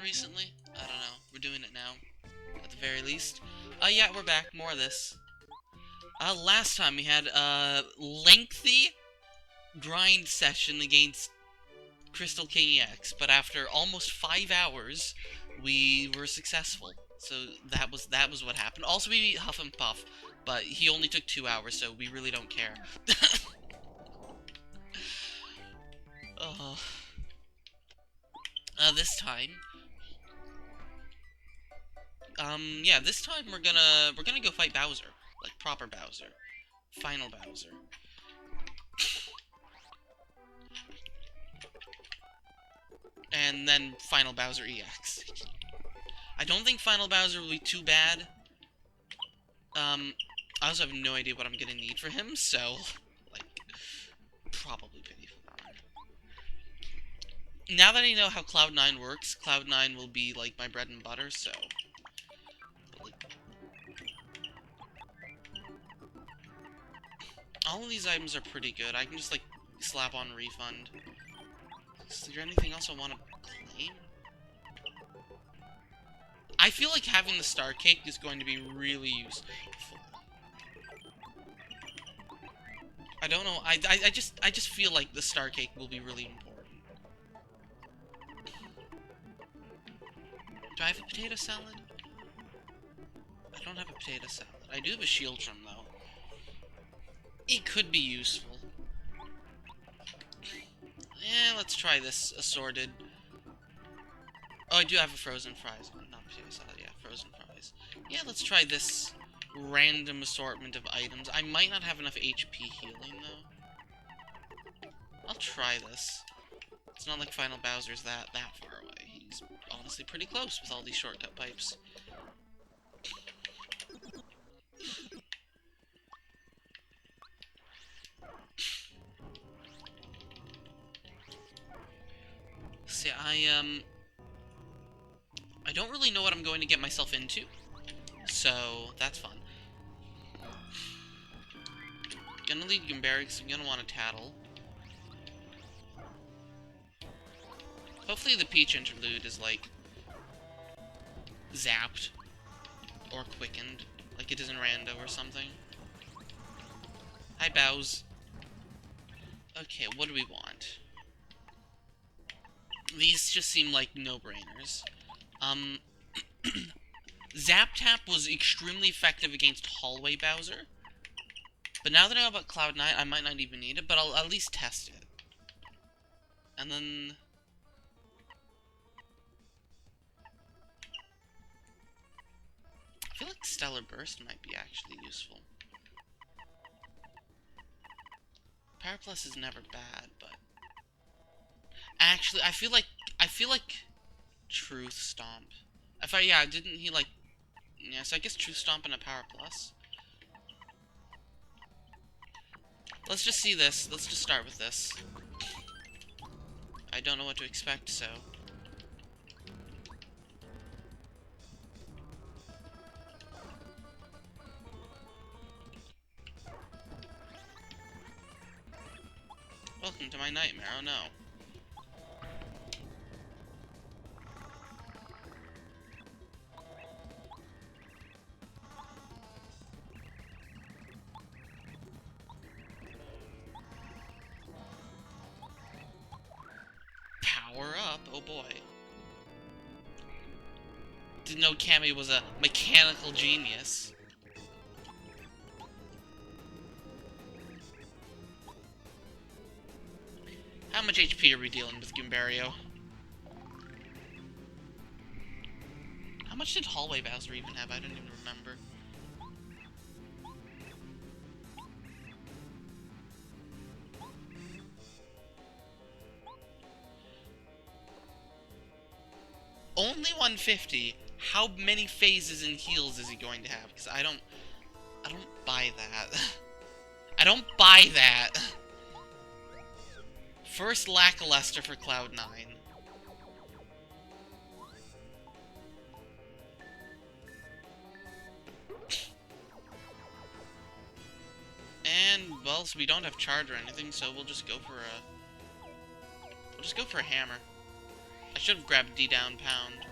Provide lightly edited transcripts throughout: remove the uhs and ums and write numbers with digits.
recently. I don't know. We're doing it now, at the very least. Yeah, we're back. More of this. Last time we had a lengthy grind session against Crystal King EX, but after almost 5 hours, we were successful. So that was what happened. Also, we beat Huff and Puff, but he only took 2 hours, so we really don't care. This time, yeah, this time we're gonna go fight Bowser, like proper Bowser, final Bowser. And then Final Bowser EX. I don't think Final Bowser will be too bad. I also have no idea what I'm gonna need for him, so, like, probably pity for that. Now that I know how Cloud9 works, Cloud9 will be, like, my bread and butter, so... But, like, all of these items are pretty good. I can just, like, slap on refund. Is there anything else I want to claim? I feel like having the Star Cake is going to be really useful. I don't know. I just feel like the Star Cake will be really important. Do I have a potato salad? I don't have a potato salad. I do have a shield drum though. It could be useful. Yeah, let's try this assorted. Oh, I do have a frozen fries. Not potato salad, yeah, frozen fries. Yeah, let's try this random assortment of items. I might not have enough HP healing, though. I'll try this. It's not like Final Bowser's that far away. He's honestly pretty close with all these shortcut pipes. See, I don't really know what I'm going to get myself into, so that's fun. Gonna lead Goomberry because I'm gonna want a Tattle. Hopefully the Peach interlude is, like, zapped. Or quickened. Like it is in Rando or something. Hi, Bows. Okay, what do we want? These just seem like no-brainers. Zap Tap was extremely effective against Hallway Bowser. But now that I know about Cloud9, I might not even need it, but I'll at least test it. And then... I feel like Stellar Burst might be actually useful. Power Plus is never bad, but... Actually, I feel like Truth Stomp. Yeah, didn't he, like... Yeah, so I guess Truth Stomp and a Power Plus. Let's just see this. Let's just start with this. I don't know what to expect, so... Welcome to my nightmare, oh no. Power up, oh boy. Didn't know Cammy was a mechanical genius. How much HP are we dealing with, Goomberry? How much did Hallway Bowser even have? I don't even remember. Only 150? How many phases and heals is he going to have? Because I don't buy that. I don't buy that. First lackluster for Cloud9. And, well, so we don't have charge or anything, so we'll just go for a... We'll just go for a hammer. I should have grabbed D down pound.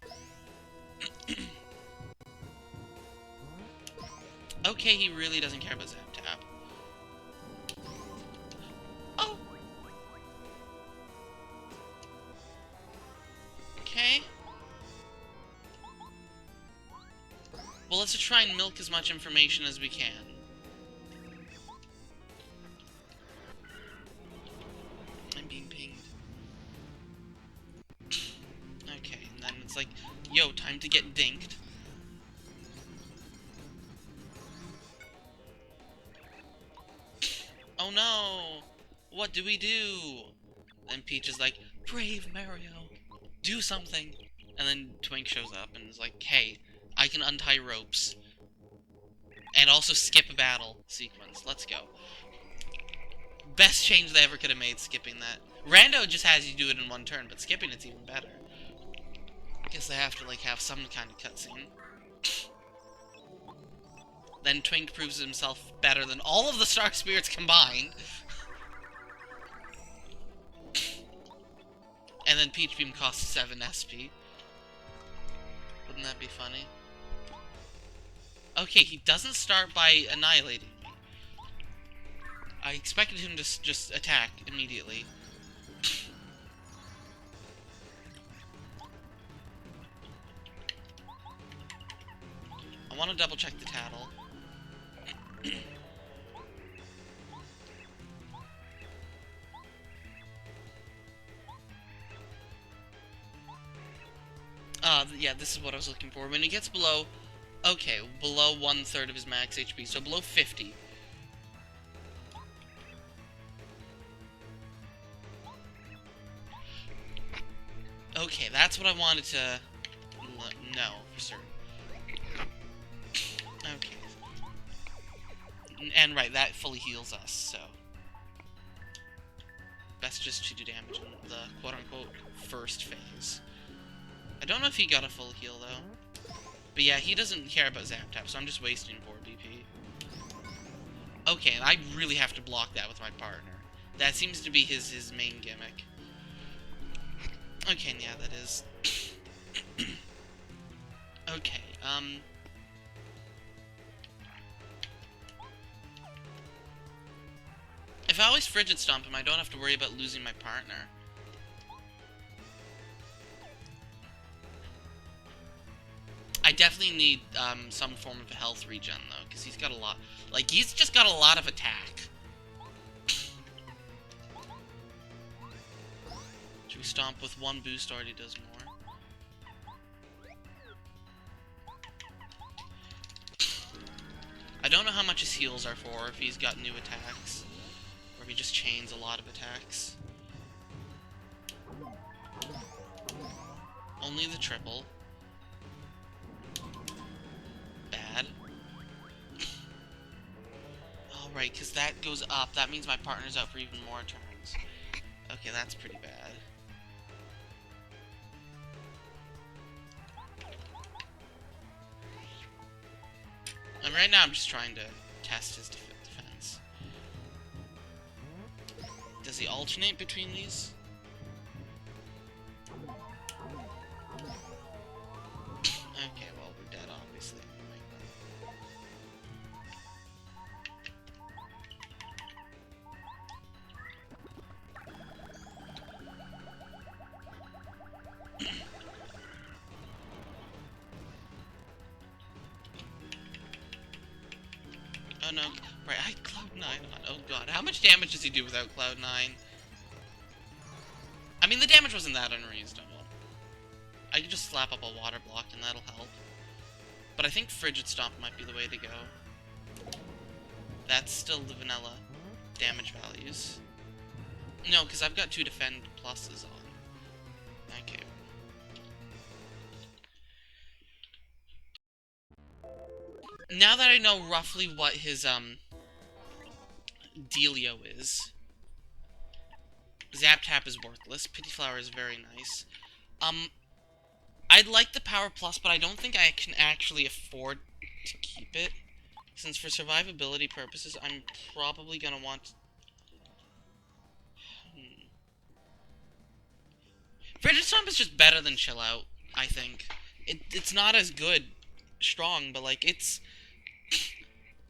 Okay, he really doesn't care about Zap Tap. Oh! Okay. Well, let's try and milk as much information as we can. I'm being pinged. Okay, and then it's like, yo, time to get dinked. Oh no! What do we do? And Peach is like, brave Mario, do something. And then Twink shows up and is like, hey, I can untie ropes. And also skip a battle sequence. Let's go. Best change they ever could have made, skipping that. Rando just has you do it in one turn, but skipping it's even better. I guess they have to, like, have some kind of cutscene. Then Twink proves himself better than all of the Star Spirits combined. And then Peach Beam costs 7 SP. Wouldn't that be funny? Okay, he doesn't start by annihilating me. I expected him to just attack immediately. I want to double check the tattle. Yeah, this is what I was looking for. When it gets below, okay, below 1/3 of his max HP, so below 50. Okay, that's what I wanted to know for certain. Okay. And right, that fully heals us, so. Best just to do damage in the quote-unquote first phase. I don't know if he got a full heal, though. But yeah, he doesn't care about Zap Tap, so I'm just wasting 4 BP. Okay, and I really have to block that with my partner. That seems to be his main gimmick. Okay, and yeah, that is... okay, if I always Frigid Stomp him, I don't have to worry about losing my partner. I definitely need some form of a health regen, though, because he's got a lot... Like, he's just got a lot of attack. Should we stomp with 1 boost already does more? I don't know how much his heals are for, if he's got new attacks. Or if he just chains a lot of attacks. Only the triple. Bad. Oh, right, because that goes up. That means my partner's out for even more turns. Okay, that's pretty bad. And right now I'm just trying to test his defense. Does he alternate between these? Okay, well, we're dead, obviously. Oh no, right, I had Cloud9 on. Oh god, how much damage does he do without Cloud9? I mean, the damage wasn't that unreasonable. I could just slap up a water block and that'll help. But I think Frigid Stomp might be the way to go. That's still the vanilla damage values. No, because I've got 2 defend pluses on. Okay. Now that I know roughly what his, dealio is, Zap Tap is worthless, Pity Flower is very nice. I'd like the Power Plus, but I don't think I can actually afford to keep it. Since for survivability purposes, I'm probably gonna want... Frigid Stomp is just better than Chill Out, I think. It's not as good, strong, but like, it's...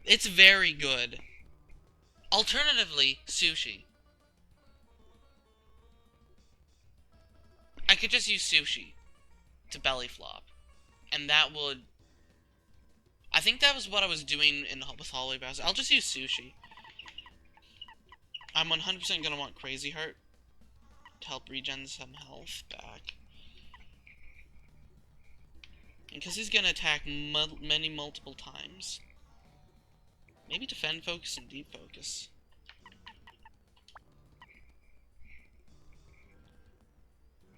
It's very good. Alternatively, sushi. I could just use sushi to belly flop. And that would... I think that was what I was doing with Hallway Bowser. I'll just use sushi. I'm 100% gonna want Crazy Heart to help regen some health back. And because he's gonna attack multiple times. Maybe defend focus and deep focus.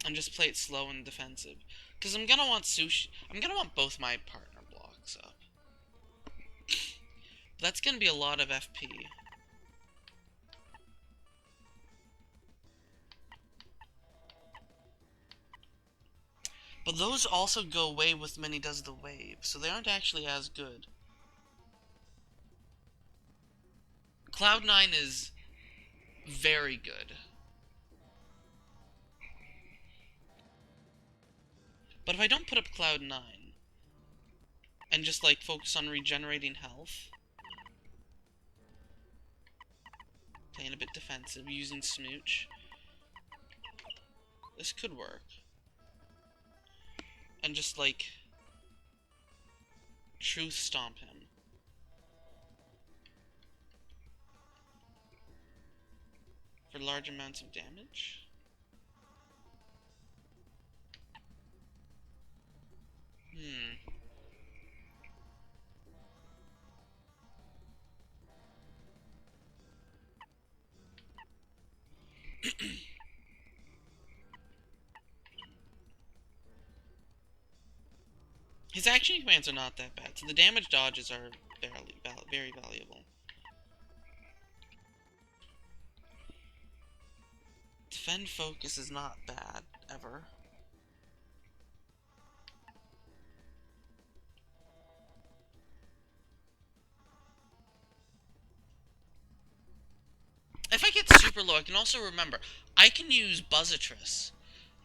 And just play it slow and defensive. Because I'm gonna want sushi. I'm gonna want both my partner blocks up. That's gonna be a lot of FP. But those also go away with when he does the wave, so they aren't actually as good. Cloud9 is very good. But if I don't put up Cloud9, and just like focus on regenerating health, playing a bit defensive, using Smooch, this could work. And just like Truth Stomp him. For large amounts of damage. His action commands are not that bad, so the damage dodges are very valuable. Defend focus is not bad, ever. If I get super low, I can also remember, I can use Buzzatress.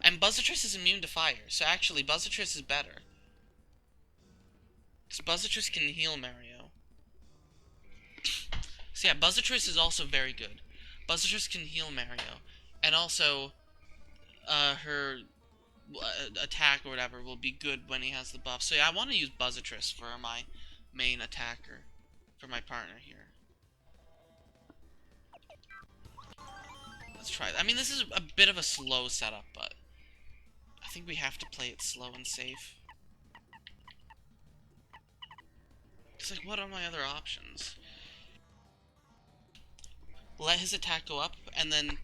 And Buzzatress is immune to fire, so actually Buzzatress is better. Because Buzzatress can heal Mario. So yeah, Buzzatress is also very good. Buzzatress can heal Mario. And also, her attack or whatever will be good when he has the buff. So yeah, I want to use Buzzatress for my main attacker. For my partner here. Let's try that. I mean, this is a bit of a slow setup, but I think we have to play it slow and safe. It's like, what are my other options? Let his attack go up, and then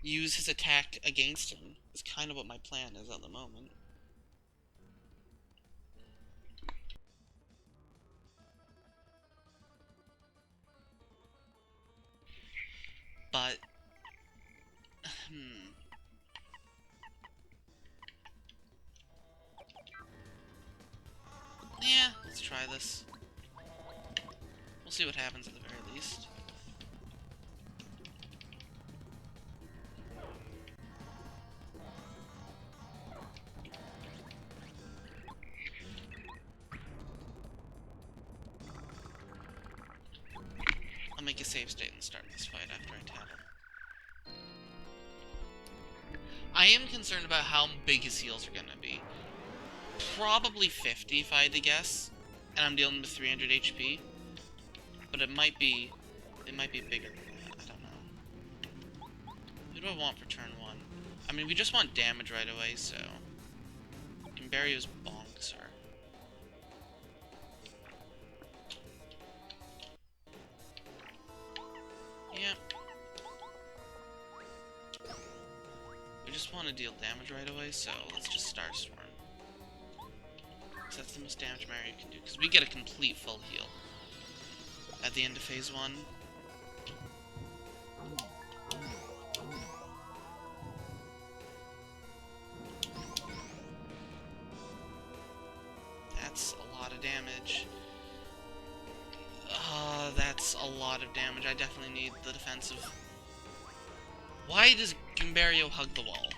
use his attack against him. Is kind of what my plan is at the moment. But... yeah, let's try this. We'll see what happens at the very least. I'll make a save state and start this fight after I tap him. I am concerned about how big his heals are gonna be. Probably 50 if I had to guess. And I'm dealing with 300 HP. But it might be bigger than that. I don't know. Who do I want for turn 1? I mean, we just want damage right away, so... Gimbario's bonks her. Yeah. We just want to deal damage right away, so let's just Star Storm. Because that's the most damage Mario can do. Because we get a complete full heal at the end of phase 1. That's a lot of damage. That's a lot of damage. I definitely need the defensive. Why does Gimbario hug the wall?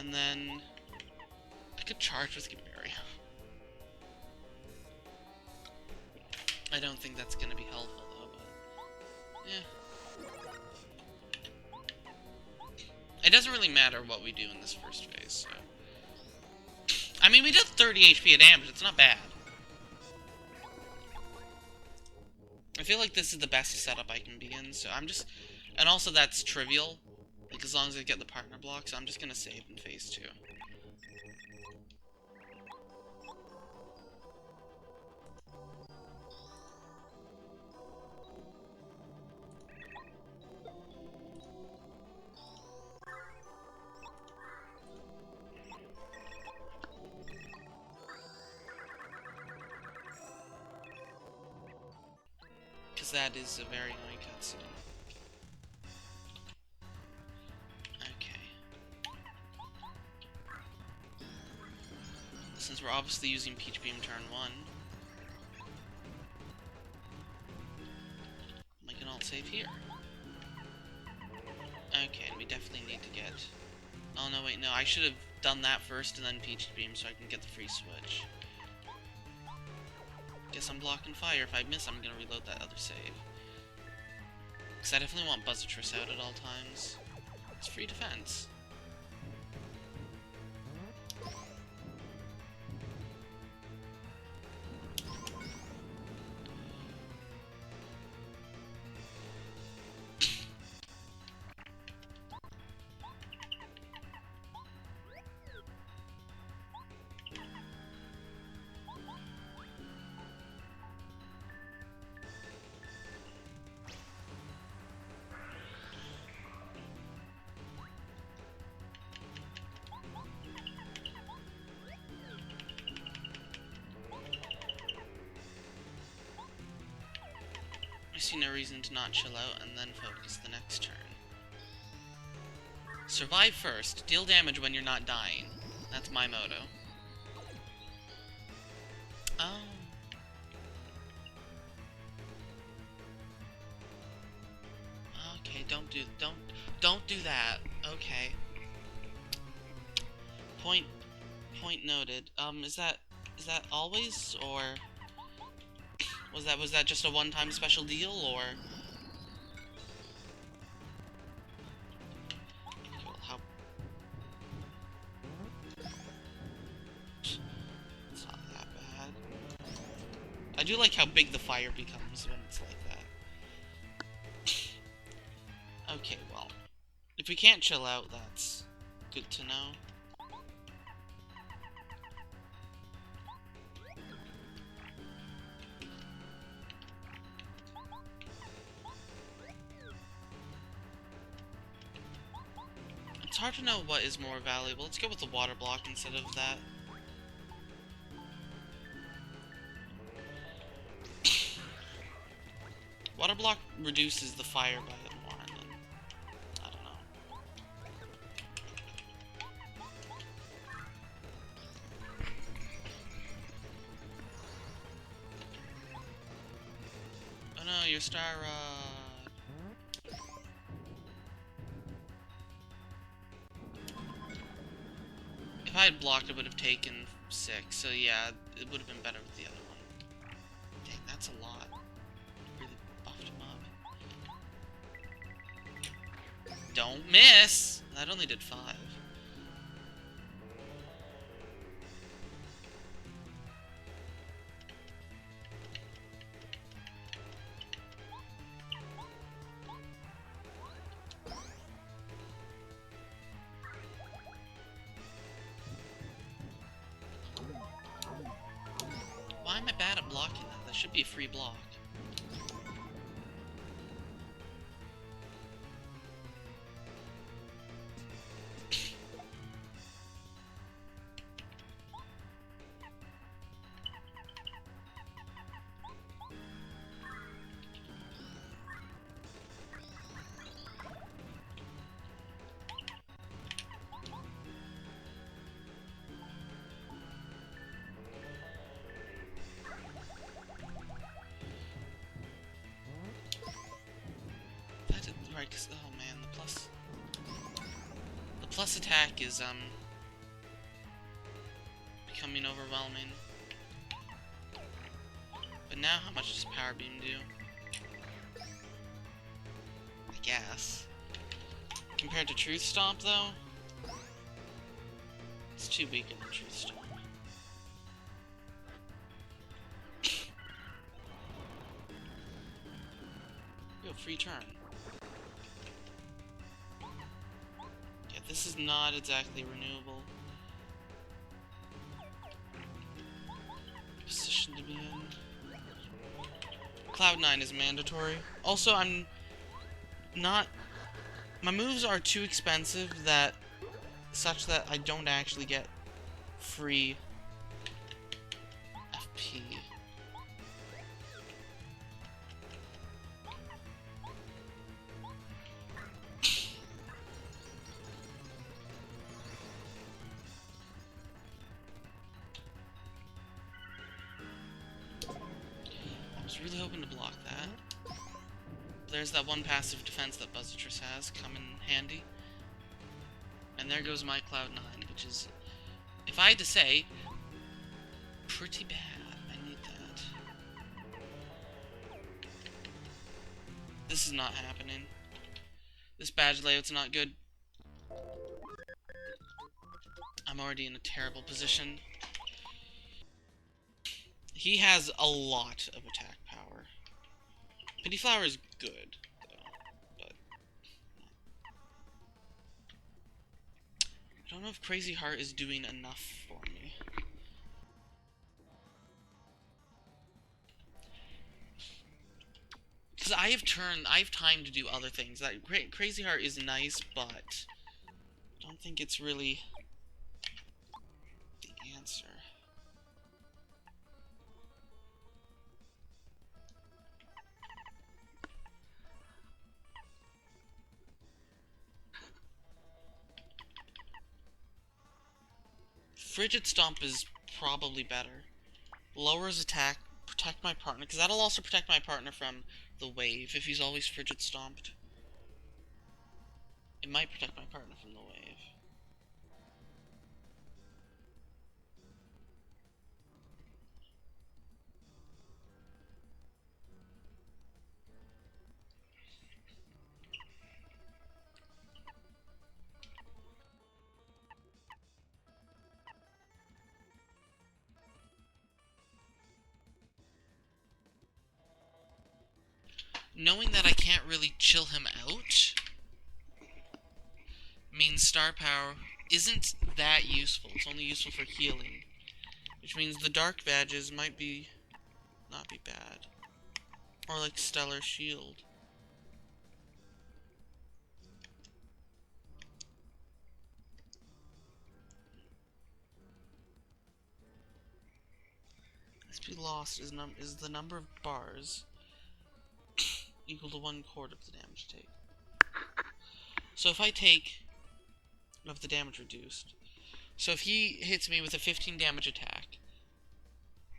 And then I could charge with Gibberry. I don't think that's gonna be helpful though, but yeah. It doesn't really matter what we do in this first phase, so. I mean, we did 30 HP of damage, it's not bad. I feel like this is the best setup I can be in, so I'm just... And also that's trivial, like as long as I get the partner block, so I'm just gonna save in phase 2. Because that is a very annoying cutscene. Okay. Since we're obviously using Peach Beam turn 1, I can alt save here. Okay, and we definitely need to get... Oh no, wait, no, I should have done that first and then Peach Beam so I can get the free switch. Guess I'm blocking fire. If I miss, I'm gonna reload that other save. Because I definitely want Buzzatress out at all times. It's free defense. I see no reason to not chill out and then focus the next turn. Survive first. Deal damage when you're not dying. That's my motto. Oh. Okay, don't do that. Okay. Point noted. Is that always, or was that just a one-time special deal, or? Okay, well, how? It's not that bad. I do like how big the fire becomes when it's like that. Okay, well, if we can't chill out, that's good to know. It's hard to know what is more valuable. Let's go with the water block instead of that. Water block reduces the fire by more, and then, I don't know. Oh no, your star rod. If I had blocked, it would have taken 6, so yeah, it would have been better with the other one. Dang, that's a lot. Really buffed him up. Don't miss! That only did 5. Why am I bad at blocking that? That should be a free block. Right, 'cause, oh man, the plus attack is, and overwhelming. But now, how much does Power Beam do? I guess. Compared to Truth Stomp, though, it's too weak in the Truth Stomp. Yo, free turn. Yeah, this is not exactly renewable. Position to be in. Cloud9 is mandatory. Also, I'm not... My moves are too expensive such that I don't actually get free FP. I was really hoping to block that. There's that one passive defense that Buzzitrus has come in handy. And there goes my Cloud9, which is, if I had to say, pretty bad. I need that. This is not happening. This badge layout's not good. I'm already in a terrible position. He has a lot of attack power. Pity Flower is good, though, but I don't know if Crazy Heart is doing enough for me. Because I have time to do other things. That Crazy Heart is nice, but I don't think it's really the answer. Frigid Stomp is probably better. Lowers attack, protect my partner, because that'll also protect my partner from the wave if he's always Frigid Stomped. It might protect my partner from the wave. Knowing that I can't really chill him out means Star Power isn't that useful. It's only useful for healing. Which means the Dark Badges might not be bad. Or like Stellar Shield. SP lost is the number of bars equal to 1/4 of the damage take. So if I take of the damage reduced, so if he hits me with a 15 damage attack,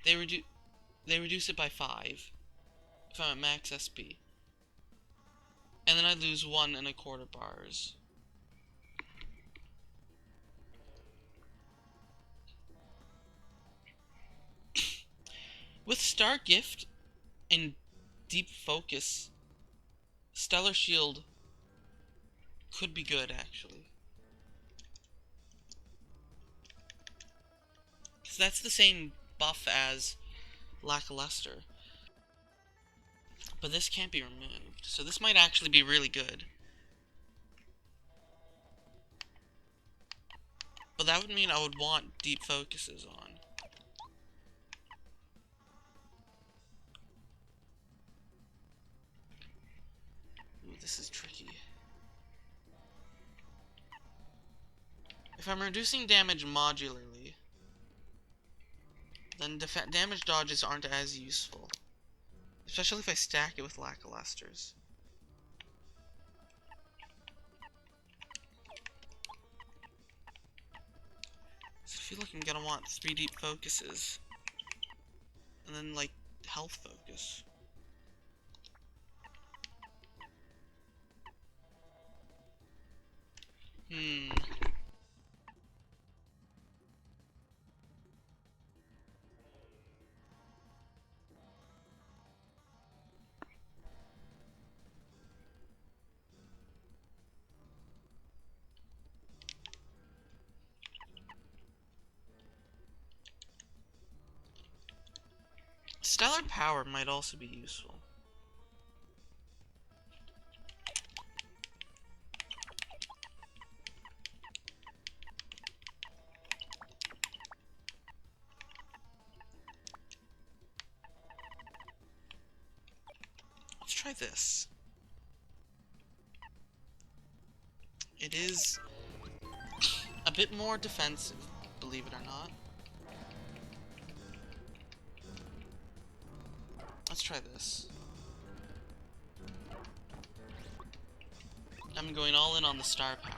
they reduce it by 5 if I'm at max SP, and then I lose 1 1/4 bars. With Star Gift and Deep Focus, Stellar Shield could be good, actually. Because that's the same buff as Lackluster. But this can't be removed, so this might actually be really good. But that would mean I would want Deep Focuses on. Ooh, this is tricky. If I'm reducing damage modularly, then damage dodges aren't as useful. Especially if I stack it with Lackalusters. So I feel like I'm gonna want 3 Deep Focuses. And then, like, Health Focus. Stellar Power might also be useful. Let's try this. It is a bit more defensive, believe it or not. Let's try this. I'm going all in on the star power.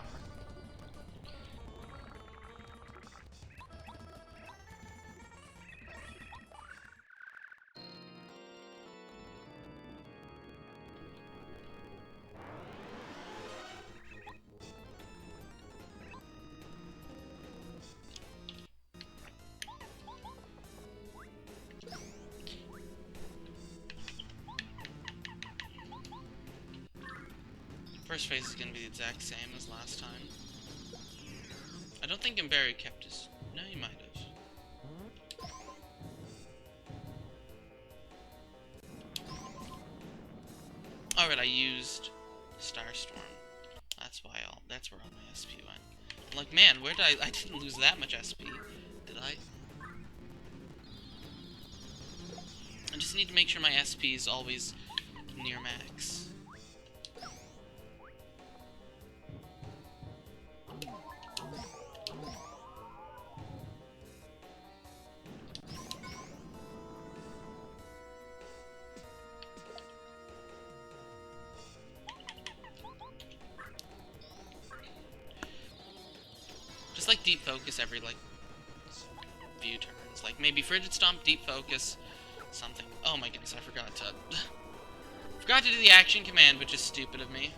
First phase is going to be the exact same as last time. I don't think Imberry kept his... No, he might have. Alright, I used Starstorm. That's why that's where all my SP went. I'm like, man, where did I didn't lose that much SP, did I? I just need to make sure my SP is always near max. Just like deep focus every like few turns. Like maybe Frigid Stomp, deep focus, something. Oh my goodness, I forgot to do the action command, which is stupid of me.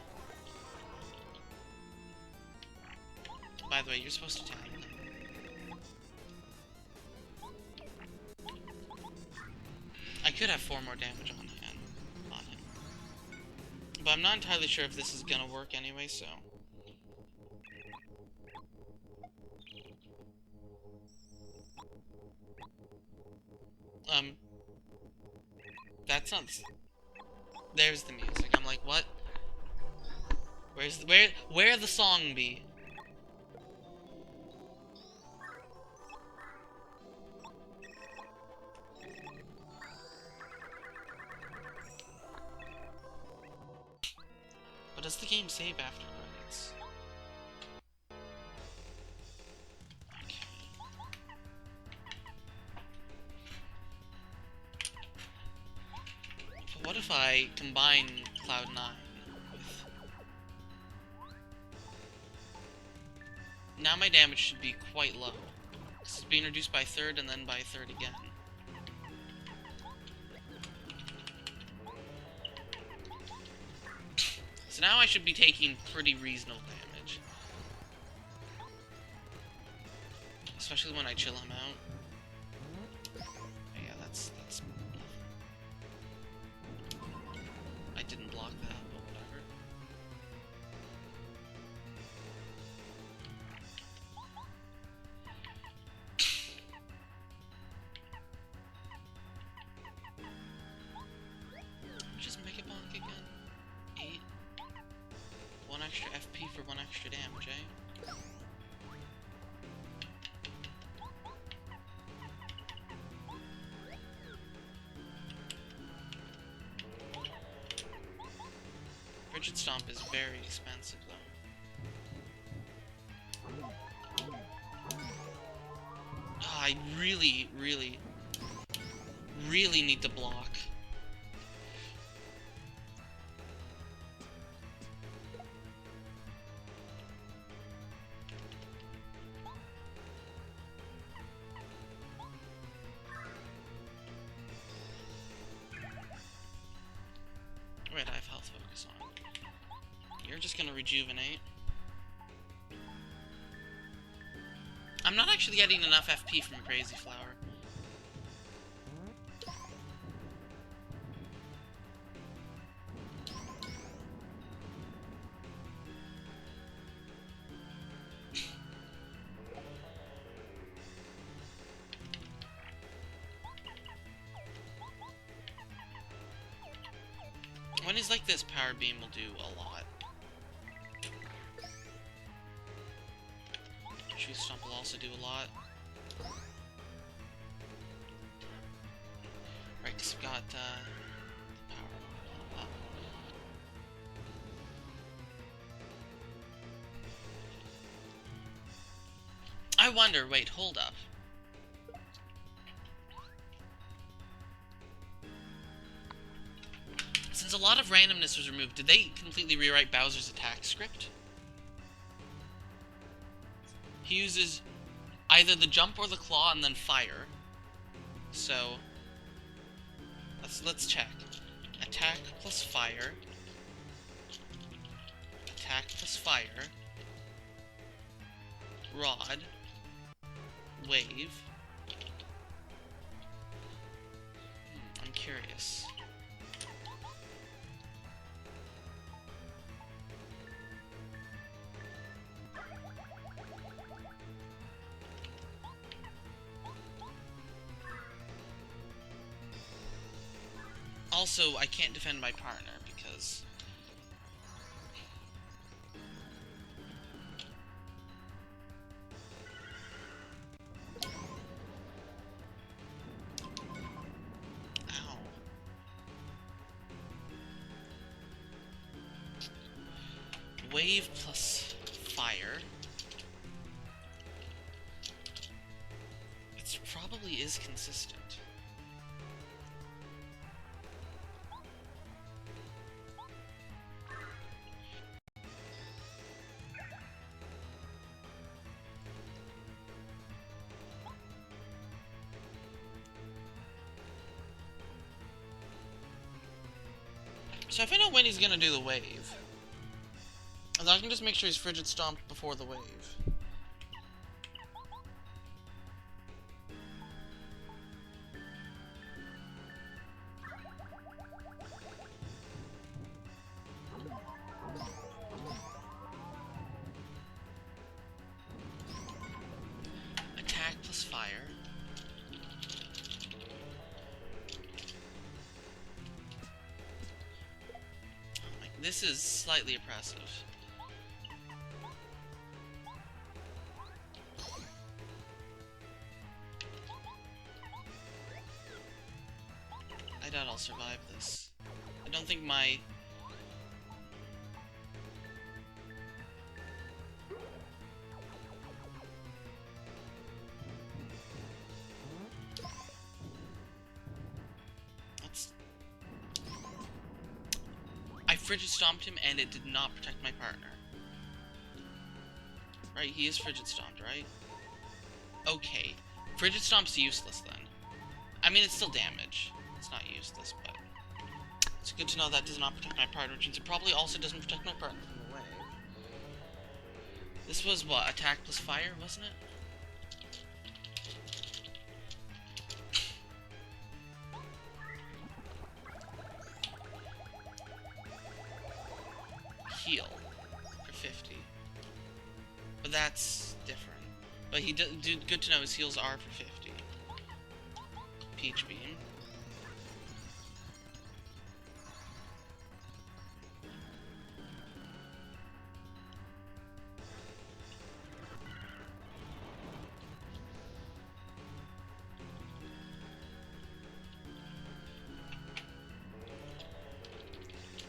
By the way, you're supposed to tag them. I could have 4 more damage on him. But I'm not entirely sure if this is gonna work anyway, so. That's not... There's the music. I'm like, what? Where the song be? But does the game save after credits? Okay. But what if I combine Cloud9 with... Now my damage should be quite low. This is being reduced by 1/3 and then by 1/3 again. So now I should be taking pretty reasonable damage. Especially when I chill him out. Yeah, that's I didn't block that, but whatever. Just make it bonk again. 8. 1 extra FP for 1 extra damage, eh? Frigid Stomp is very expensive, though. I really need to block. Wait, I have health focus on. You're just gonna rejuvenate. I'm not actually getting enough FP from Crazy Flower. when he's like this, Power Beam will do a lot. Tree Stomp will also do a lot. Right, because we've got, power. I wonder, wait, hold up. Since a lot of randomness was removed, did they completely rewrite Bowser's attack script? He uses either the jump or the claw and then fire. So let's check. Attack plus fire. Attack plus fire. Rod. Wave. I'm curious. Also, I can't defend my partner because... Ow. Wave plus fire. It probably is consistent. So if I know when he's gonna do the wave, and then I can just make sure he's Frigid Stomped before the wave. Attack plus fire. This is slightly oppressive. I doubt I'll survive this. I don't think my... I Frigid Stomped him and it did not protect my partner. Right, he is Frigid Stomped, right? Okay. Frigid Stomp's useless then. I mean, it's still damage. It's not useless, but... It's good to know that does not protect my partner, which means it probably also doesn't protect my partner from the wave. This was, what, attack plus fire, wasn't it? Heal for 50. But that's different. But he good to know his heals are for 50. Peach Beam.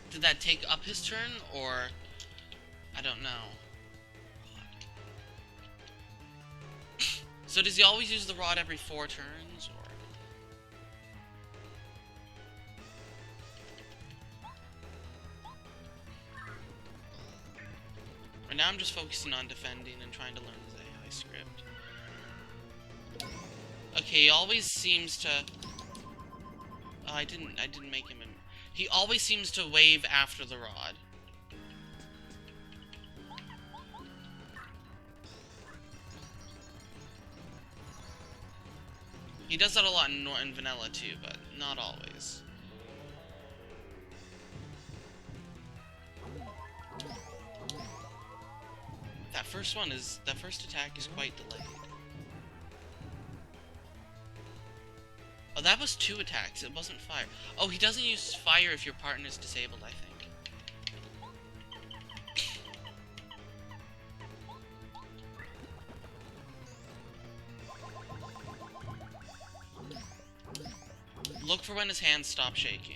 Did that take up his turn, or... I don't know. So does he always use the rod every 4 turns, or... Right now I'm just focusing on defending and trying to learn his AI script. Okay, he always seems to... Oh, I didn't make him... He always seems to wave after the rod. He does that a lot in vanilla too, but not always. That first attack is quite delayed. Oh, that was 2 attacks. It wasn't fire. Oh, he doesn't use fire if your partner's disabled, I think. Look for when his hands stop shaking.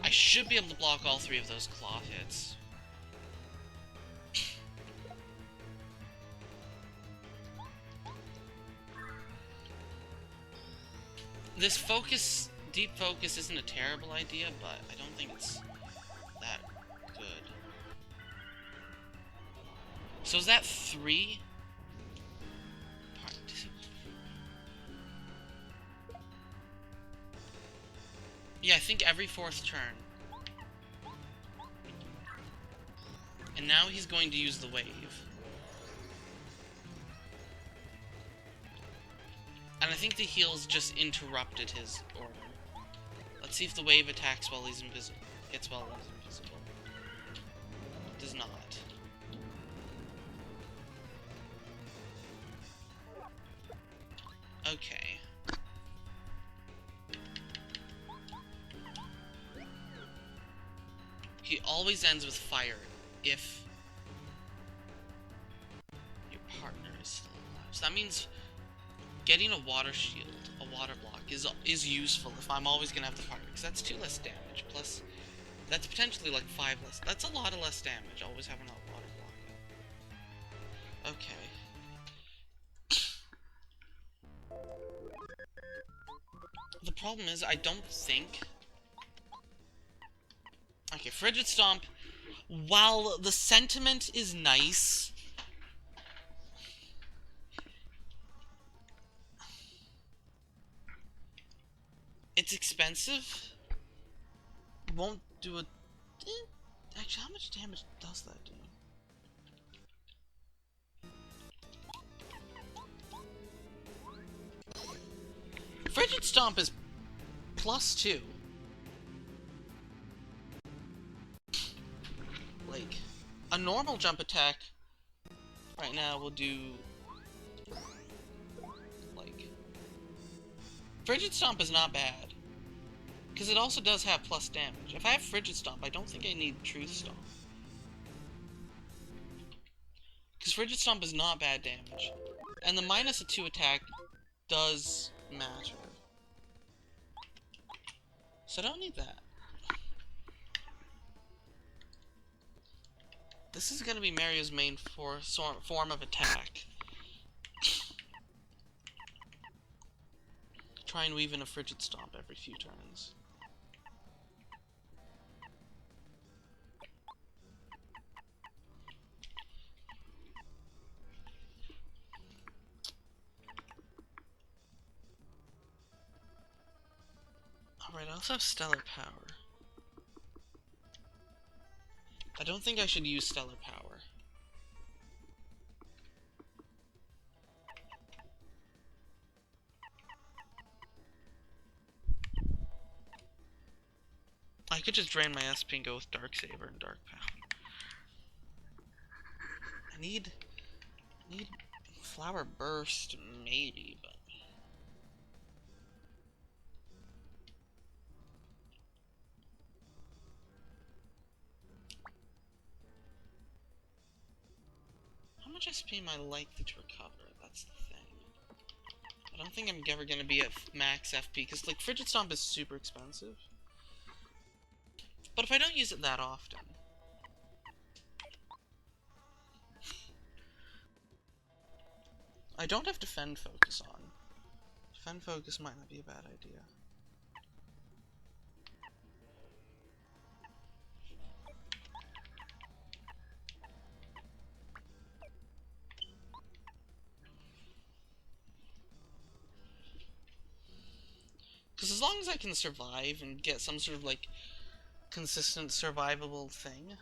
I should be able to block all 3 of those claw hits. This focus, deep focus isn't a terrible idea, but I don't think it's that good. So is that 3? Yeah, I think every 4th turn. And now he's going to use the wave. And I think the heals just interrupted his order. Let's see if the wave attacks while he's invisible. Hits while he's invisible. It does not. Okay. He always ends with fire if your partner is still alive. So that means getting a water shield, a water block, is useful if I'm always gonna have the partner, because that's 2 less damage, plus that's potentially like 5 less. That's a lot of less damage, always having a water block. Okay. The problem is, I don't think... Okay, Frigid Stomp, while the sentiment is nice... It's expensive. Won't do a... Actually, how much damage does that do? Frigid Stomp is +2. Like, a normal jump attack right now will do... Like... Frigid Stomp is not bad. Because it also does have plus damage. If I have Frigid Stomp, I don't think I need Truth Stomp. Because Frigid Stomp is not bad damage. And the -2 attack does matter. So I don't need that. This is going to be Mario's main form of attack. Try and weave in a Frigid Stomp every few turns. Alright, I also have Stellar Power. I don't think I should use Stellar Power. I could just drain my SP and go with Dark Saber and Dark Power. I need Flower Burst, maybe, but... How much SP am I likely to recover? That's the thing. I don't think I'm ever gonna be at max FP, because, like, Frigid Stomp is super expensive. But if I don't use it that often... I don't have Defend Focus on. Defend Focus might not be a bad idea. Because as long as I can survive and get some sort of, like, consistent survivable thing,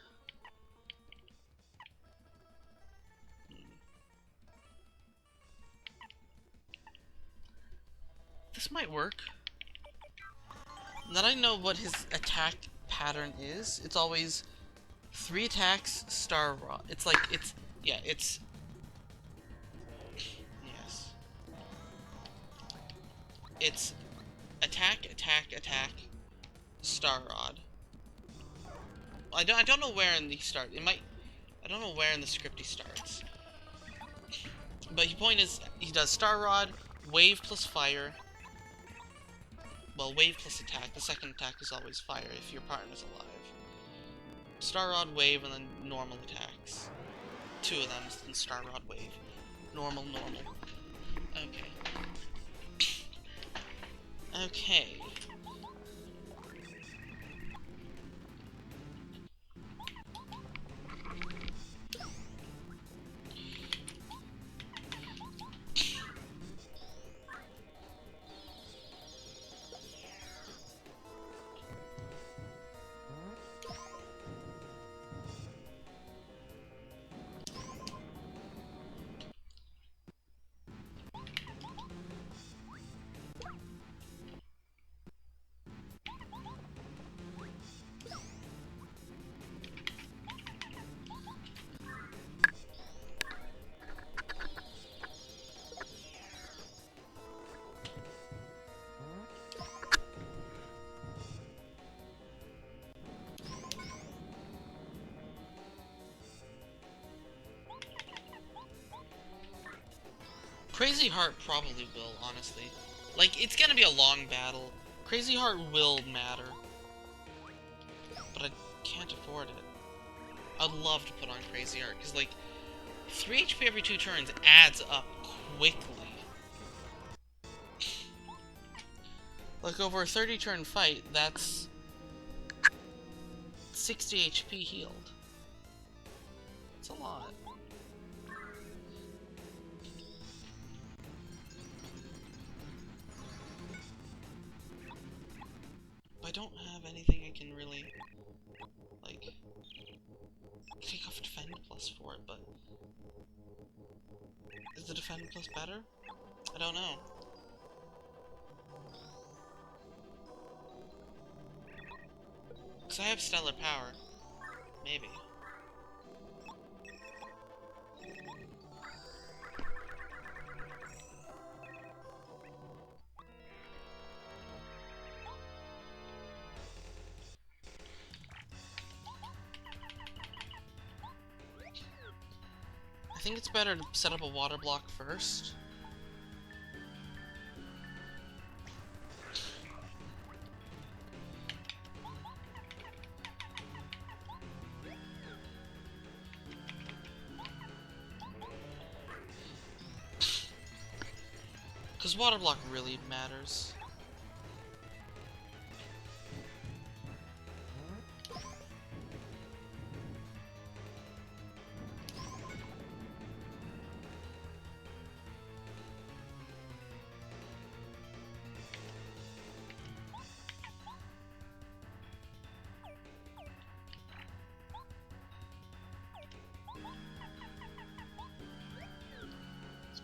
this might work. Now that I know what his attack pattern is, it's always 3 attacks, Star Rod. It's like, yes. It's attack, attack, attack, Star Rod. I don't know where in the start. I don't know where in the script he starts. But the point is, he does Star Rod, Wave plus Fire. Well, Wave plus Attack. The second attack is always Fire if your partner's alive. Star Rod, Wave, and then normal attacks. 2 of them, and Star Rod, Wave. Normal, normal. Okay. Okay. Crazy Heart probably will, honestly. Like, it's gonna be a long battle. Crazy Heart will matter. But I can't afford it. I'd love to put on Crazy Heart, because, like, 3 HP every 2 turns adds up quickly. Like, over a 30-turn fight, that's 60 HP healed. It's a lot. I don't have anything I can really, like, take off Defend Plus for it, but is the Defend Plus better? I don't know. Because I have Stellar Power. Maybe. I think it's better to set up a water block first. Because water block really matters.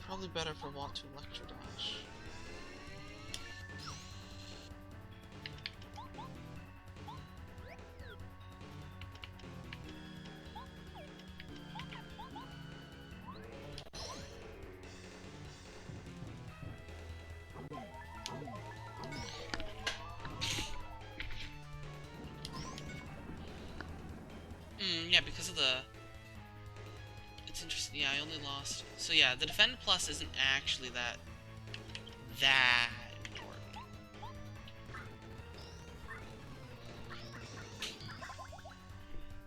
Probably better for Want to Electro Dash. Yeah, because of the... It's interesting, yeah, I only lost... So yeah, the Defend Plus isn't actually that important.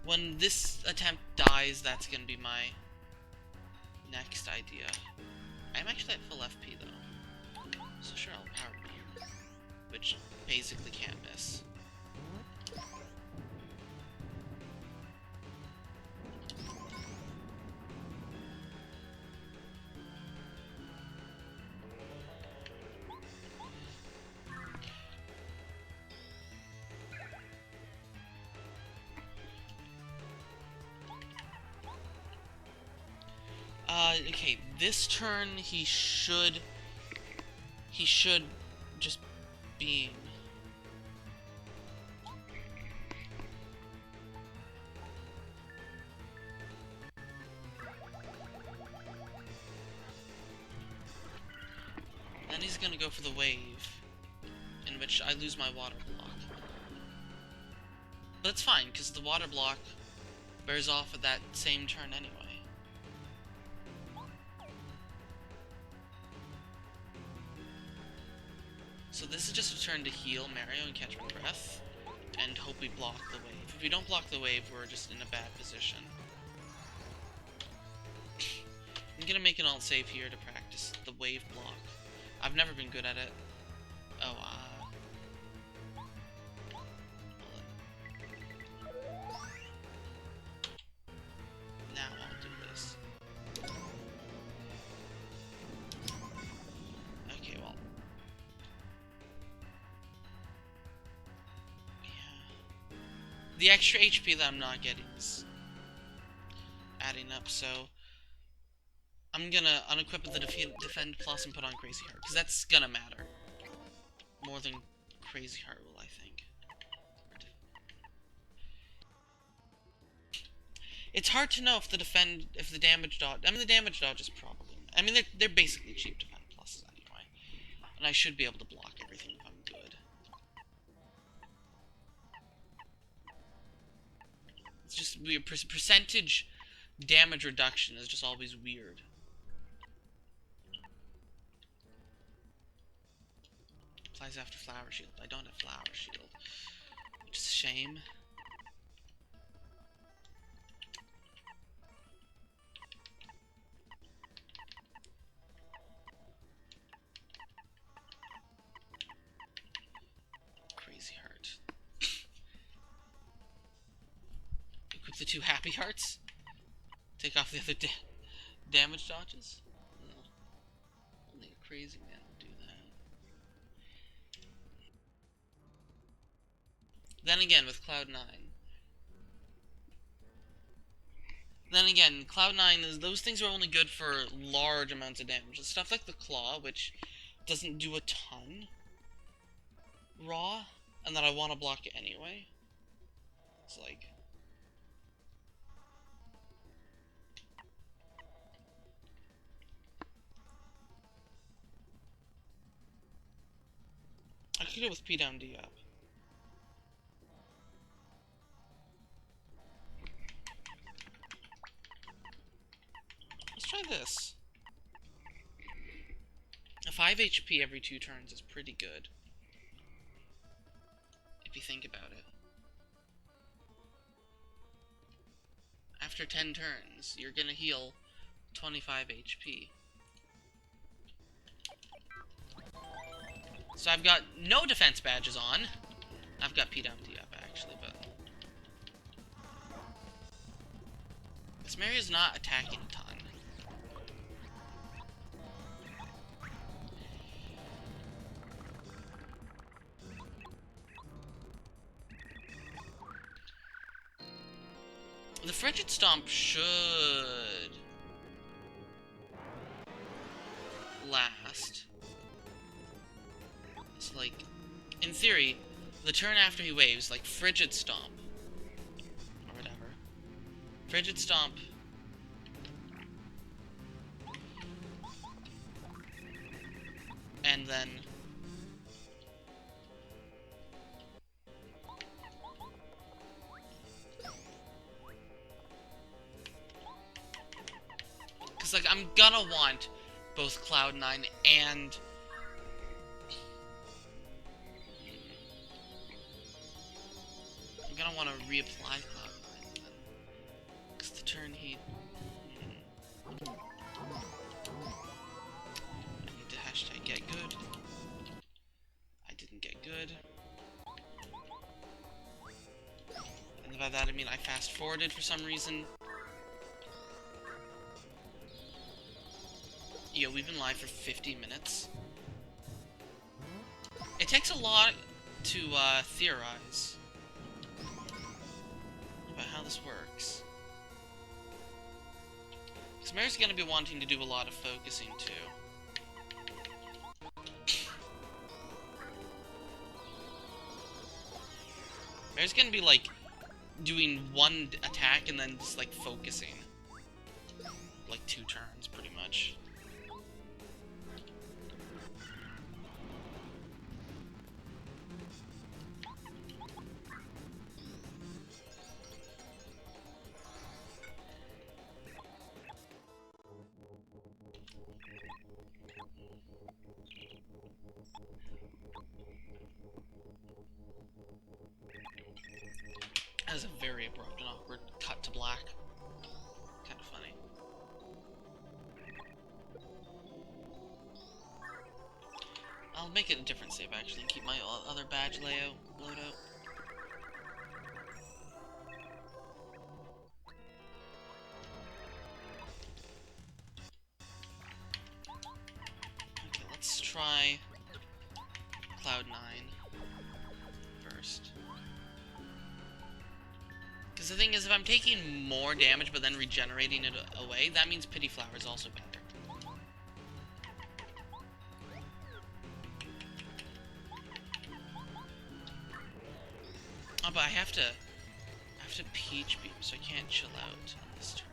When this attempt dies, that's gonna be my next idea. I'm actually at full FP though. So sure, I'll power beam, which basically can't miss. Okay, this turn he should just being. Then he's gonna go for the wave, in which I lose my water block. But it's fine, because the water block bears off at that same turn anyway. So this is just a turn to heal Mario and catch my breath, and hope we block the wave. If we don't block the wave, we're just in a bad position. I'm gonna make an alt save here to practice the wave block. I've never been good at it. Oh, now I'll do this. Okay, well. Yeah. The extra HP that I'm not getting is adding up, so I'm gonna unequip the Defend Plus and put on Crazy Heart, because that's gonna matter. More than Crazy Heart will, I think. It's hard to know if the damage dodge... I mean, the damage dodge is probably... I mean, they're basically cheap Defend Pluses anyway. And I should be able to block everything if I'm good. It's just weird. Percentage damage reduction is just always weird. Applies after Flower Shield. I don't have Flower Shield, which is a shame. Crazy Heart. Equip the 2 Happy Hearts. Take off the other damage dodges. No. Only a crazy man would do that. Then again, with Cloud9. Then again, Cloud9 those things are only good for large amounts of damage. Stuff like the Claw, which doesn't do a ton raw, and that I want to block it anyway. It's like... I could do it with P down, D up. Let's try this. A 5 HP every 2 turns is pretty good. If you think about it. After 10 turns, you're gonna heal 25 HP. So I've got no defense badges on. I've got P down, D up, actually, but... This Mario's not attacking a ton. The Frigid Stomp should last. It's like, in theory, the turn after he waves, like Frigid Stomp, or whatever. Frigid Stomp. And then... Because, like, I'm gonna want both Cloud9 and... I'm gonna want to reapply Cloud9. Because the turn he... I need to hashtag get good. I didn't get good. And by that I mean I fast forwarded for some reason. Yo, we've been live for 50 minutes. It takes a lot to theorize about how this works. Because Mary's gonna be wanting to do a lot of focusing too. There's gonna be, like, doing one attack and then just, like, focusing. Like, 2 turns, pretty much. That was a very abrupt and awkward cut to black. Kind of funny. I'll make it a different save, actually, and keep my other badge loadout. Okay, let's try Cloud9 first. Because the thing is, if I'm taking more damage but then regenerating it away, that means Pity Flower is also better. Oh, but I have to Peach Beam, so I can't chill out on this turn.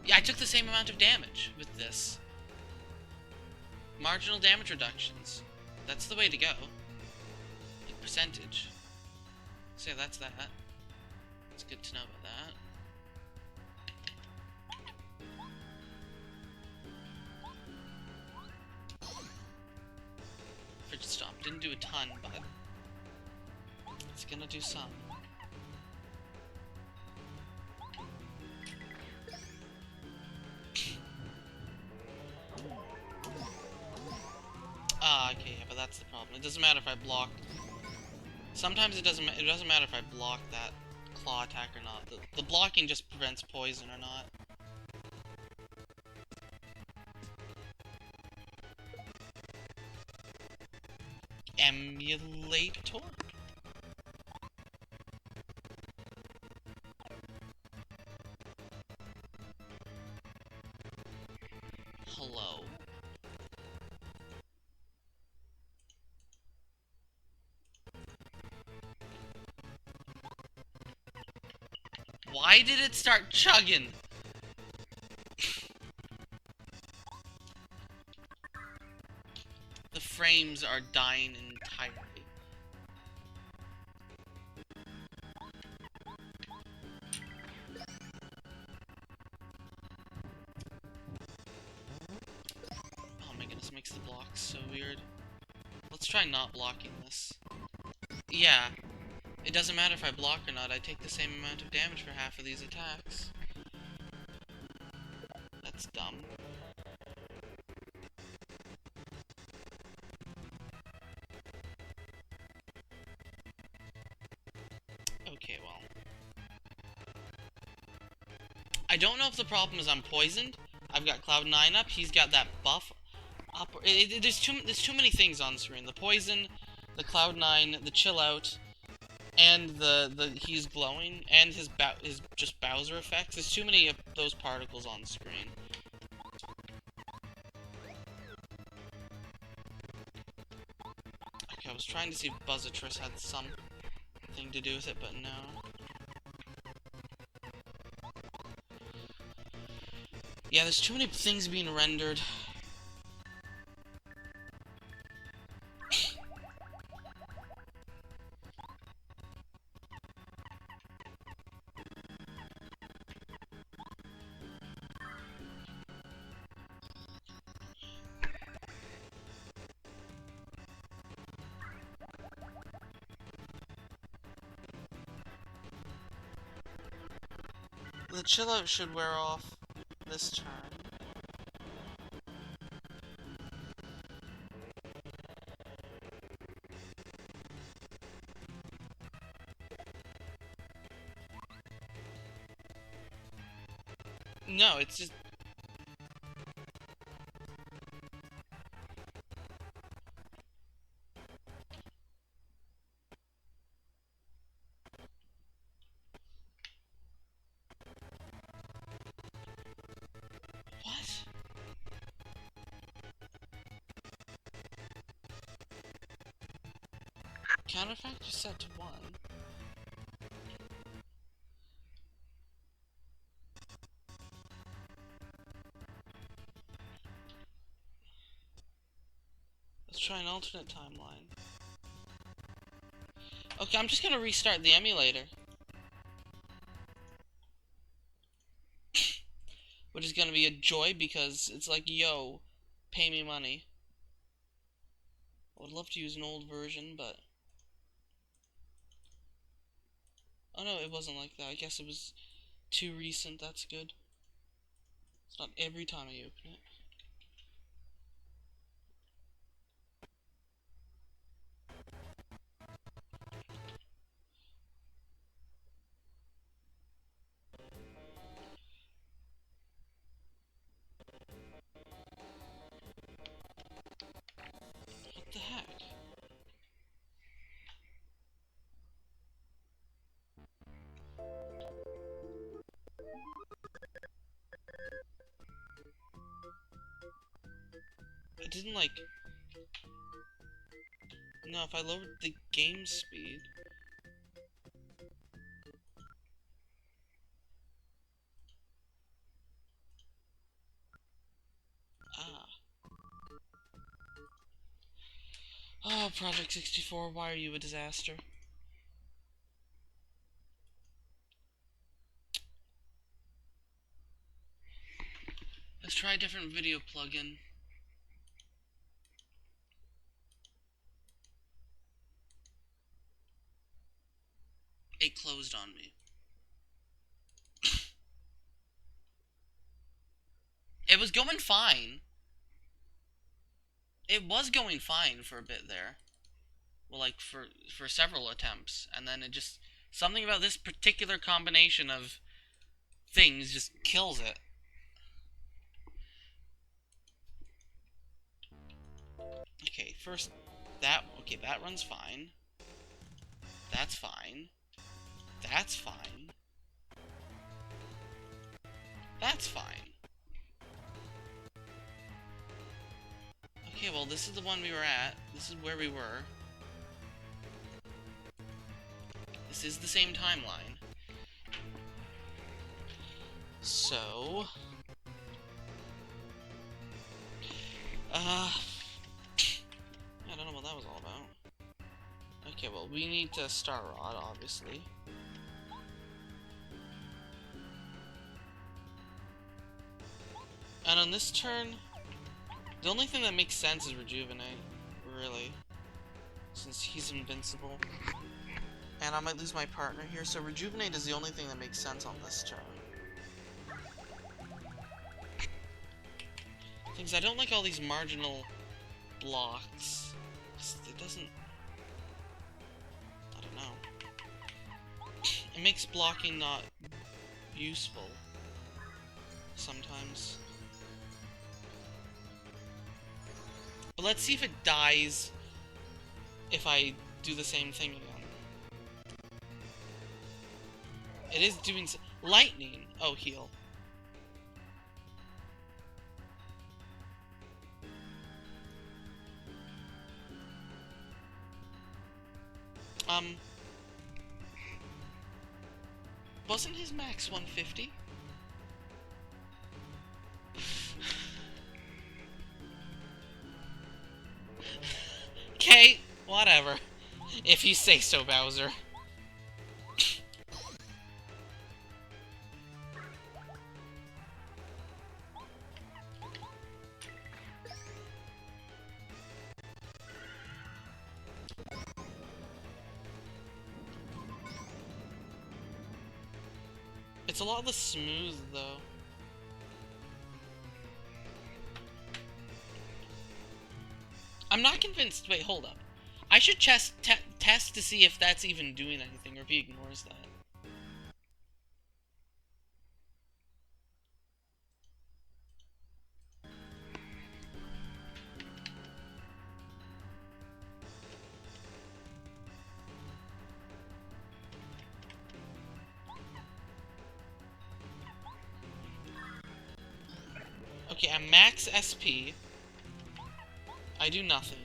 Yeah, I took the same amount of damage with this. Marginal damage reductions. That's the way to go. Like percentage. So yeah, that's that. It's good to know about that. Fridge Stomp. Didn't do a ton, but it's gonna do some. Ah, okay, yeah, but that's the problem. It doesn't matter if I block. Sometimes it doesn't matter if I block that claw attack or not. The blocking just prevents poison or not. Emulator? Hello? Why did it start chugging? The frames are dying entirely. Oh my goodness, it makes the blocks so weird. Let's try not blocking this. Yeah. It doesn't matter if I block or not, I take the same amount of damage for half of these attacks. That's dumb. Okay, well. I don't know if the problem is I'm poisoned. I've got Cloud9 up, he's got that buff up. There's too many things on screen. The poison, the Cloud9, the chill out, and the he's glowing, and his just Bowser effects. There's too many of those particles on screen. Okay, I was trying to see if Buzzatress had something to do with it, but no. Yeah, there's too many things being rendered. The chill out should wear off this turn. No, it's just... What? Counterfactor set to 1. Let's try an alternate timeline. Okay, I'm just gonna restart the emulator. Which is gonna be a joy because it's like, yo, pay me money. I would love to use an old version, but... Oh no, it wasn't like that. I guess it was too recent, that's good. It's not every time I open it. What the heck? I didn't like... No, if I lowered the game speed... Ah. Oh, Project 64, why are you a disaster? Let's try a different video plugin. It closed on me. It was going fine. It was going fine for a bit there. Well, like, for several attempts. And then it just... Something about this particular combination of things just kills it. Okay, first... Okay, that runs fine. That's fine. That's fine. That's fine. Okay, well, this is the one we were at. This is where we were. This is the same timeline. So... I don't know what that was all about. Okay, well, we need to Star Rod, obviously. And on this turn, the only thing that makes sense is Rejuvenate, really. Since he's invincible. And I might lose my partner here, so Rejuvenate is the only thing that makes sense on this turn. Things I don't like all these marginal blocks. It doesn't... I don't know. It makes blocking not useful. Sometimes. But let's see if it dies if I do the same thing again. It is doing lightning. Oh, heal. Wasn't his max 150? Okay, whatever. If you say so, Bowser. It's a lot less smooth, though. I'm not convinced. Wait, hold up. I should test to see if that's even doing anything, or if he ignores that. Okay, I'm max SP. I do nothing.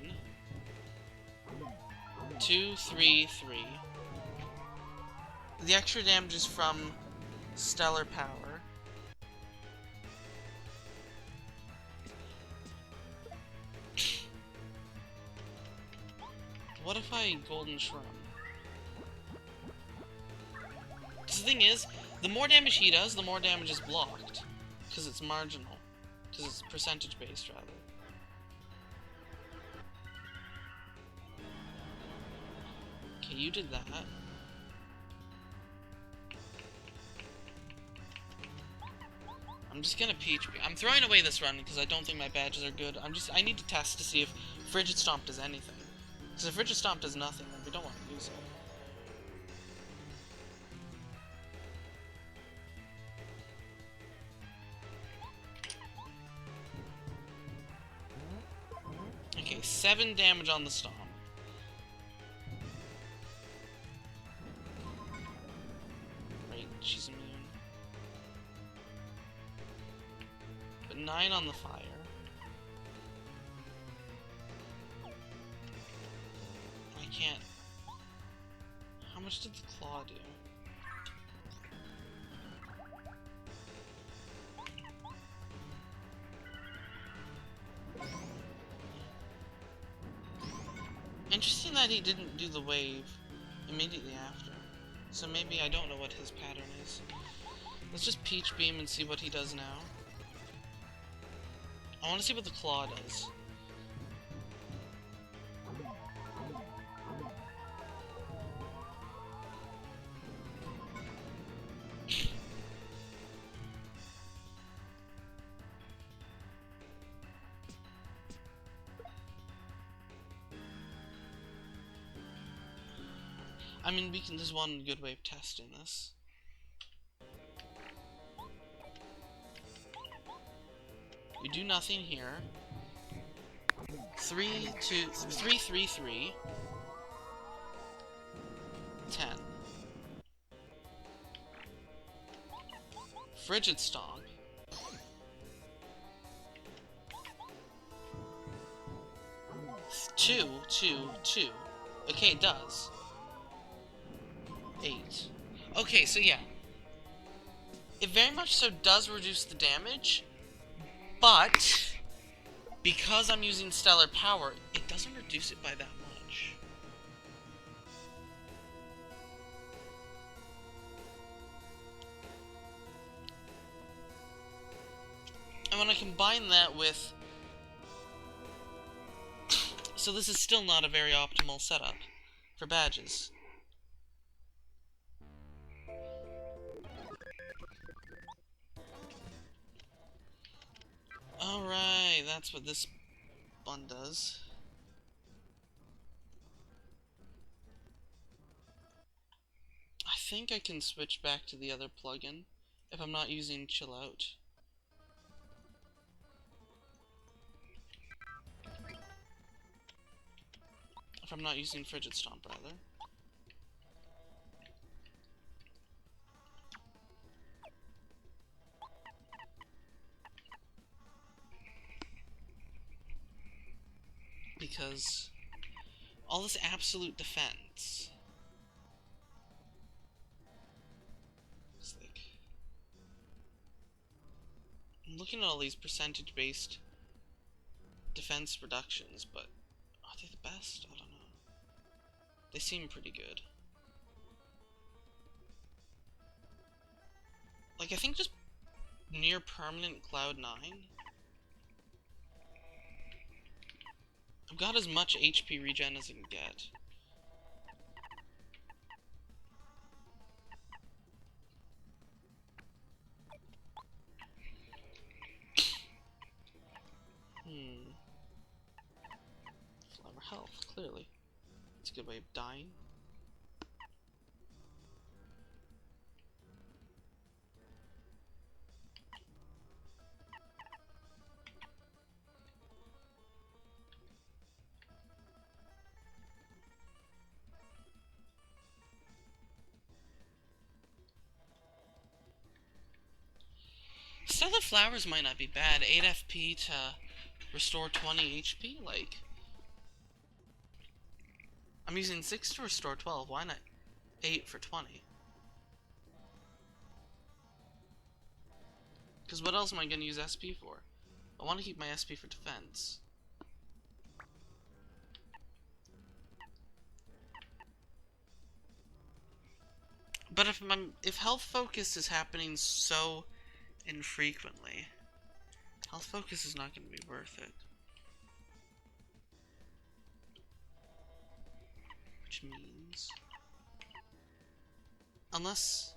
2, 3, 3. The extra damage is from stellar power. What if I golden shroom? Because the thing is, the more damage he does, the more damage is blocked. Because it's marginal. Because it's percentage based, rather. Okay, you did that. I'm just gonna Peach Beam. I'm throwing away this run because I don't think my badges are good. I need to test to see if Frigid Stomp does anything. Because if Frigid Stomp does nothing, then we don't want to use it. Okay, 7 damage on the Stomp. Right, she's immune. But 9 on the Fire. I can't... How much did the Claw do? Interesting that he didn't do the wave immediately after. So maybe I don't know what his pattern is. Let's just Peach Beam and see what he does now. I want to see what the Claw does. I mean, there's one good way of testing this. You do nothing here. 3, 2, 3, 3, 3. 10. Frigid Stomp. 2, 2, 2. Okay, it does. 8. Okay, so yeah. It very much so does reduce the damage, but because I'm using Stellar Power, it doesn't reduce it by that much. And when I combine that with... So this is still not a very optimal setup for badges. Alright, that's what this one does. I think I can switch back to the other plugin if I'm not using Chill Out. If I'm not using Frigid Stomp, rather. Because all this absolute defense. It's like, I'm looking at all these percentage-based defense reductions, but are they the best? I don't know. They seem pretty good. Like, I think just near permanent Cloud 9. I've got as much HP regen as I can get. Flower health, clearly. It's a good way of dying. Stellar Flowers might not be bad. 8 FP to restore 20 HP, like... I'm using 6 to restore 12. Why not 8 for 20? Because what else am I going to use SP for? I want to keep my SP for defense. But if health focus is happening so infrequently, health focus is not going to be worth it. Which means... Unless...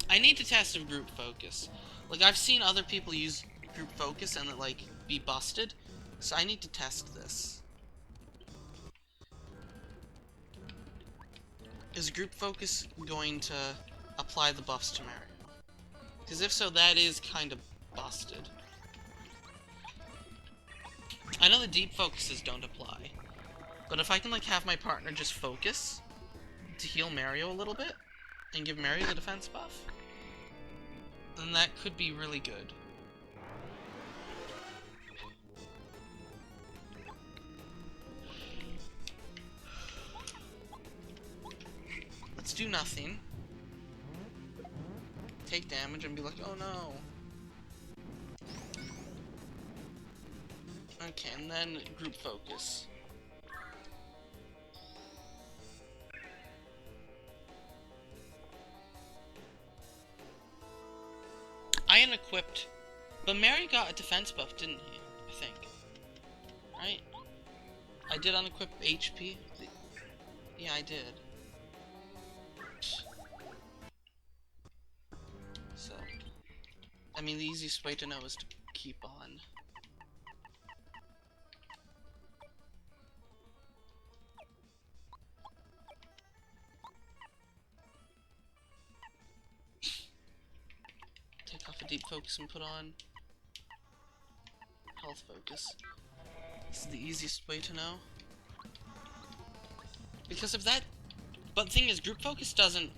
I need to test some group focus. Like, I've seen other people use group focus and, like, be busted. So I need to test this. Is group focus going to apply the buffs to Mario? Because if so, that is kind of busted. I know the deep focuses don't apply. But if I can, like, have my partner just focus to heal Mario a little bit, and give Mario the defense buff, then that could be really good. Let's do nothing. Take damage and be like, oh no. Okay, and then group focus. I unequipped, but Mary got a defense buff, didn't he? I think. Right? I did unequip HP. Yeah, I did. So, I mean, the easiest way to know is to keep on. Take off a deep focus and put on health focus. This is the easiest way to know. Because if that... But the thing is, group focus doesn't...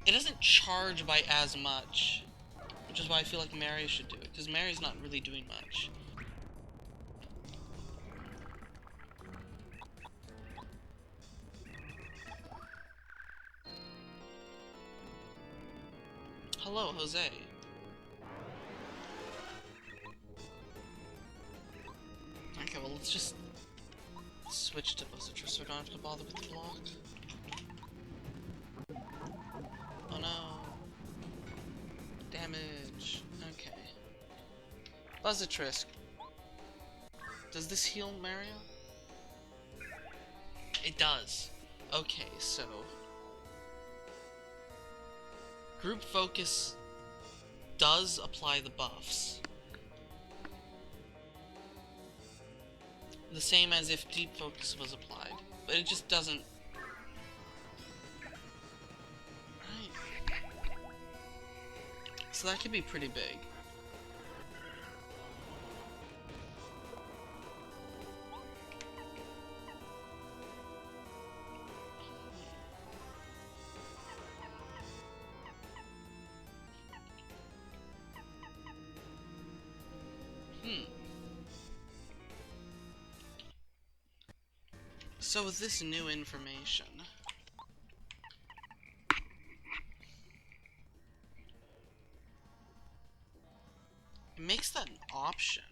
It doesn't charge by as much. Which is why I feel like Mary should do it. Because Mary's not really doing much. Hello, Jose. Okay, well, let's just switch to Buzzsatress so I don't have to bother with the block. Oh no. Damage. Okay. Buzzsatress. Does this heal Mario? It does. Okay, so... Group focus does apply the buffs. The same as if deep focus was applied. But it just doesn't... Right. So that could be pretty big. So with this new information, it makes that an option,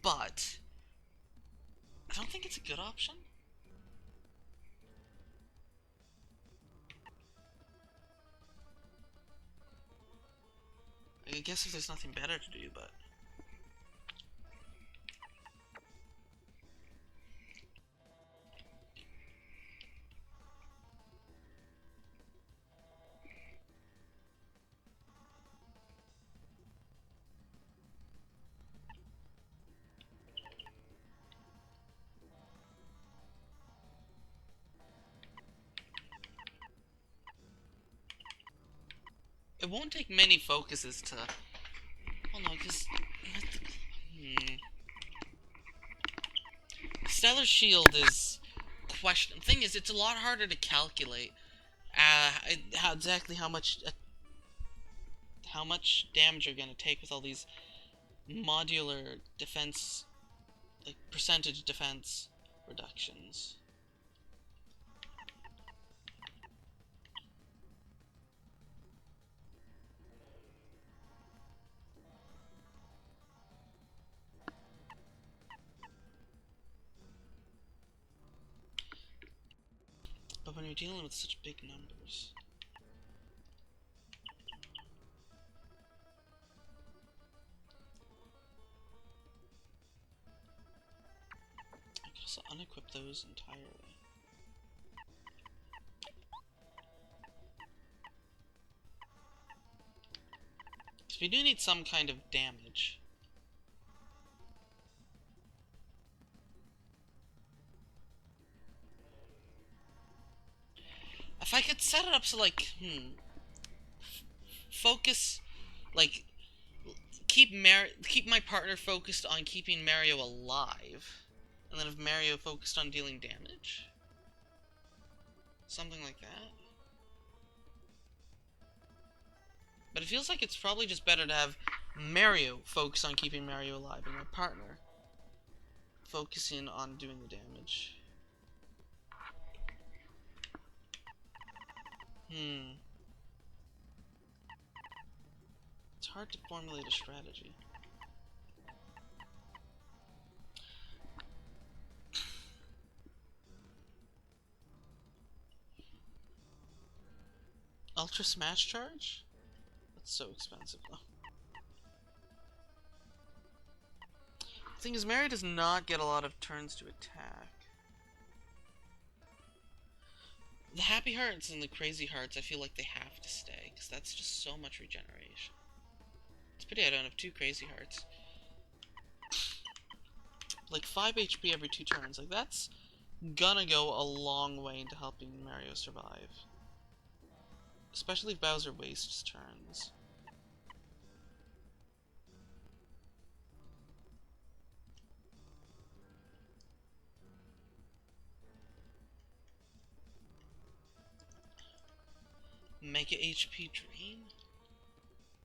but I don't think it's a good option. I guess if there's nothing better to do, but... It won't take many focuses to... Oh no, because... Stellar Shield is... question. Thing is, it's a lot harder to calculate how exactly how much how much damage you're gonna take with all these modular defense, like percentage defense reductions. But when you're dealing with such big numbers... I could also unequip those entirely. So we do need some kind of damage. If I could set it up so, like, focus, like, keep my partner focused on keeping Mario alive, and then if Mario focused on dealing damage, something like that. But it feels like it's probably just better to have Mario focus on keeping Mario alive, and my partner focusing on doing the damage. It's hard to formulate a strategy. Ultra Smash Charge? That's so expensive, though. The thing is, Mario does not get a lot of turns to attack. The Happy Hearts and the Crazy Hearts, I feel like they have to stay, because that's just so much regeneration. It's pity I don't have 2 Crazy Hearts. Like 5 HP every 2 turns, like that's gonna go a long way into helping Mario survive. Especially if Bowser wastes turns. Mega HP Drain?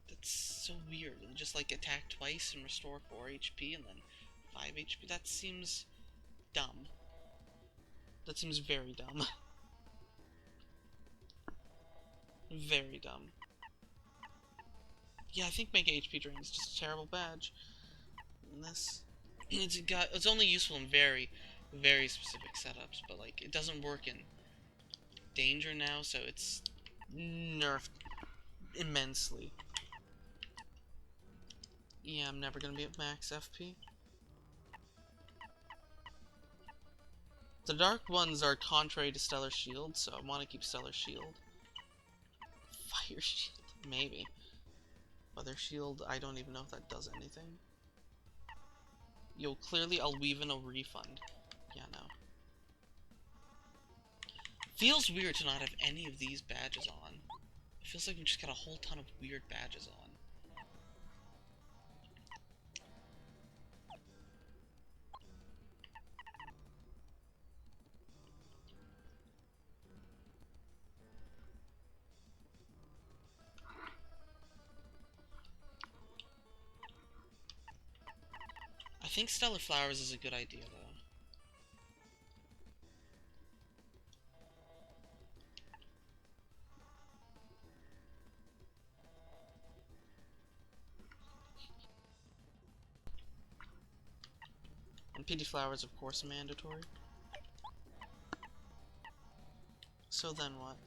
That's so weird. And just like attack twice and restore 4 HP and then 5 HP? That seems dumb. That seems very dumb. Very dumb. Yeah, I think Mega HP Drain is just a terrible badge. And this... It's only useful in very, very specific setups, but like, it doesn't work in Danger now, so it's nerfed immensely. Yeah, I'm never gonna be at max FP. The dark ones are contrary to Stellar Shield, so I want to keep Stellar Shield. Fire Shield? Maybe. Weather Shield, I don't even know if that does anything. Yo, clearly I'll weave in a refund. Yeah, no. Feels weird to not have any of these badges on. It feels like we just got a whole ton of weird badges on. I think Stellar Flowers is a good idea, though. And PD Flowers, of course, mandatory. So then what?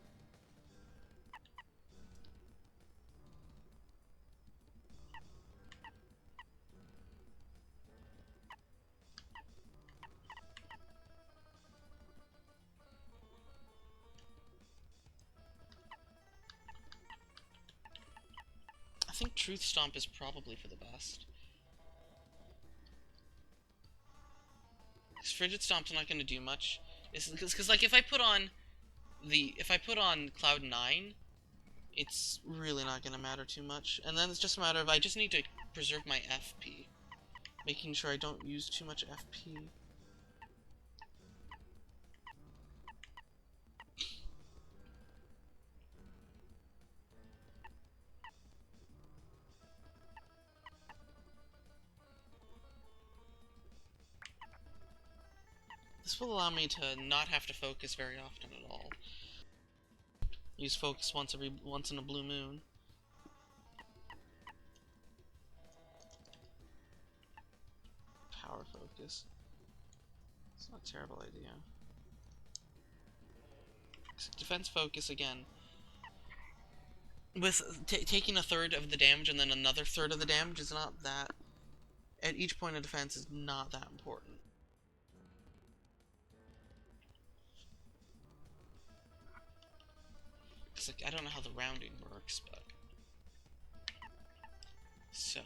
I think Truth Stomp is probably for the best. Because Frigid Stomp's not going to do much. Because like if I put on Cloud 9, it's really not going to matter too much. And then it's just a matter of I just need to preserve my FP, making sure I don't use too much FP. This will allow me to not have to focus very often at all. Use focus once in a blue moon. Power focus. It's not a terrible idea. Defense focus again. With taking a third of the damage and then another third of the damage is not that... At each point of defense is not that important. Because like, I don't know how the rounding works, but... So...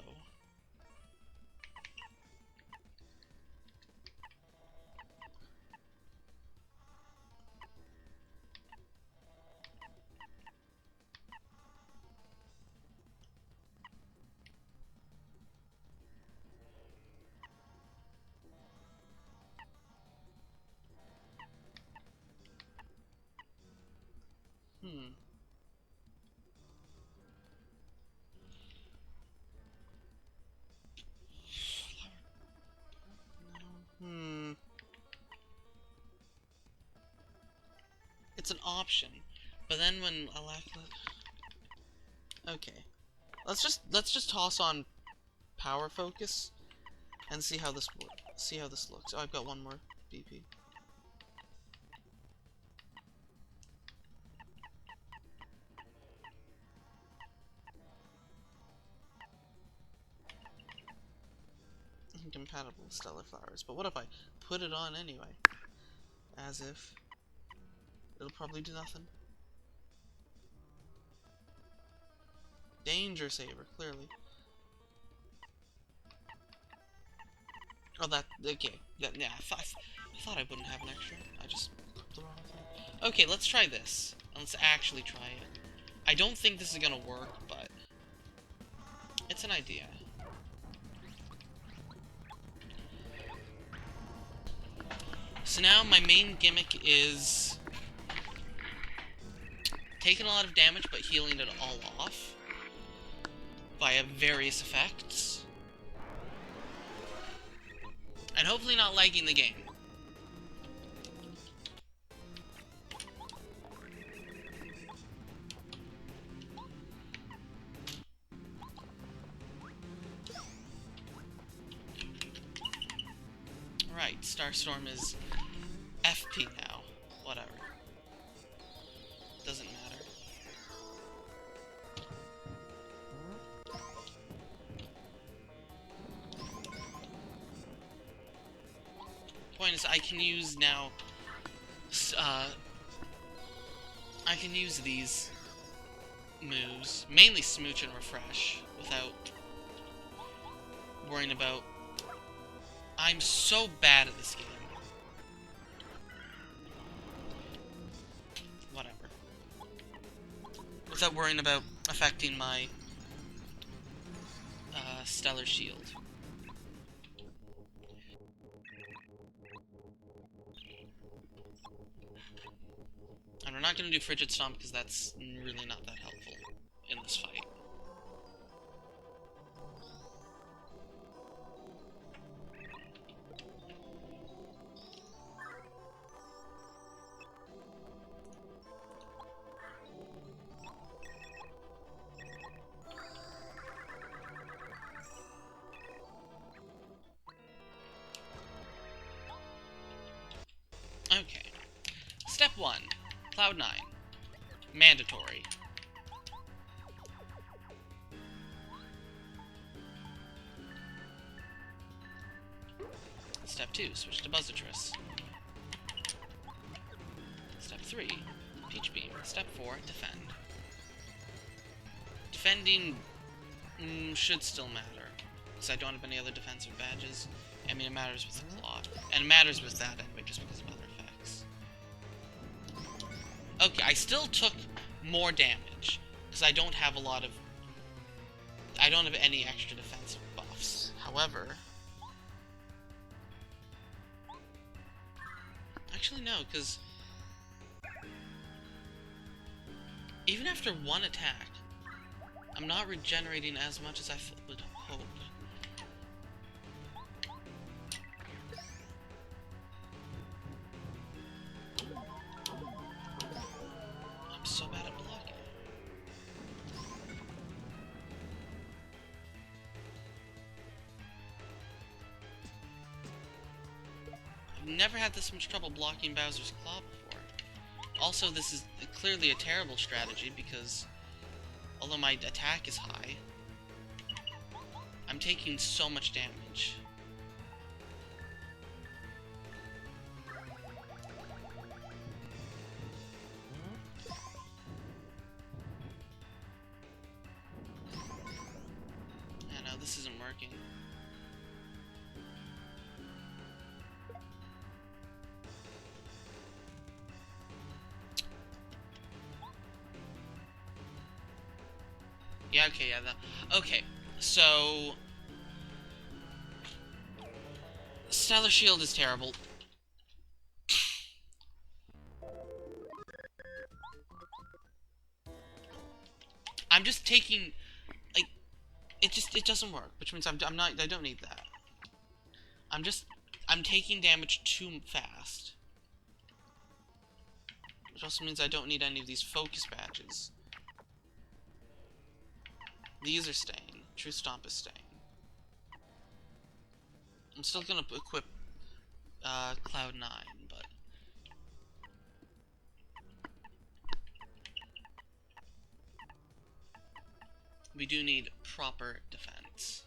It's an option, but then when okay, let's just toss on power focus and see how this looks. Oh, I've got one more BP. Incompatible with stellar flowers, but what if I put it on anyway? As if it'll probably do nothing. Danger saver, clearly. Oh, that, okay. Yeah, I thought I wouldn't have an extra. I just clicked the wrong thing. Okay, let's try this. Let's actually try it. I don't think this is gonna work, but it's an idea. So now my main gimmick is taking a lot of damage but healing it all off via various effects. And hopefully not lagging the game. Right, Starstorm is FP now. Whatever. Doesn't matter. Point is, I can use now... I can use these moves, mainly Smooch and Refresh, without worrying about... I'm so bad at this game. Whatever. Without worrying about affecting my Stellar Shield. And we're not going to do Frigid Stomp because that's really not that helpful in this fight. Okay. Step 1. Cloud 9. Mandatory. Step 2. Switch to Buzzitress. Step 3. Peach Beam. Step 4. Defend. Defending should still matter, because I don't have any other defensive badges. I mean, it matters with the Claw. And it matters with that anyway, just because of other effects. Okay, I still took more damage, because I don't have a lot of... I don't have any extra defensive buffs. However... Actually, no, because... Even after one attack, I'm not regenerating as much as I would hope. never had this much trouble blocking Bowser's Claw before. Also, this is clearly a terrible strategy because, although my attack is high, I'm taking so much damage. Yeah, no, this isn't working. Yeah, okay, yeah, okay, so... Stellar Shield is terrible. I'm just taking... Like, it doesn't work, which means I don't need that. I'm taking damage too fast. Which also means I don't need any of these focus badges. These are staying. True Stomp is staying. I'm still gonna equip Cloud 9, but... we do need proper defense.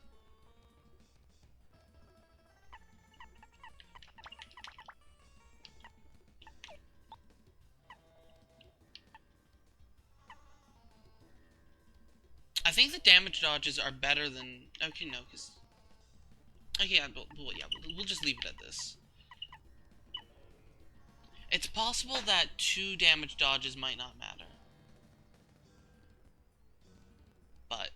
I think the damage dodges are better than... Okay, no, because... Okay, yeah, we'll just leave it at this. It's possible that 2 damage dodges might not matter. But...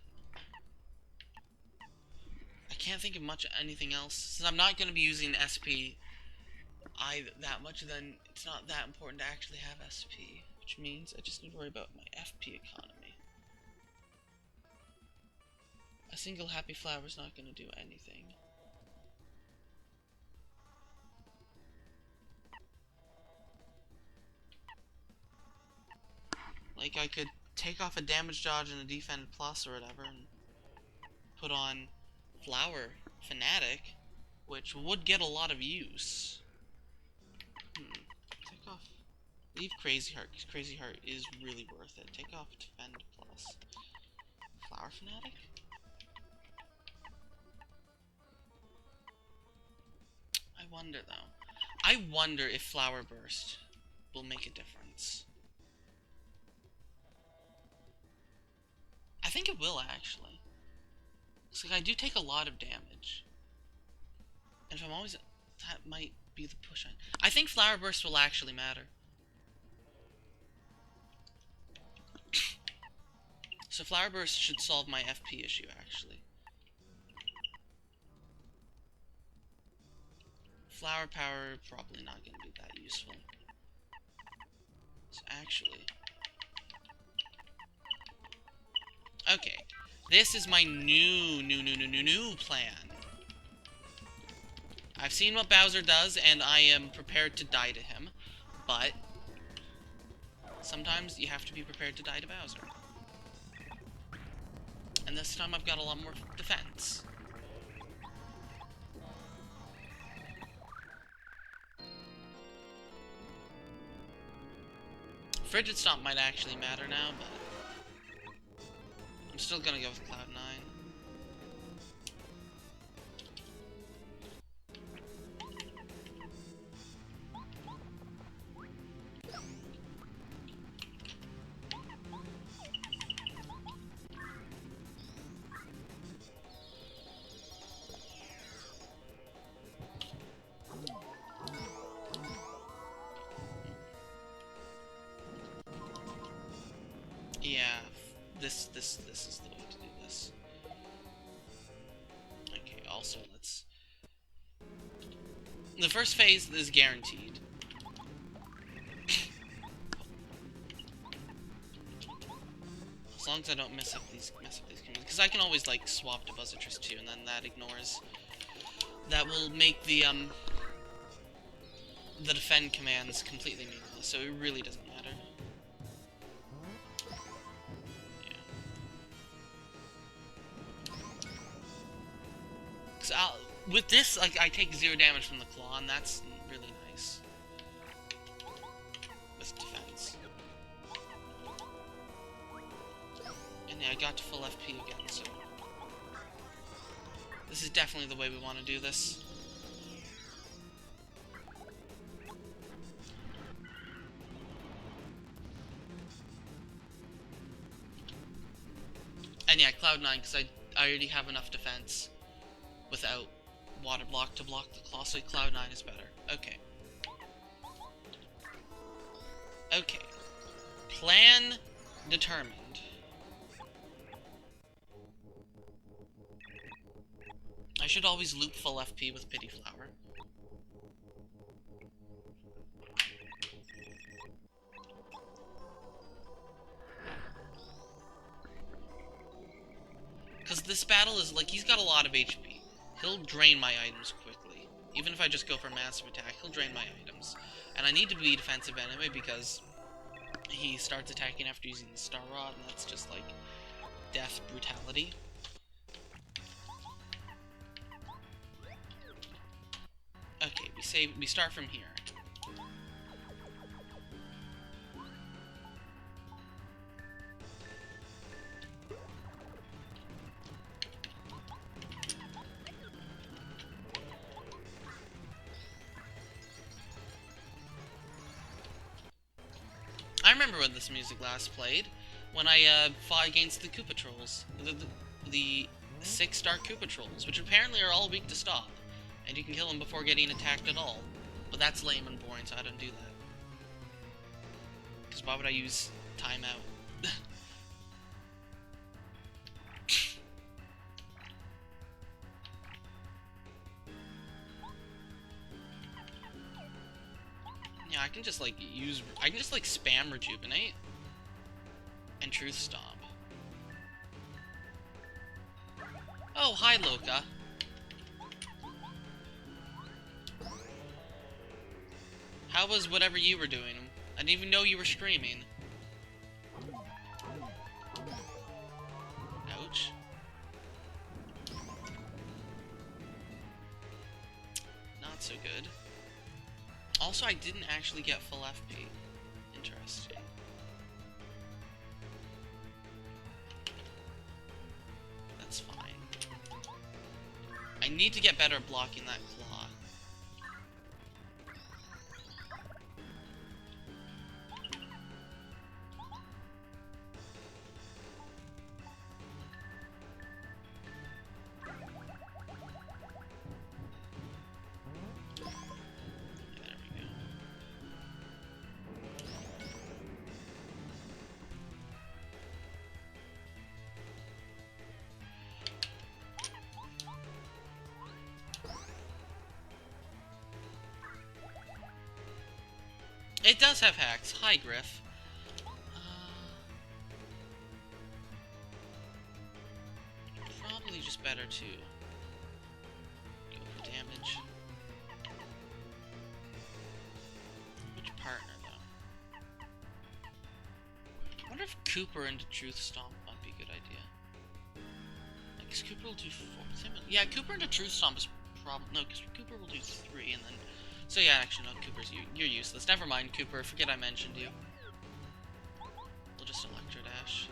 I can't think of anything else. Since I'm not going to be using SP that much, then it's not that important to actually have SP. Which means I just need to worry about my FP economy. A single happy flower is not going to do anything. Like, I could take off a damage dodge and a defend plus or whatever, and put on Flower Fanatic, which would get a lot of use. Take off... Leave Crazy Heart, because Crazy Heart is really worth it. Take off Defend plus. Flower Fanatic? I wonder, though. I wonder if Flower Burst will make a difference. I think it will, actually. Looks like I do take a lot of damage. And if I'm always... that might be the push on. I think Flower Burst will actually matter. So Flower Burst should solve my FP issue, actually. Flower Power, probably not going to be that useful. So actually... okay. This is my new plan. I've seen what Bowser does, and I am prepared to die to him. But... sometimes you have to be prepared to die to Bowser. And this time I've got a lot more defense. Frigid Stomp might actually matter now, but... I'm still gonna go with Cloud 9. Yeah, this is the way to do this. Okay, also let's... the first phase is guaranteed. As long as I don't mess up these commands, because I can always like swap to Buzzatris too, and then that ignores... that will make the defend commands completely meaningless, so it really doesn't matter. With this, like, I take 0 damage from the claw, and that's really And yeah, I got to full FP again, so... This is definitely the way we want to do this. And yeah, Cloud9, because I already have enough defense without water block to block the claw, so Cloud9 is better. Okay. Okay. Plan determined. I should always loop full FP with Pity Flower. Because this battle is like, he's got a lot of HP. He'll drain my items quickly. Even if I just go for massive attack, he'll drain my items. And I need to be defensive anyway because he starts attacking after using the Star Rod, and that's just like death brutality. Okay, we start from here. I remember when this music last played, when I fought against the Koopa Trolls. The 6-star Koopa Trolls, which apparently are all weak to stop. And you can kill them before getting attacked at all. But that's lame and boring, so I don't do that. Because why would I use timeout? Yeah, I can just like spam Rejuvenate and Truth Stomp. Oh, hi Loka. How was whatever you were doing? I didn't even know you were streaming. Ouch. Not so good. Also, I didn't actually get full FP. Interesting. That's fine. I need to get better at blocking that claw. It does have hacks. Hi, Griff. Probably just better to go for damage. Which partner, though? I wonder if Cooper into Truth Stomp might be a good idea. Because Cooper will do 4. Yeah, Cooper into Truth Stomp is probably... No, because Cooper will do 3, and then... So yeah, actually, no, Cooper's you're useless. Never mind, Cooper. Forget I mentioned you. We'll just Electro Dash.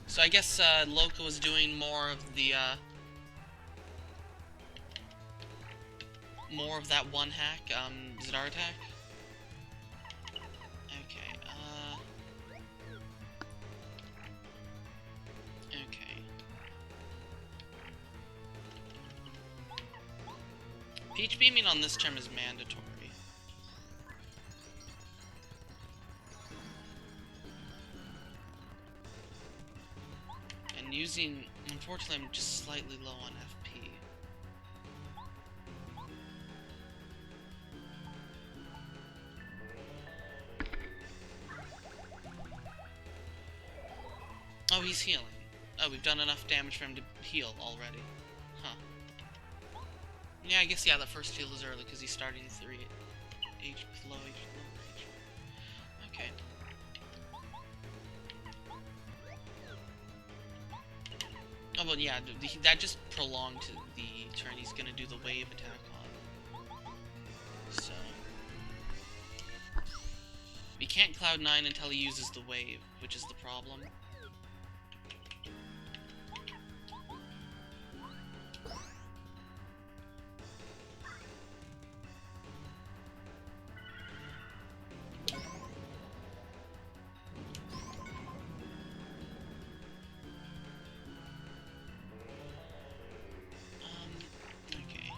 So I guess Loka was doing more of the more of that one hack. Is it our attack? Okay. Okay. Peach beaming on this term is mandatory. And using... Unfortunately, I'm just slightly low on FP. Oh, he's healing. Oh, we've done enough damage for him to heal already. Huh. Yeah, I guess, yeah, that first heal is early because he's starting 3 H low HP. Okay. Oh, well, yeah, that just prolonged the turn he's gonna do the wave attack on. So... We can't Cloud9 until he uses the wave, which is the problem. Okay.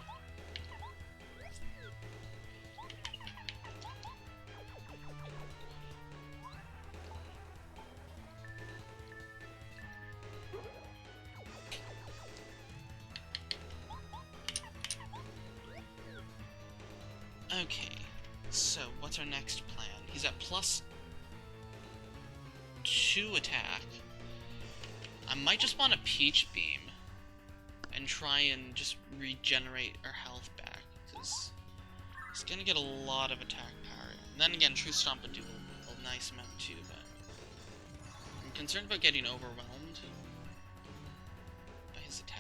Okay, so what's our next plan? He's at +2 attack. I might just want a Peach Beam and try and just regenerate our health back, because it's gonna get a lot of attack power. And then again, True Stomp would do a nice amount too, but I'm concerned about getting overwhelmed by his attacks.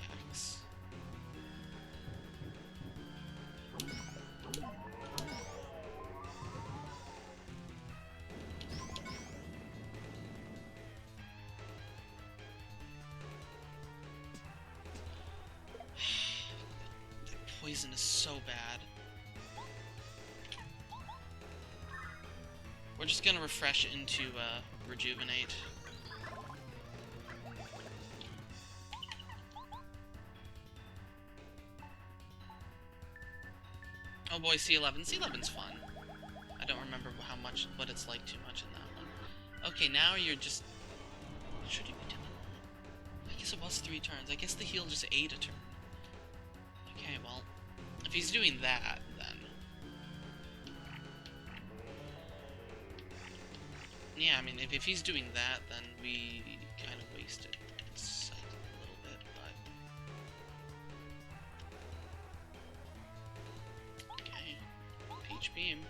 Poison is so bad. We're just gonna refresh into Rejuvenate. Oh boy, C11. C11's fun. I don't remember what it's like too much in that one. Okay, now you're just... What should you be doing? I guess it was 3 turns. I guess the heal just ate a turn. Okay, well, if he's doing that, then... Yeah, I mean, if he's doing that, then we kind of wasted cycle a little bit, but... Okay. Peach Beam.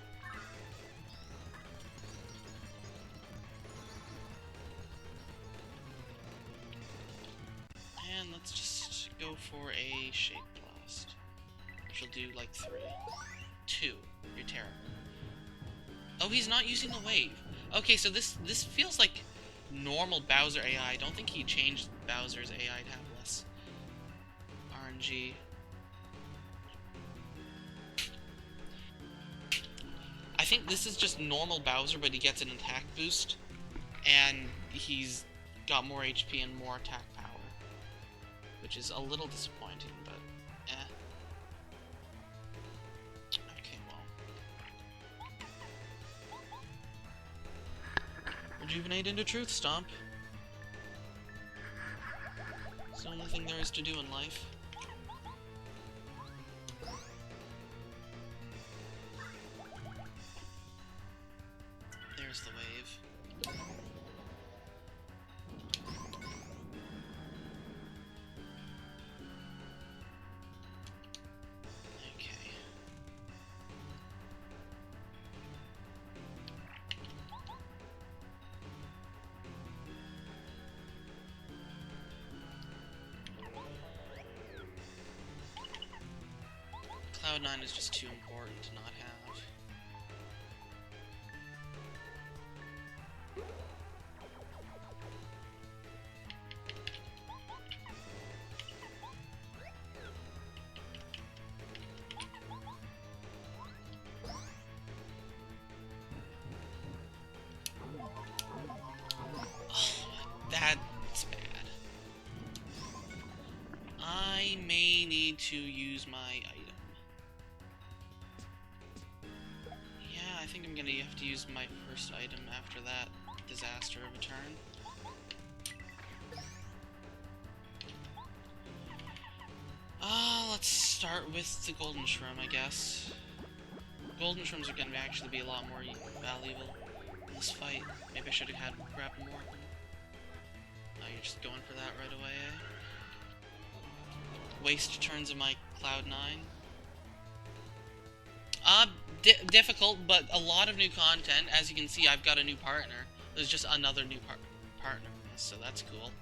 And let's just go for a Shape Blast. She'll do like 3. 2. You're terrible. Oh, he's not using the wave. Okay, so this feels like normal Bowser AI. I don't think he changed Bowser's AI to have less RNG. I think this is just normal Bowser, but he gets an attack boost, and he's got more HP and more attack power, which is a little disappointing, but eh. Okay, well. Rejuvenate into Truth Stomp. It's the only thing there is to do in life. There's the wave. Okay. Cloud9 is just too important to not have. That's bad. I may need to use my item. Yeah, I think I'm gonna have to use my first item after that disaster of a turn. Let's start with the Golden Shroom, I guess. Golden Shrooms are gonna actually be a lot more valuable in this fight. Maybe I should have grabbed more of them. Oh, you're just going for that right away, eh? Waste turns of my Cloud9. Difficult, but a lot of new content. As you can see, I've got a new partner. There's just another new partner, so that's cool.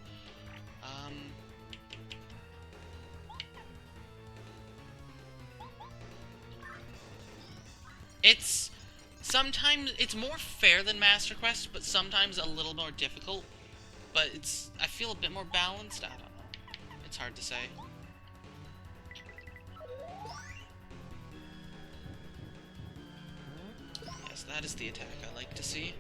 It's Sometimes it's more fair than Master Quest, but sometimes a little more difficult. But I feel a bit more balanced. I don't know. It's hard to say. Yes, that is the attack I like to see.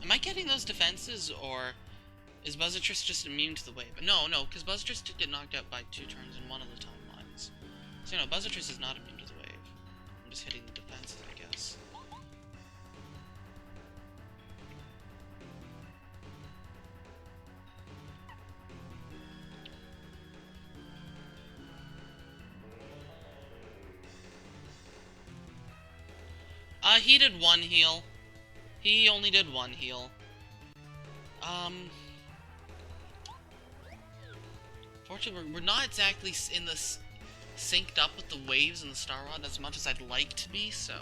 Am I getting those defenses, or is Buzzitrus just immune to the wave? No, because Buzzitrus did get knocked out by 2 turns in one of the timelines. So, no, Buzzitrus is not immune to the wave. I'm just hitting the defenses, I guess. He did 1 heal. He only did 1 heal. Fortunately, we're not exactly in this synced up with the waves and the Star Rod as much as I'd like to be, so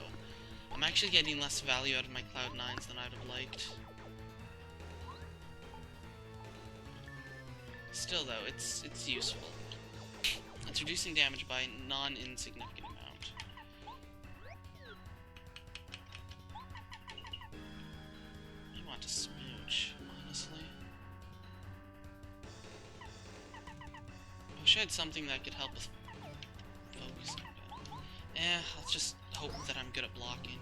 I'm actually getting less value out of my Cloud 9s than I'd have liked. Still, though, it's useful. It's reducing damage by a non-insignificant amount. I want to smooch, honestly. I wish I had something that could help with focusing. I'll just hope that I'm good at blocking.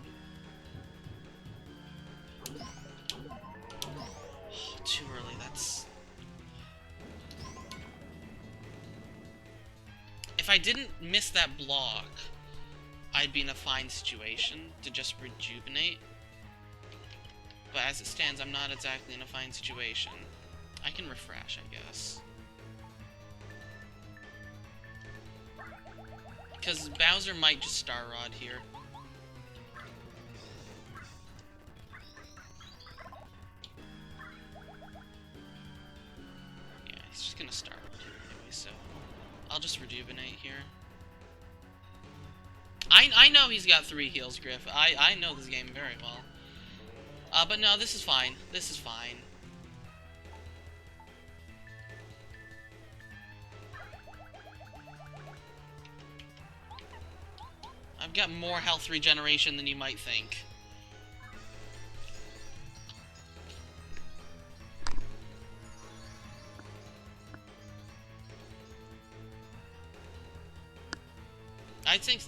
Oh, too early, that's... If I didn't miss that block, I'd be in a fine situation to just rejuvenate. But as it stands, I'm not exactly in a fine situation. I can refresh, I guess. Because Bowser might just Star Rod here. Yeah, he's just gonna Star Rod here anyway, so I'll just rejuvenate here. I know he's got 3 heals, Griff. I know this game very well. But no, this is fine. This is fine. I've got more health regeneration than you might think.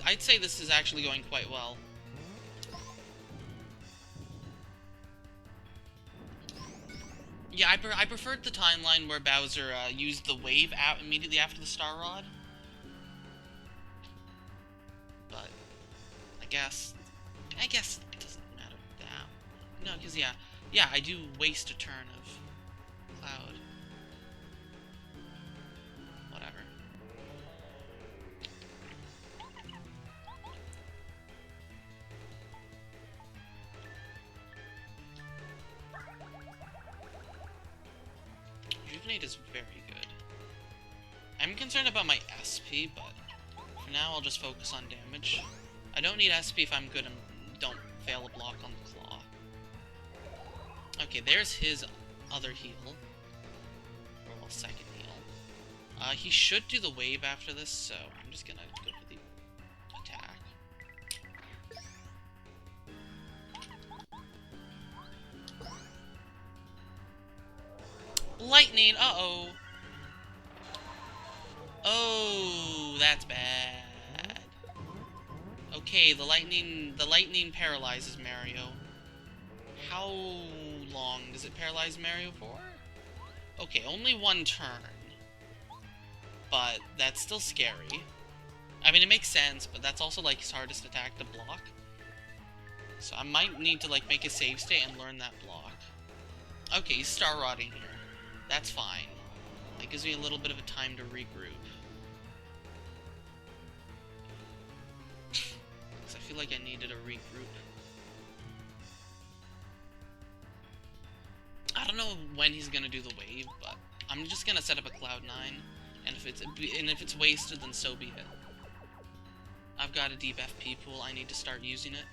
I'd say this is actually going quite well. Yeah, I preferred the timeline where Bowser used the wave out immediately after the Star Rod. But I guess it doesn't matter that. No, because yeah, I do waste a turn of Cloud. Whatever. Rejuvenate is very good. I'm concerned about my SP, but for now I'll just focus on damage. I don't need SP if I'm good and don't fail a block on the claw. Okay, there's his other heal. Or, well, second heal. He should do the wave after this, so I'm just gonna go for the attack. Lightning! Uh-oh! Oh, that's bad. Okay, the lightning paralyzes Mario. How long does it paralyze Mario for? Okay, only 1 turn. But that's still scary. I mean, it makes sense, but that's also, like, his hardest attack to block. So I might need to, like, make a save state and learn that block. Okay, he's Star Rodding here. That's fine. That gives me a little bit of a time to regroup. Because I feel like I needed a regroup. don't know when he's gonna do the wave, but I'm just gonna set up a Cloud 9, and if it's wasted, then so be it. I've got a deep FP pool. I need to start using it.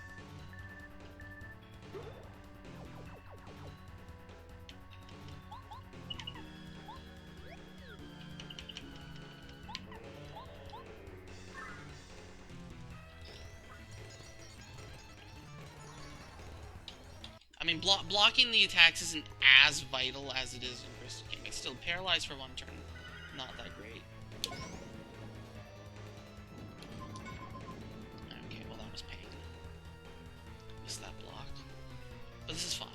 I mean, blocking the attacks isn't as vital as it is in Crystal King. It's still paralyzed for one turn. Not that great. Okay, well that was pain. Missed that block. But this is fine.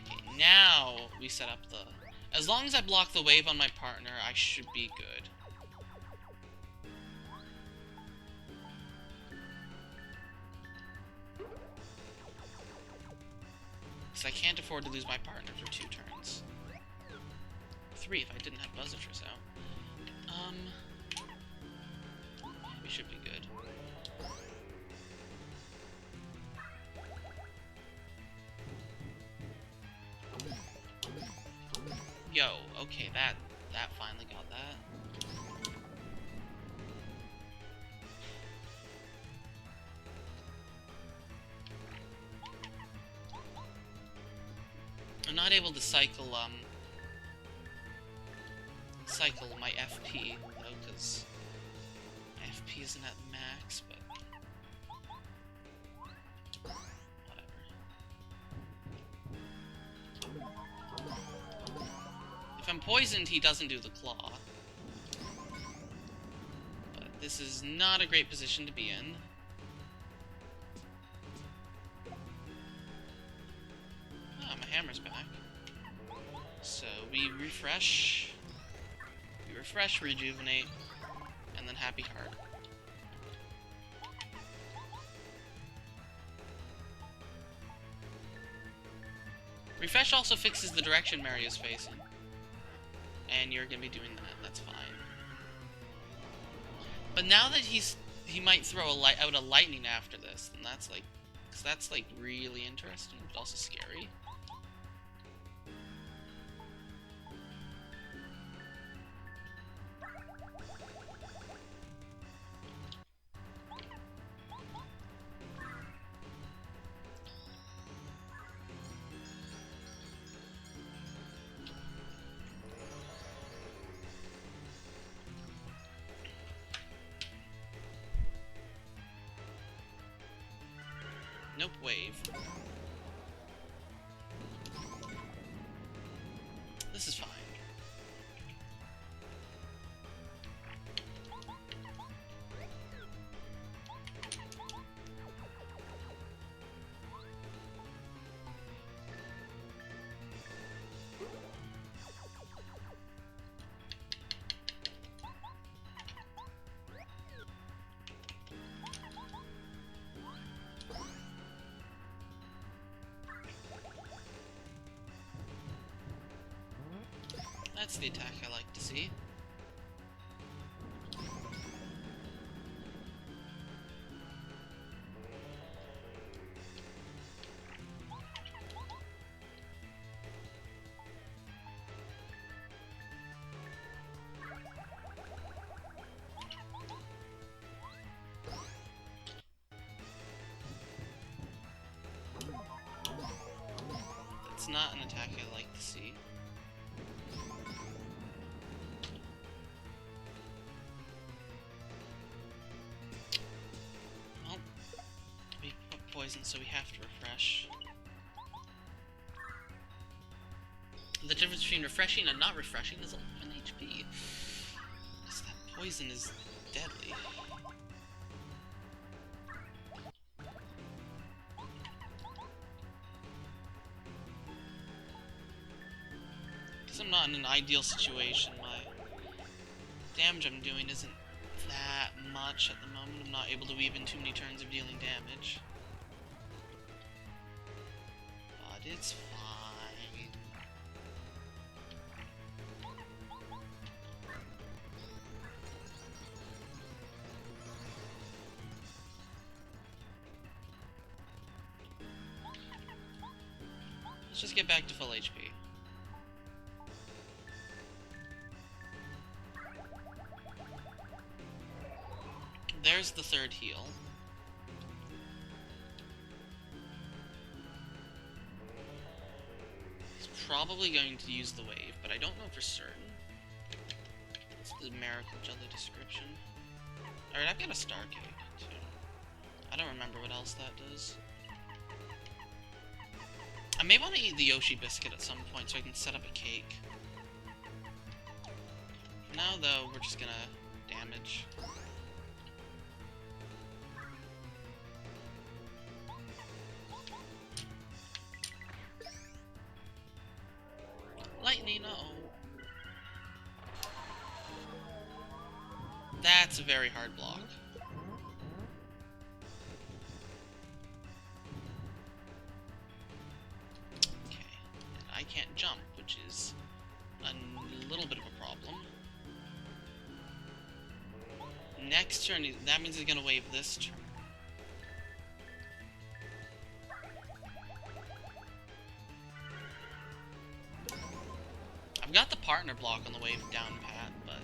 Okay, now we set up the... As long as I block the wave on my partner, I should be good. I can't afford to lose my partner for 2 turns. 3 if I didn't have Buzzatris out. We should be good. Yo, okay, that finally got that. I'm not able to cycle my FP, though, because my FP isn't at max, but whatever. If I'm poisoned, he doesn't do the claw. But this is not a great position to be in. Hammer's back. So we refresh, rejuvenate, and then Happy Heart. Refresh also fixes the direction Mario's facing. And you're gonna be doing that, that's fine. But now that he might throw out a lightning after this, then that's like, 'cause that's like really interesting, but also scary. Nope, wave. This is fine. That's the attack I like to see. That's not an attack I like to see. Poison, so we have to refresh. The difference between refreshing and not refreshing is 11 HP. Because that poison is deadly. Because I'm not in an ideal situation, my damage I'm doing isn't that much at the moment. I'm not able to weave in too many turns of dealing damage. It's fine. let's just get back to full HP. There's the third heal. He's probably going to use the wave, but I don't know for certain. What's the miracle jelly description? Alright, I've got a star cake, too. I don't remember what else that does. I may want to eat the Yoshi biscuit at some point so I can set up a cake. For now, though, we're just gonna damage. Lightning, uh-oh. That's a very hard block. Okay, and I can't jump, which is a little bit of a problem. Next turn, that means he's gonna wave this turn. I've got the partner block on the wave down pat, but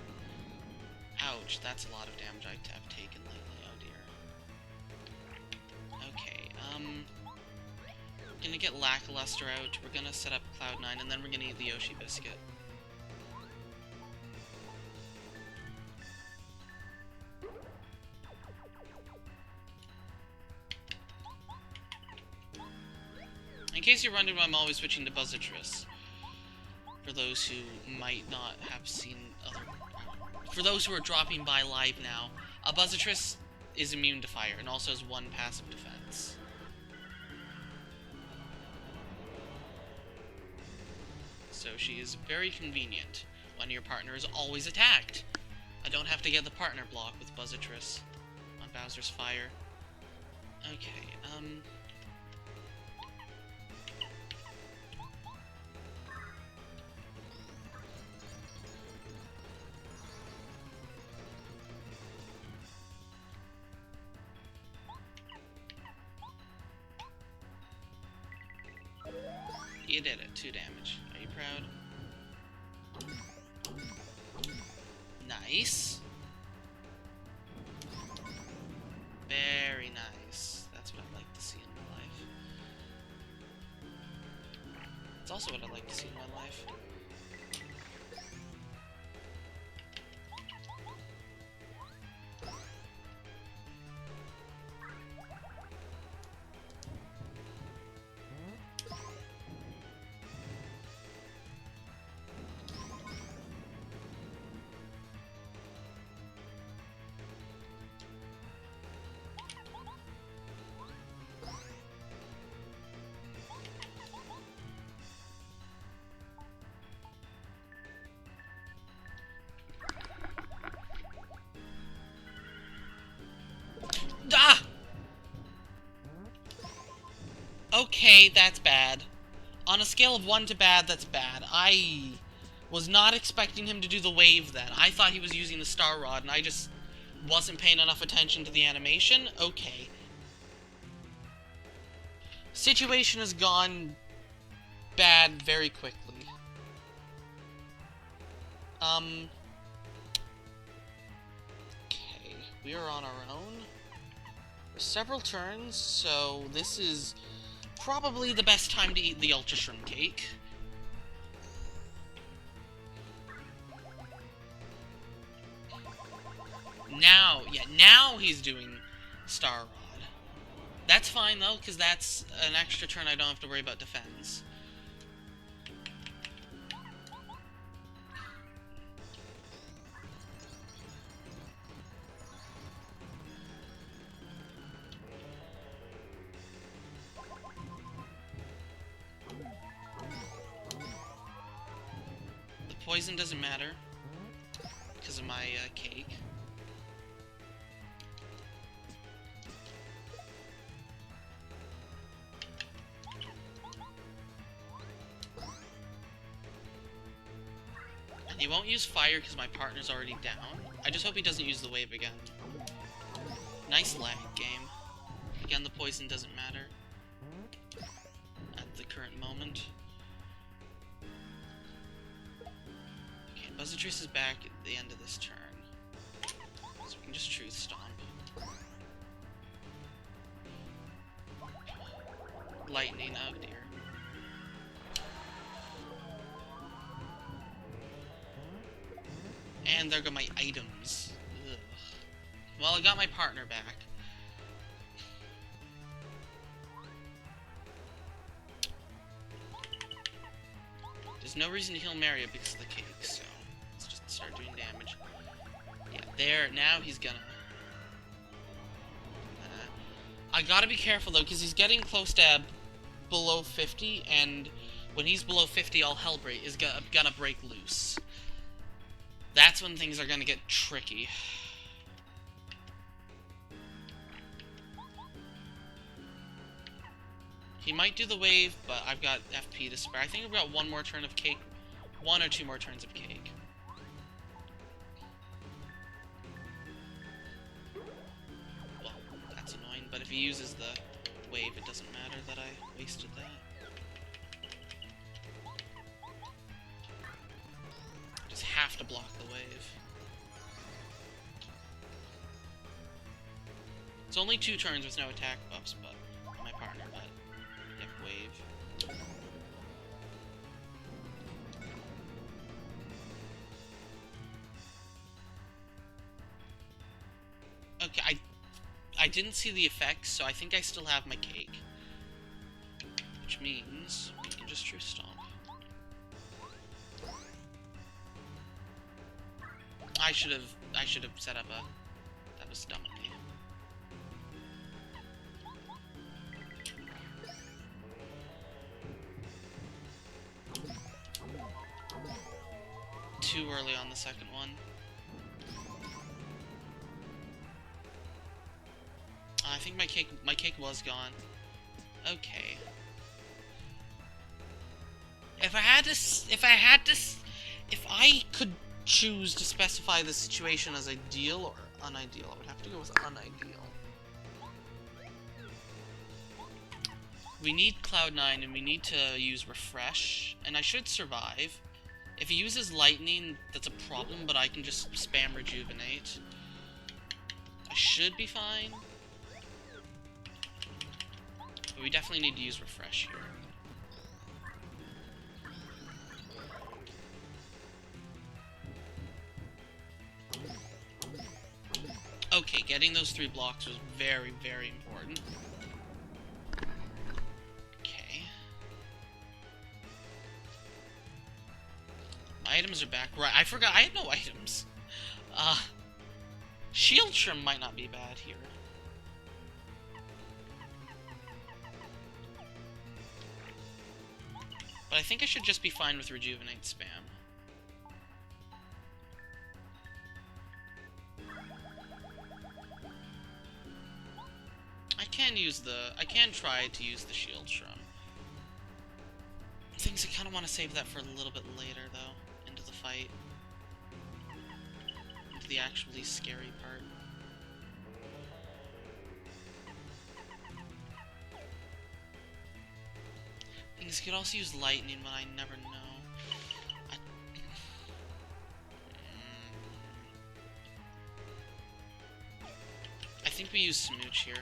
ouch, that's a lot of damage I've taken lately, oh dear. Okay, we're gonna get Lackluster out, we're gonna set up Cloud9, and then we're gonna eat the Yoshi biscuit. In case you're wondering why I'm always switching to Buzzatris, for those who might not have seen other... For those who are dropping by live now, a Buzzatris is immune to fire and also has one passive defense. So she is very convenient when your partner is always attacked. I don't have to get the partner block with Buzzatris on Bowser's fire. Okay, you did it. 2 damage. Are you proud? Nice. Very nice. That's what I like to see in my life. It's also what I like to see in my life. Ah! Okay, that's bad. On a scale of 1 to bad, that's bad. I was not expecting him to do the wave then. I thought he was using the Star Rod, and I just wasn't paying enough attention to the animation. Okay. Situation has gone bad very quickly. Okay, we are on our own for several turns, so this is probably the best time to eat the Ultra Shroom Cake. Now he's doing Star Rod. That's fine, though, because that's an extra turn I don't have to worry about defense. The poison doesn't matter because of my cake. He won't use fire because my partner's already down. I just hope he doesn't use the wave again. Nice lag game. Again, the poison doesn't matter at the current moment. Buzzatrice is back at the end of this turn. So we can just Truth Stomp. Lightning, oh dear. And there go my items. Ugh. Well, I got my partner back. There's no reason to heal Mario because of the cake, so let's just start doing damage. Yeah, there, now he's gonna... I gotta be careful though, because he's getting close to below 50, and when he's below 50, all hell is gonna break loose. That's when things are gonna get tricky. He might do the wave, but I've got FP to spare. I think I've got one more turn of cake. 1 or 2 more turns of cake. Well, that's annoying, but if he uses the wave, it doesn't matter that I wasted that. Just have to block the wave. It's only 2 turns with no attack buffs, but my partner, but yep, wave. Okay, I didn't see the effects, so I think I still have my cake. Which means we can just Truth Stomp. I should have set up a... That was dumb of me. Too early on the second one. I think my cake was gone. Okay. If I could choose to specify the situation as ideal or unideal, I would have to go with unideal. We need Cloud9 and we need to use Refresh, and I should survive. If he uses Lightning, that's a problem, but I can just spam Rejuvenate. I should be fine. But we definitely need to use Refresh here. Okay, getting those 3 blocks was very, very important. Okay. My items are back. Right, I forgot I had no items. Shield Trim might not be bad here. But I think I should just be fine with Rejuvenate spam. I can try to use the Shield Shrum. Things I kind of want to save that for a little bit later, though, into the fight. Into the actually scary part. Things could also use Lightning, but I never know. I think we use Smooch here.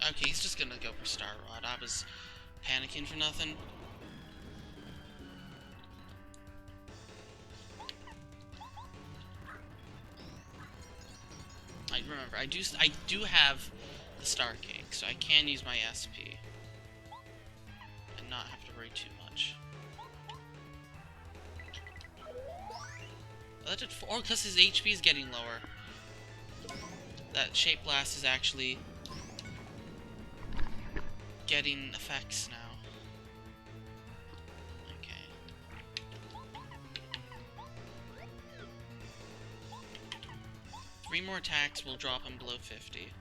Okay, he's just gonna go for Star Rod. I was panicking for nothing. I remember, I do have the Star Cake, so I can use my SP and not have to worry too much. Oh, that did 4. Oh, because his HP is getting lower. That Shape Blast is actually getting effects now. Okay. 3 more attacks will drop him below 50.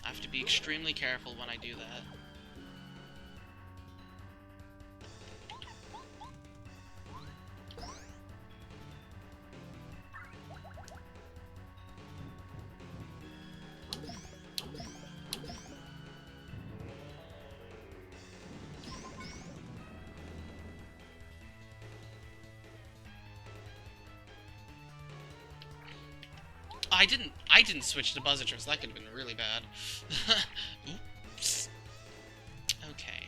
I have to be extremely careful when I do that. I didn't switch to Buzzitress. That could have been really bad. Oops. Okay.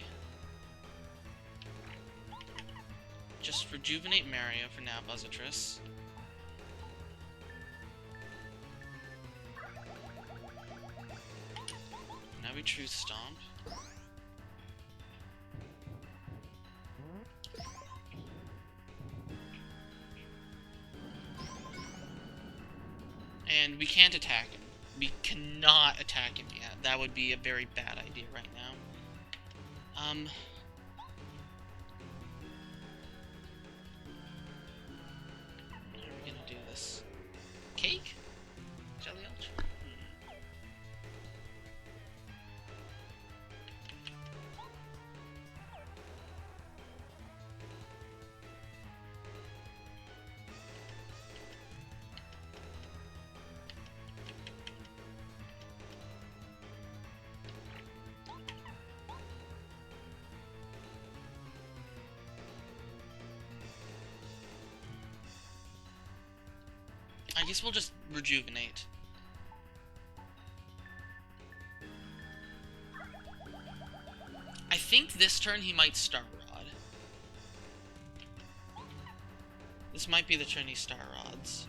Just rejuvenate Mario for now, Buzzitress. Now we Truth Stomp. And we can't attack him. We cannot attack him yet. That would be a very bad idea right now. How are we gonna do this? Cake? Jelly Ultra? I guess we'll just rejuvenate. I think this turn he might Star Rod. This might be the turn he Star Rods.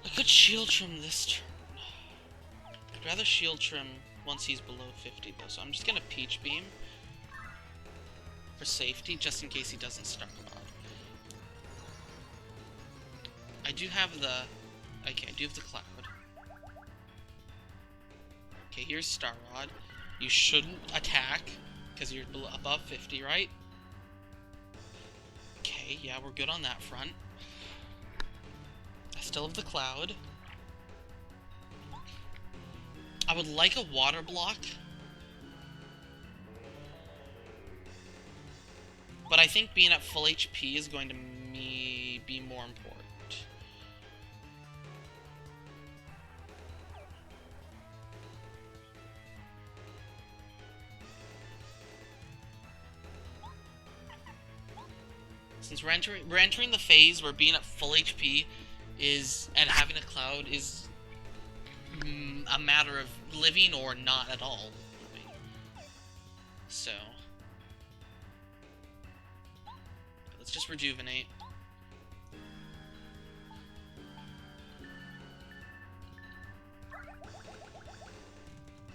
I could Shield Trim this turn. I'd rather Shield Trim once he's below 50 though, so I'm just gonna Peach Beam for safety, just in case he doesn't Star Rod. I do have the... Okay, I do have the Cloud. Okay, here's Star Rod. You shouldn't attack, because you're above 50, right? Okay, yeah, we're good on that front. I still have the Cloud. I would like a Water Block. But I think being at full HP is going to be more important. Since we're entering the phase where being at full HP is, and having a Cloud is a matter of living or not at all living. So let's just rejuvenate.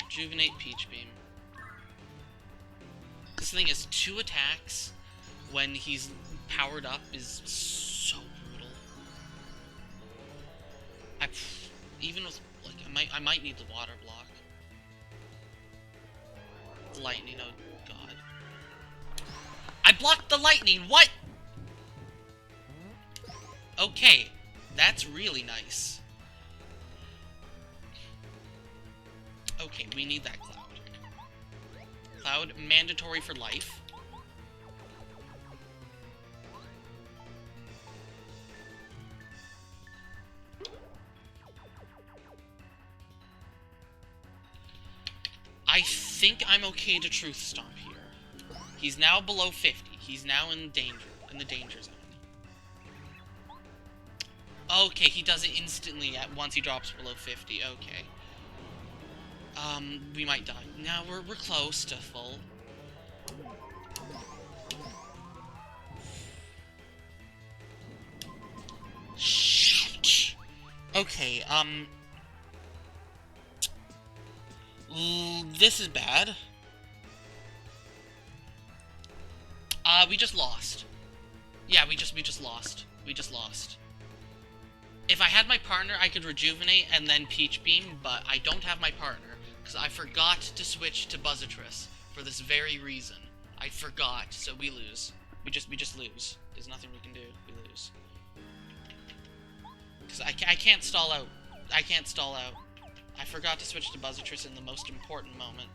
Rejuvenate Peach Beam. This thing has 2 attacks when he's powered up is so brutal. Even with, like, I might need the Water Block. Lightning, oh god. I blocked the lightning, what? Okay, that's really nice. Okay, we need that Cloud. Cloud, mandatory for life. I think I'm okay to Truth Stomp here. He's now below 50. He's now in the danger zone. Okay, he does it instantly once he drops below 50. Okay. We might die. Now we're close to full. Shit. Okay, this is bad. We just lost. Yeah, we just lost. We just lost. If I had my partner, I could rejuvenate and then Peach Beam, but I don't have my partner, because I forgot to switch to Buzzitress for this very reason. I forgot, so we lose. We just lose. There's nothing we can do. We lose. Because I can't stall out. I can't stall out. I forgot to switch to Buzzitress in the most important moment.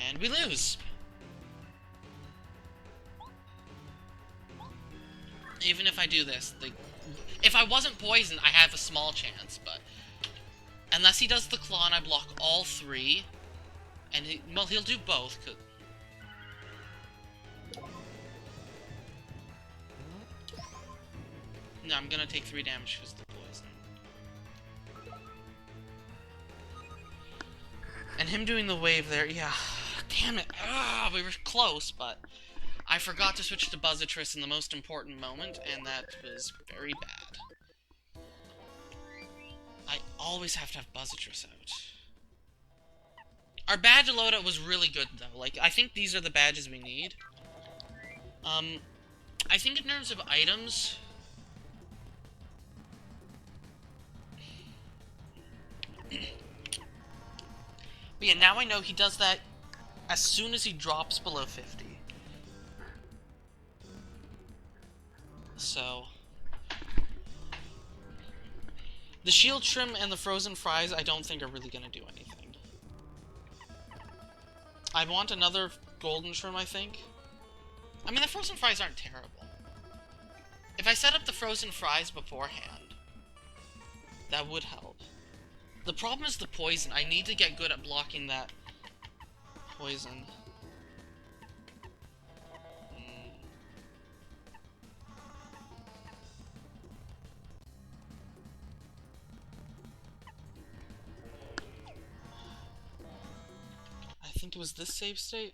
And we lose! Even if I do this, if I wasn't poisoned, I have a small chance, but Unless he does the claw and I block all three. And well, he'll do both. No, I'm gonna take 3 damage because of the poison. And him doing the wave there, yeah. Damn it. We were close, but I forgot to switch to Buzzitress in the most important moment, and that was very bad. I always have to have Buzzitress out. Our badge loadout was really good, though. Like, I think these are the badges we need. I think in terms of items... But yeah, now I know he does that as soon as he drops below 50. So... The shield trim and the frozen fries I don't think are really going to do anything. I want another golden trim, I think. I mean, the frozen fries aren't terrible. If I set up the frozen fries beforehand, that would help. The problem is the poison. I need to get good at blocking that poison. I think it was this save state.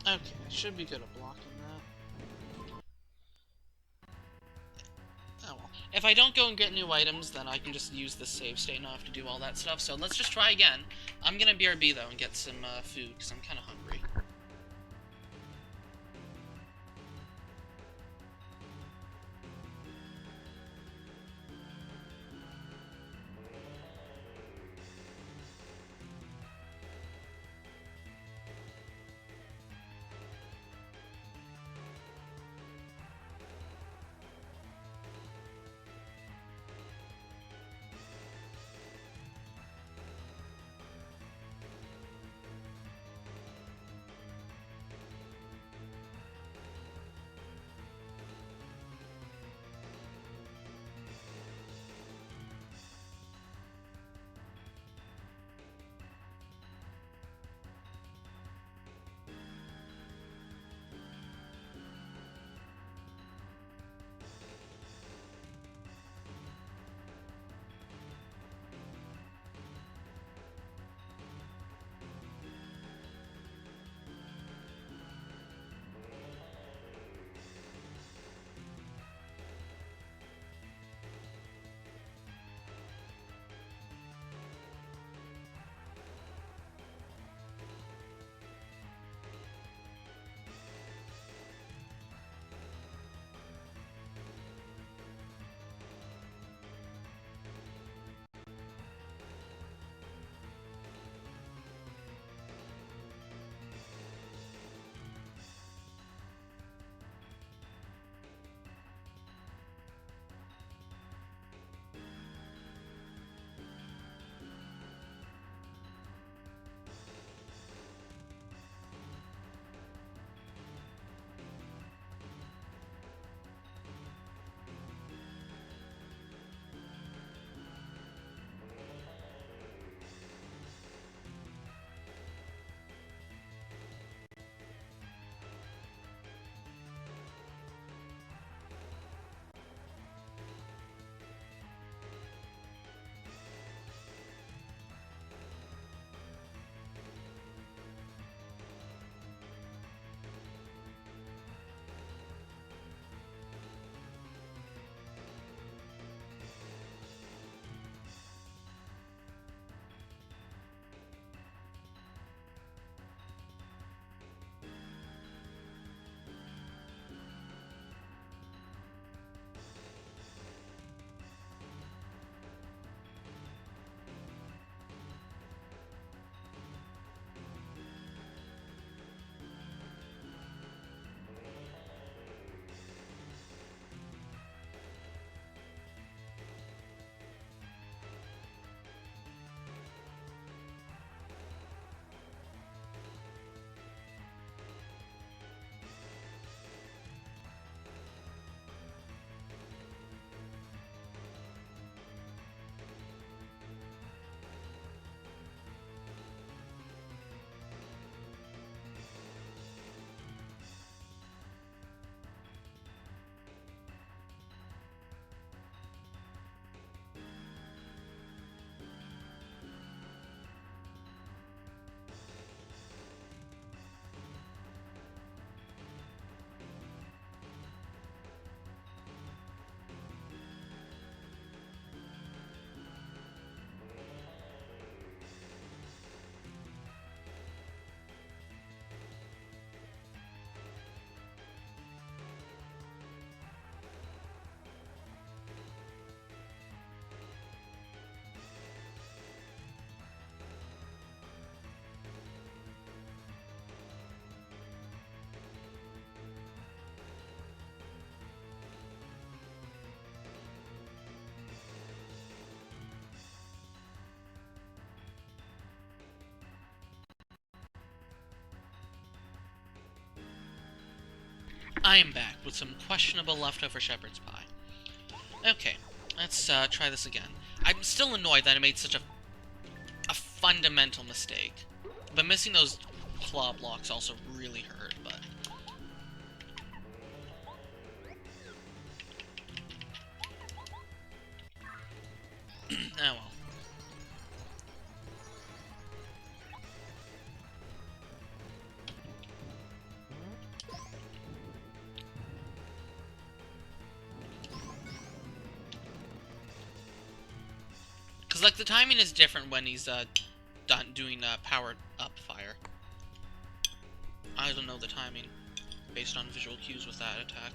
Okay, I should be good at blocking that. Oh well. If I don't go and get new items, then I can just use the save state and not have to do all that stuff. So let's just try again. I'm gonna BRB though and get some food, because I'm kind of hungry. I am back with some questionable leftover shepherd's pie. Okay, let's try this again. I'm still annoyed that I made such a fundamental mistake. But missing those claw blocks also really hurt, but... oh well. Because, like, the timing is different when he's, done doing, powered up fire. I don't know the timing, based on visual cues with that attack.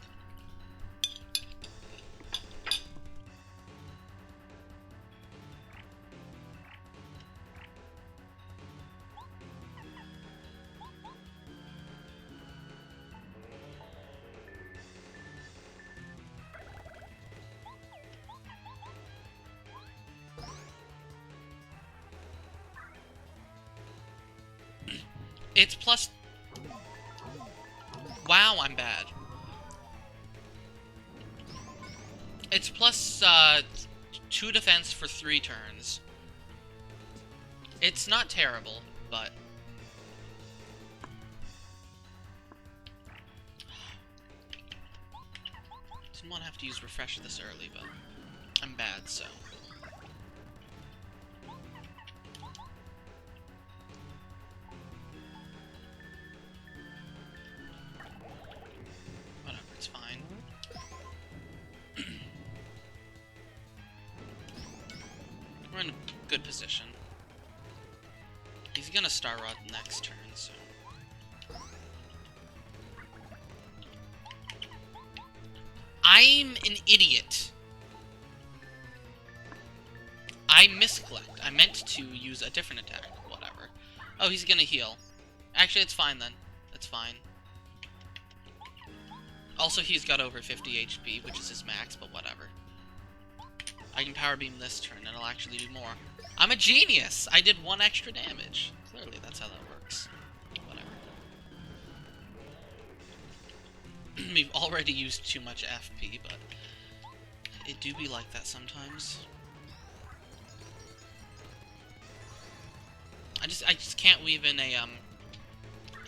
It's plus... wow, I'm bad. It's plus, 2 defense for 3 turns. It's not terrible, but... didn't want to have to use refresh this early, but... I'm bad, so... whatever, it's fine. We're in a good position. He's gonna Star Rod next turn, so... I'm an idiot. I misclicked. I meant to use a different attack. Whatever. Oh, he's gonna heal. Actually, it's fine then. It's fine. Also, he's got over 50 HP, which is his max, but whatever. I can Power Beam this turn, and I'll actually do more. I'm a genius! I did 1 extra damage. Clearly, that's how that works. Whatever. We've already used too much FP, but... it do be like that sometimes. I just can't weave in a,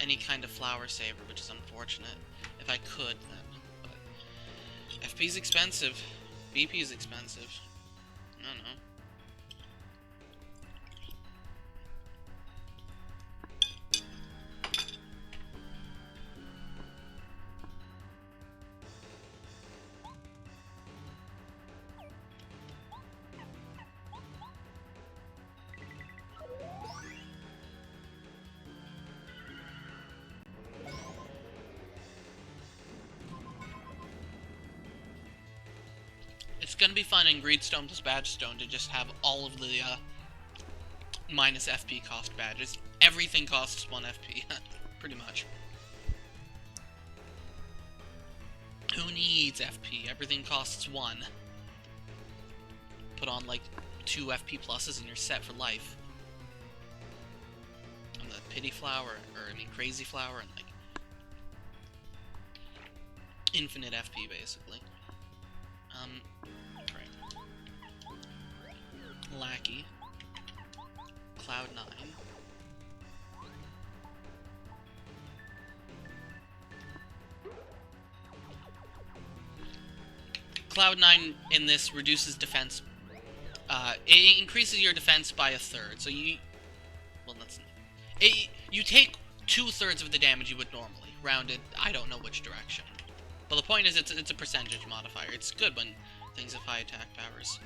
any kind of flower saver, which is unfortunate. If I could, then. But FP's expensive. BP's expensive. I don't know. It's gonna be fun in Greedstone plus Badgestone to just have all of the, minus FP cost badges. Everything costs 1 FP, pretty much. Who needs FP? Everything costs 1. Put on, like, 2 FP pluses and you're set for life. And the Pity Flower, or any Crazy Flower, and, like, infinite FP, basically. Lackey. Cloud9. Cloud9 in this reduces defense. It increases your defense by 1/3. So you... well, that's... you take 2/3 of the damage you would normally. Rounded, I don't know which direction. But the point is, it's a percentage modifier. It's good when things have high attack powers.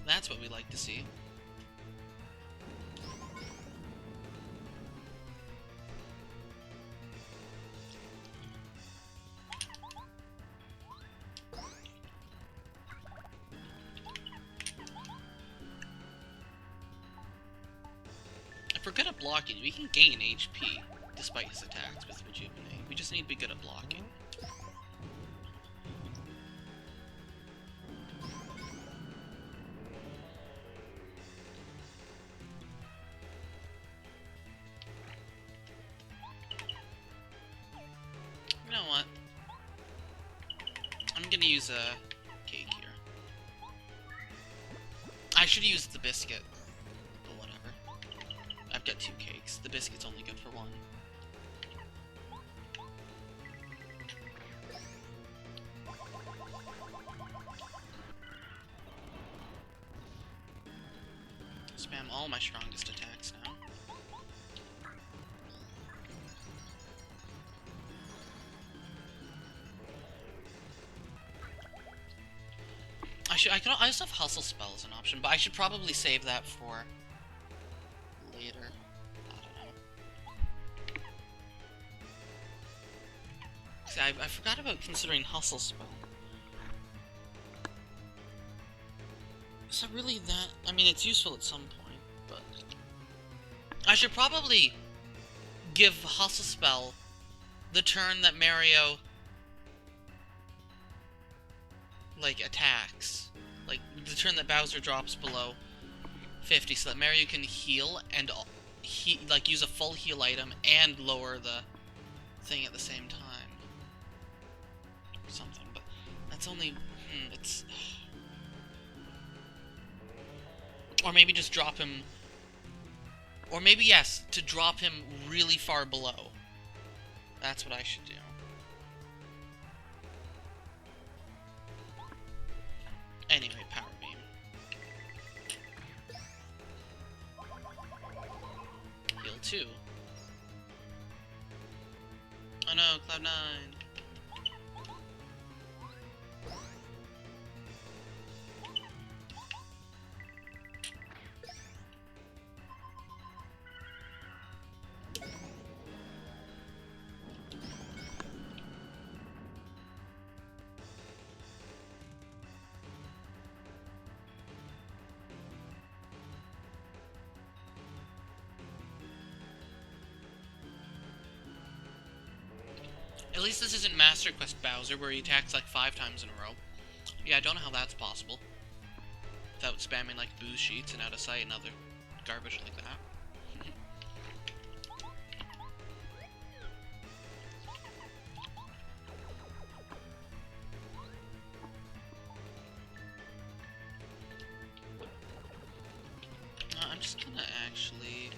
That's what we like to see. If we're good at blocking, we can gain HP despite his attacks with Rejuvenate. We just need to be good at blocking. know what? I'm gonna use a cake here. I should use the biscuit, but whatever. I've got 2 cakes. The biscuit's only good for 1. Spam all my strongest attacks now. I also have Hustle Spell as an option, but I should probably save that for later. I don't know. See, I forgot about considering Hustle Spell. Is that really that? I mean, it's useful at some point, but I should probably give Hustle Spell the turn that Mario like attacks. Like, the turn that Bowser drops below 50, so that Mario can heal and like use a full heal item and lower the thing at the same time. Or something, but that's only it's or maybe just drop him, or maybe yes, to drop him really far below. That's what I should do. Anyway, Power Beam. Heal 2. Oh no, Cloud9. At least this isn't Master Quest Bowser, where he attacks like 5 times in a row. Yeah, I don't know how that's possible. Without spamming like booze sheets and out of sight and other garbage like that. I'm just gonna actually...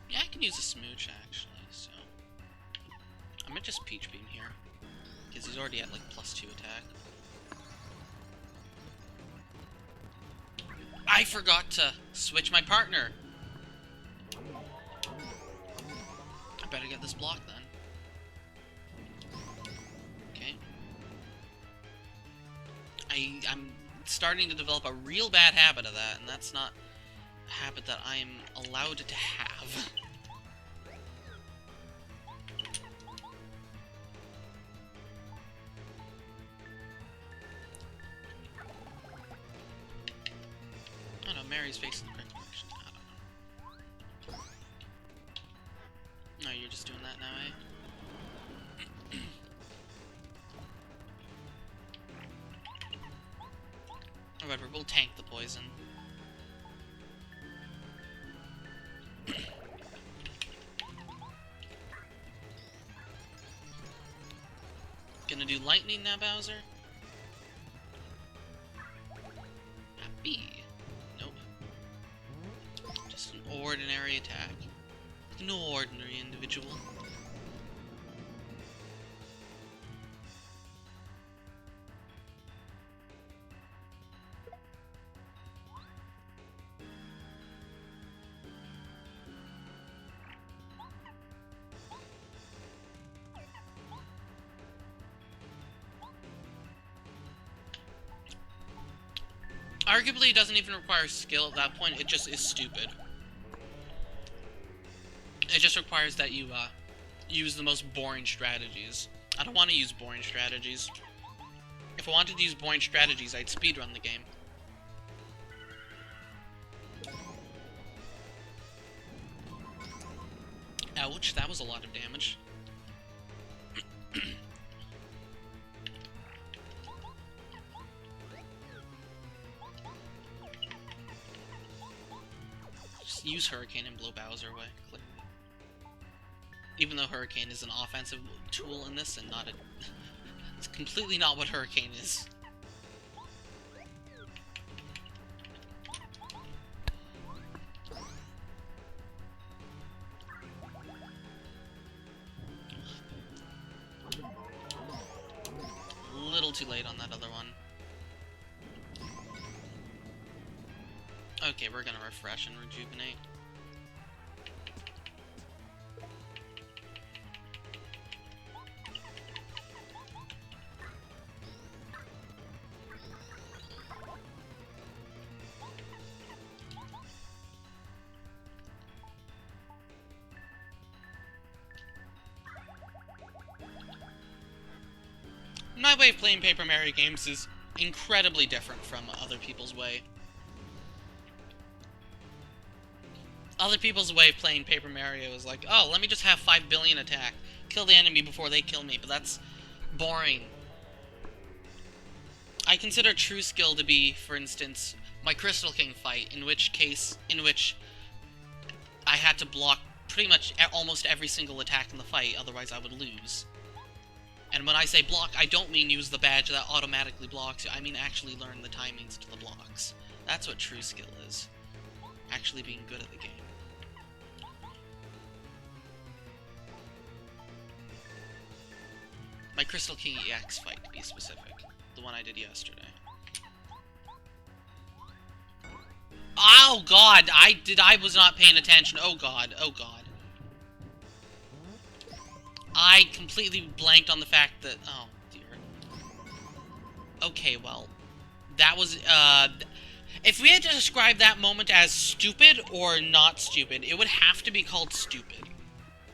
Yeah, I can use a smooch actually, so... I'm gonna just Peach Beam here, because he's already at like +2 attack. I forgot to switch my partner! I better get this block then. Okay. I'm starting to develop a real bad habit of that, and that's not a habit that I am allowed to have. Mary's facing the correct direction. I don't know. No, you're just doing that now, eh? Whatever, we'll tank the poison. Gonna do lightning now, Bowser? Happy. Ordinary attack. No ordinary individual. Arguably, it doesn't even require skill at that point, it just is stupid. It just requires that you, use the most boring strategies. I don't want to use boring strategies. If I wanted to use boring strategies, I'd speedrun the game. Ouch, that was a lot of damage. Just use Hurricane and blow Bowser away, clearly. Even though Hurricane is an offensive tool in this and not a... It's completely not what Hurricane is. A little too late on that other one. Okay, we're gonna refresh and rejuvenate. My way of playing Paper Mario games is incredibly different from other people's way. Other people's way of playing Paper Mario is like, oh, let me just have 5 billion attack. Kill the enemy before they kill me, but that's boring. I consider true skill to be, for instance, my Crystal King fight, in which I had to block pretty much almost every single attack in the fight, otherwise I would lose. And when I say block, I don't mean use the badge that automatically blocks you, I mean actually learn the timings to the blocks. That's what true skill is. Actually being good at the game. My Crystal King EX fight, to be specific. The one I did yesterday. Oh god! I was not paying attention. Oh god, oh god. I completely blanked on the fact that... Oh, dear. Okay, well. That was, if we had to describe that moment as stupid or not stupid, it would have to be called stupid.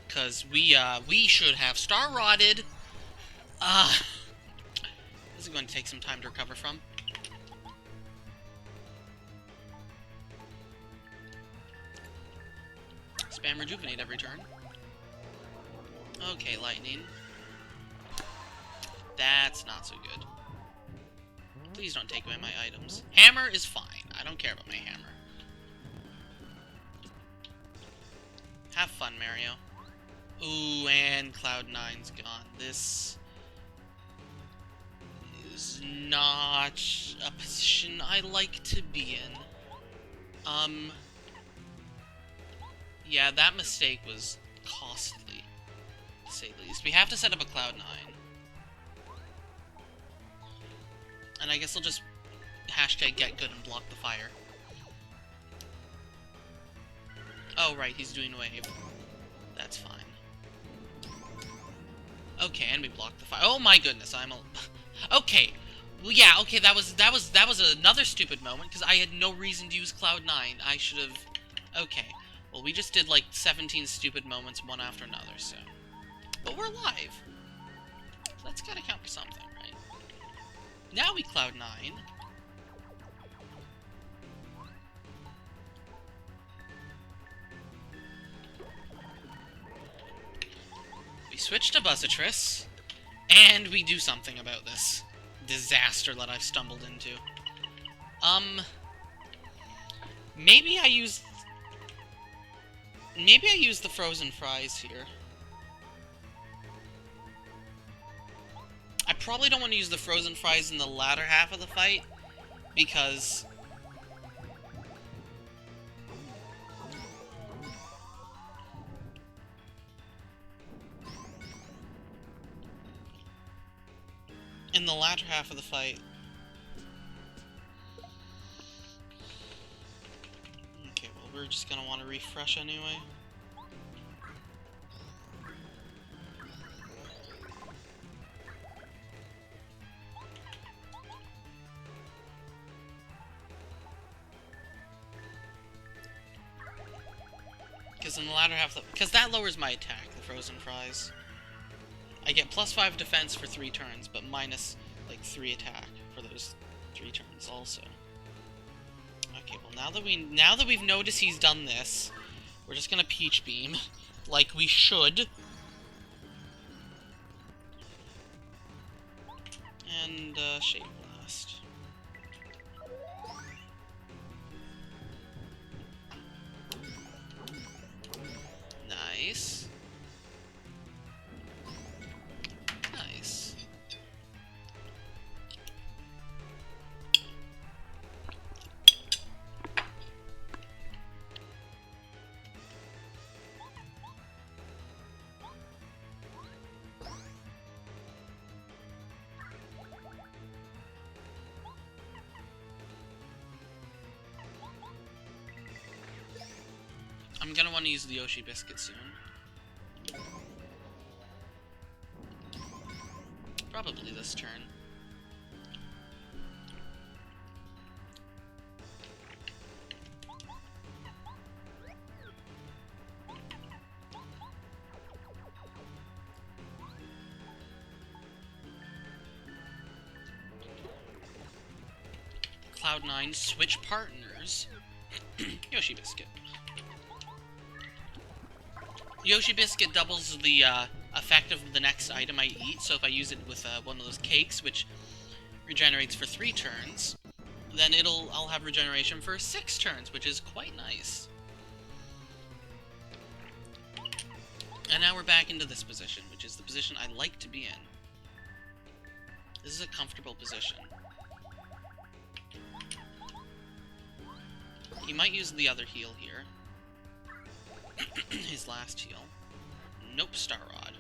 Because we should have star-rotted. This is going to take some time to recover from. Spam rejuvenate every turn. Okay, lightning. That's not so good. Please don't take away my items. Hammer is fine. I don't care about my hammer. Have fun, Mario. Ooh, and Cloud9's gone. This is not a position I like to be in. Yeah, that mistake was costly, to say the least. We have to set up a Cloud9. And I guess I'll just hashtag get good and block the fire. Oh, right, he's doing wave. That's fine. Okay, and we blocked the fire. Oh my goodness, I'm a... Okay. Well, yeah, okay, that was another stupid moment, because I had no reason to use Cloud9. I should have... Okay. Well, we just did, like, 17 stupid moments, one after another, so... But we're live. So that's gotta count for something, right? Now we Cloud9. We switch to Buzzatris, and we do something about this disaster that I've stumbled into. Maybe I use the frozen fries here. I probably don't want to use the frozen fries in the latter half of the fight, because... in the latter half of the fight... Okay, well, we're just gonna want to refresh anyway. Because in the latter half of the... Because that lowers my attack, the frozen fries. I get +5 defense for 3 turns, but minus, like, 3 attack for those 3 turns also. Okay, well, now that we've noticed he's done this, we're just gonna Peach Beam, like we should. And, Shape Blast. Nice. I'm gonna want to use the Yoshi Biscuit soon. Probably this turn. Cloud9, switch partners. Yoshi Biscuit. Yoshi Biscuit doubles the effect of the next item I eat, so if I use it with one of those cakes, which regenerates for 3 turns, then I'll have regeneration for 6 turns, which is quite nice. And now we're back into this position, which is the position I like to be in. This is a comfortable position. He might use the other heal here. His last heal. Nope, Star Rod.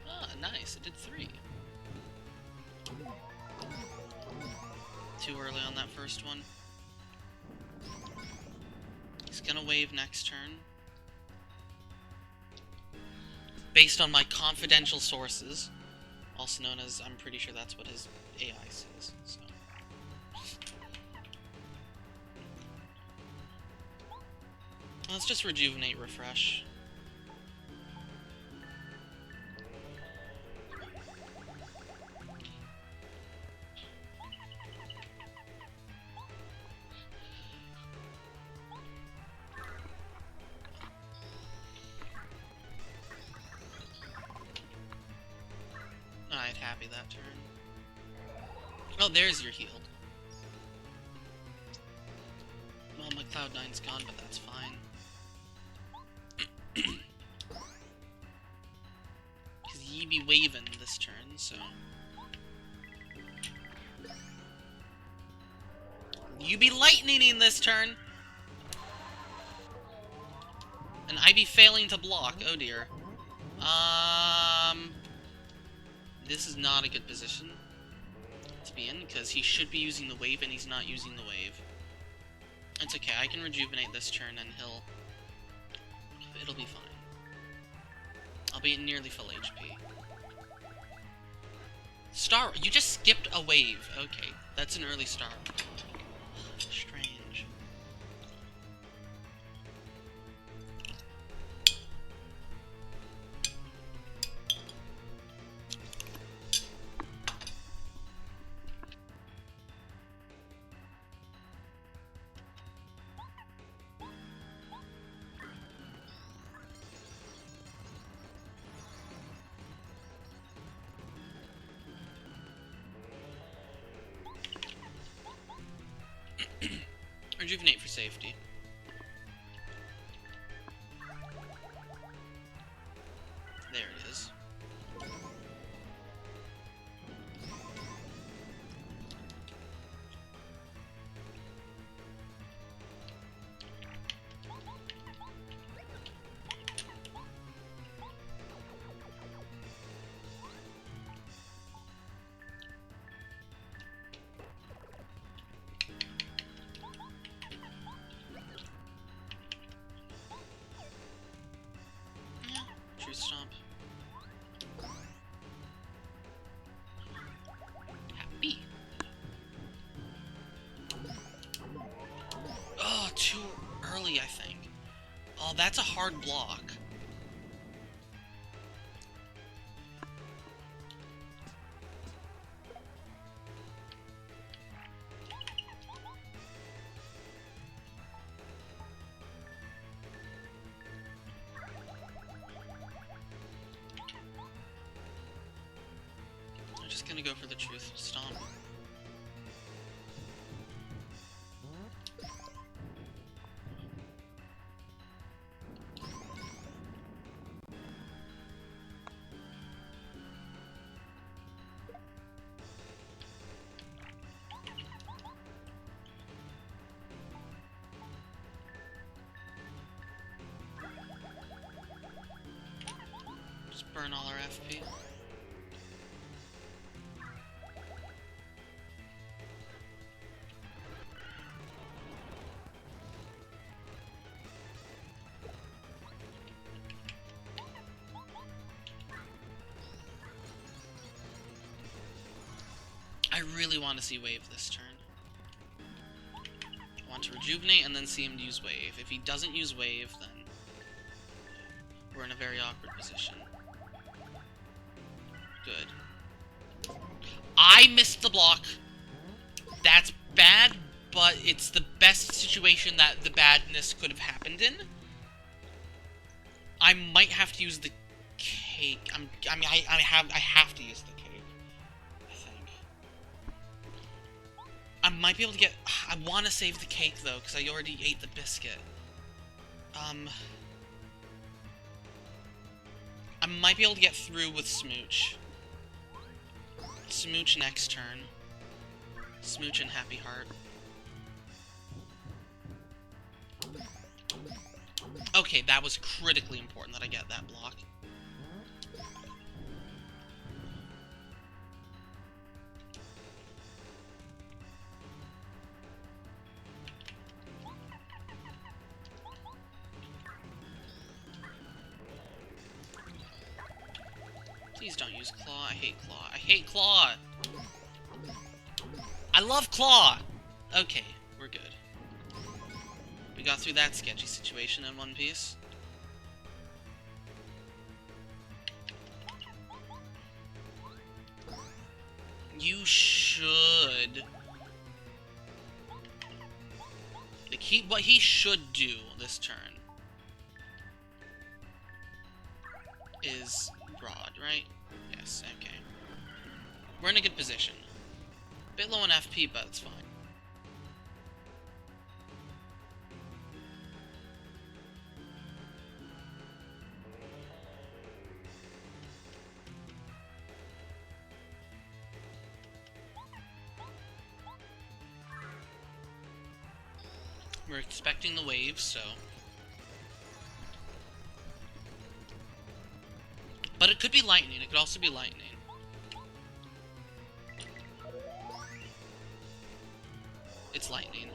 Ah, nice. It did 3. Too early on that first one. He's gonna wave next turn. Based on my confidential sources, also known as, I'm pretty sure that's what his AI says, so. Let's just rejuvenate, refresh. Alright, happy that turn. Oh, there's your healed. Well, my Cloud9's gone, but that's fine. Because ye be waving this turn, so... You be lightninging this turn! And I be failing to block, oh dear. This is not a good position to be in, because he should be using the wave, and he's not using the wave. It's okay, I can rejuvenate this turn, and it'll be fine. I'll be at nearly full HP. Star, you just skipped a wave. Okay, that's an early star. Strange. Rejuvenate for safety. There it is. Stomp. Happy. Oh, too early, I think. Oh, that's a hard block. Just gonna go for the truth stomp. Burn all our FP. I really want to see Wave this turn. I want to Rejuvenate and then see him use Wave. If he doesn't use Wave, then we're in a very awkward position. Good. I missed the block. That's bad, but it's the best situation that the badness could have happened in. I might have to use the cake. I have to use the cake. I might be able to get... I want to save the cake, though, because I already ate the biscuit. I might be able to get through with Smooch. Smooch next turn. Smooch and Happy Heart. Okay, that was critically important that I get that block. Please don't use Claw. I hate Claw. I hate Claw! I love Claw! Okay, we're good. We got through that sketchy situation in one piece. You should... Like, what he should do this turn is Rod, right? Yes, okay. We're in a good position. Bit low on FP, but it's fine. We're expecting the waves, so... But it could be lightning. It could also be lightning. It's lightning.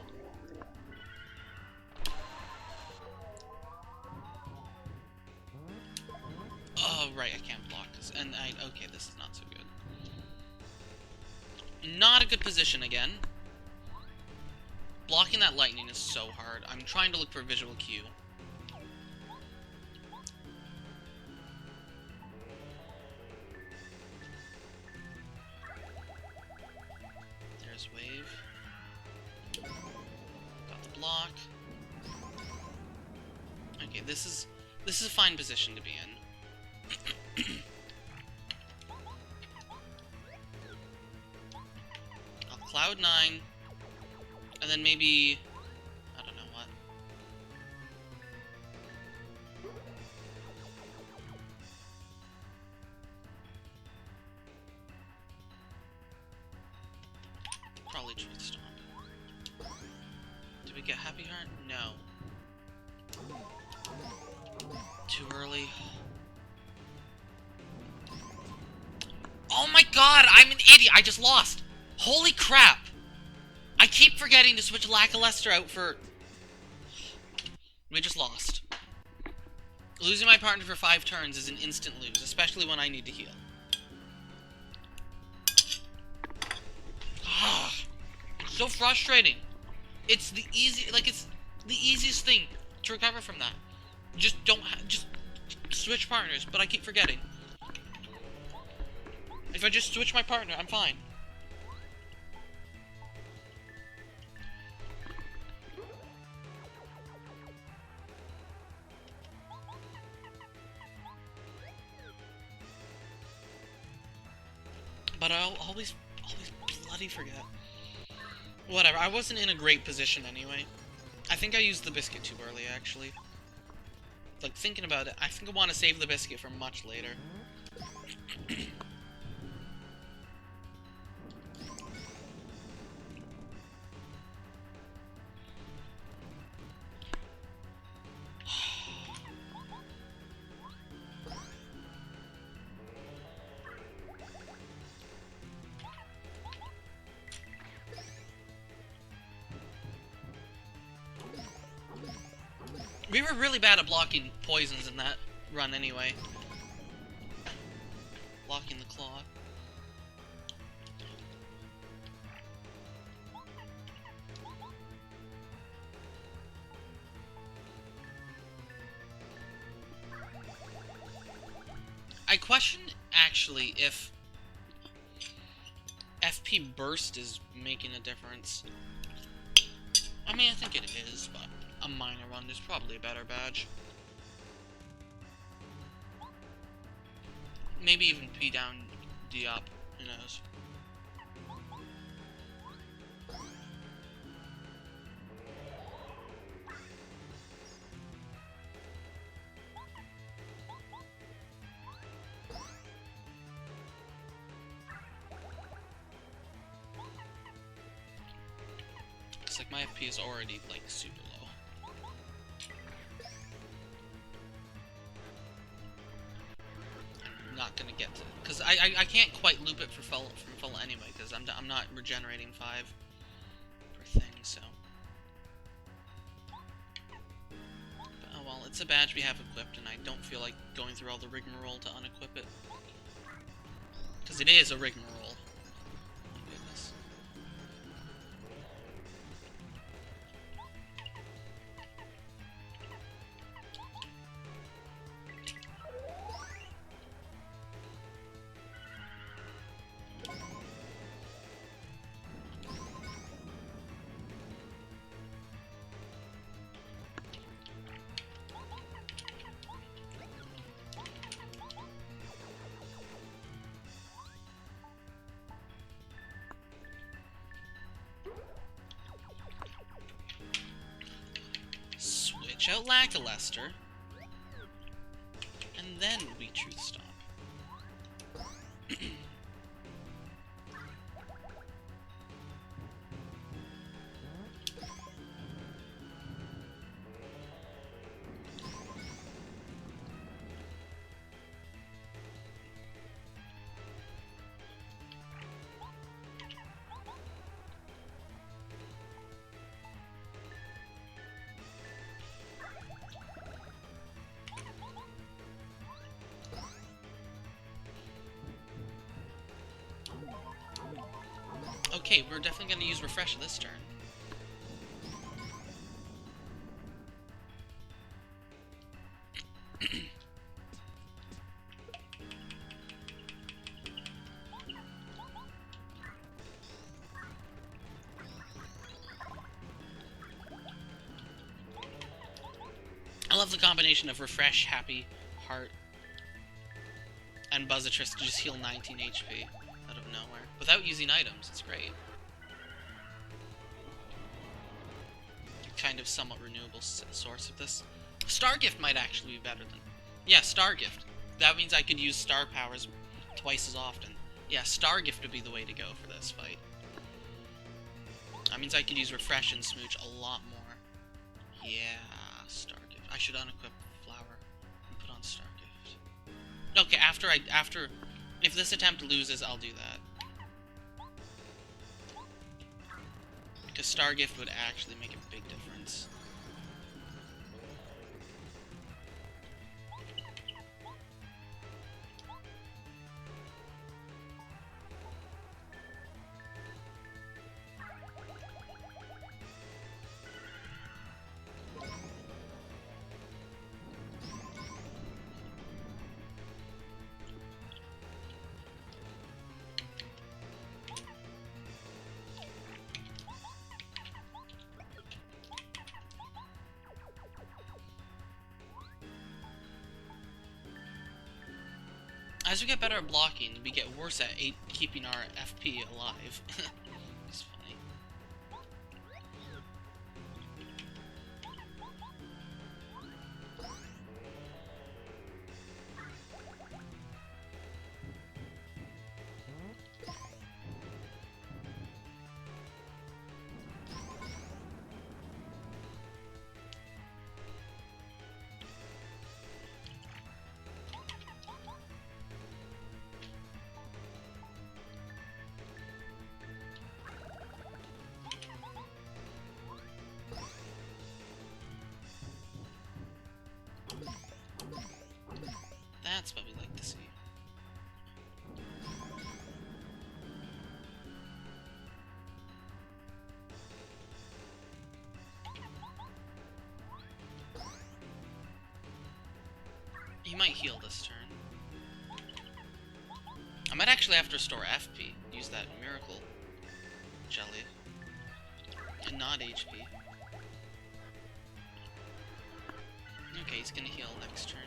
Oh, right, I can't block this. And okay, this is not so good. Not a good position again. Blocking that lightning is so hard. I'm trying to look for a visual cue. There's Wave. Got the block. Okay, this is a fine position to be in. I'll Cloud 9, and then maybe I don't know what. Probably Truth Stomp. Did we get Happy Heart? No. Too early. Oh my god, I'm an idiot! I just lost! Holy crap! I keep forgetting to switch Lackluster out for... We just lost. Losing my partner for 5 turns is an instant lose, especially when I need to heal. It's so frustrating. It's the easiest thing to recover from that. Just switch partners, but I keep forgetting. If I just switch my partner, I'm fine. But I'll always bloody forget. Whatever, I wasn't in a great position anyway. I think I used the biscuit too early, actually. Like, thinking about it, I think I want to save the biscuit for much later. We were really bad at blocking poisons in that run anyway. Blocking the claw. I question, actually, if FP Burst is making a difference. I mean, I think it is, but a minor one. There's probably a better badge. Maybe even P down, D up. Who knows? It's like my FP is already, like, super low. I'm not gonna get to it. Because I can't quite loop it from full anyway, because I'm not regenerating 5 per thing, so. But, oh well, it's a badge we have equipped, and I don't feel like going through all the rigmarole to unequip it. Because it is a rigmarole. My goodness. Switch out Lackluster, and then we Truth Stomp. Okay, we're definitely going to use Refresh this turn. I love the combination of Refresh, Happy, Heart, and Buzzatress to just heal 19 HP out of nowhere. Without using items, it's great. Kind of somewhat renewable source of this. Star Gift might actually be better than... Yeah, Star Gift. That means I could use Star Powers twice as often. Yeah, Star Gift would be the way to go for this fight. That means I could use Refresh and Smooch a lot more. Yeah, Star Gift. I should unequip Flower and put on Star Gift. Okay, after... If this attempt loses, I'll do that. Because Star Gift would actually make a big difference. As we get better at blocking, we get worse at keeping our FP alive. It's funny. That's what we like to see. He might heal this turn. I might actually have to restore FP. Use that miracle jelly. And not HP. Okay, he's gonna heal next turn.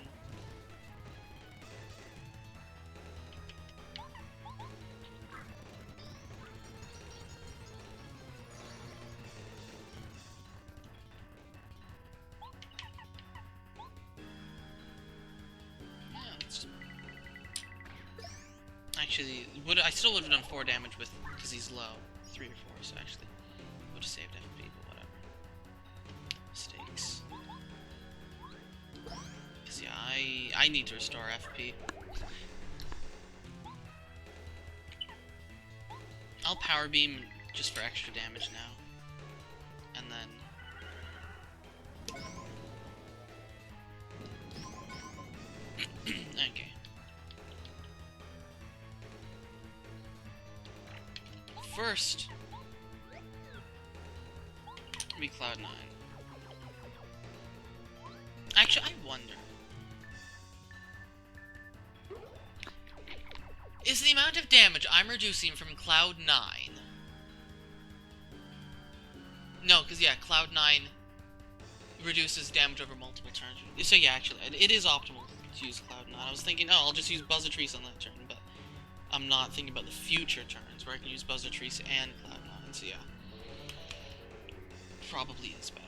Actually, I still would have done 4 damage with, because he's low. 3 or 4, so actually would have saved FP, but whatever. Mistakes. Because yeah, I need to restore FP. I'll power beam just for extra damage now. And then okay. First, be Cloud9. Actually, I wonder. Is the amount of damage I'm reducing from Cloud9... No, because yeah, Cloud9 reduces damage over multiple turns. So yeah, actually, it is optimal to use Cloud9. I was thinking, oh, I'll just use Buzzatrice on that turn, but I'm not thinking about the future turns where I can use Buzzatrice and Cloud9, so yeah. Probably is better.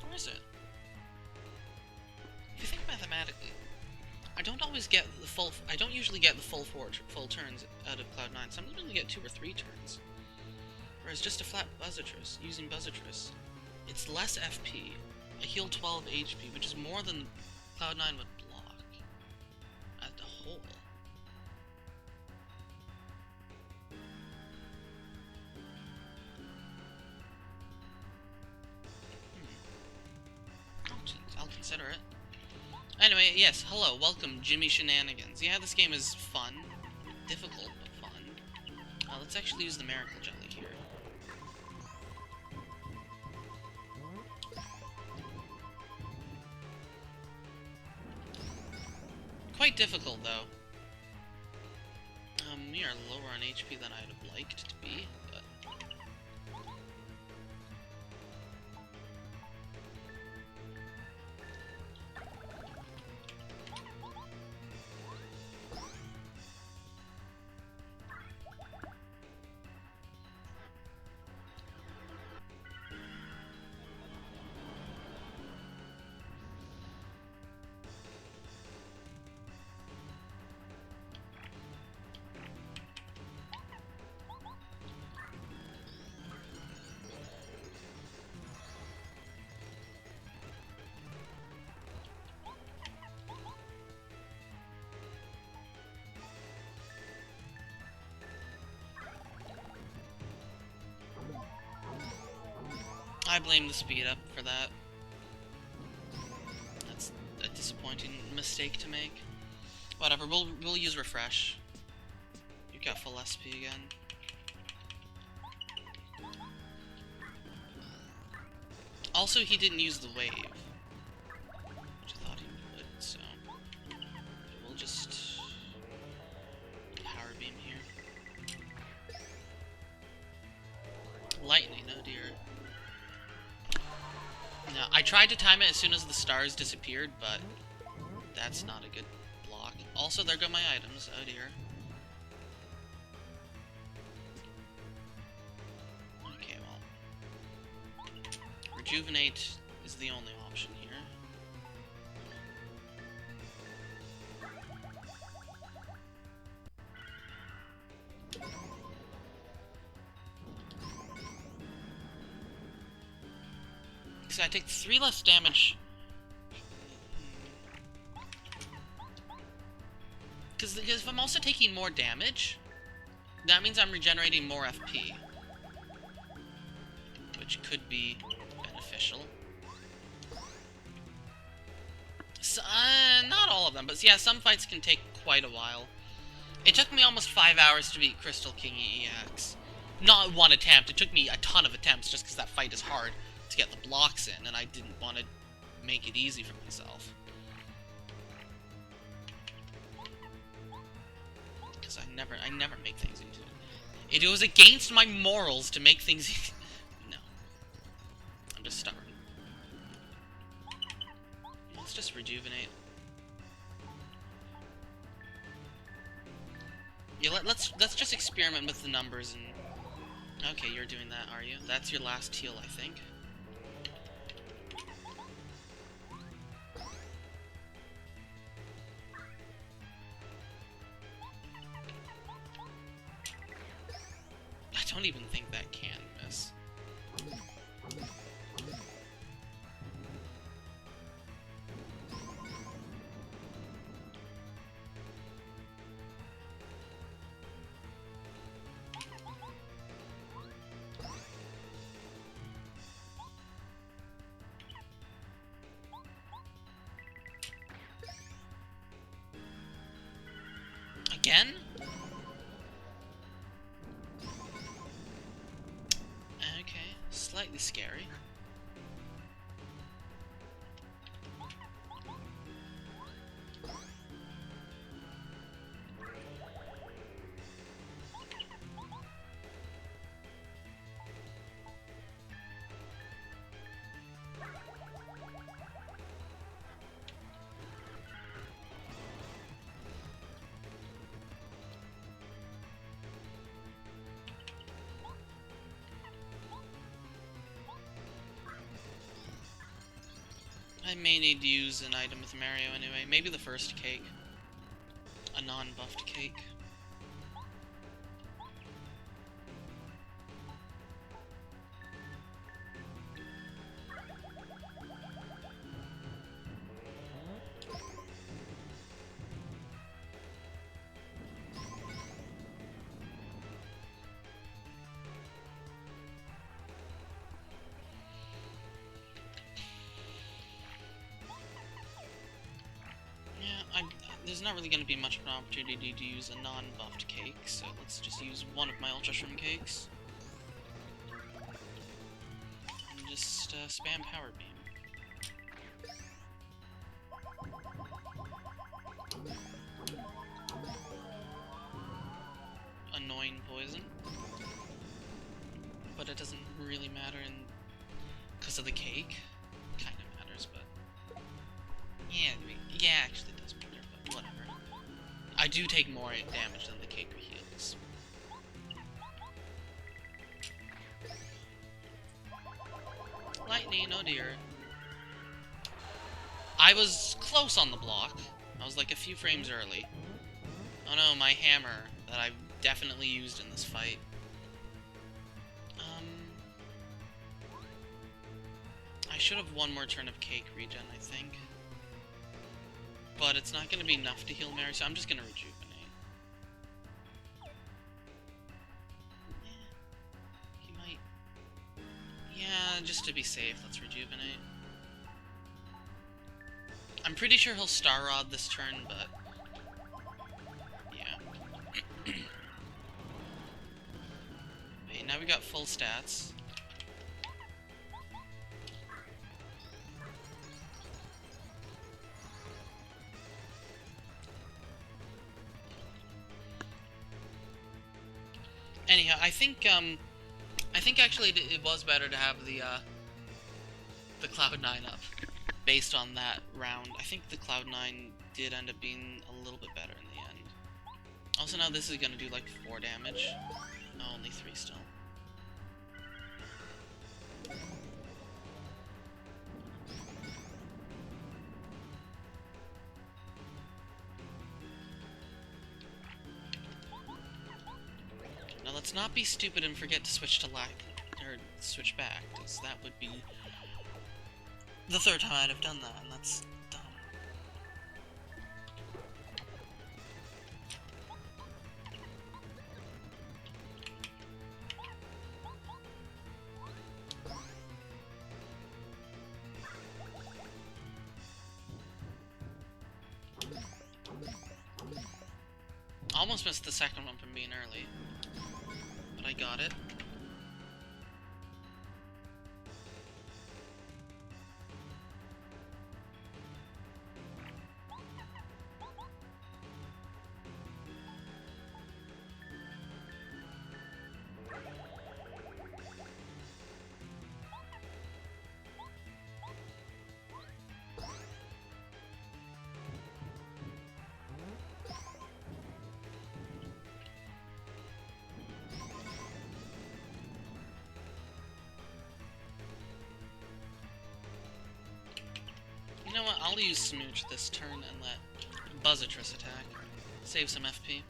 Where is it? If you think mathematically, I don't always get the full... I don't usually get the full turns out of Cloud9. Sometimes I only get 2 or 3 turns. Whereas just a flat Buzzatrice, using Buzzatrice, it's less FP. I heal 12 HP, which is more than Cloud9 would block as a whole. I'll consider it. Anyway, yes, hello, welcome, Jimmy Shenanigans. Yeah, this game is fun. Difficult, but fun. Let's actually use the Miracle Jelly here. Quite difficult, though. We are lower on HP than I'd have liked to be, but... I blame the speed up for that. That's a disappointing mistake to make. Whatever, we'll use refresh. You got full SP again. Also, he didn't use the wave, which I thought he would, so we'll just power beam here. Lightning, oh dear. Now, I tried to time it as soon as the stars disappeared, but that's not a good block. Also, there go my items. Oh dear. Okay, well. Rejuvenate is the only option here. So I take 3 less damage. Because if I'm also taking more damage, that means I'm regenerating more FP. which could be beneficial. So, not all of them, but yeah, some fights can take quite a while. It took me almost 5 hours to beat Crystal King EX. Not one attempt, it took me a ton of attempts just because that fight is hard to get the blocks in, and I didn't want to make it easy for myself. Because I never make things easy. It was against my morals to make things easy. No. I'm just stubborn. Let's just rejuvenate. Yeah, let's just experiment with the numbers and... Okay, you're doing that, are you? That's your last heal, I think. I don't even think that can miss. Again? Okay, slightly scary. I may need to use an item with Mario anyway. Maybe the first cake. A non-buffed cake. There's not really going to be much of an opportunity to use a non-buffed cake, so let's just use one of my Ultra Shroom cakes. And just spam Power Beam. Annoying poison. But it doesn't really matter because of the cake. Kind of matters, but... Yeah, actually it does matter. Whatever. I do take more damage than the cake heals. Lightning, oh dear. I was close on the block. I was like a few frames early. Oh no, my hammer that I've definitely used in this fight. I should have one more turn of cake regen, I think. But it's not going to be enough to heal Mary, so I'm just going to rejuvenate. He might... Yeah, just to be safe, let's rejuvenate. I'm pretty sure he'll Star Rod this turn, but... Yeah. Wait, now we got full stats. Anyhow, I think actually it was better to have the Cloud9 up, based on that round. I think the Cloud9 did end up being a little bit better in the end. Also, now this is gonna do like 4 damage. No, only 3 still. Now let's not be stupid and forget to switch to or switch back, because that would be the 3rd time I'd have done that, and that's dumb. Almost missed the second one from being early. But I got it. You know what, I'll use Smooch this turn and let Buzzitrus attack. Save some FP.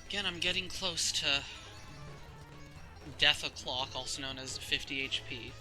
Again, I'm getting close to Death O'Clock, also known as 50 HP.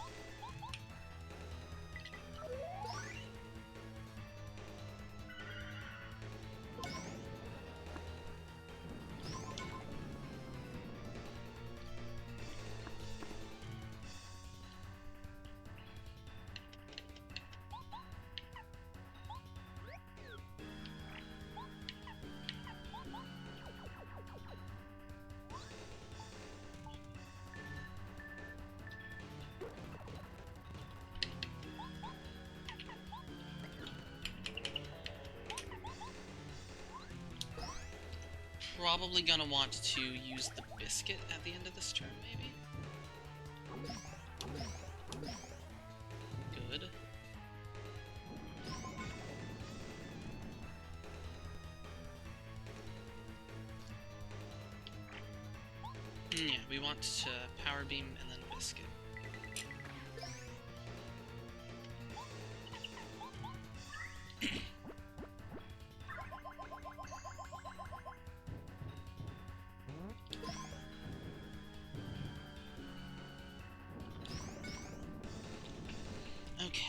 Probably gonna want to use the biscuit at the end of this turn, maybe? Good. Yeah, we want to Power Beam and then biscuit. Okay.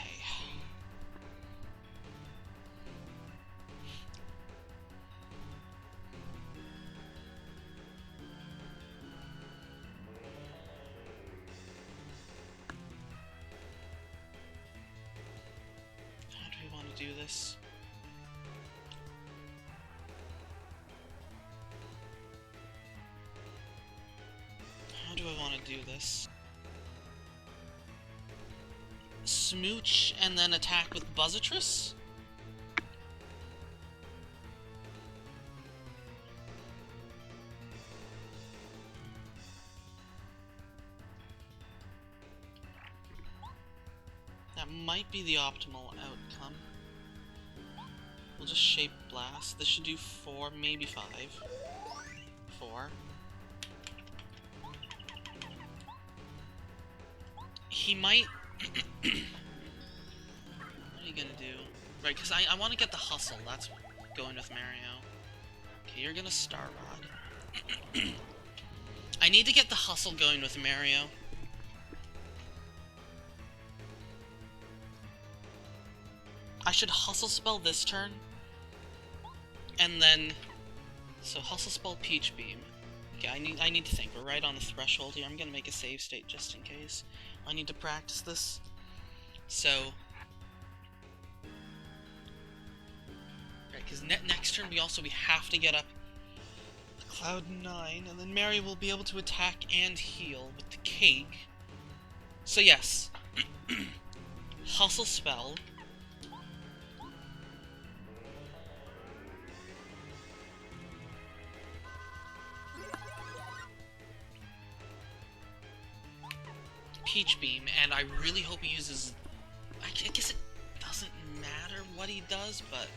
How do we want to do this? How do I want to do this? Smooch and then attack with Buzzitrus? That might be the optimal outcome. We'll just Shape Blast. This should do 4, maybe 5. 4. He might... What are you gonna do? Right, because I want to get the hustle. That's going with Mario. Okay, you're gonna Star Rod. I need to get the hustle going with Mario. I should Hustle Spell this turn. And then... So, Hustle Spell Peach Beam. Okay, I need to think. We're right on the threshold here. I'm gonna make a save state just in case. I need to practice this. So... Right, because next turn we have to get up Cloud 9, and then Mary will be able to attack and heal with the cake. So yes. Hustle Spell. Peach Beam, and I really hope he uses... I guess it doesn't matter what he does, but...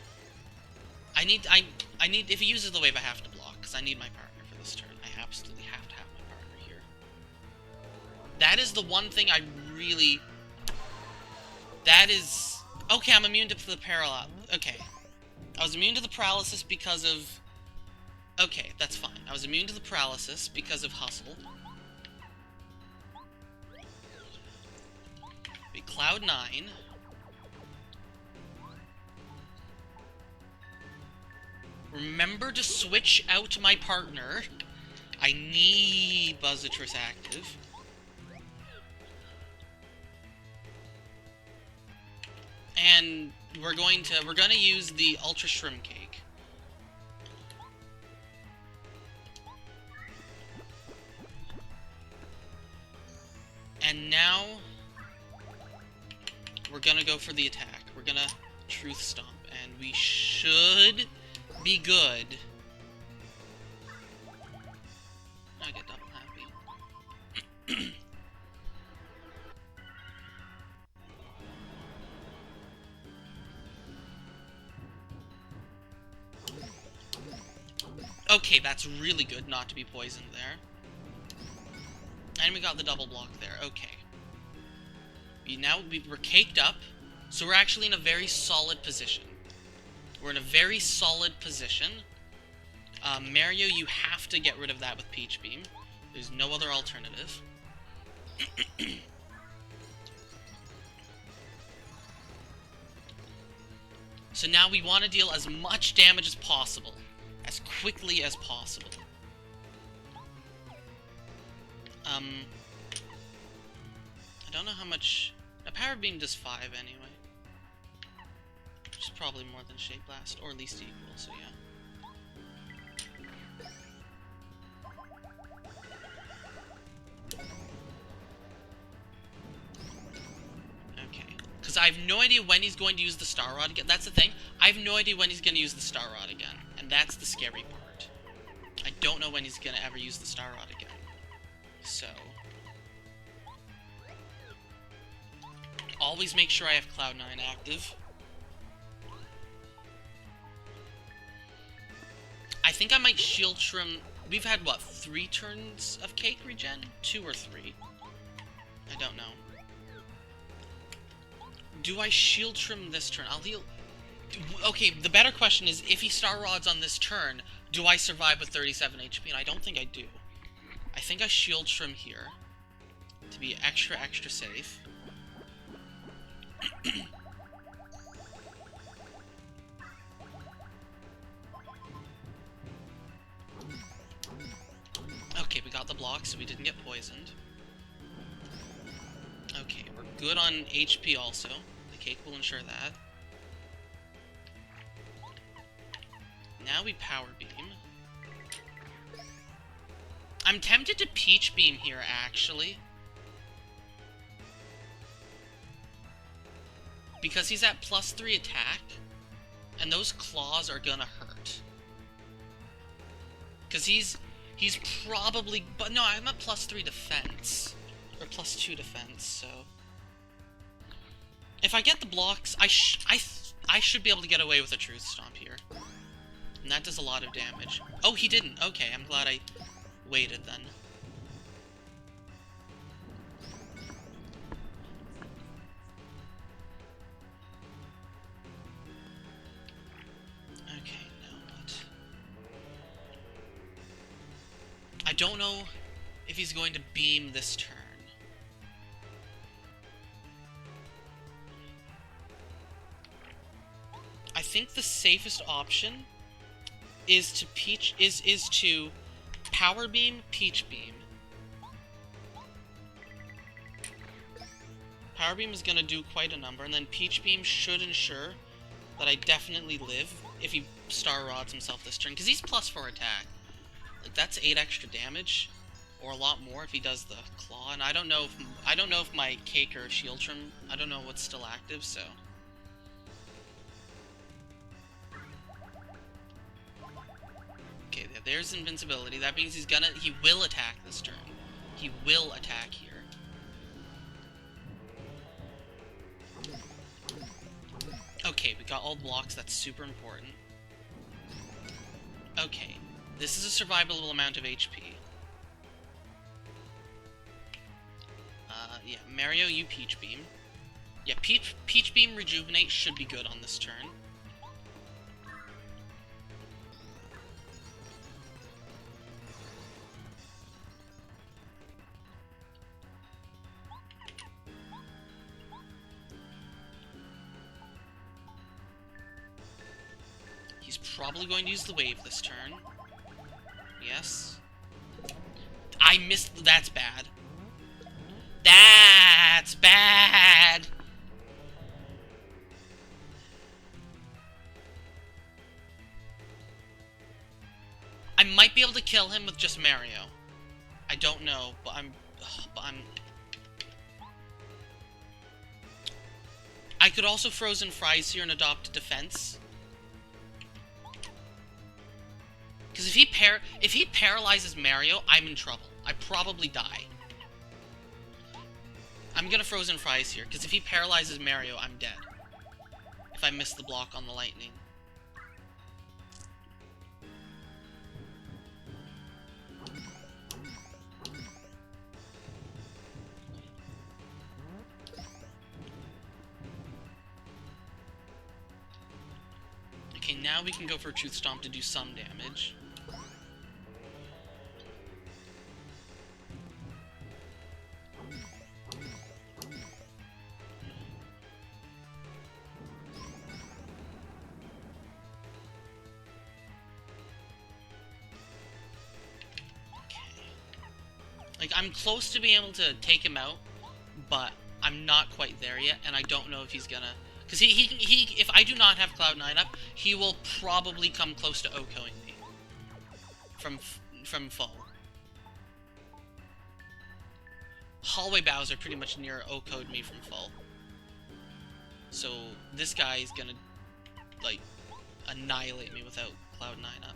I need, if he uses the wave, I have to block, because I need my partner for this turn. I absolutely have to have my partner here. That is the one thing I really... That is... Okay, I'm immune to the paralysis. Okay. I was immune to the paralysis because of... Okay, that's fine. I was immune to the paralysis because of Hustle. Cloud 9. Remember to switch out my partner. I need Buzzatris active. And we're gonna use the Ultra Shrimp Cake. And now we're gonna go for the attack. We're gonna Truth Stomp, and we should be good. I get double happy. Okay, that's really good not to be poisoned there. And we got the double block there. Okay. We're caked up, so we're actually in a very solid position. We're in a very solid position. Mario, you have to get rid of that with Peach Beam. There's no other alternative. So now we want to deal as much damage as possible. As quickly as possible. I don't know how much... A Power Beam does 5 anyway. Which is probably more than Shape Blast, or at least equal, so yeah. Okay. Because I have no idea when he's going to use the Star Rod again. That's the thing. I have no idea when he's going to use the Star Rod again. And that's the scary part. I don't know when he's going to ever use the Star Rod again. So... always make sure I have Cloud9 active. I think I might Shield Shrimp... We've had, what, 3 turns of Cake regen? 2 or 3? I don't know. Do I Shield Shrimp this turn? I'll heal... Okay, the better question is, if he Star Rods on this turn, do I survive with 37 HP? And I don't think I do. I think I Shield Shrimp here. To be extra safe. Okay, we got the block, so we didn't get poisoned. Okay, we're good on HP also. The cake will ensure that. Now we Power Beam. I'm tempted to Peach Beam here, actually. Because he's at +3 attack, and those claws are gonna hurt. Because he's probably... But no, I'm at +3 defense. Or +2 defense, so... If I get the blocks, I should be able to get away with a Truth Stomp here. And that does a lot of damage. Oh, he didn't. Okay, I'm glad I waited then. Okay, now what? I don't know if he's going to beam this turn. I think the safest option is to to Power Beam, Peach Beam. Power Beam is gonna do quite a number, and then Peach Beam should ensure that I definitely live if he Star Rods himself this turn, because he's +4 attack. Like, that's 8 extra damage, or a lot more if he does the claw. And I don't know if my Cake or Shield Trim, I don't know what's still active, so. Okay, there's invincibility. That means he will attack this turn. He will attack here. Okay, we got all the blocks. That's super important. Okay, this is a survivable amount of HP. Yeah, Mario, you Peach Beam. Yeah, Peach Beam Rejuvenate should be good on this turn. He's probably going to use the wave this turn. Yes. I missed... That's bad. That's bad! I might be able to kill him with just Mario. I don't know, but I'm... I could also Frozen Fries here and adopt defense. Because if he paralyzes Mario, I'm in trouble. I probably die. I'm gonna Frozen Fries here, because if he paralyzes Mario, I'm dead. If I miss the block on the lightning. Okay, now we can go for a Truth Stomp to do some damage. Like, I'm close to being able to take him out, but I'm not quite there yet, and I don't know if he's gonna... Because if I do not have Cloud9 up, he will probably come close to OHKOing me. From full. Hallway Bowser pretty much near OHKO'd me from full. So, this guy is gonna, like, annihilate me without Cloud9 up.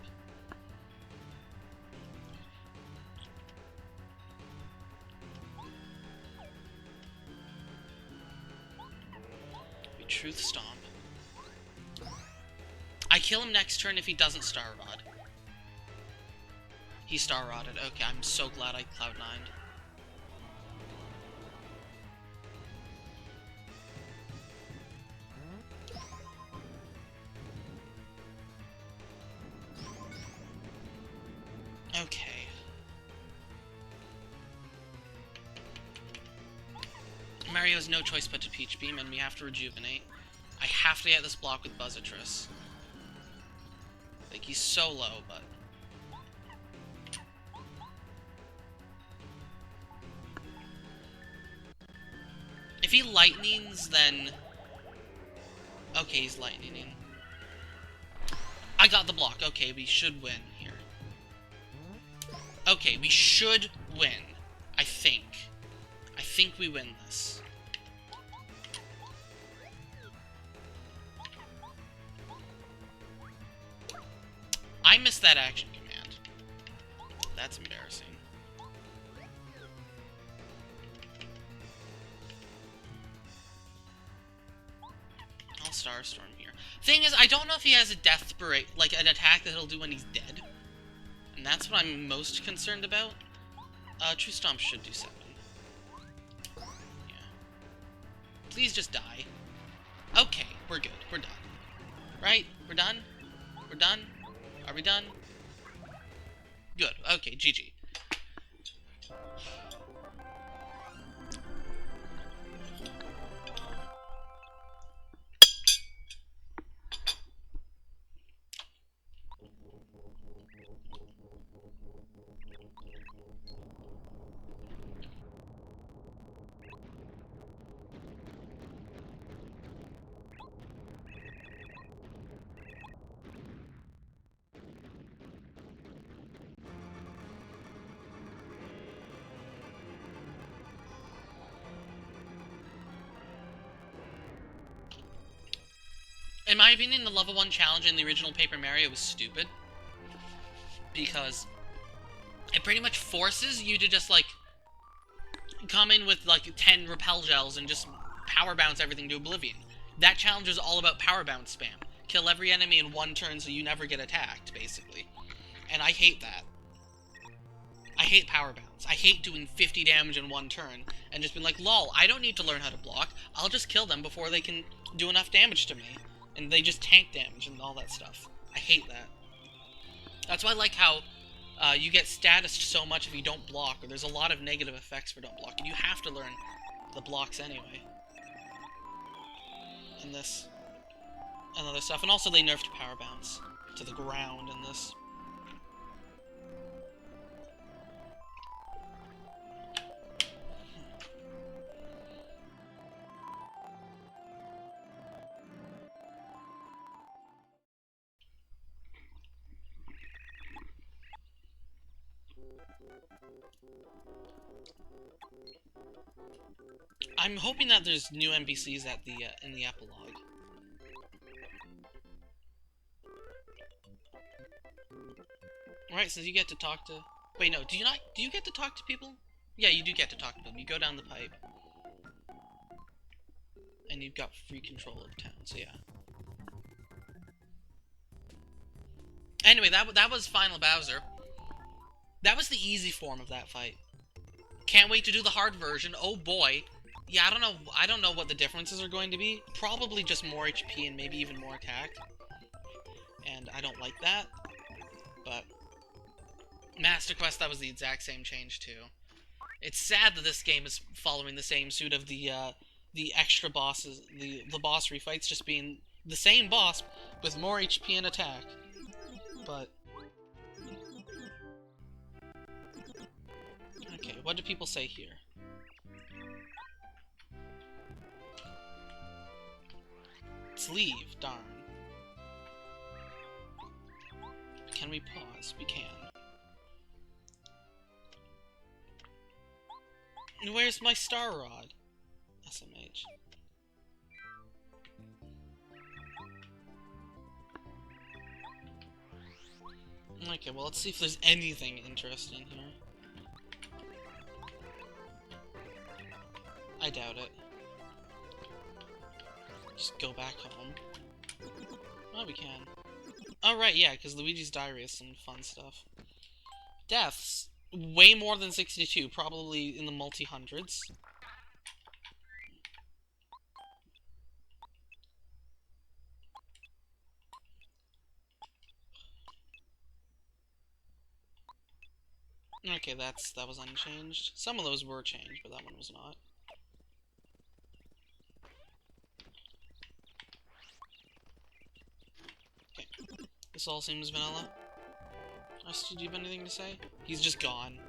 Truth Stomp. I kill him next turn if he doesn't Star Rod. He Star Rodded. Okay, I'm so glad I Cloud9'd. Okay. Mario has no choice but to Peach Beam, and we have to rejuvenate. I have to get this block with Buzzatress. Like, he's so low, but... If he lightnings, then... Okay, he's lightning. I got the block. Okay, we should win here. Okay, we should win. I think. I think we win this. I missed that action command. That's embarrassing. I'll Starstorm here. Thing is, I don't know if he has a death spirit, like an attack that he'll do when he's dead. And that's what I'm most concerned about. True Stomp should do 7. Yeah. Please just die. Okay, we're good. We're done. Right? We're done? We're done? Are we done? Good. Okay, GG. In my opinion, the level 1 challenge in the original Paper Mario was stupid. Because it pretty much forces you to just, like, come in with, like, 10 repel gels and just power bounce everything to oblivion. That challenge is all about power bounce spam. Kill every enemy in one turn so you never get attacked, basically. And I hate that. I hate power bounce. I hate doing 50 damage in one turn and just being like, lol, I don't need to learn how to block. I'll just kill them before they can do enough damage to me. And they just tank damage and all that stuff. I hate that. That's why I like how you get statused so much if you don't block, or there's a lot of negative effects for don't block, and you have to learn the blocks anyway. In this. and other stuff. And also they nerfed power bounce to the ground in this. I'm hoping that there's new NPCs at the in the epilogue. Right, so you get to talk to... Wait, no, do you not... Do you get to talk to people? Yeah, you do get to talk to them. You go down the pipe. And you've got free control of town, so yeah. Anyway, that was Final Bowser. That was the easy form of that fight. Can't wait to do the hard version. Oh boy. Yeah, I don't know what the differences are going to be. Probably just more HP and maybe even more attack. And I don't like that. But Master Quest, that was the exact same change too. It's sad that this game is following the same suit of the extra bosses, the boss refights just being the same boss with more HP and attack. But okay, what do people say here? Let's leave, darn. Can we pause? We can. Where's my star rod? SMH. Okay, well, let's see if there's anything interesting here. I doubt it. Just go back home. Oh, we can. Oh, right, yeah, because Luigi's Diary has some fun stuff. Deaths. Way more than 62, probably in the multi-hundreds. Okay, that was unchanged. Some of those were changed, but that one was not. Okay. This all seems vanilla. Rusty, do you have anything to say? He's just gone.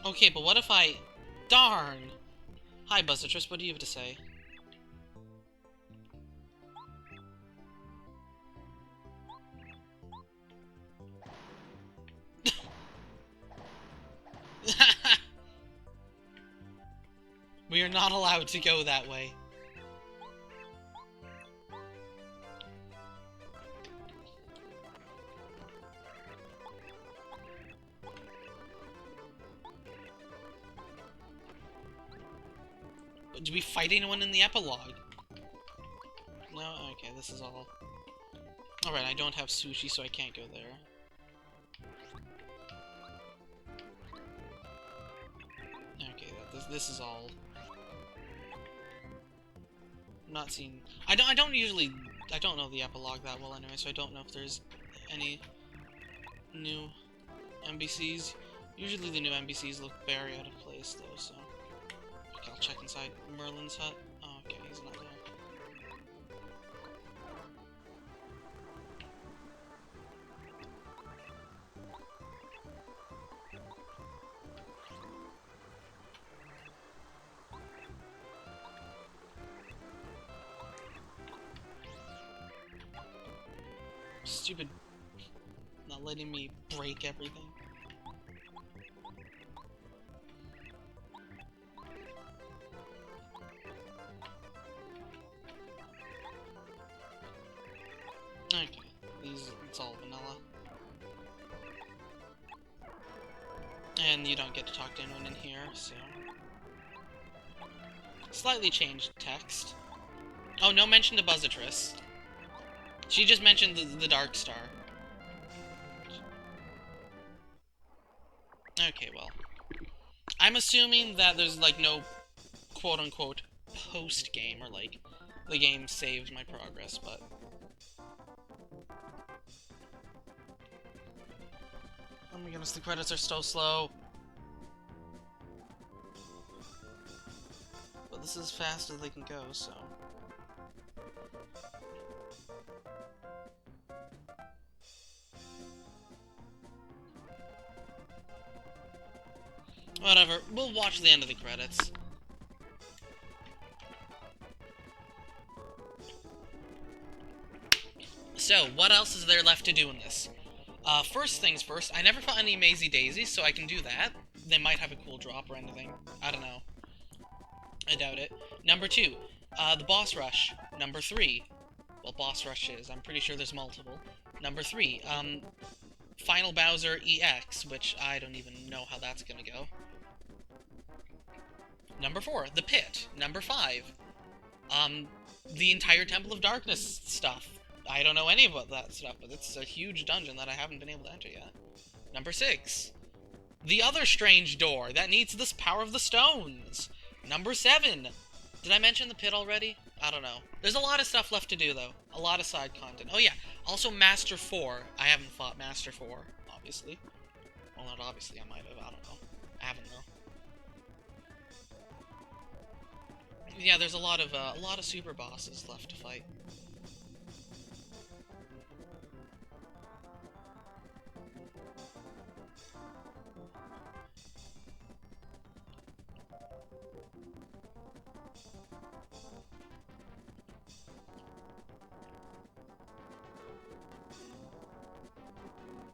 Okay, but what if I... Darn! Hi, Buzzatris, what do you have to say? We are not allowed to go that way. Do we fight anyone in the epilogue? No? Okay, this is all... Alright, I don't have sushi, so I can't go there. Okay, this is all... I'm not seeing... I don't usually... I don't know the epilogue that well anyway, so I don't know if there's any new NPCs. Usually the new NPCs look very out of place, though, so... Okay, I'll check inside Merlin's hut. Oh, okay, he's not there. Stupid... not letting me break everything. Okay, it's all vanilla. And you don't get to talk to anyone in here, so... Slightly changed text. Oh, no mention to Buzzatris. She just mentioned the Dark Star. Okay, well. I'm assuming that there's, like, no quote-unquote post-game, or, like, the game saved my progress, but... Oh my goodness, the credits are so slow. is as fast as they can go, so... Whatever, we'll watch the end of the credits. So, what else is there left to do in this? First things first, I never fought any Mazy Daisies, so I can do that. They might have a cool drop or anything. I don't know. I doubt it. Number 2, the boss rush. Number 3, well, boss rushes. I'm pretty sure there's multiple. Number 3, Final Bowser EX, which I don't even know how that's gonna go. Number 4, the pit. Number 5, the entire Temple of Darkness stuff. I don't know any about that stuff, but it's a huge dungeon that I haven't been able to enter yet. Number 6, the other strange door that needs this power of the stones. Number 7, did I mention the pit already? I don't know. There's a lot of stuff left to do, though. A lot of side content. Oh, yeah. Also, Master 4. I haven't fought Master 4, obviously. Well, not obviously. I might have. I don't know. I haven't, though. Yeah, there's a lot of super bosses left to fight.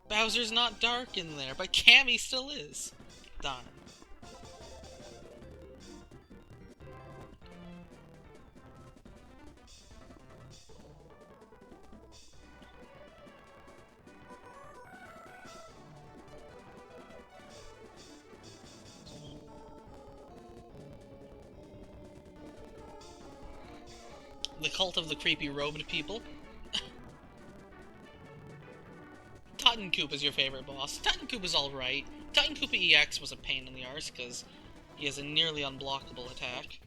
Bowser's not dark in there, but Cammy still is. Darn. The cult of the creepy robed people. Titan Coop is your favorite boss. Titan Coop is alright. Titan Coop EX was a pain in the arse, because he has a nearly unblockable attack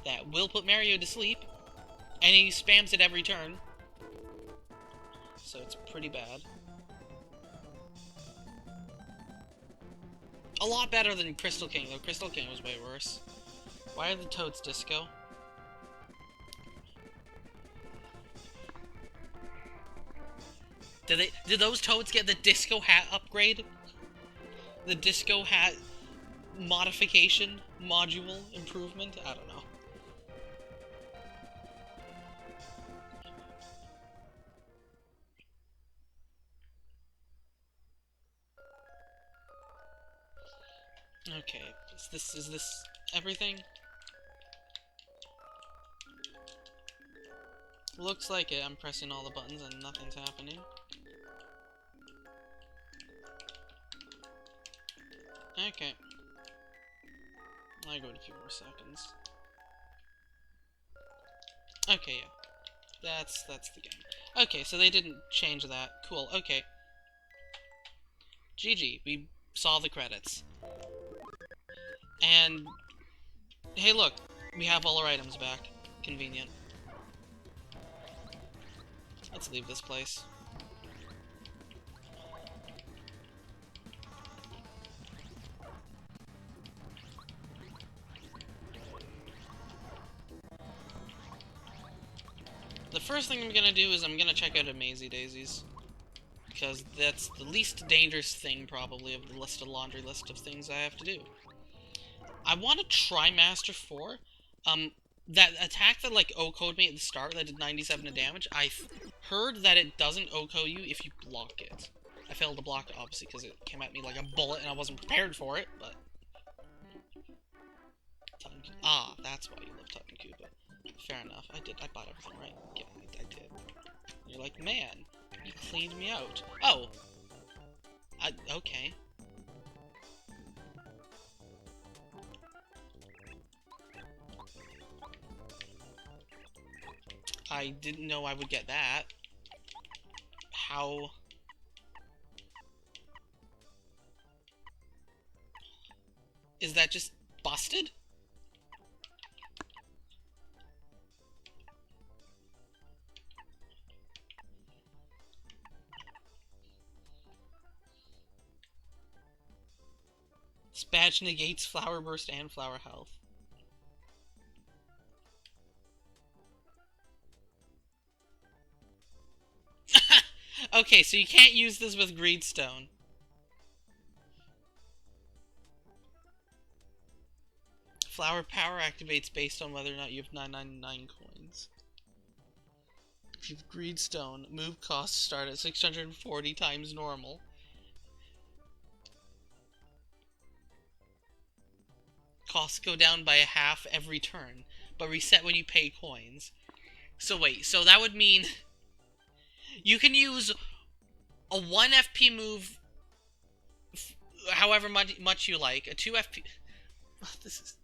that will put Mario to sleep, and he spams it every turn. So it's pretty bad. A lot better than Crystal King, though Crystal King was way worse. Why are the Toads disco? Did those Toads get the disco hat upgrade? The disco hat modification module improvement? I don't know. Okay, is this everything? Looks like it. I'm pressing all the buttons and nothing's happening. Okay. I'll go in a few more seconds. Okay, yeah. That's the game. Okay, so they didn't change that. Cool, okay. GG, we saw the credits. And, hey look, we have all our items back. Convenient. Let's leave this place. The first thing I'm gonna do is I'm gonna check out a Mazy Daisies. Because that's the least dangerous thing, probably, of the laundry list of things I have to do. I want to try Master 4. That attack that, like, O-code me at the start that did 97 damage, I heard that it doesn't O-code you if you block it. I failed to block it, obviously, because it came at me like a bullet and I wasn't prepared for it, but... Ah, that's why you love Titan Koopa. Fair enough. I bought everything right. Yeah, I did. You're like, man, you cleaned me out. Oh! Okay. I didn't know I would get that. How? Is that just busted? This badge negates Flower Burst and Flower Health. Okay, so you can't use this with Greedstone. Flower power activates based on whether or not you have 999 coins. If you have Greedstone, move costs start at 640 times normal. Costs go down by a half every turn, but reset when you pay coins. So wait, so that would mean you can use a 1 FP move however much you like, a 2 FP... This is...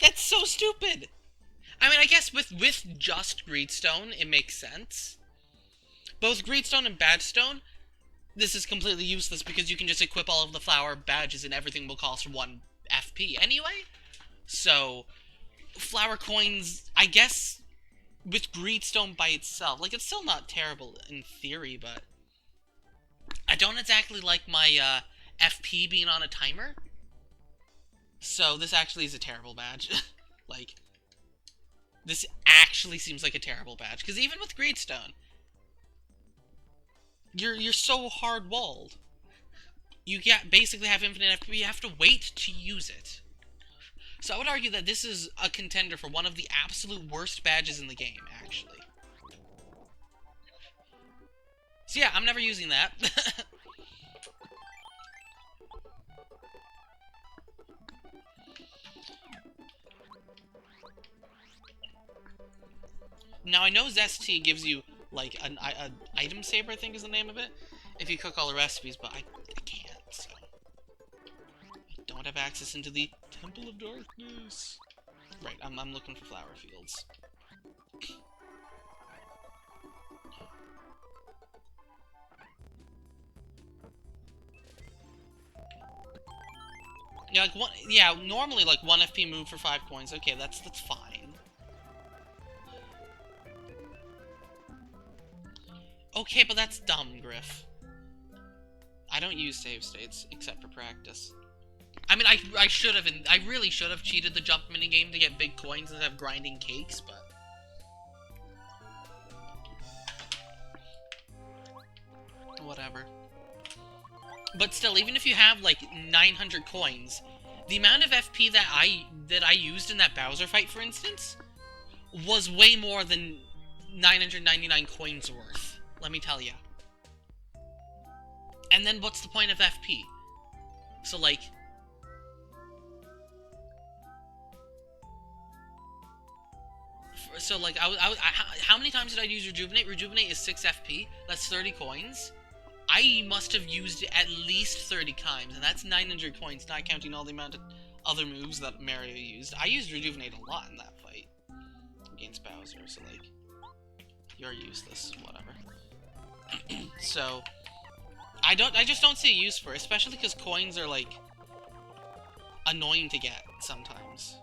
That's so stupid! I mean, I guess with just Greedstone, it makes sense. Both Greedstone and Badstone, this is completely useless because you can just equip all of the flower badges and everything will cost 1 FP anyway. So, flower coins, I guess, with Greedstone by itself, like, it's still not terrible in theory, but I don't exactly like my FP being on a timer. So this actually is a terrible badge. Like, this actually seems like a terrible badge. Because even with Greedstone, you're so hard-walled. You basically have infinite FP, you have to wait to use it. So I would argue that this is a contender for one of the absolute worst badges in the game, actually. So yeah, I'm never using that. Now, I know Zesty gives you, like, an item saver, I think is the name of it, if you cook all the recipes, but I can't, so... I don't have access into the Temple of Darkness. Right, I'm looking for flower fields. Yeah, like, normally, like, 1 FP move for 5 coins, okay, that's fine. Okay, but that's dumb, Griff. I don't use save states, except for practice. I mean, I should have, I really should have cheated the jump minigame to get big coins instead of grinding cakes, but... whatever. But still, even if you have, like, 900 coins, the amount of FP that I used in that Bowser fight, for instance, was way more than 999 coins worth. Let me tell ya. And then what's the point of FP? So, like... So, like, how many times did I use Rejuvenate? Rejuvenate is 6 FP. That's 30 coins. I must have used it at least 30 times, and that's 900 coins, not counting all the amount of other moves that Mario used. I used Rejuvenate a lot in that fight against Bowser, so, like, you're useless, whatever. So, I just don't see a use for it, especially because coins are, like, annoying to get sometimes.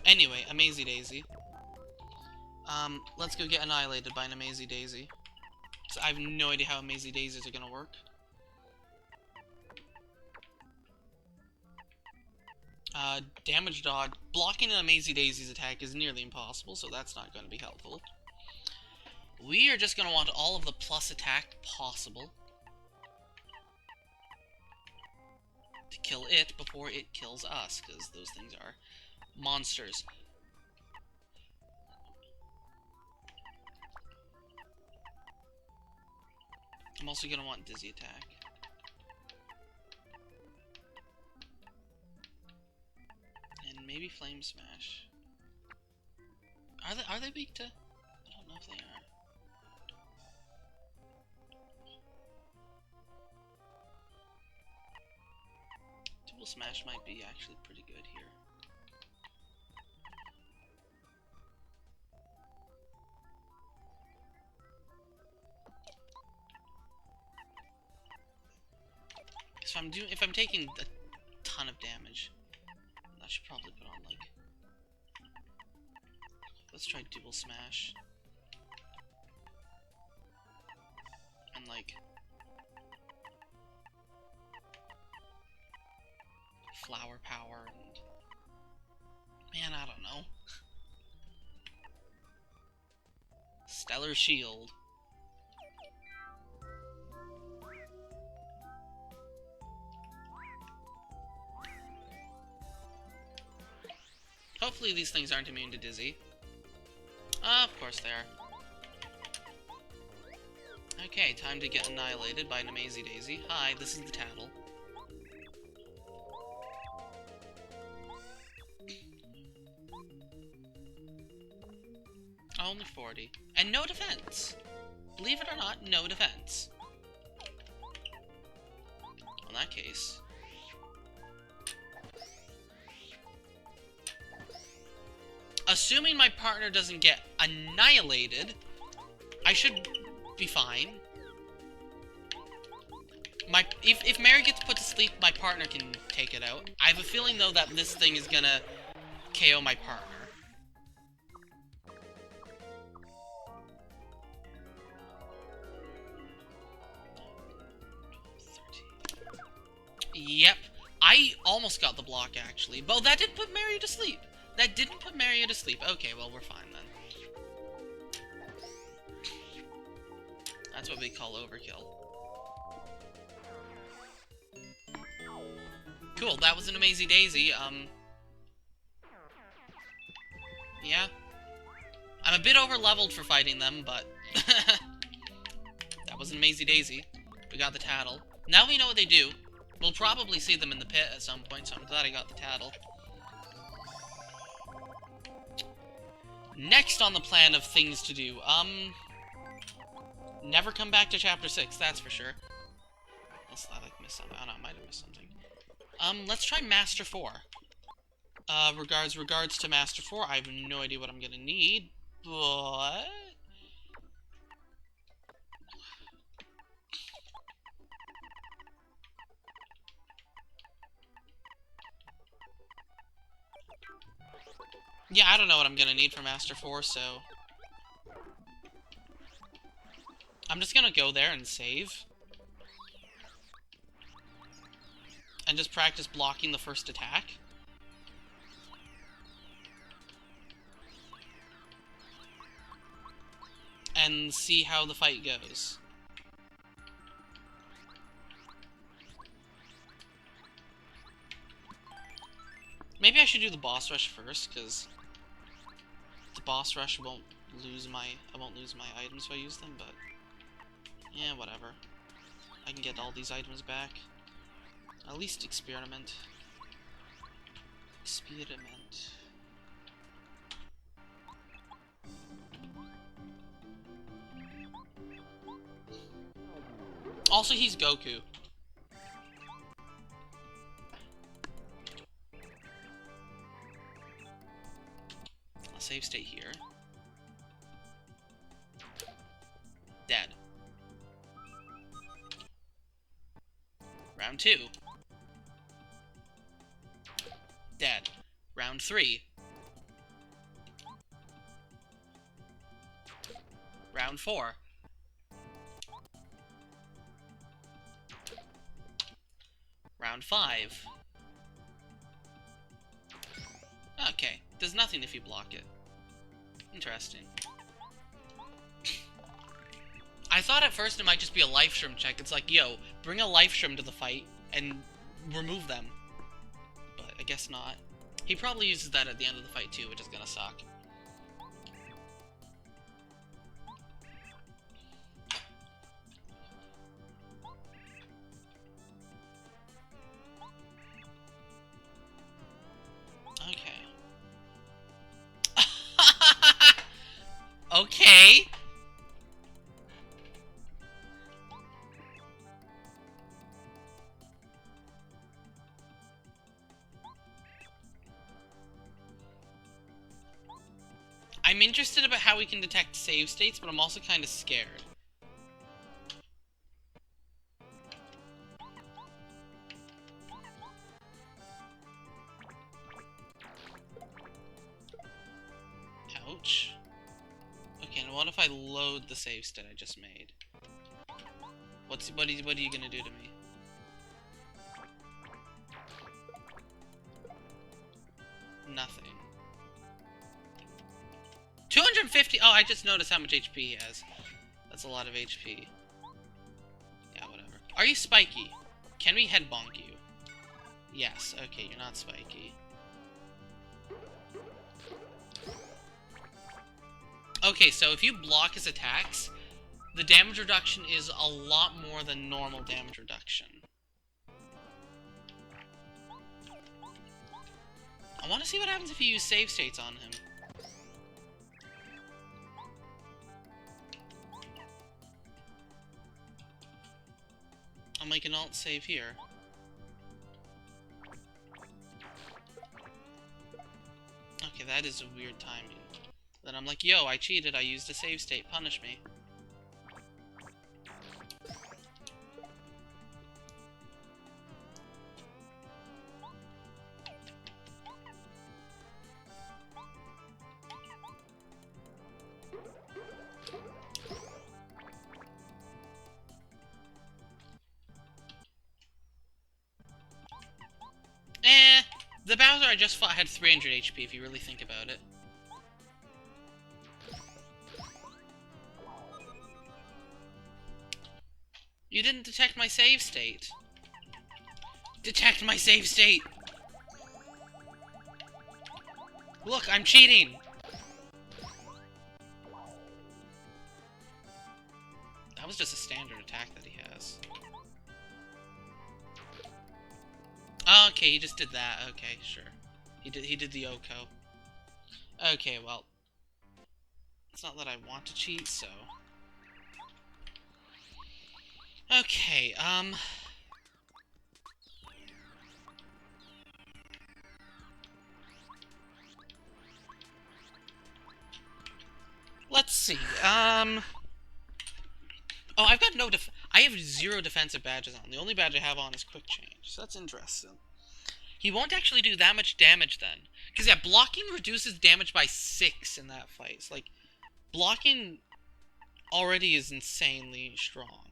Anyway, Amazy Daisy. Let's go get annihilated by an Amazy Daisy. So I have no idea how Amazy Daisies are gonna work. Damage dodge. Blocking an Amazy Daisy's attack is nearly impossible, so that's not gonna be helpful. We are just gonna want all of the plus attack possible to kill it before it kills us, because those things are monsters. I'm also gonna want Dizzy Attack. And maybe Flame Smash. Are they weak to? I don't know if they are. Dual Smash might be actually pretty good here. So if I'm taking a ton of damage, I should probably put on, like, let's try Dual Smash. And, like, flower power and... Man, I don't know. Stellar Shield. Hopefully these things aren't immune to Dizzy. Of course they are. Okay, time to get annihilated by an Amazy Daisy. Hi, this is the Tattle. Only 40. And no defense! Believe it or not, no defense. In that case... Assuming my partner doesn't get annihilated, I should be fine. If Mary gets put to sleep, my partner can take it out. I have a feeling, though, that this thing is gonna KO my partner. Yep. I almost got the block, actually. But that did put Mary to sleep. That didn't put Mario to sleep. Okay, well, we're fine then. That's what we call overkill. Cool, that was an Amazy Daisy. Yeah. I'm a bit over-leveled for fighting them, but... That was an Amazy Daisy. We got the Tattle. Now we know what they do. We'll probably see them in the pit at some point, so I'm glad I got the Tattle. Next on the plan of things to do, never come back to Chapter 6, that's for sure. Unless I missed something. Oh no, I might have missed something. Let's try Master 4. Regards to Master 4, I have no idea what I'm gonna need, but... Yeah, I don't know what I'm gonna need for Master 4, so... I'm just gonna go there and save. And just practice blocking the first attack. And see how the fight goes. Maybe I should do the boss rush first, because... the boss rush I won't lose my items if I use them, but yeah, whatever. I can get all these items back. At least experiment. Experiment. Also, he's Goku. Save state here. Dead. Round 2. Dead. Round 3. Round 4. Round 5. Okay, does nothing if you block it. Interesting. I thought at first it might just be a life shroom check. It's like, yo, bring a life shroom to the fight and remove them. But I guess not. He probably uses that at the end of the fight too, which is gonna suck. Okay. Okay. I'm interested about how we can detect save states, but I'm also kind of scared. Ouch. Okay, and what if I load the save state I just made? What are you gonna do to me? Nothing. 250! Oh, I just noticed how much HP he has. That's a lot of HP. Yeah, whatever. Are you spiky? Can we head bonk you? Yes, okay, you're not spiky. Okay, so if you block his attacks, the damage reduction is a lot more than normal damage reduction. I want to see what happens if you use save states on him. I'll make an alt save here. Okay, that is a weird timing. Then I'm like, yo, I cheated, I used a save state, punish me. The Bowser I just fought had 300 HP, if you really think about it. You didn't detect my save state. Detect my save state! Look, I'm cheating! That was just a standard attack that he has. Oh, okay, he just did that. Okay, sure. He did the Oko. Okay, well. It's not that I want to cheat, so. Okay, let's see, oh, I've got no I have 0 defensive badges on. The only badge I have on is Quick Change, so that's interesting. He won't actually do that much damage then. Because, yeah, blocking reduces damage by 6 in that fight. It's like, blocking already is insanely strong.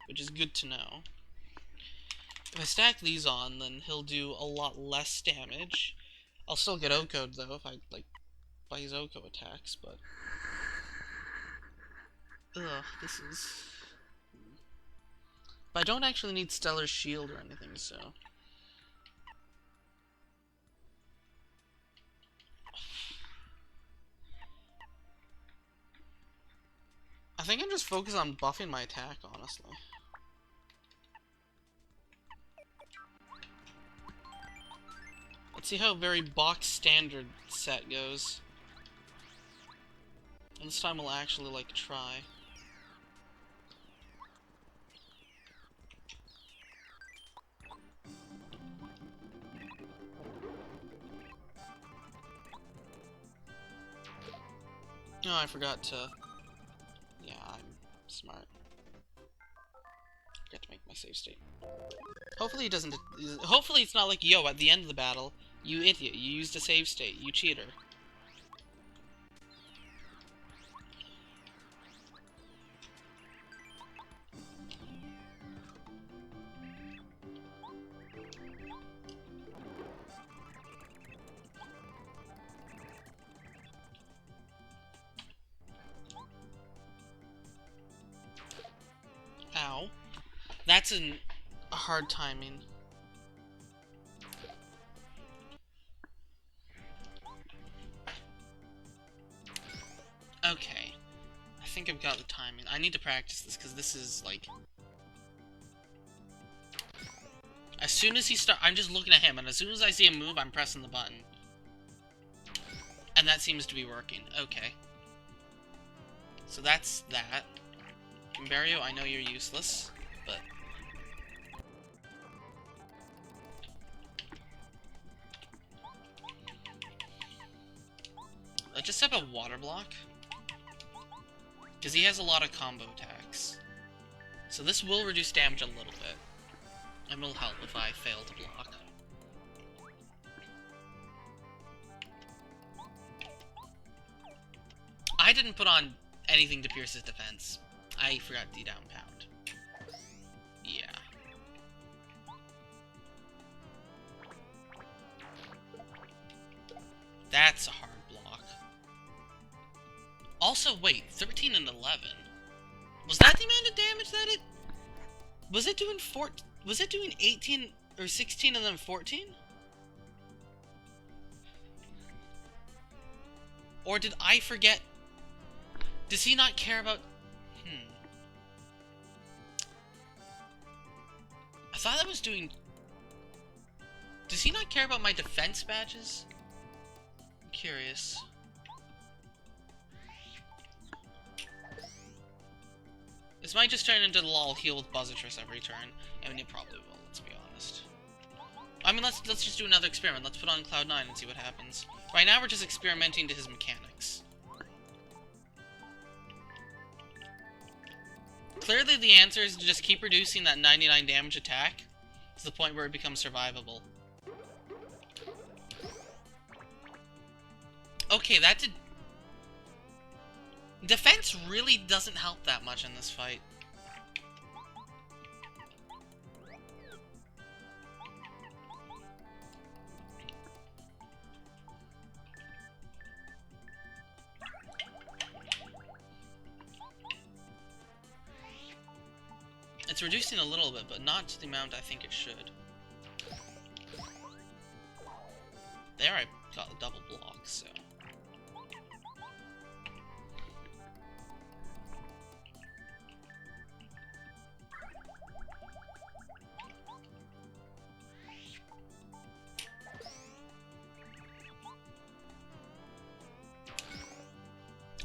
Which is good to know. If I stack these on, then he'll do a lot less damage. I'll still get Oko'd, though, if I, like, by his Oko attacks, but... Ugh, this is... But I don't actually need Stellar Shield or anything, so... I think I'm just focused on buffing my attack, honestly. Let's see how very box standard set goes. And this time we'll actually, like, try. Oh, I forgot to... Yeah, I'm smart. Forgot to make my save state. Hopefully he doesn't... Hopefully it's not like, yo, at the end of the battle, you idiot, you used a save state, you cheater. Ow. That's a hard timing. Okay. I think I've got the timing. I need to practice this, because this is, like... As soon as he I'm just looking at him, and as soon as I see him move, I'm pressing the button. And that seems to be working. Okay. So that's that. Kimberio, I know you're useless, but... Let's just have a water block. Because he has a lot of combo attacks. So this will reduce damage a little bit. And will help if I fail to block. I didn't put on anything to pierce his defense. I forgot the down pound. Yeah. wait, 13 and 11. Was that the amount of damage that it... Was it doing 18 or 16 and then 14? Or did I forget? Does he not care about... I thought that was doing... Does he not care about my defense badges? I'm curious. This might just turn into the lol heal with Buzzatris every turn. I mean, it probably will, let's be honest. I mean, let's just do another experiment. Let's put on Cloud9 and see what happens. Right now, we're just experimenting to his mechanics. Clearly, the answer is to just keep reducing that 99 damage attack to the point where it becomes survivable. Okay, that did... Defense really doesn't help that much in this fight. It's reducing a little bit, but not to the amount I think it should. There I got the double block, so...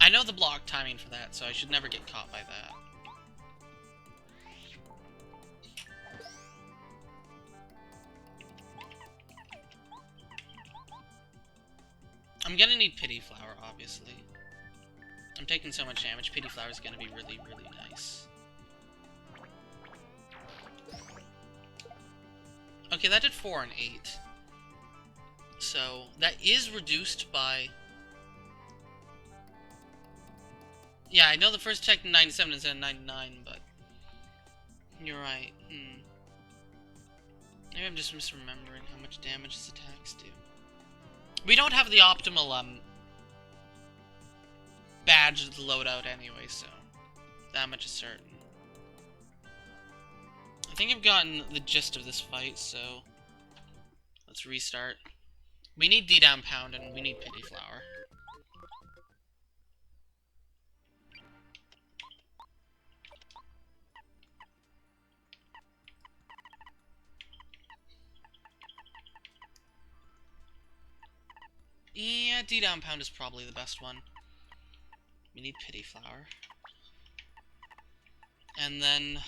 I know the block timing for that, so I should never get caught by that. I'm gonna need Pity Flower, obviously. I'm taking so much damage, Pity Flower is gonna be really, really nice. Okay, that did 4 and 8. So, that is reduced by... Yeah, I know the first attack 97 instead of 99, but... You're right. Maybe I'm just misremembering how much damage his attacks do. We don't have the optimal, badge loadout anyway, so... That much is certain. I think I've gotten the gist of this fight, so... Let's restart. We need D-Down Pound, and we need Pity Flower. Yeah, D-Down Pound is probably the best one. We need Pity Flower. And then...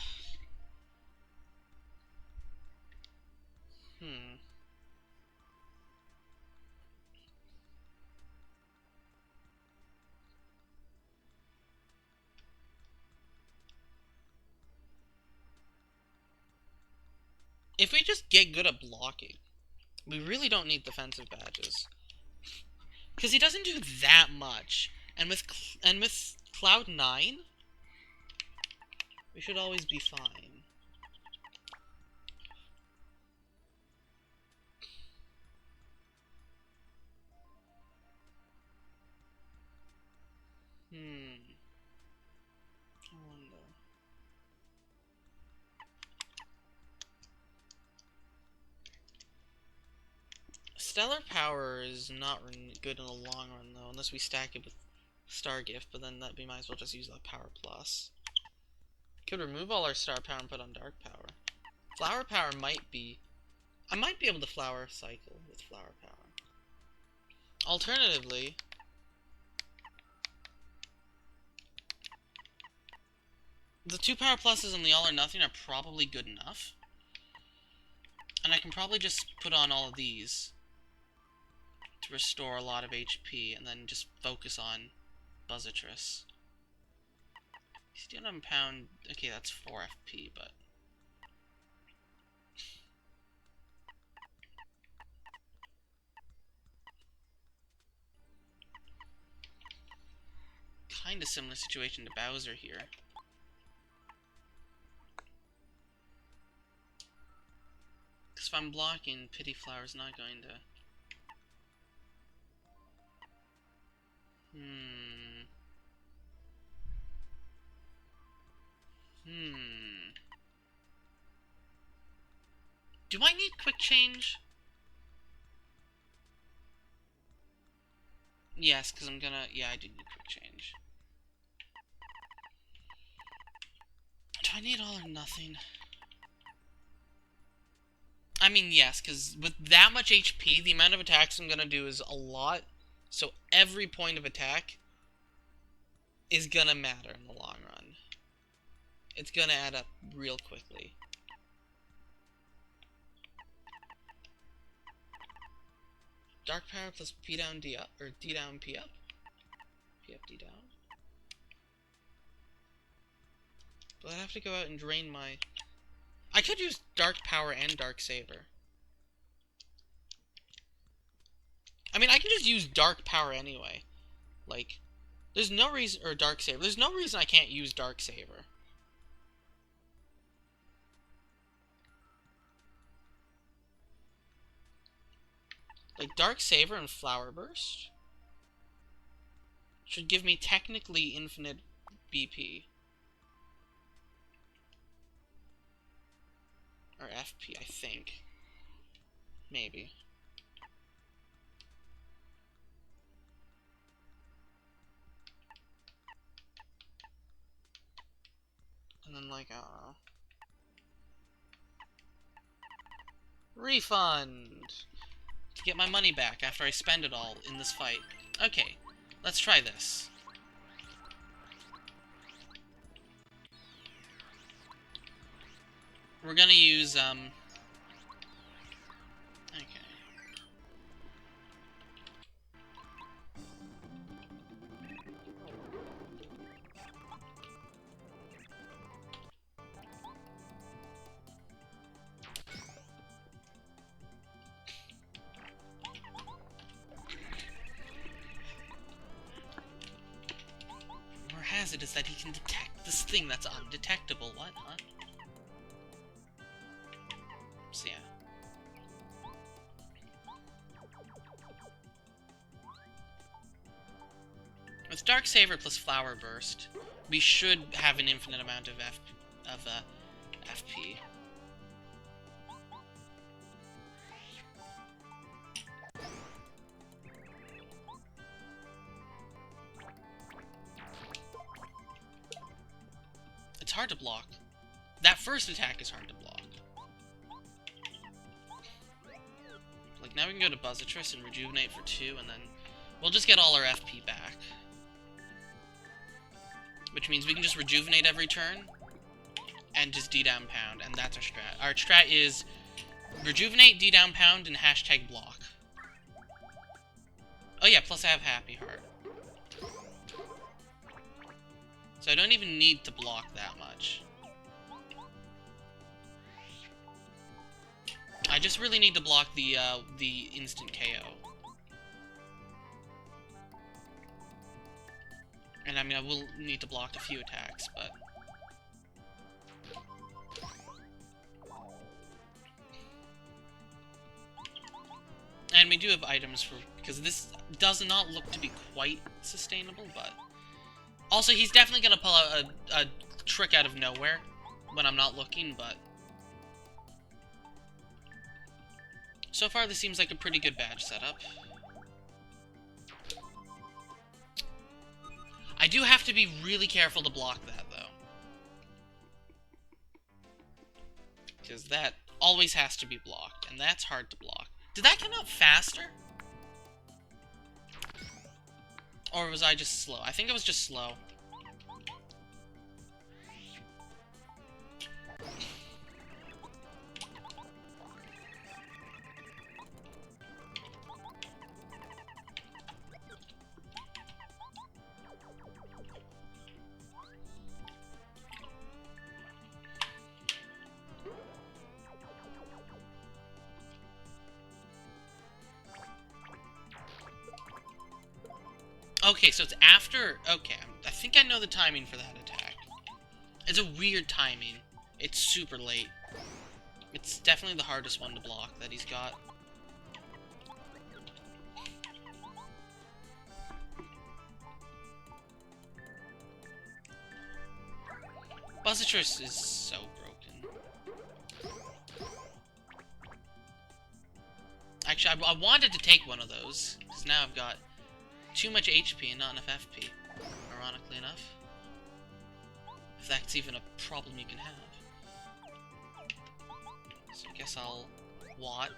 If we just get good at blocking, we really don't need defensive badges. Because he doesn't do that much. And with Cloud9, we should always be fine. I wonder. Stellar Power is not good in the long run, though, unless we stack it with Star Gift, but then we might as well just use that Power Plus. Could remove all our Star Power and put on Dark Power. Flower Power might be... I might be able to Flower Cycle with Flower Power. Alternatively... The 2 Power Pluses and the All or Nothing are probably good enough. And I can probably just put on all of these to restore a lot of HP, and then just focus on Buzzatris. He's doing on Pound... Okay, that's 4 FP, but... Kinda similar situation to Bowser here. Because if I'm blocking, Pity Flower's not going to... Do I need quick change? Yes, because I'm gonna... Yeah, I do need quick change. Do I need all or nothing? I mean, yes, because with that much HP, the amount of attacks I'm gonna do is a lot. So every point of attack is gonna matter in the long run. It's gonna add up real quickly. Dark power plus P down, D up, or D down, P up? P up, D down? But I'd have to go out and drain my... I could use Dark Power and Dark Saber. I mean, I can just use Dark Power anyway. Like, there's no reason... Or Dark Saber. There's no reason I can't use Dark Saber. Like, Dark Saber and Flower Burst should give me technically infinite BP. Or FP, I think. Maybe. And then, like, I don't know. Refund! To get my money back after I spend it all in this fight. Okay, let's try this. We're gonna use, okay. Rumor has it is that he can detect this thing that's undetectable. What, huh? So, yeah. With Dark Saber plus Flower Burst, we should have an infinite amount of FP. It's hard to block. That first attack is hard to block. Like, now we can go to Buzzitress and rejuvenate for 2, and then we'll just get all our FP back. Which means we can just rejuvenate every turn, and just D-down pound, and that's our strat. Our strat is rejuvenate, D-down pound, and hashtag block. Oh yeah, plus I have Happy Heart. So I don't even need to block that much. I just really need to block the instant KO. And I mean, I will need to block a few attacks, but... And we do have items for... Because this does not look to be quite sustainable, but... Also, he's definitely going to pull out a trick out of nowhere when I'm not looking, but... So far, this seems like a pretty good badge setup. I do have to be really careful to block that, though. Because that always has to be blocked, and that's hard to block. Did that come out faster? Or was I just slow? I think it was just slow. Okay, so it's after... Okay, I think I know the timing for that attack. It's a weird timing. It's super late. It's definitely the hardest one to block that he's got. Buzzatris is so broken. Actually, I wanted to take one of those, because now I've got too much HP and not enough FP, ironically enough. If that's even a problem you can have. So I guess I'll Watt.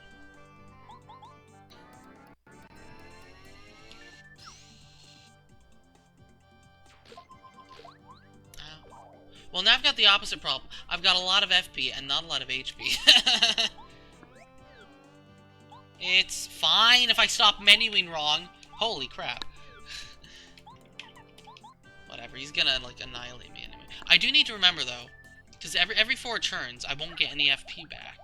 Well, now I've got the opposite problem. I've got a lot of FP and not a lot of HP. It's fine if I stop menuing wrong. Holy crap. Whatever, he's gonna, like, annihilate me anyway. I do need to remember, though, because every 4 turns, I won't get any FP back.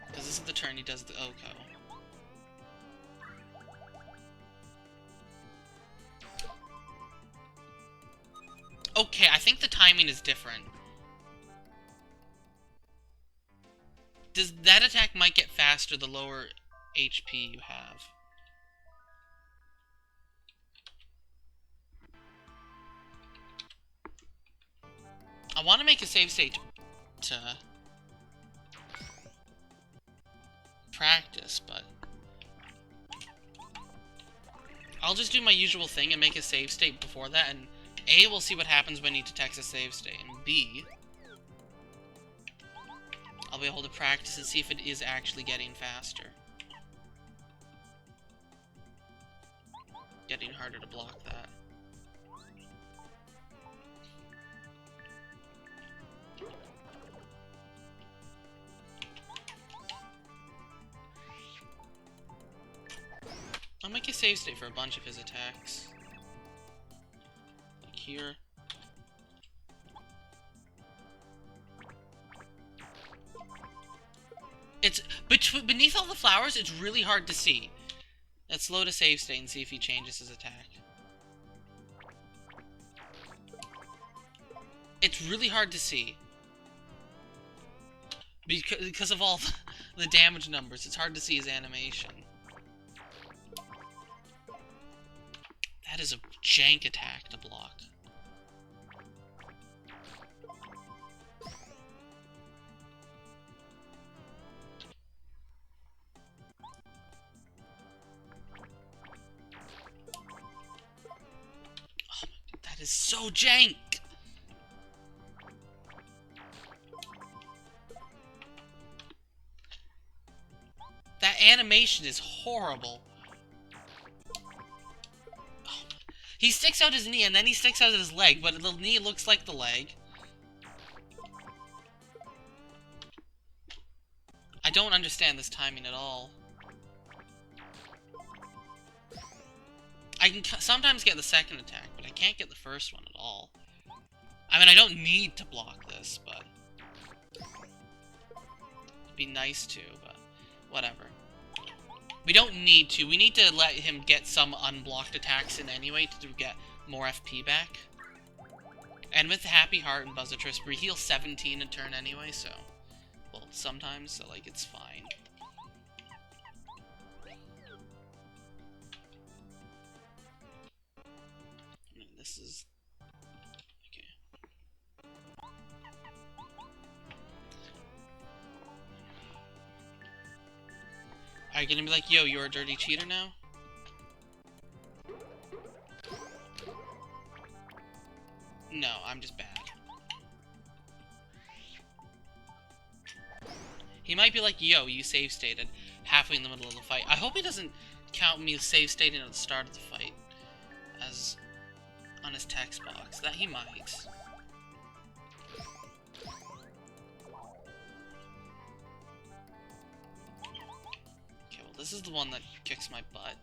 Because this is the turn he does the Oko. Okay, I think the timing is different. That attack might get faster the lower HP you have. I want to make a save state to practice, but I'll just do my usual thing and make a save state before that, and A, we'll see what happens when he detects a save state, and B, I'll be able to practice and see if it is actually getting faster. Getting harder to block that. I'll make a save state for a bunch of his attacks. Like here. It's beneath all the flowers, it's really hard to see. Let's load a save state and see if he changes his attack. It's really hard to see. Because of all the damage numbers, it's hard to see his animation. That is a jank attack to block. Oh, that is so jank! That animation is horrible. He sticks out his knee, and then he sticks out his leg, but the knee looks like the leg. I don't understand this timing at all. I can sometimes get the second attack, but I can't get the first one at all. I mean, I don't need to block this, but it'd be nice to, but whatever. We don't need to. We need to let him get some unblocked attacks in anyway to get more FP back. And with Happy Heart and Buzzatris, we heal 17 a turn anyway, so... Well, sometimes, so, like, it's fine. I mean, this is... Okay. Are you gonna be like, yo, you're a dirty cheater now? No, I'm just bad. He might be like, yo, you save stated halfway in the middle of the fight. I hope he doesn't count me save stating at the start of the fight as on his text box. That he might. Okay, well, this is the one that kicks my butt.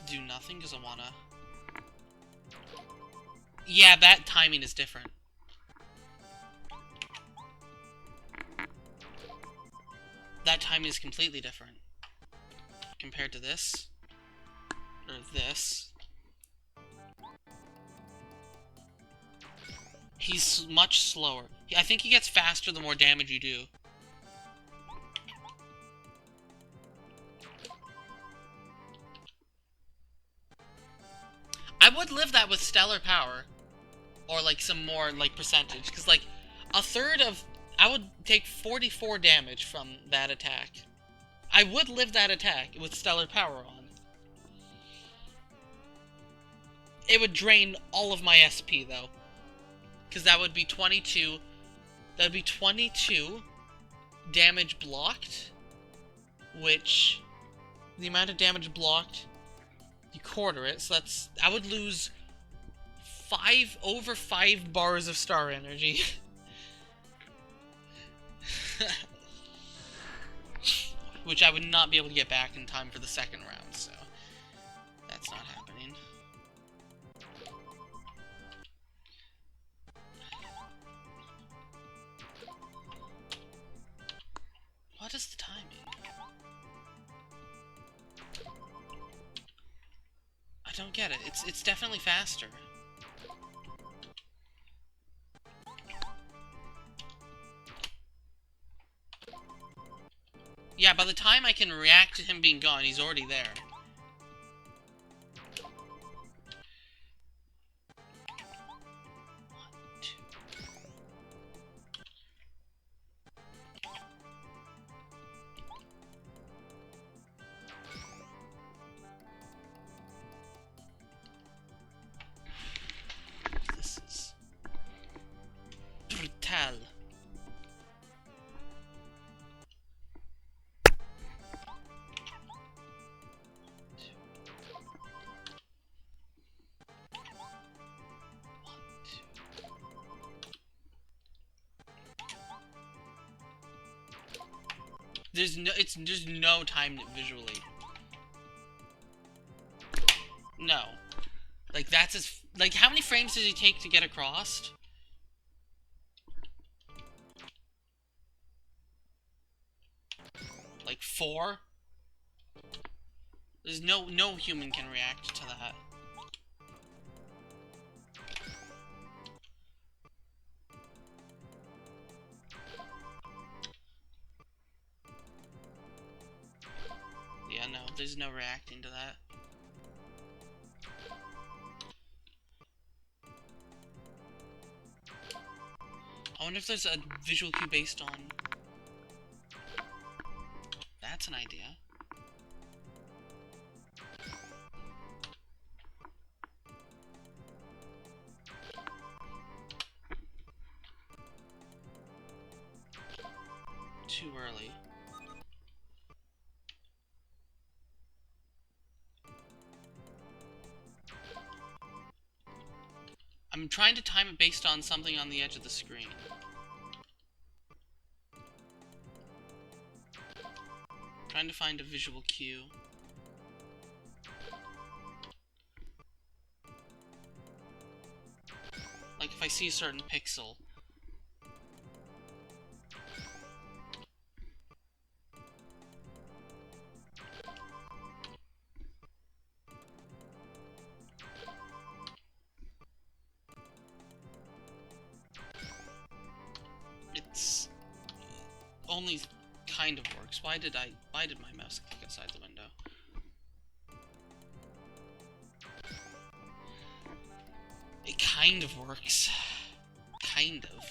Do nothing because I wanna... Yeah, that timing is different. That timing is completely different. Compared to this. Or this. He's much slower. I think he gets faster the more damage you do. I would live that with stellar power. Or, like, some more, like, percentage. Because, like, a third of... I would take 44 damage from that attack. I would live that attack with stellar power on. It would drain all of my SP, though. Because that would be 22... That would be 22 damage blocked. Which... The amount of damage blocked... You quarter it, so that's... I would lose... over 5 bars of star energy. Which I would not be able to get back in time for the second round, so... That's not happening. What is the timing? I don't get it. It's definitely faster. Yeah, by the time I can react to him being gone, he's already there. This is... brutal. There's no time visually. No. Like, that's as... Like, how many frames does he take to get across? Like, 4? There's no human can react to that. Yeah, no, there's no reacting to that. I wonder if there's a visual cue based on... That's an idea. Too early. I'm trying to time it based on something on the edge of the screen. Trying to find a visual cue. Like if I see a certain pixel. It's only kind of works. Why did my mouse click outside the window? It kind of works. Kind of.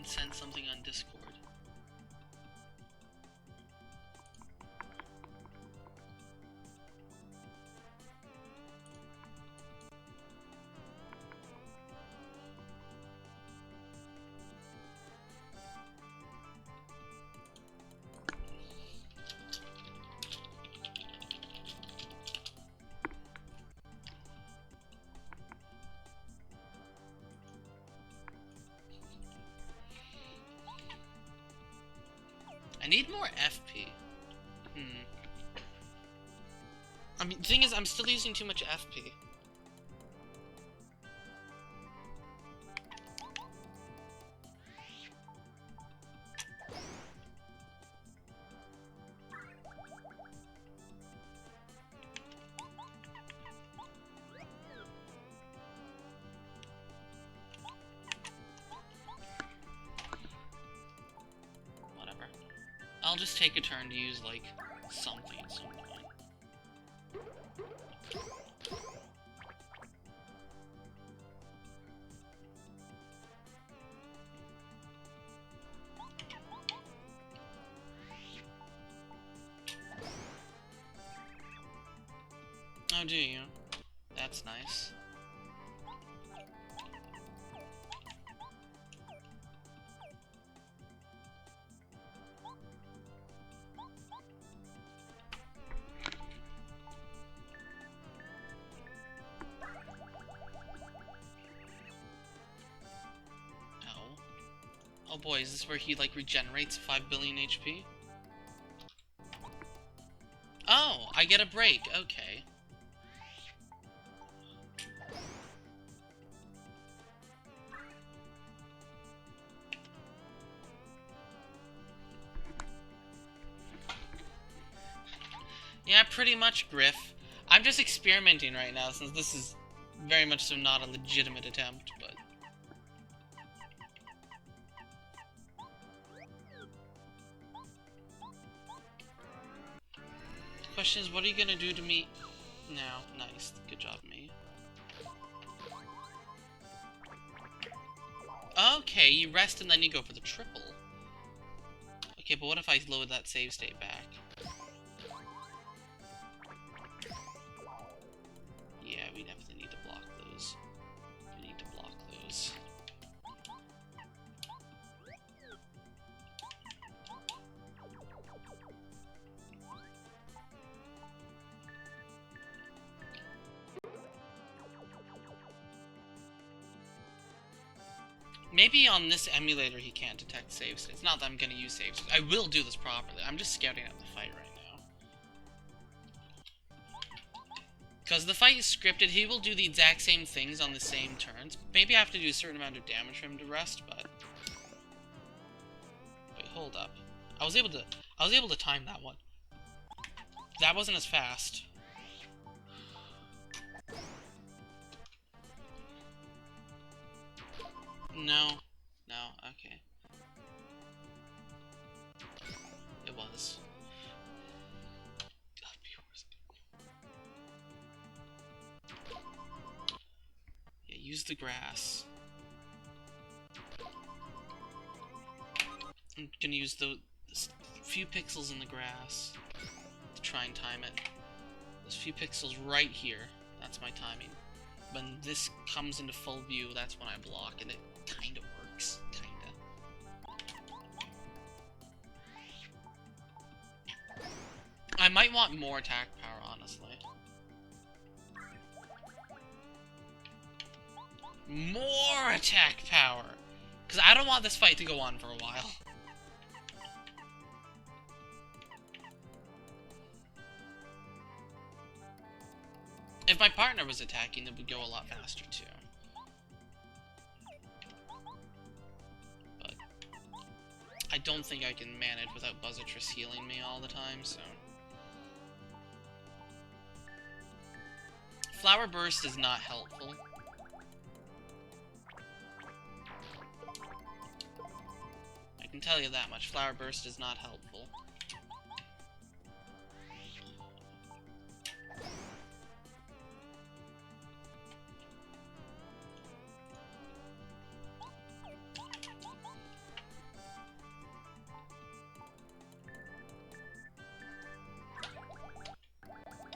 Send something on Discord. need more FP. I mean, the thing is, I'm still using too much FP. I'll just take a turn to use, like, something at some point. Oh, do you? That's nice. Oh boy, is this where he, like, regenerates 5 billion HP? Oh, I get a break, okay. Yeah, pretty much, Griff. I'm just experimenting right now, since this is very much so not a legitimate attempt, but... The question is, what are you gonna do to me now? Nice. Good job, me. Okay, you rest and then you go for the triple. Okay, but what if I load that save state back? Yeah, we definitely need to block those. We need to block those. Maybe on this emulator he can't detect save states. Not that I'm gonna use save states. I will do this properly. I'm just scouting out the fight right now. Because the fight is scripted, he will do the exact same things on the same turns. Maybe I have to do a certain amount of damage for him to rest, but... Wait, hold up. I was able to time that one. That wasn't as fast. No. No, okay. It was. Yeah, use the grass. I'm gonna use the few pixels in the grass to try and time it. Those few pixels right here, that's my timing. When this comes into full view, that's when I block, and it kinda works. Kinda. I might want more attack power, honestly. More attack power! Because I don't want this fight to go on for a while. If my partner was attacking, it would go a lot faster, too. But I don't think I can manage without Buzzatris healing me all the time, so... Flower Burst is not helpful. I can tell you that much. Flower Burst is not helpful.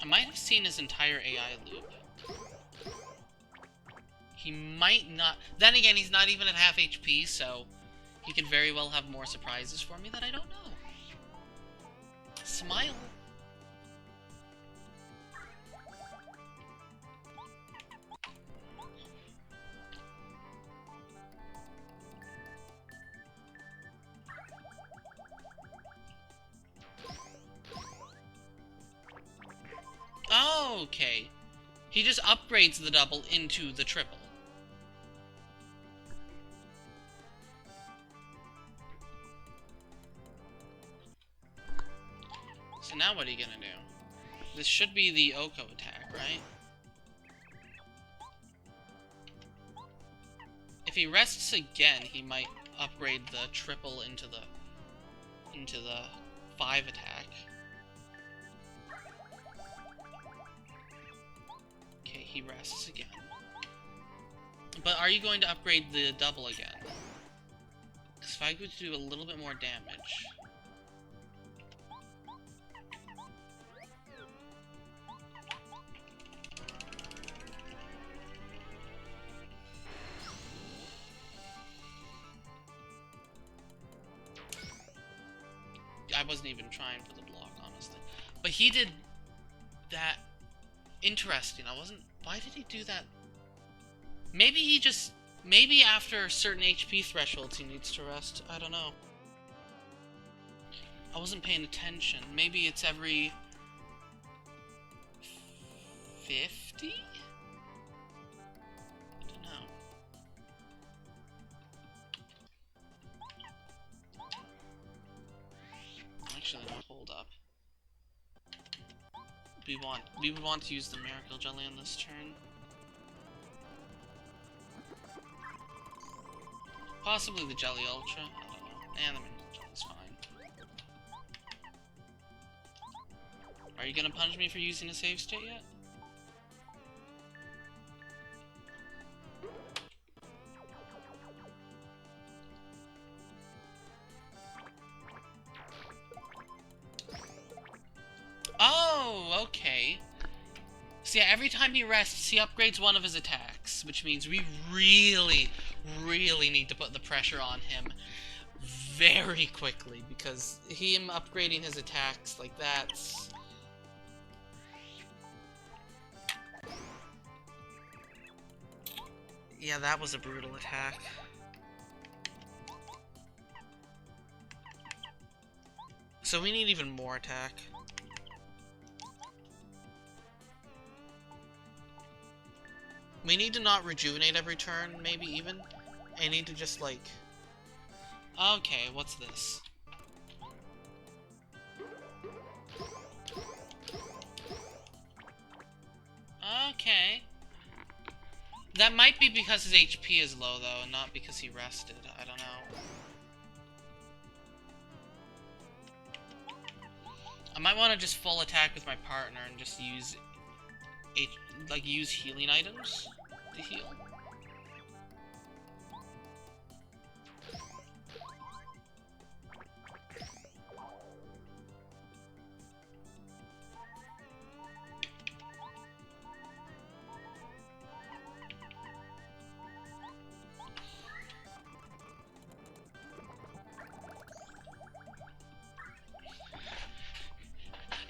I might have seen his entire AI loop. He might not... Then again, he's not even at half HP, so... He could very well have more surprises for me that I don't know. Smile. Okay. He just upgrades the double into the triple. So now what are you gonna do? This should be the Oko attack, right? If he rests again, he might upgrade the triple into the 5 attack. Okay, he rests again. But are you going to upgrade the double again? Because if I could do a little bit more damage... I wasn't even trying for the block, honestly. But he did that... Interesting. I wasn't... Why did he do that? Maybe he just... Maybe after certain HP thresholds he needs to rest. I don't know. I wasn't paying attention. Maybe it's every... 50? I don't know. Actually, no, hold up. We would want to use the Miracle Jelly on this turn. Possibly the Jelly Ultra. I don't know. And the Miracle Jelly's fine. Are you gonna punish me for using a save state yet? Oh, okay. So yeah, every time he rests, he upgrades one of his attacks, which means we really, really need to put the pressure on him very quickly, because him upgrading his attacks like that's... Yeah, that was a brutal attack. So we need even more attack. We need to not rejuvenate every turn, maybe even. I need to just, like... Okay, what's this? Okay. That might be because his HP is low, though, and not because he rested. I don't know. I might want to just full attack with my partner and just use... use healing items to heal.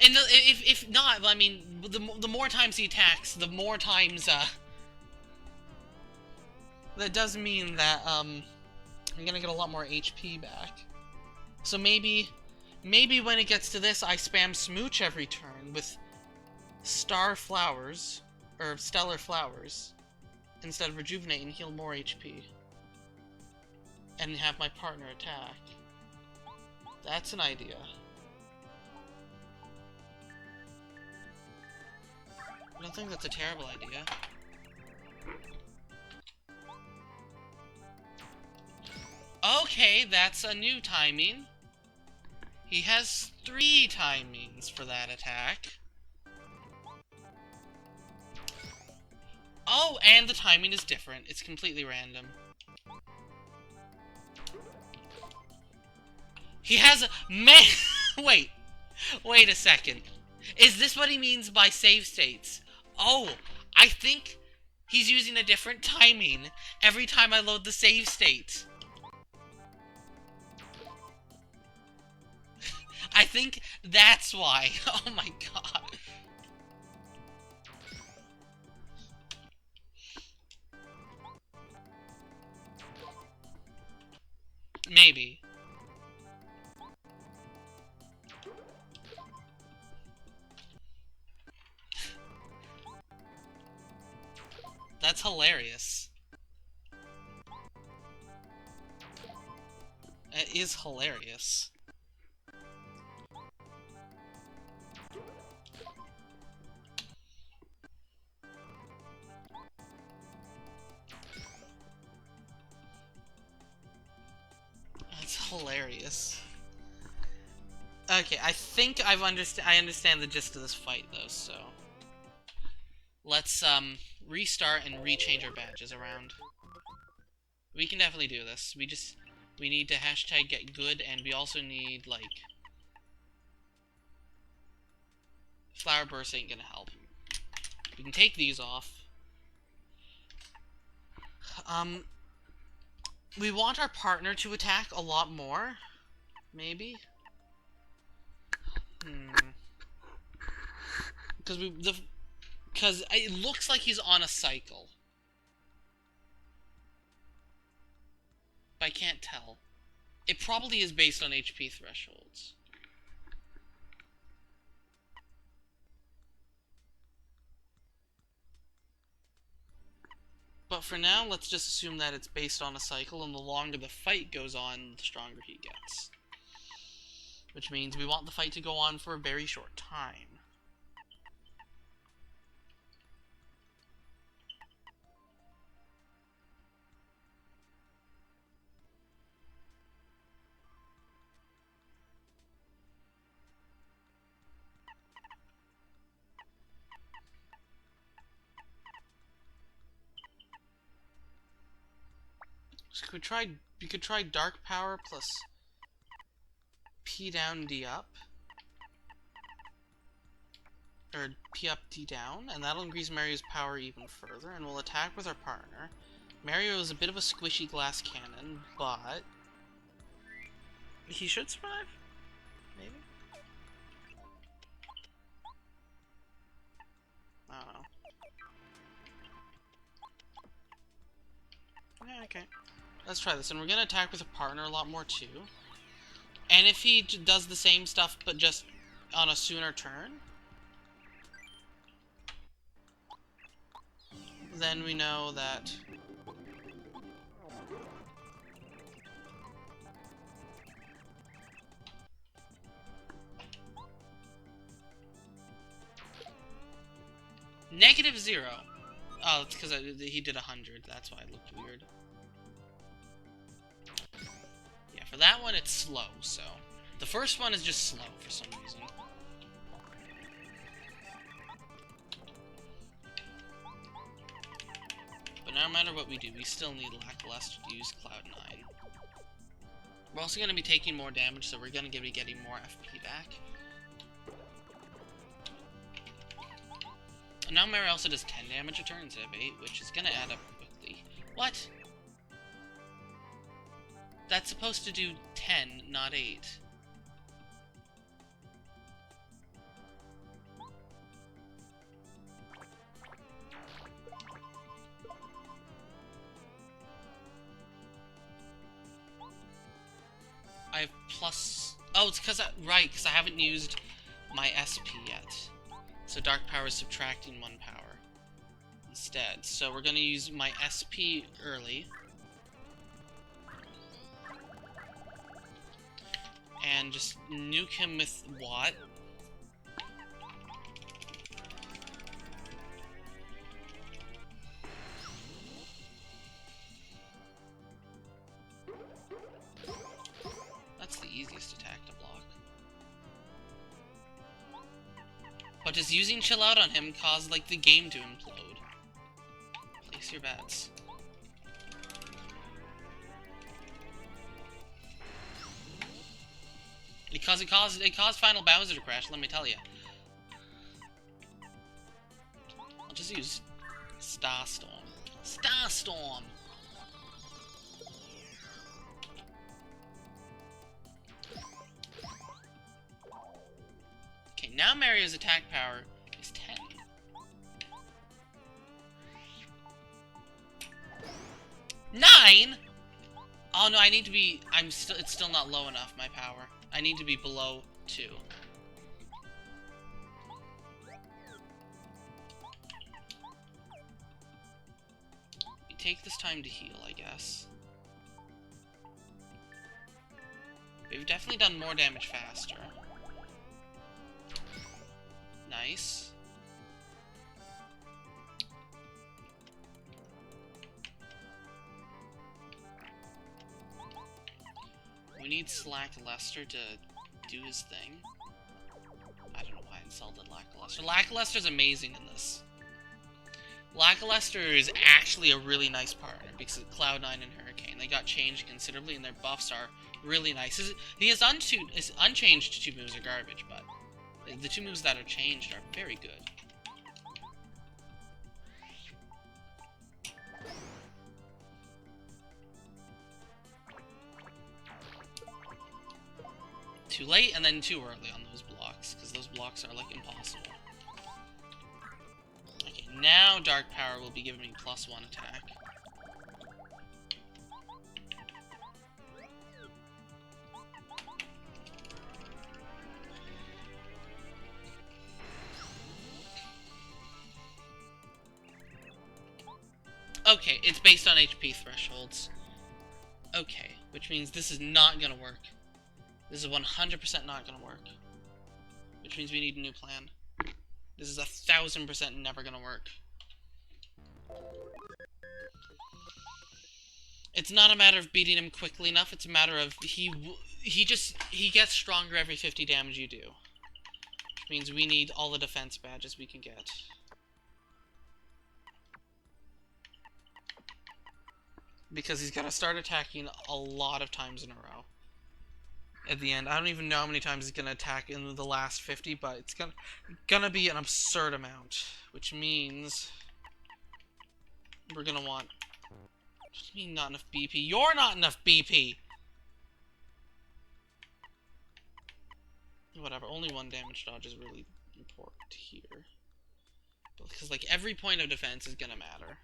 And if not, I mean, the more times he attacks, the more times, that does mean that, I'm gonna get a lot more HP back. So maybe when it gets to this, I spam Smooch every turn with Star Flowers, or Stellar Flowers, instead of Rejuvenate and heal more HP. And have my partner attack. That's an idea. I don't think that's a terrible idea. Okay, that's a new timing. He has 3 timings for that attack. Oh, and the timing is different. It's completely random. He has a... Man! Wait a second. Is this what he means by save states? Oh, I think he's using a different timing every time I load the save state. I think that's why. Oh my god. Maybe. That's hilarious. It is hilarious. That's hilarious. Okay, I think I understand the gist of this fight though, so let's restart and rechange our badges around. We can definitely do this. We need to hashtag get good, and we also need like flower burst ain't gonna help. We can take these off. We want our partner to attack a lot more, maybe. Because it looks like he's on a cycle. But I can't tell. It probably is based on HP thresholds. But for now, let's just assume that it's based on a cycle, and the longer the fight goes on, the stronger he gets. Which means we want the fight to go on for a very short time. So we could try Dark Power plus P down, D up. Or P up, D down, and that'll increase Mario's power even further, and we'll attack with our partner. Mario is a bit of a squishy glass cannon, but he should survive? Maybe? I don't know. Yeah, okay. Let's try this, and we're gonna attack with a partner a lot more too. And if he does the same stuff, but just on a sooner turn, then we know that -0. Oh, it's because he did 100. That's why it looked weird. Yeah, for that one, it's slow, so... The first one is just slow for some reason. But no matter what we do, we still need Lackluster to use Cloud9. We're also going to be taking more damage, so we're going to be getting more FP back. And now Mario also does 10 damage a turn instead of 8, which is going to add up quickly. What? That's supposed to do 10, not 8. I have plus... Oh, it's because right, because I haven't used my SP yet. So Dark Power is subtracting 1 power instead. So we're going to use my SP early. And just nuke him with what? That's the easiest attack to block. But just using Chill Out on him caused, like, the game to implode. Place your bets. Because it caused Final Bowser to crash, let me tell you. I'll just use Starstorm. Starstorm! Okay, now Mario's attack power is 10. Nine? Oh no, I need to be... it's still not low enough, my power. I need to be below 2. take this time to heal, I guess. We've definitely done more damage faster. Nice. We need Lackluster to do his thing. I don't know why I insulted Lackluster. Lackluster's amazing in this. Lackluster is actually a really nice partner because of Cloud9 and Hurricane. They got changed considerably and their buffs are really nice. His unchanged 2 moves are garbage, but the 2 moves that are changed are very good. Too late and then too early on those blocks, because those blocks are, like, impossible. Okay, now Dark Power will be giving me +1 attack. Okay, it's based on HP thresholds. Okay, which means this is not gonna work. This is 100% not gonna work. Which means we need a new plan. This is 1000% never gonna work. It's not a matter of beating him quickly enough, it's a matter of he gets stronger every 50 damage you do. Which means we need all the defense badges we can get. Because he's gotta start attacking a lot of times in a row. At the end, I don't even know how many times he's gonna attack in the last 50, but it's gonna be an absurd amount. Which means we're gonna want... Just mean not enough BP. You're not enough BP! Whatever, only 1 damage dodge is really important here. Because, like, every point of defense is gonna matter.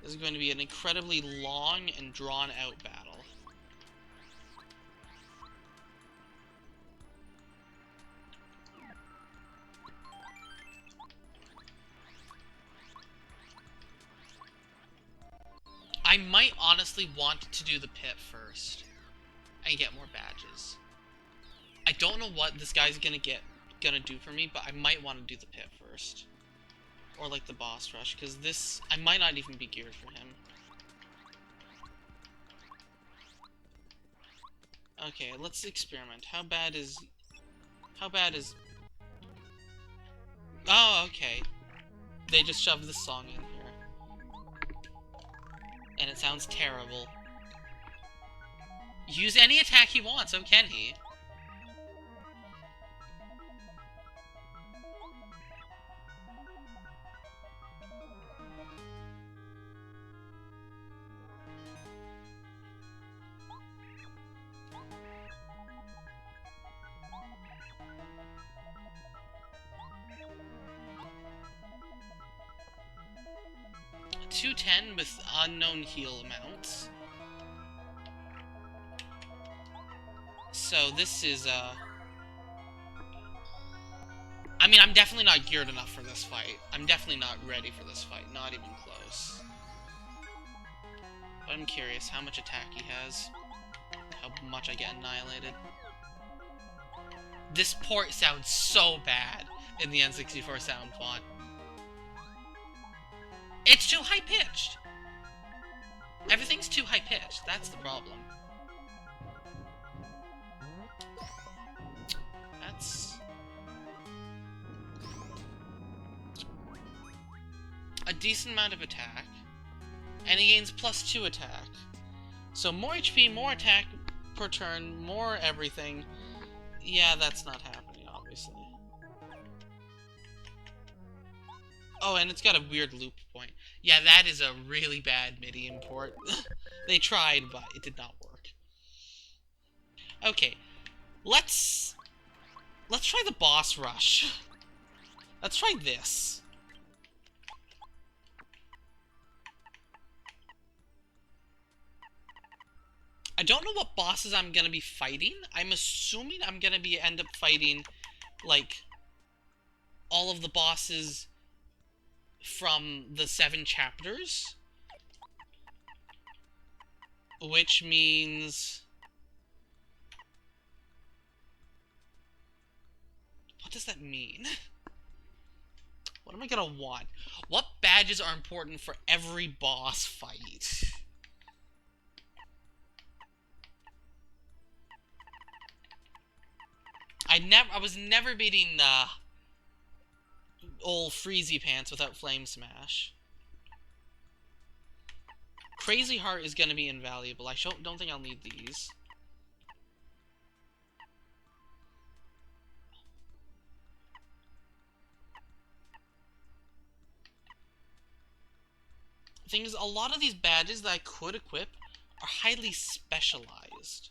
This is going to be an incredibly long and drawn-out battle. I might honestly want to do the pit first and get more badges. I don't know what this guy's gonna do for me, but I might want to do the pit first. Or like the boss rush, because this, I might not even be geared for him. Okay, let's experiment. How bad is... Oh, okay. They just shoved this song in here. And it sounds terrible. Use any attack he wants, oh can he? $210 with unknown heal amounts. So this is, I mean, I'm definitely not geared enough for this fight. I'm definitely not ready for this fight, not even close. But I'm curious how much attack he has. How much I get annihilated. This port sounds so bad in the N64 sound font. It's too high-pitched! Everything's too high-pitched, that's the problem. That's... a decent amount of attack. And he gains +2 attack. So more HP, more attack per turn, more everything. Yeah, that's not happening, obviously. Oh, and it's got a weird loop point. Yeah, that is a really bad MIDI import. They tried, but it did not work. Okay, let's try the boss rush. Let's try this. I don't know what bosses I'm gonna be fighting. I'm assuming I'm gonna end up fighting, like, all of the bosses from the 7 chapters. Which means... What does that mean? What am I gonna want? What badges are important for every boss fight? I was never beating old Freezy Pants without Flame Smash. Crazy Heart is gonna be invaluable. I don't think I'll need these. The thing is, a lot of these badges that I could equip are highly specialized.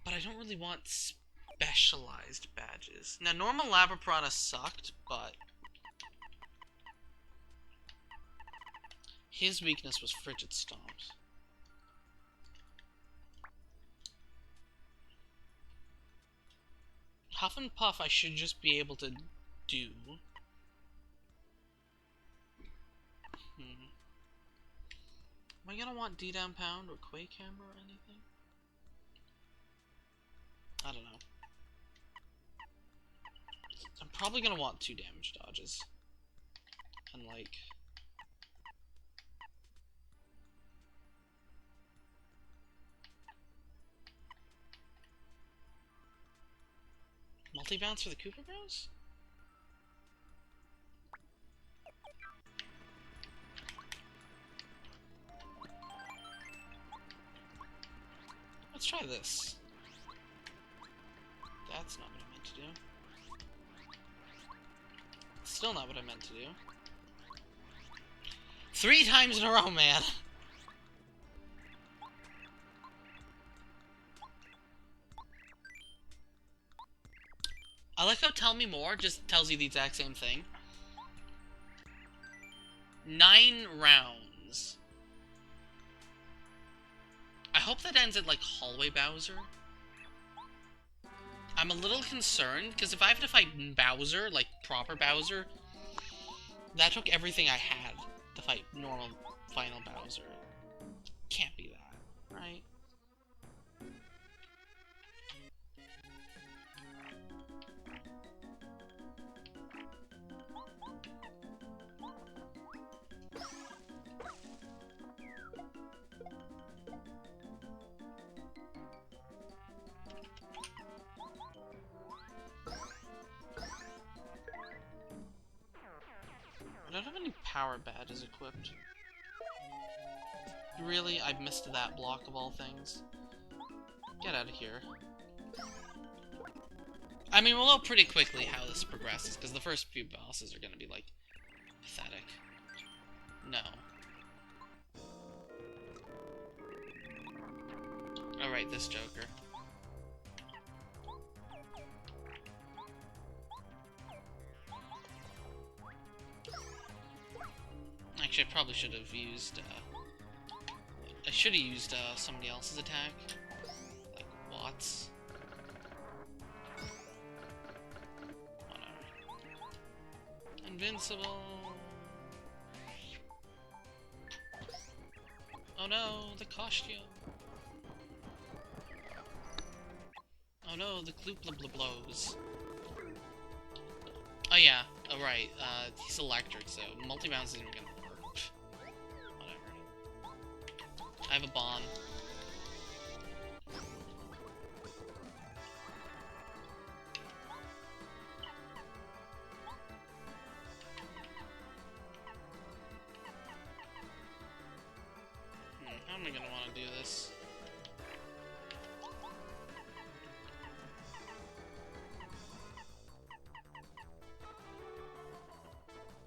But I don't really want specialized badges. Now, normal Lava Piranha sucked, but his weakness was Frigid Stomps. Huff and Puff I should just be able to do. Am I gonna want D-Down Pound or Quake Hammer or anything? I don't know. I'm probably gonna want 2 damage dodges. And like... Multi-bounce for the Koopa Bros? Let's try this. That's not what I meant to do. Still not what I meant to do. 3 times in a row, man! I like how Tell Me More just tells you the exact same thing. 9 rounds. I hope that ends at, like, Hallway Bowser. I'm a little concerned, because if I have to fight Bowser, like, proper Bowser, that took everything I had to fight normal Final Bowser. Can't be that, right? I don't have any power badges equipped. Really? I've missed that block of all things. Get out of here. I mean, we'll know pretty quickly how this progresses, because the first few bosses are gonna be, like, pathetic. No. Alright, this Joker. Actually, I probably should have used, I should have used, somebody else's attack. Like, Watts. Whatever. Invincible! Oh no, the costume! Oh no, the Kloop-Blows. Oh yeah, oh right, he's electric, so multi-bounce isn't gonna work. Whatever. I have a bomb. How am I gonna want to do this?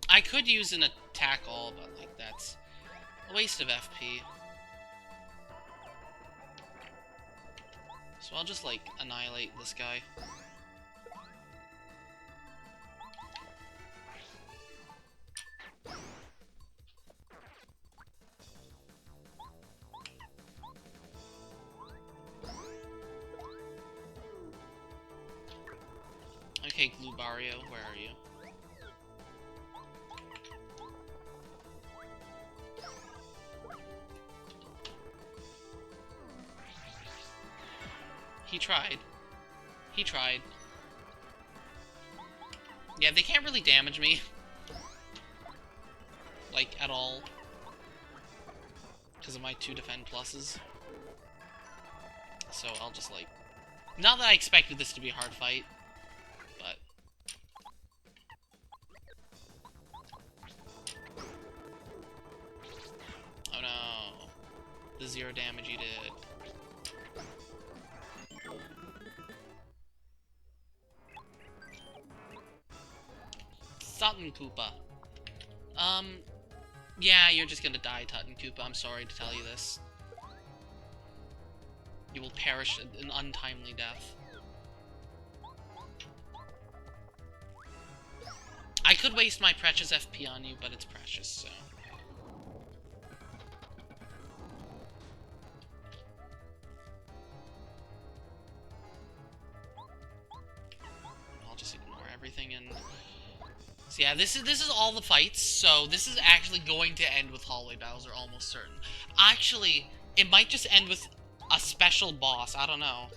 I could use an attack all, but like that's a waste of FP. So I'll just like annihilate this guy. Okay, Glubario, where are you? tried. He tried. Yeah, they can't really damage me. Like, at all. Because of my 2 defend pluses. So I'll just, like... Not that I expected this to be a hard fight, but... Oh no. The 0 damage you did. Sutton Koopa. Yeah, you're just gonna die, Tutton Koopa. I'm sorry to tell you this. You will perish an untimely death. I could waste my precious FP on you, but it's precious, so... I'll just ignore everything and... So yeah, this is all the fights, so this is actually going to end with Hallway Bowser, almost certain. Actually, it might just end with a special boss, I don't know.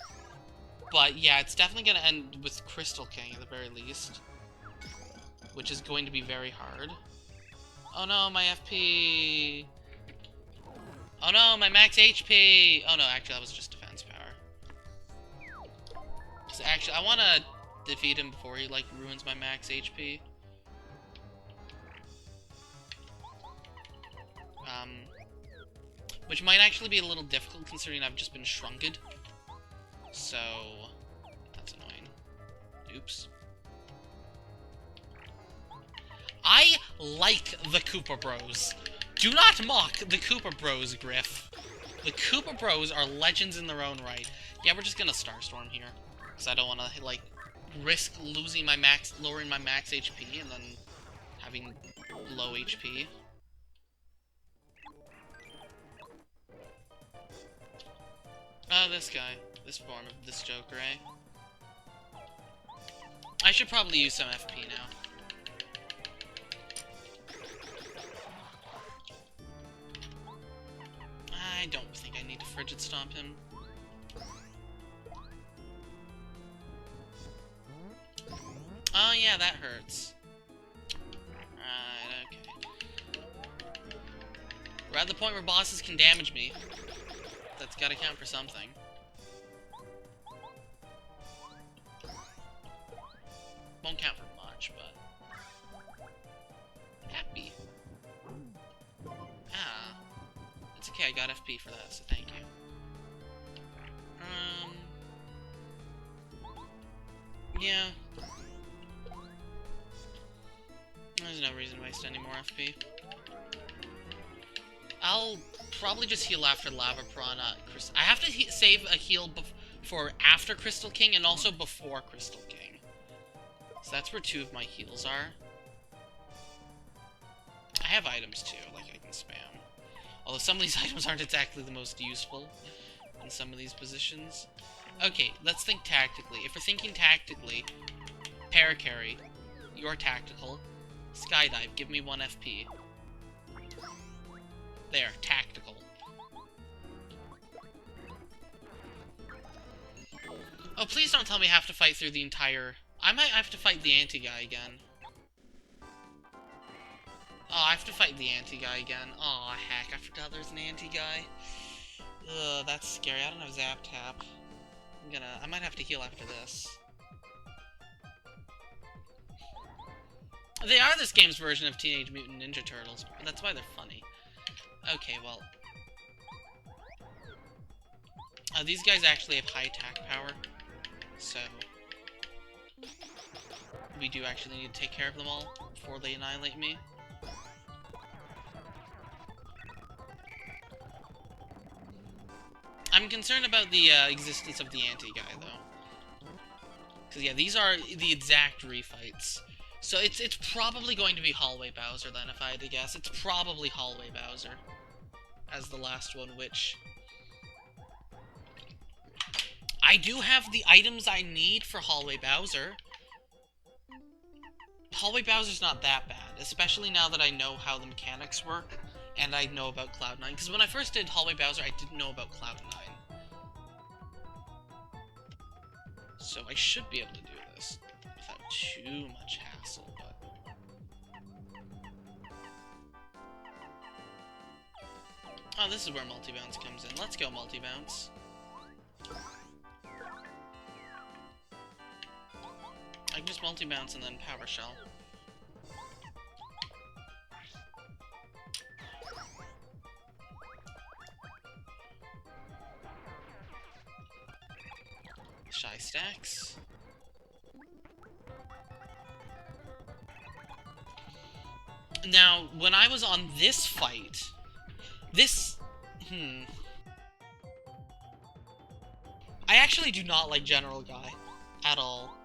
But yeah, it's definitely going to end with Crystal King at the very least. Which is going to be very hard. Oh no, my FP! Oh no, my max HP! Oh no, actually that was just defense power. Because actually, I want to defeat him before he, like, ruins my max HP. Which might actually be a little difficult considering I've just been shrunken. So, that's annoying. Oops. I like the Koopa Bros. Do not mock the Koopa Bros, Griff. The Koopa Bros are legends in their own right. Yeah, we're just gonna Starstorm here. Because I don't want to, like, risk losing my max, lowering my max HP and then having low HP. Oh, this guy. This form of this Joker, eh? I should probably use some FP now. I don't think I need to Frigid Stomp him. Oh yeah, that hurts. Right, okay. We're at the point where bosses can damage me. That's gotta count for something. Won't count for much, but... Happy. Ah. It's okay, I got FP for that, so thank you. Yeah. There's no reason to waste any more FP. I'll probably just heal after Lava Piranha. I have to save a heal for after Crystal King and also before Crystal King. So that's where 2 of my heals are. I have items too, like I can spam. Although some of these items aren't exactly the most useful in some of these positions. Okay, let's think tactically. If we're thinking tactically, Paracarry, you're tactical. Skydive, give me 1 FP. There, tactical. Oh, please don't tell me I have to fight through the entire... I might have to fight the anti-guy again. Oh, I have to fight the anti-guy again. Oh, heck, I forgot there's an anti-guy. Ugh, that's scary. I don't have Zap Tap. I might have to heal after this. They are this game's version of Teenage Mutant Ninja Turtles, and that's why they're funny. Okay, well... these guys actually have high attack power, so... we do actually need to take care of them all before they annihilate me. I'm concerned about the existence of the anti-guy, though. Because, yeah, these are the exact refights. So it's probably going to be Hallway Bowser, then, if I had to guess. It's probably Hallway Bowser as the last one, which... I do have the items I need for Hallway Bowser. Hallway Bowser's not that bad, especially now that I know how the mechanics work, and I know about Cloud9. Because when I first did Hallway Bowser, I didn't know about Cloud9. So I should be able to do this without too much hassle, but... Oh, this is where multi-bounce comes in. Let's go, multi-bounce. I can just multi-bounce and then power shell. Shy stacks. Now, when I was on this fight, I actually do not like General Guy at all.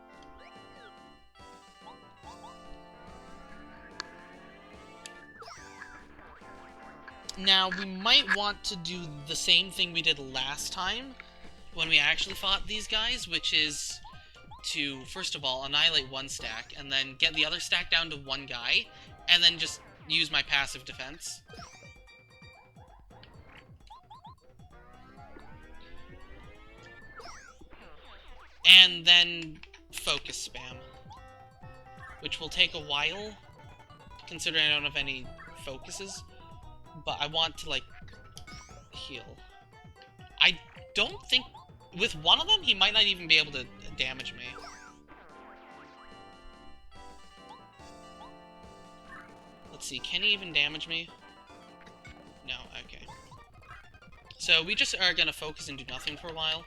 Now, we might want to do the same thing we did last time when we actually fought these guys, which is to, first of all, annihilate one stack, and then get the other stack down to one guy, and then just use my passive defense. And then focus spam, which will take a while, considering I don't have any focuses, but I want to, like, heal. I don't think... With one of them, he might not even be able to damage me. Let's see, can he even damage me? No, okay. So we just are gonna focus and do nothing for a while.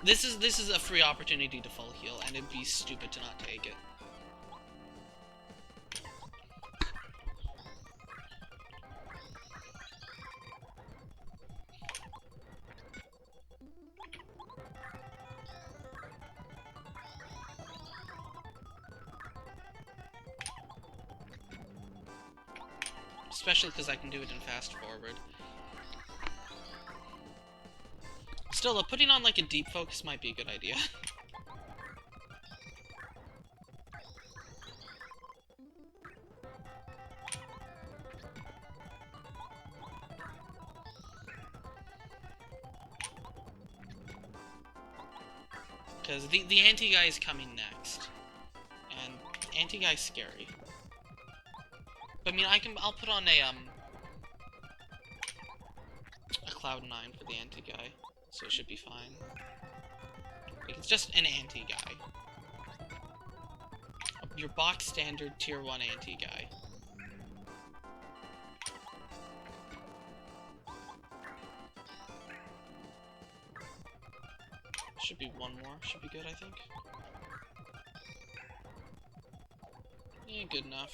This is a free opportunity to full heal, and it'd be stupid to not take it. Especially because I can do it in fast forward. Still, though, putting on, like, a deep focus might be a good idea. Because the anti-guy is coming next. And anti-guy's scary. But, I mean, I'll put on a Cloud 9 for the anti-guy. So it should be fine. Like, it's just an anti-guy. Your box standard tier 1 anti-guy. Should be one more. Should be good, I think. Yeah, good enough.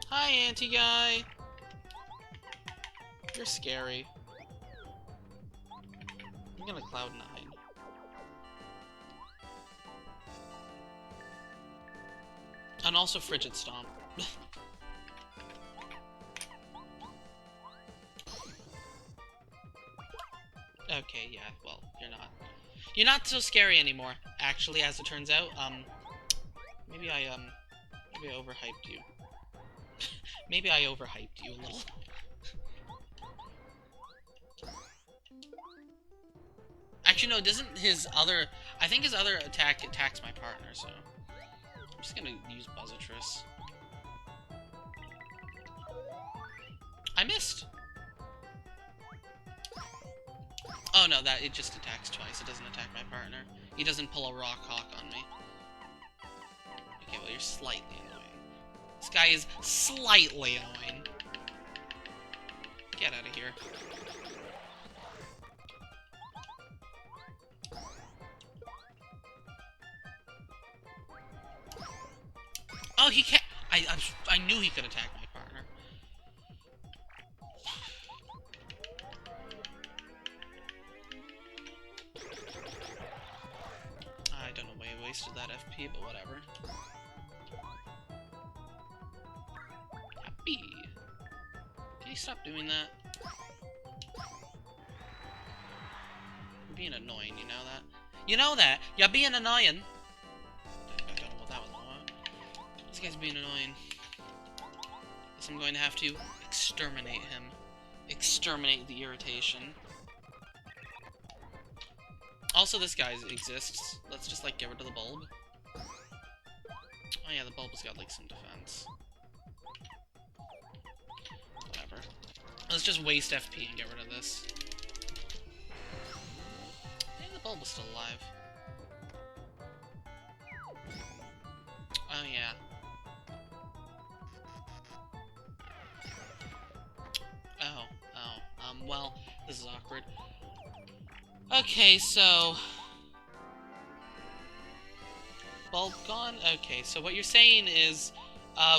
Hi, anti-guy! You're scary. I'm gonna Cloud 9. And also Frigid Stomp. Okay, yeah, well, you're not. You're not so scary anymore, actually, as it turns out. Maybe I overhyped you. Maybe I overhyped you a little. Actually, no, doesn't his other... I think his other attack attacks my partner, so... I'm just gonna use Buzzatris. I missed! Oh no, it just attacks twice. It doesn't attack my partner. He doesn't pull a Rock Hawk on me. Okay, well, you're slightly annoying. This guy is slightly annoying. Get out of here. Oh, he can't. I knew he could attack my partner. I don't know why I wasted that FP, but whatever. Happy. Can you stop doing that? being annoying, you know that? You know that? You're being annoying! I don't know what that was about. This guy's being annoying. Guess I'm going to have to exterminate him. Exterminate the irritation. Also, this guy exists. Let's just, like, get rid of the bulb. Oh yeah, the bulb has got, like, some defense. Whatever. Let's just waste FP and get rid of this. Yeah, the bulb was still alive. Oh yeah. Well, this is awkward. Okay, so... bulb gone? Okay, so what you're saying is,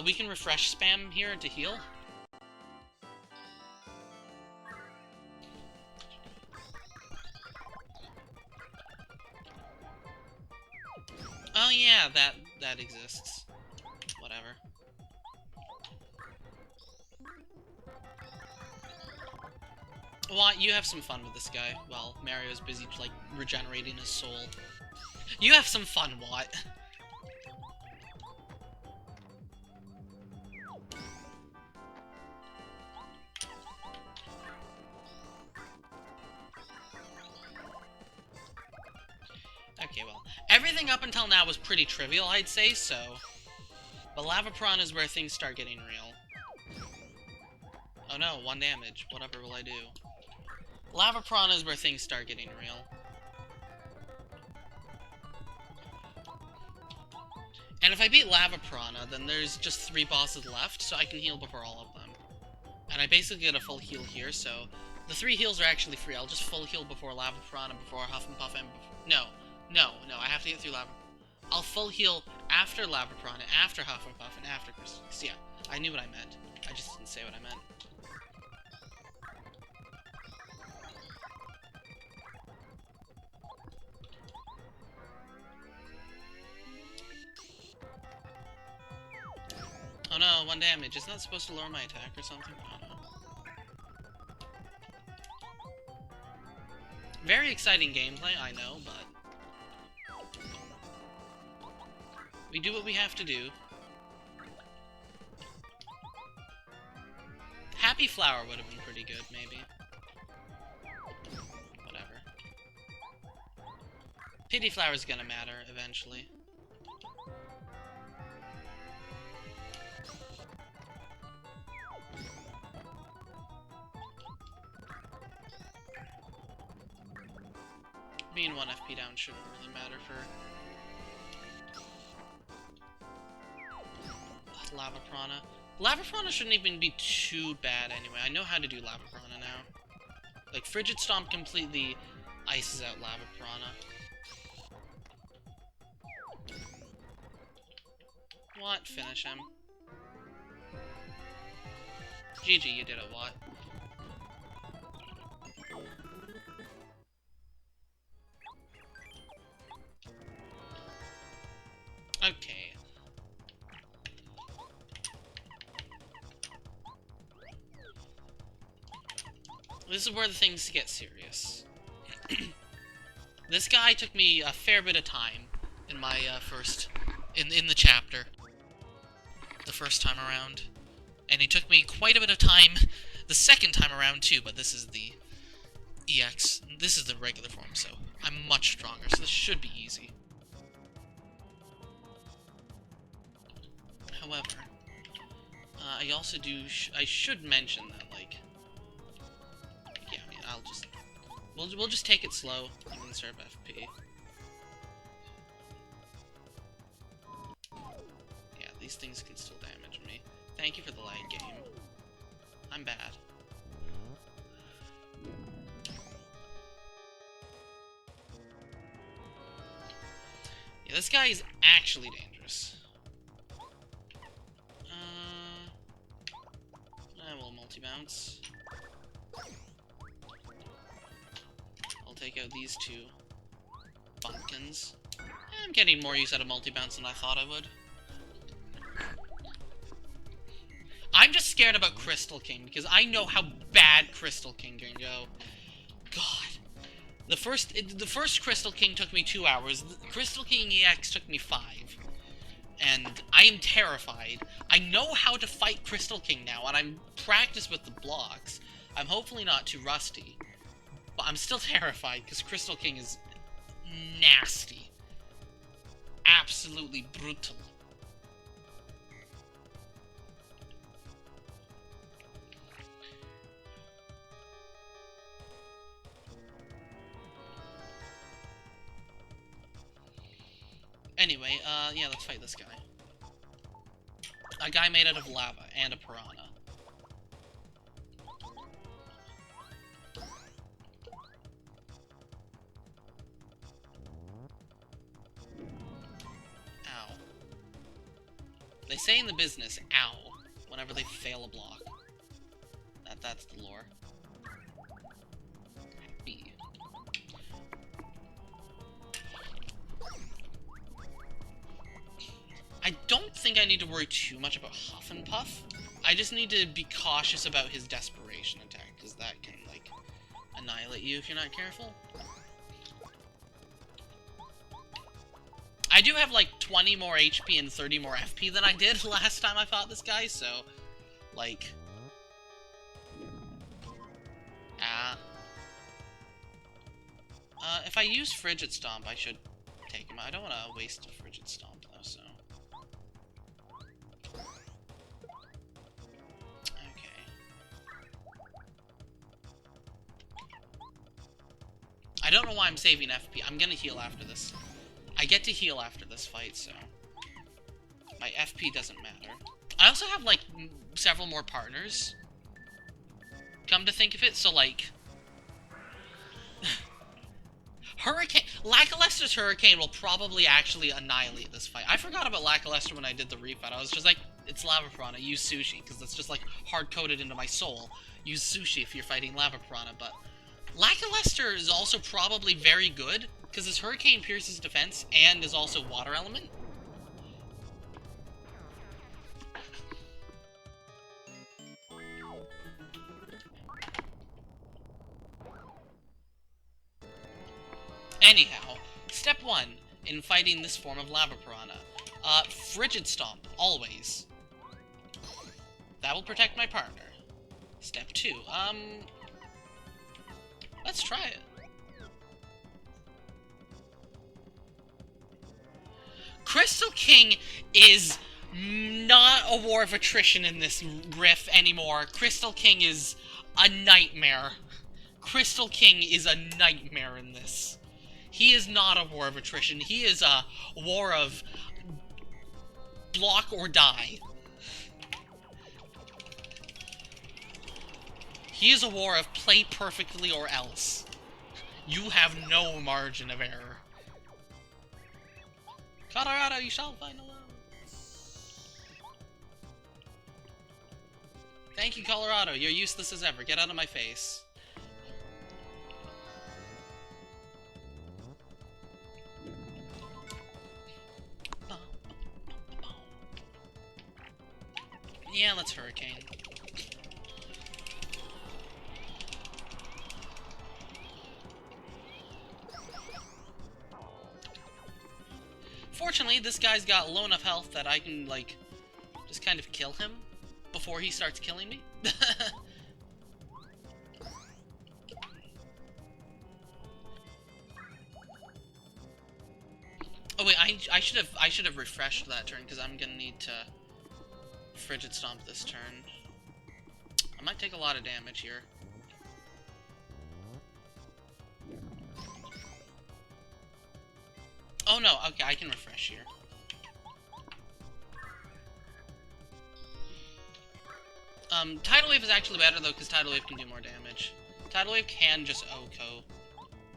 we can refresh spam here to heal? Oh yeah, that exists. Whatever. Well, you have some fun with this guy. Well, Mario's busy, like, regenerating his soul. You have some fun, Watt. Okay, well, everything up until now was pretty trivial, I'd say, so... But Lava Piranha is where things start getting real. Oh no, 1 damage. Whatever will I do? Lava Piranha is where things start getting real. And if I beat Lava Piranha, then there's just 3 bosses left, so I can heal before all of them. And I basically get a full heal here, so... The 3 heals are actually free. I'll just full heal before Lava Piranha, before Huff and Puff, and before... No, I have to get through Lava... I'll full heal after Lava Piranha, after Huff and Puff, and after Crystal. So yeah, I knew what I meant. I just didn't say what I meant. Oh no, 1 damage. Isn't that supposed to lower my attack or something? I don't know. Very exciting gameplay, I know, but... we do what we have to do. Happy Flower would have been pretty good, maybe. Whatever. Pity Flower's gonna matter, eventually. Being 1 FP down shouldn't really matter for... Lava Piranha. Lava Piranha shouldn't even be too bad anyway. I know how to do Lava Piranha now. Like, Frigid Stomp completely ices out Lava Piranha. What? Finish him. GG, you did it, what? Okay. This is where the things get serious. This guy took me a fair bit of time in my in the chapter. The first time around. And it took me quite a bit of time the second time around too, but this is the EX. This is the regular form, so I'm much stronger, so this should be easy. However, I also do, I should mention that, like, yeah, I mean, I'll just, we'll just take it slow and conserve FP. Yeah, these things can still damage me. Thank you for the lag game. I'm bad. Yeah, this guy is actually dangerous. We'll multi-bounce. I'll take out these 2 bumpkins. I'm getting more use out of multi-bounce than I thought I would. I'm just scared about Crystal King, because I know how bad Crystal King can go. God. The first Crystal King took me 2 hours. The Crystal King EX took me 5. And I am terrified. I know how to fight Crystal King now, and I'm practiced with the blocks. I'm hopefully not too rusty. But I'm still terrified, because Crystal King is nasty. Absolutely brutal. Anyway, yeah, let's fight this guy. A guy made out of lava and a piranha. Ow. They say in the business, ow, whenever they fail a block. That's the lore. B. I don't think I need to worry too much about Huff and Puff. I just need to be cautious about his desperation attack, because that can, like, annihilate you if you're not careful. I do have, like, 20 more HP and 30 more FP than I did last time I fought this guy, so, like... if I use Frigid Stomp, I should take him out. I don't want to waste a Frigid Stomp, though, so... I don't know why I'm saving FP. I'm gonna heal after this. I get to heal after this fight, so... my FP doesn't matter. I also have, like, several more partners. Come to think of it, so, like... Hurricane... Lackluster's Hurricane will probably actually annihilate this fight. I forgot about Lackluster when I did the refight. I was just like, it's Lava Piranha, use Sushi, because that's just, like, hard-coded into my soul. Use Sushi if you're fighting Lava Piranha, but... Lackluster is also probably very good, because his Hurricane pierces defense, and is also Water Element. Anyhow, step 1 in fighting this form of Lava Piranha. Frigid Stomp, always. That will protect my partner. Step 2, let's try it. Crystal King is not a war of attrition in this griff anymore. Crystal King is a nightmare. Crystal King is a nightmare in this. He is not a war of attrition. He is a war of block or die. He is a war of play perfectly or else. You have no margin of error. Colorado, you shall find alone. Thank you, Colorado. You're useless as ever. Get out of my face. Yeah, let's Hurricane. Fortunately, this guy's got low enough health that I can, like, just kind of kill him before he starts killing me. Oh wait, I should have refreshed that turn, because I'm gonna need to Frigid Stomp this turn. I might take a lot of damage here. Oh no, okay, I can refresh here. Tidal Wave is actually better though, because Tidal Wave can do more damage. Tidal Wave can just OHKO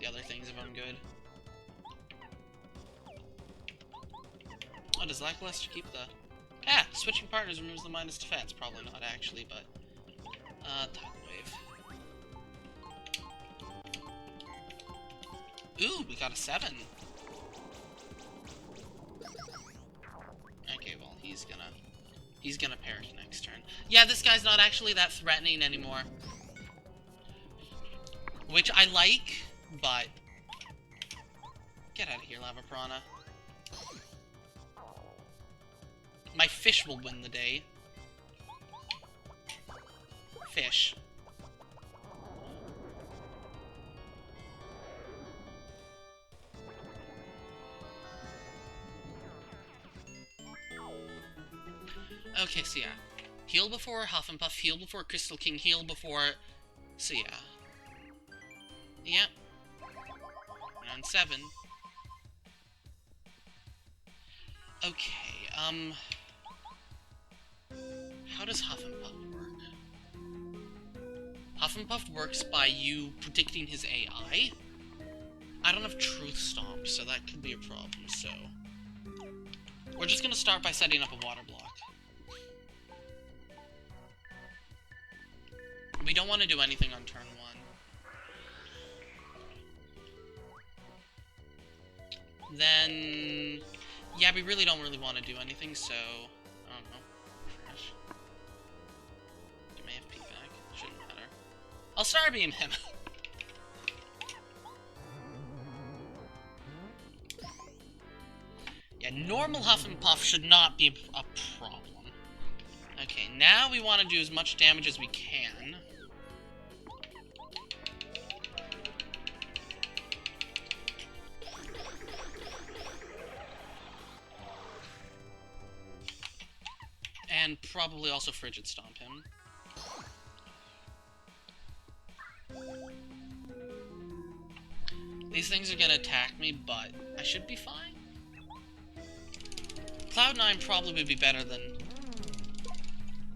the other things if I'm good. Oh, does Lackluster keep the... Ah, switching partners removes the minus defense. Probably not actually, but... Tidal Wave. Ooh, we got a 7. Okay, well, he's gonna perish next turn. Yeah, this guy's not actually that threatening anymore. Which I like, but Get out of here, Lava Piranha. My fish will win the day. Fish. Okay, so yeah. Heal before Hufflepuff, heal before Crystal King, heal before... So yeah. Yep. Round 7. Okay, how does Hufflepuff work? Hufflepuff works by you predicting his AI. I don't have Truth Stomp, so that could be a problem, so... We're just gonna start by setting up a water block. We don't want to do anything on turn 1. Then... Yeah, we really don't want to do anything, so... I don't know. Refresh. Get my FP back. Shouldn't matter. I'll Starbeam him! Yeah, normal Hufflepuff should not be a problem. Okay, now we want to do as much damage as we can. And probably also Frigid Stomp him. These things are gonna attack me, but I should be fine. Cloud9 probably would be better than...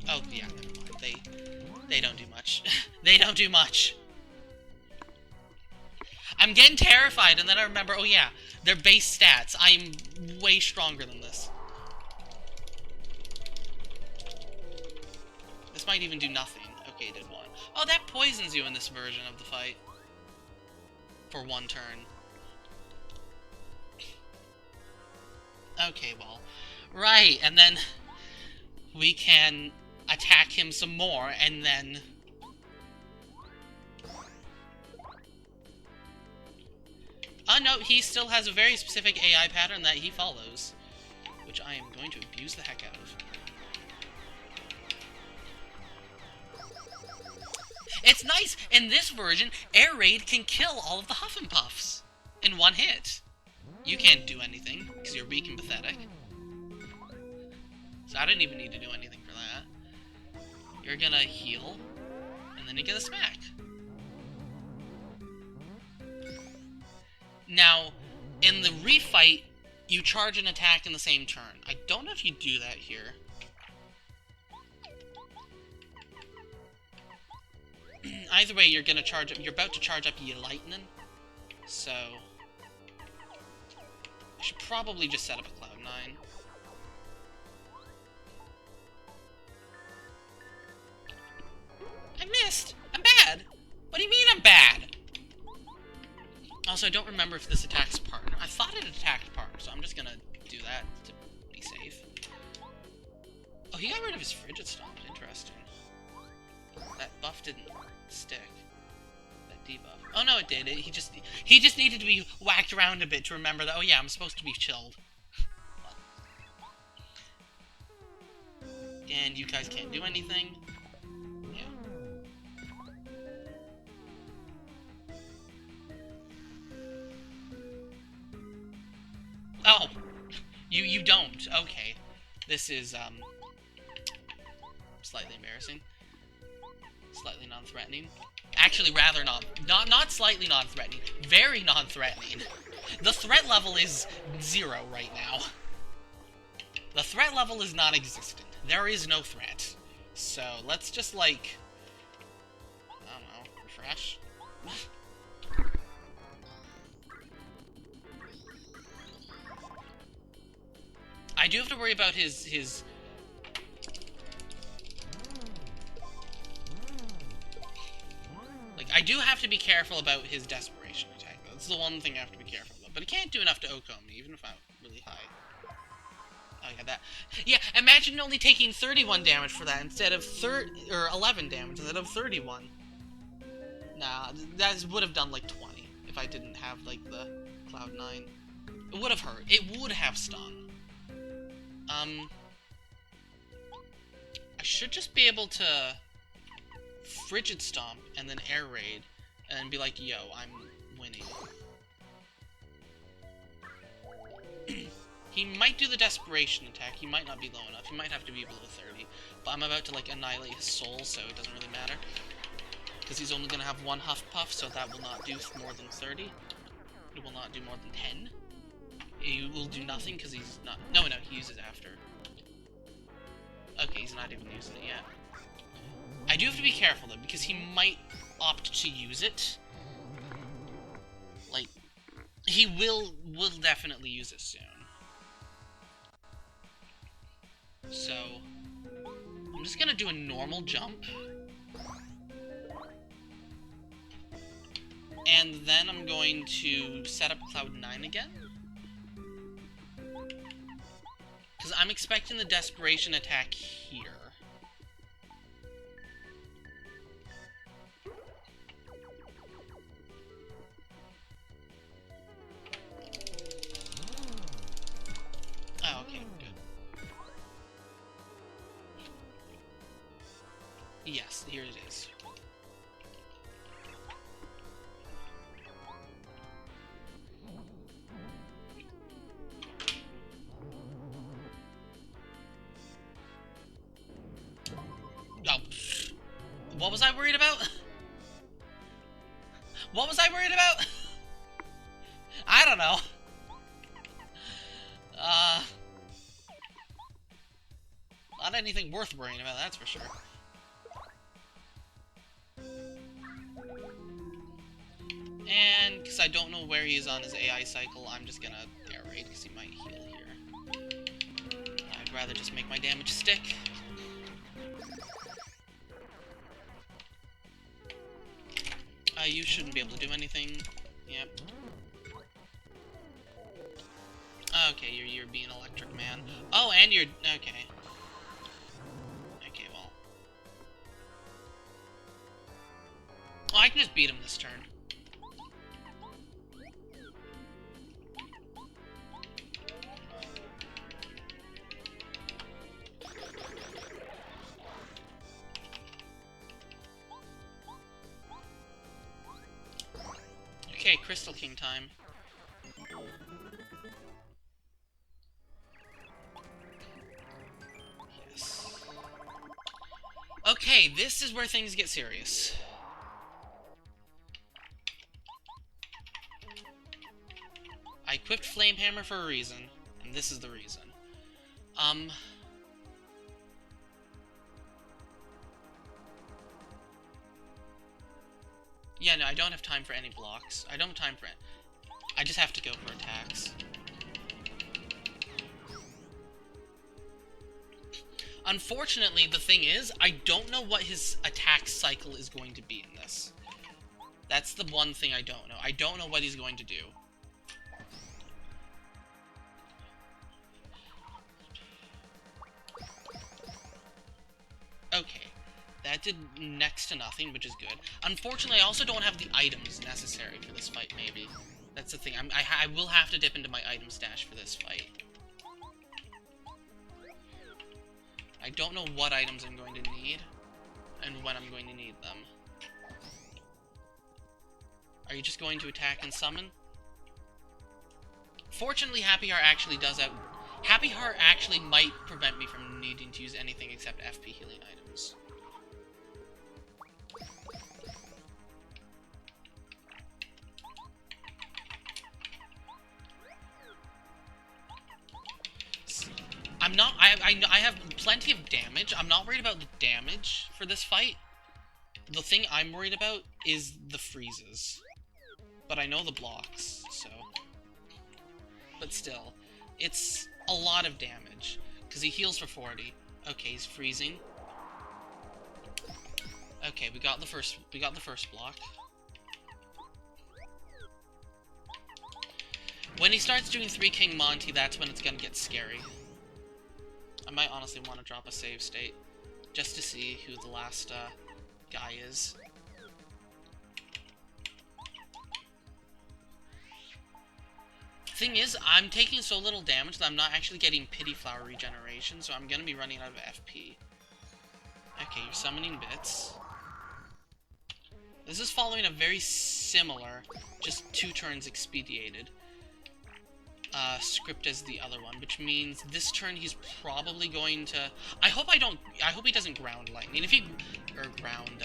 Oh, yeah, never mind. They don't do much. They don't do much. I'm getting terrified, and then I remember, oh yeah, their base stats. I'm way stronger than this. This might even do nothing. Okay, it did 1. Oh, that poisons you in this version of the fight. For 1 turn. Okay, well. Right, and then we can attack him some more, and then... Oh no, he still has a very specific AI pattern that he follows, which I am going to abuse the heck out of. It's nice, in this version, Air Raid can kill all of the Hufflepuffs in 1 hit. You can't do anything, because you're weak and pathetic. So I didn't even need to do anything for that. You're gonna heal, and then you get a smack. Now, in the refight, you charge an attack in the same turn. I don't know if you do that here. Either way, you're gonna charge up. You're about to charge up your lightning, so I should probably just set up a Cloud9. I missed. I'm bad. What do you mean I'm bad? Also, I don't remember if this attacks partner. I thought it attacked partner, so I'm just gonna do that to be safe. Oh, he got rid of his Frigid Stomp. Interesting. That buff didn't stick. That debuff. Oh no, it did. He just needed to be whacked around a bit to remember that. Oh yeah, I'm supposed to be chilled. And you guys can't do anything. Yeah. Oh, you don't. Okay, this is slightly embarrassing. Slightly non-threatening. Actually, rather not slightly non-threatening. Very non-threatening. The threat level is 0 right now. The threat level is non-existent. There is no threat. So, let's just, like... I don't know. Refresh? I do have to worry about his... I do have to be careful about his desperation attack. That's the one thing I have to be careful about. But he can't do enough to OHKO me, even if I'm really high. Oh, yeah, that. Yeah, imagine only taking 31 damage for that instead of 11 damage instead of 31. Nah, that would have done like 20 if I didn't have like the Cloud9. It would have hurt. It would have stung. I should just be able to Frigid Stomp and then Air Raid and then be like, yo, I'm winning. He might do the Desperation attack. He might not be low enough. He might have to be below 30. But I'm about to, like, annihilate his soul, so it doesn't really matter. Because he's only going to have one Huff Puff, so that will not do more than 30. It will not do more than 10. He will do nothing, because he's not... No, he uses after. Okay, he's not even using it yet. I do have to be careful, though, because he might opt to use it. Like, he will definitely use it soon. So, I'm just gonna do a normal jump. And then I'm going to set up Cloud 9 again. Because I'm expecting the Desperation attack here. Oh, okay, good. Yes, here it is. Oh. What was I worried about? What was I worried about? I don't know. Not anything worth worrying about, that's for sure. And, because I don't know where he is on his AI cycle, I'm just gonna Air Raid, because he might heal here. I'd rather just make my damage stick. You shouldn't be able to do anything. Yep. Okay, you're being Electric Man. Oh, and you're... Okay. Okay, well. Well, I can just beat him this turn. Okay, Crystal King time. Yes. Okay, this is where things get serious. I equipped Flame Hammer for a reason, and this is the reason. Yeah, no, I don't have time for any blocks. I don't have time for it. I just have to go for attacks. Unfortunately, the thing is, I don't know what his attack cycle is going to be in this. That's the one thing I don't know. I don't know what he's going to do. Okay. That did next to nothing, which is good. Unfortunately, I also don't have the items necessary for this fight, maybe. That's the thing. I will have to dip into my item stash for this fight. I don't know what items I'm going to need, and when I'm going to need them. Are you just going to attack and summon? Fortunately, Happy Heart actually does out... Happy Heart actually might prevent me from needing to use anything except FP healing items. I'm not... I have plenty of damage. I'm not worried about the damage for this fight. The thing I'm worried about is the freezes. But I know the blocks, so... But still, it's a lot of damage. Because he heals for 40. Okay, he's freezing. Okay, we got the first block. When he starts doing 3 King Monty, that's when it's gonna get scary. I might honestly want to drop a save state, just to see who the last guy is. Thing is, I'm taking so little damage that I'm not actually getting Pity Flower regeneration, so I'm gonna be running out of FP. Okay, you're summoning bits. This is following a very similar, just 2 turns expedited, script as the other one, which means this turn he's probably going to... I hope he doesn't ground lightning. If he... Or ground,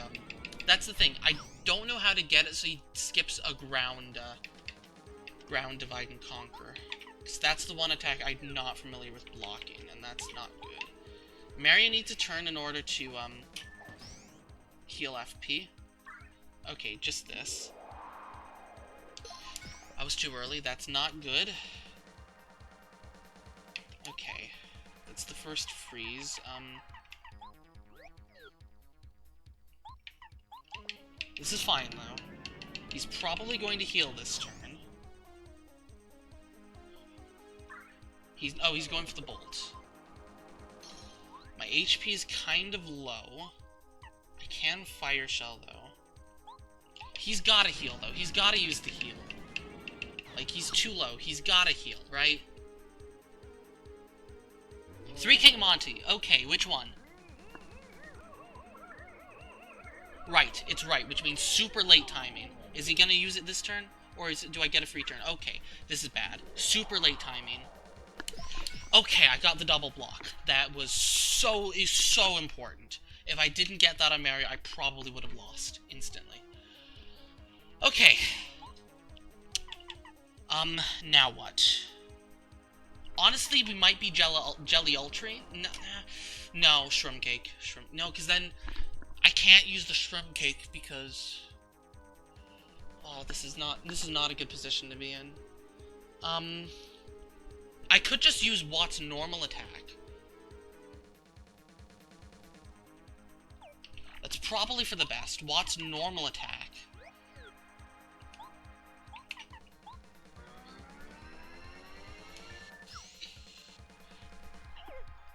that's the thing. I don't know how to get it so he skips a ground divide and conquer. Because that's the one attack I'm not familiar with blocking, and that's not good. Mario needs a turn in order to, heal FP. Okay, just this. I was too early, that's not good. Okay, that's the first freeze. This is fine, though. He's probably going to heal this turn. He's going for the bolt. My HP is kind of low. I can Fire Shell, though. He's gotta heal, though. He's gotta use the heal. Like, he's too low. He's gotta heal, right? 3 King Monty. Okay, which one? Right, it's right, which means super late timing. Is he gonna use it this turn? Or do I get a free turn? Okay, this is bad. Super late timing. Okay, I got the double block. That is so important. If I didn't get that on Mario, I probably would have lost instantly. Okay. Now what? Honestly, we might be Jelly Ultra. No, Shroom Cake. No, because then I can't use the Shroom Cake because... Oh, this is not a good position to be in. I could just use Watt's normal attack. That's probably for the best. Watt's normal attack.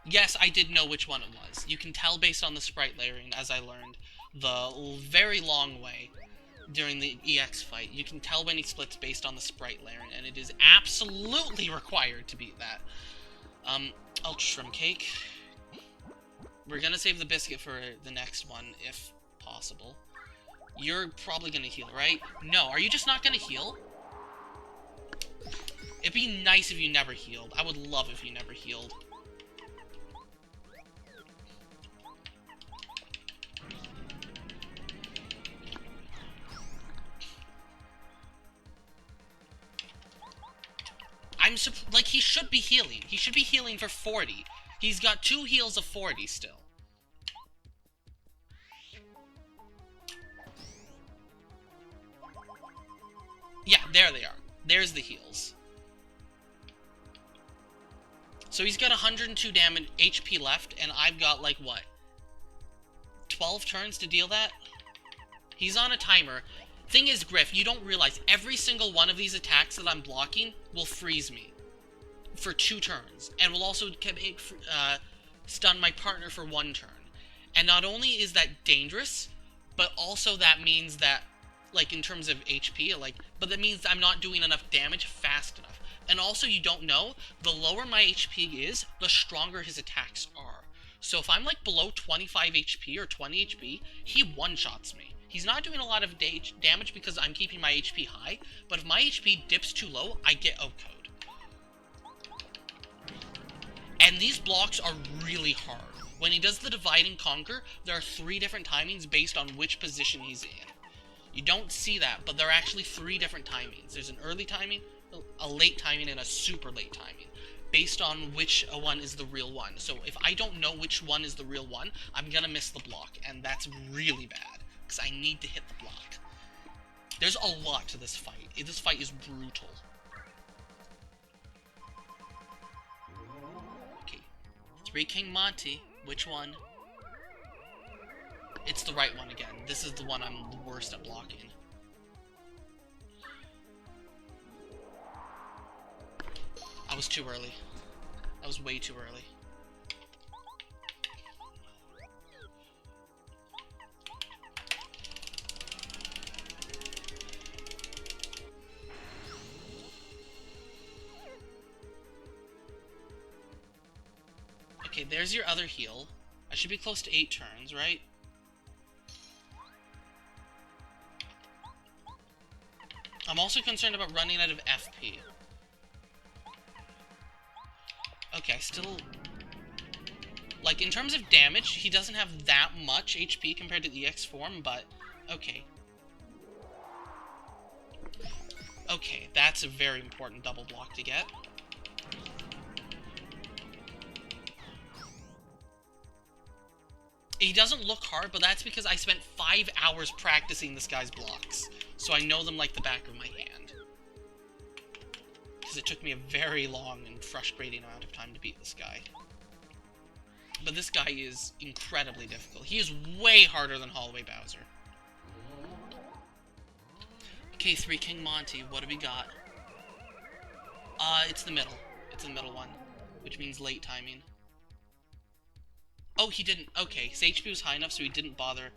Yes, I did know which one it was. You can tell based on the sprite layering, as I learned, the very long way during the EX fight. You can tell when he splits based on the sprite layering, and it is absolutely required to beat that. Ultra Shroom Cake. We're gonna save the biscuit for the next one, if possible. You're probably gonna heal, right? No, are you just not gonna heal? It'd be nice if you never healed. I would love if you never healed. Like, he should be healing. He should be healing for 40. He's got 2 heals of 40 still. Yeah, there they are. There's the heals. So he's got 102 damage HP left, and I've got, like, what? 12 turns to deal that? He's on a timer. Thing is, Griff, you don't realize every single one of these attacks that I'm blocking will freeze me for 2 turns, and will also stun my partner for 1 turn. And not only is that dangerous, but also that means that, like, in terms of HP, but that means I'm not doing enough damage fast enough. And also, you don't know, the lower my HP is, the stronger his attacks are. So if I'm, like, below 25 HP or 20 HP, he one-shots me. He's not doing a lot of damage because I'm keeping my HP high, but if my HP dips too low, I get O-code. And these blocks are really hard. When he does the divide and conquer, there are 3 different timings based on which position he's in. You don't see that, but there are actually 3 different timings. There's an early timing, a late timing, and a super late timing, based on which one is the real one. So if I don't know which one is the real one, I'm gonna miss the block, and that's really bad, because I need to hit the block. There's a lot to this fight. This fight is brutal. Okay. 3 King Monty. Which one? It's the right one again. This is the one I'm the worst at blocking. I was too early. I was way too early. Okay, there's your other heal. I should be close to 8 turns, right? I'm also concerned about running out of FP. Okay, I still... Like, in terms of damage, he doesn't have that much HP compared to the EX form, but... Okay. Okay, that's a very important double block to get. He doesn't look hard, but that's because I spent 5 hours practicing this guy's blocks. So I know them like the back of my hand. Because it took me a very long and frustrating amount of time to beat this guy. But this guy is incredibly difficult. He is way harder than Hallway Bowser. Okay, 3 King Monty, what do we got? It's the middle. It's the middle one. Which means late timing. Oh, he didn't. Okay, his HP was high enough, so he didn't bother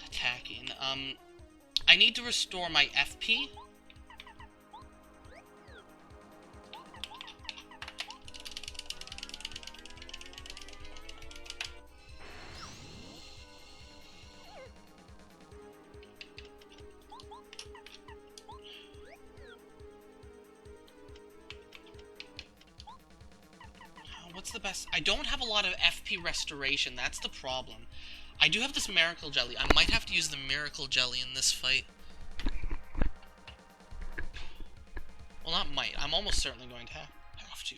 attacking. I need to restore my FP. What's the best? I don't have a lot of FP restoration. That's the problem. I do have this Miracle Jelly. I might have to use the Miracle Jelly in this fight. Well, not might. I'm almost certainly going to have to.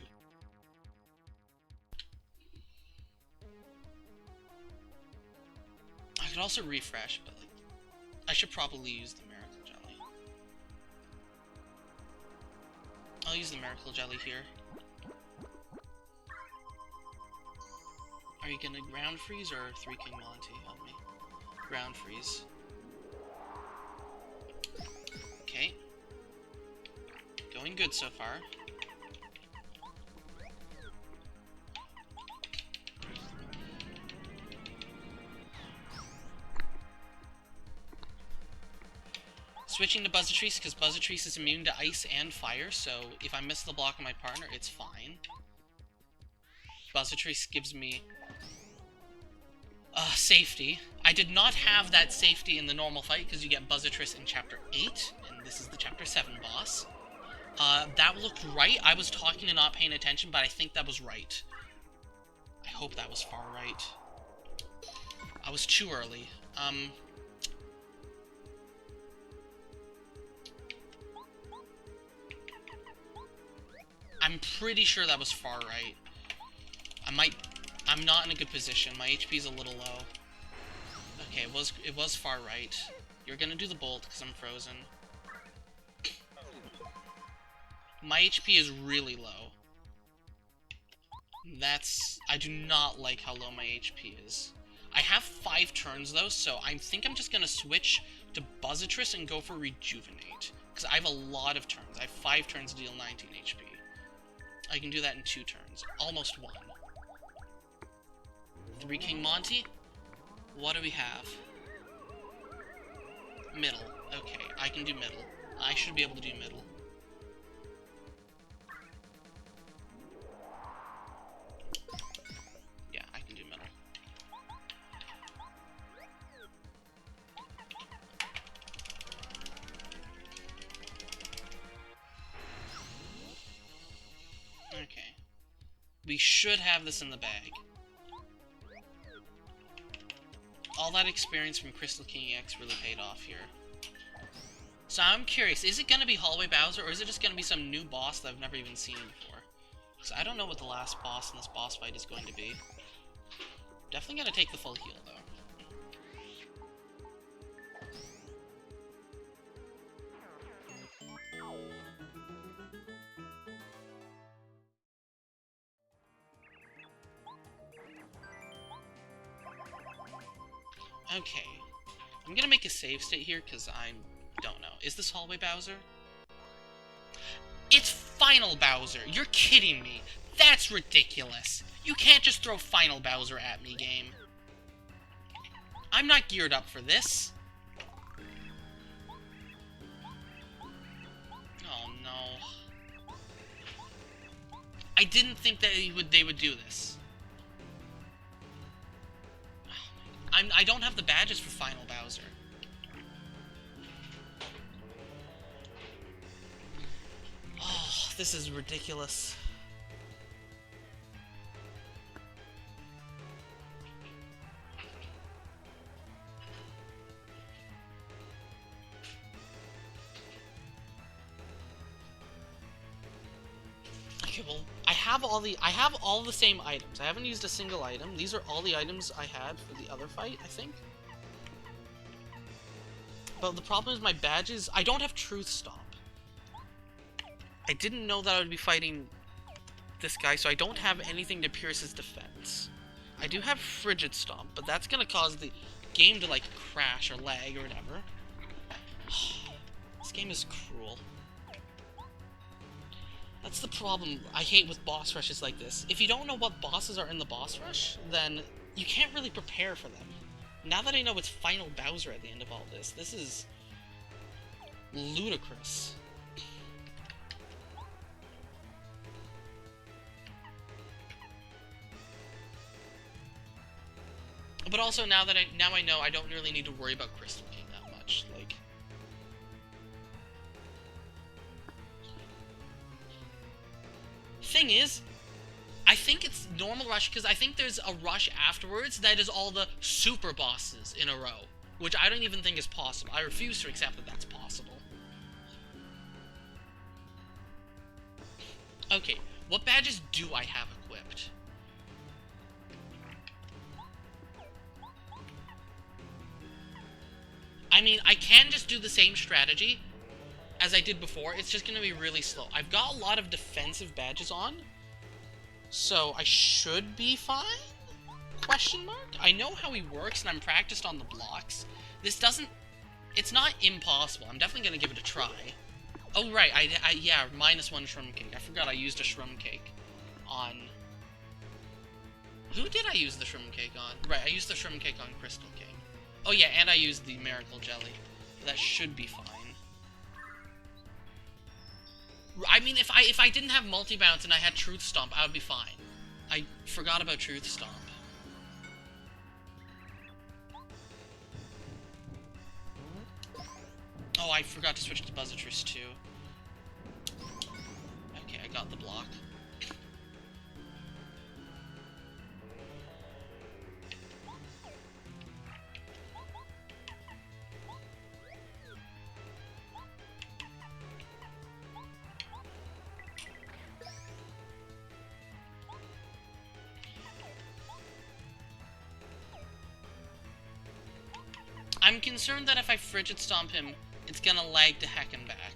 I could also refresh, but like, I should probably use the Miracle Jelly. I'll use the Miracle Jelly here. Are you gonna ground freeze or 3 King Monty? Help me. Ground freeze. Okay. Going good so far. Switching to Buzzatrice because Buzzatrice is immune to ice and fire, so if I miss the block of my partner, it's fine. Buzzatrice gives me safety. I did not have that safety in the normal fight because you get Buzzatrice in Chapter 8, and this is the Chapter 7 boss. That looked right. I was talking and not paying attention, but I think that was right. I hope that was far right. I was too early. I'm pretty sure that was far right. I'm not in a good position. My HP's a little low. Okay, it was far right. You're gonna do the bolt because I'm frozen. My HP is really low. I do not like how low my HP is. I have 5 turns though, so I think I'm just gonna switch to Buzzatrice and go for Rejuvenate. Because I have a lot of turns. I have 5 turns to deal 19 HP. I can do that in 2 turns. Almost 1. 3 King Monty? What do we have? Middle. Okay, I can do middle. I should be able to do middle. Yeah, I can do middle. Okay. We should have this in the bag. All that experience from Crystal King EX really paid off here. So I'm curious, is it going to be Hallway Bowser, or is it just going to be some new boss that I've never even seen before? Because I don't know what the last boss in this boss fight is going to be. Definitely going to take the full heal, though. Okay, I'm gonna make a save state here because I don't know. Is this Hallway Bowser? It's Final Bowser! You're kidding me! That's ridiculous! You can't just throw Final Bowser at me, game. I'm not geared up for this. Oh no. I didn't think that they would do this. I don't have the badges for Final Bowser. Oh, this is ridiculous. Okay, well, I have all the same items. I haven't used a single item. These are all the items I had for the other fight, I think. But the problem is my badges, I don't have Truth Stomp. I didn't know that I would be fighting this guy, so I don't have anything to pierce his defense. I do have Frigid Stomp, but that's gonna cause the game to, like, crash or lag or whatever. This game is cruel. That's the problem I hate with boss rushes like this. If you don't know what bosses are in the boss rush, then you can't really prepare for them. Now that I know it's Final Bowser at the end of all this, this is ludicrous. But also now I know I don't really need to worry about Crystal King that much. Like, thing is, I think it's normal rush because I think there's a rush afterwards that is all the super bosses in a row, which I don't even think is possible. I refuse to accept that that's possible. Okay, what badges do I have equipped? I mean, I can just do the same strategy as I did before. It's just going to be really slow. I've got a lot of defensive badges on, so I should be fine? Question mark? I know how he works, and I'm practiced on the blocks. This doesn't... It's not impossible. I'm definitely going to give it a try. Oh, right. Yeah, -1 Shroom Cake. I forgot I used a Shroom Cake on... Who did I use the Shroom Cake on? Right, I used the Shroom Cake on Crystal King. Oh yeah, and I used the Miracle Jelly. That should be fine. I mean, if I didn't have multi-bounce and I had Truth Stomp, I would be fine. I forgot about Truth Stomp. Oh, I forgot to switch to Buzzitrus too. Okay, I got the block. I'm concerned that if I Frigid Stomp him, it's gonna lag to heck and back.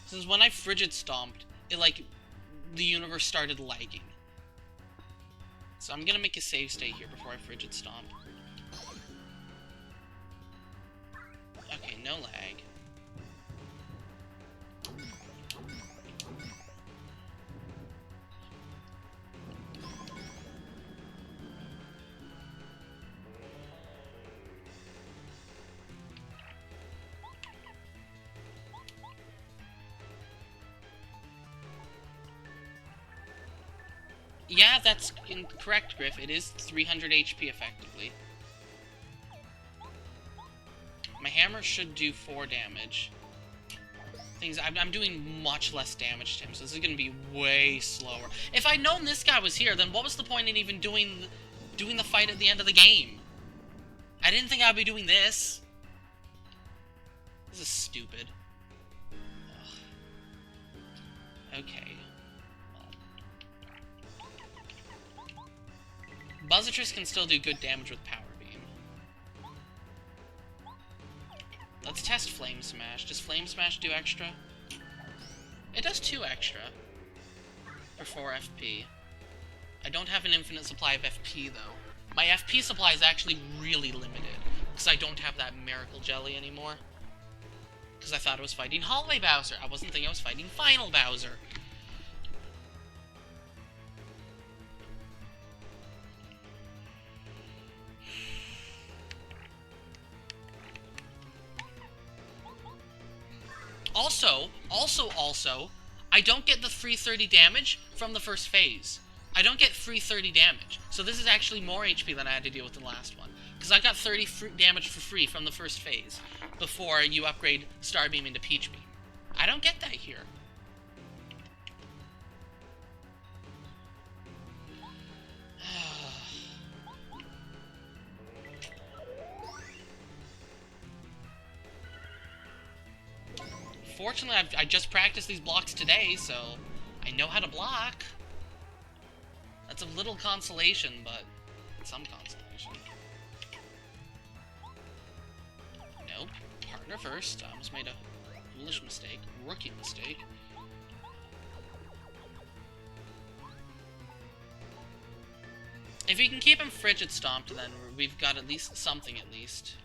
Since when I Frigid Stomped, it, like, the universe started lagging. So I'm gonna make a save state here before I Frigid Stomp. Okay, no lag. Yeah, that's incorrect, Griff. It is 300 HP effectively. My hammer should do 4 damage. I'm doing much less damage to him, so this is going to be way slower. If I'd known this guy was here, then what was the point in even doing the fight at the end of the game? I didn't think I'd be doing this. This is stupid. Ugh. Okay. Buzzitrus can still do good damage with Power Beam. Let's test Flame Smash. Does Flame Smash do extra? It does 2 extra. For 4 FP. I don't have an infinite supply of FP, though. My FP supply is actually really limited, because I don't have that Miracle Jelly anymore. Because I thought I was fighting Hallway Bowser. I wasn't thinking I was fighting Final Bowser. Also, I don't get the free 30 damage from the first phase. I don't get free 30 damage. So this is actually more HP than I had to deal with in the last one. Because I got 30 damage for free from the first phase before you upgrade Starbeam into Peach Beam. I don't get that here. Fortunately, I just practiced these blocks today, so I know how to block. That's a little consolation, but some consolation. Nope. Partner first. I almost made a foolish mistake. Rookie mistake. If we can keep him frigid stomped, then we've got at least something at least.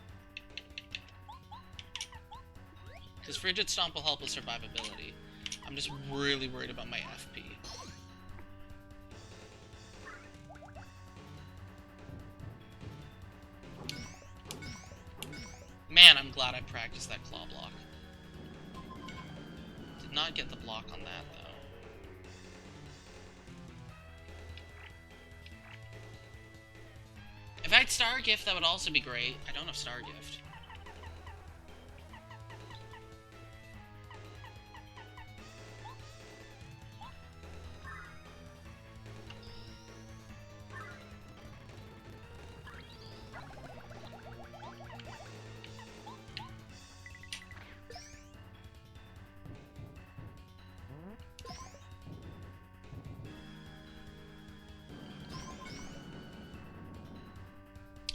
Because frigid stomp will help with survivability. I'm just really worried about my FP. Man, I'm glad I practiced that claw block. Did not get the block on that, though. If I had Star Gift, that would also be great. I don't have Star Gift.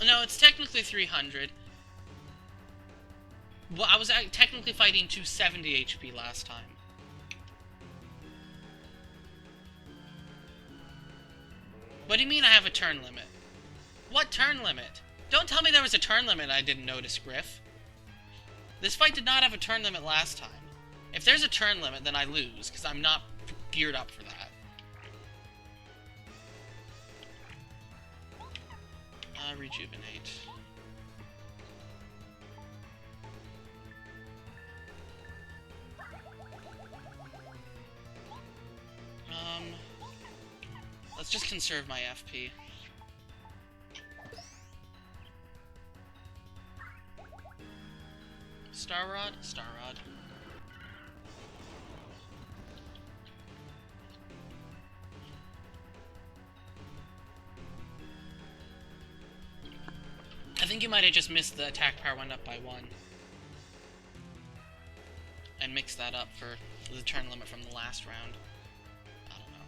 No, it's technically 300. Well, I was technically fighting 270 HP last time. What do you mean I have a turn limit? What turn limit? Don't tell me there was a turn limit I didn't notice, Griff. This fight did not have a turn limit last time. If there's a turn limit, then I lose, because I'm not geared up for that. Rejuvenate. Let's just conserve my FP. Star Rod? Star Rod. I think you might have just missed the attack power went up by 1. And mixed that up for the turn limit from the last round. I don't know.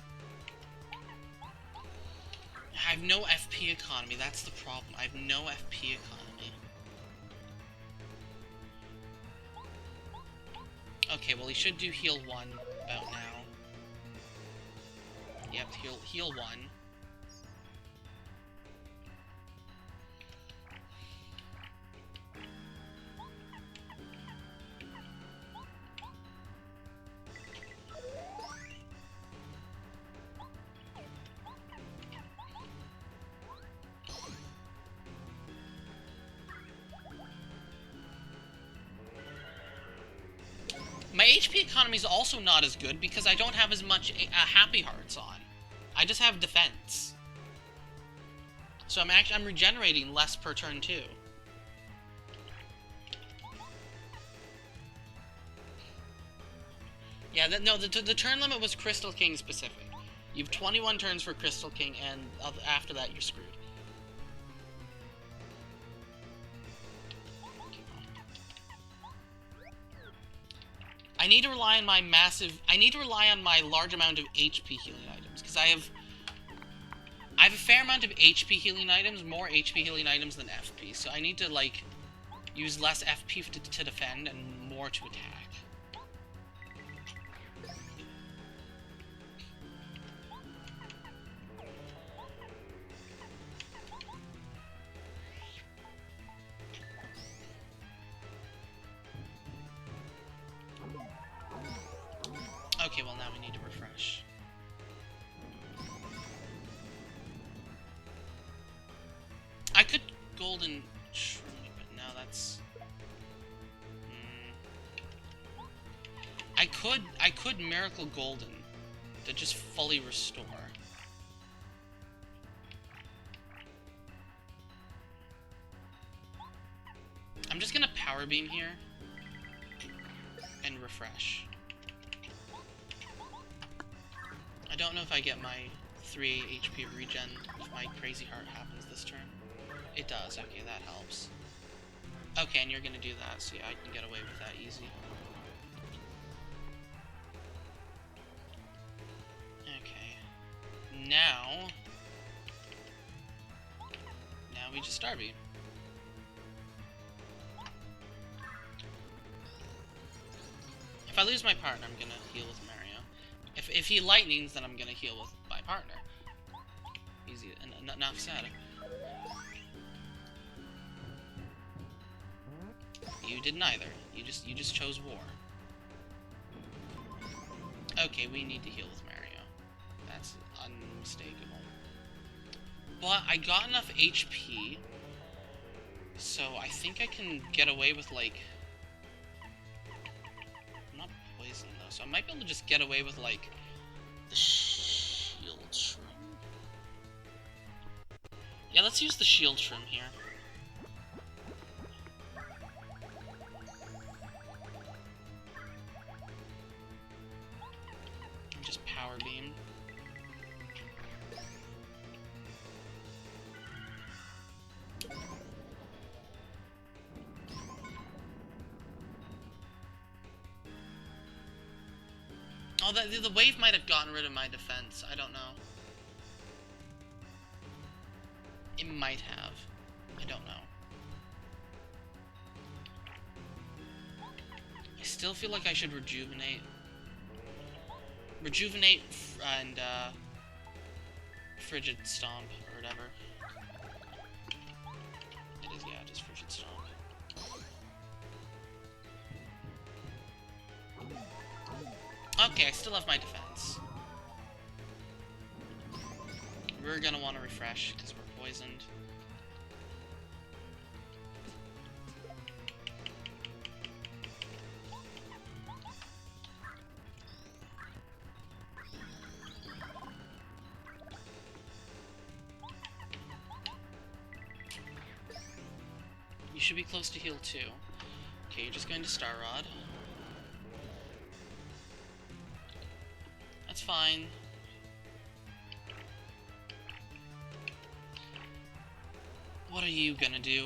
I have no FP economy, that's the problem. I have no FP economy. Okay, well he should do heal 1 about now. Yep, heal 1. My HP economy is also not as good because I don't have as much Happy Hearts on. I just have defense. So I'm regenerating less per turn too. Yeah, the turn limit was Crystal King specific. You have 21 turns for Crystal King, and after that you're screwed. I need to rely on my large amount of HP healing items, because I have a fair amount of HP healing items, more HP healing items than FP, so I need to, like, use less FP to defend and more to attack. Okay, well now we need to refresh. I could golden shroomy, but no, that's... I could miracle golden. to just fully restore. I'm just gonna Power Beam here and refresh. I don't know if I get my 3 HP regen if my Crazy Heart happens this turn. It does, okay, that helps. Okay, and you're gonna do that, so yeah, I can get away with that easy. Okay. Now we just Star Beam. If I lose my partner, I'm gonna heal with Mario. If he lightnings, then I'm gonna heal with my partner. Easy, enough said. You did neither. You just chose war. Okay, we need to heal with Mario. That's unmistakable. But I got enough HP, so I think I can get away with, like... I'm not poisoned, though, so I might be able to just get away with, like, the Shield Shroom. Yeah, let's use the Shield Shroom here. And just Power Beam. Oh, the wave might have gotten rid of my defense. I don't know. It might have. I don't know. I still feel like I should rejuvenate. Rejuvenate and Frigid Stomp or whatever. It is, yeah, just Frigid Stomp. Okay, I still have my defense. We're gonna want to refresh because we're poisoned. You should be close to heal too. Okay, you're just going to Star Rod. That's fine. What are you gonna do?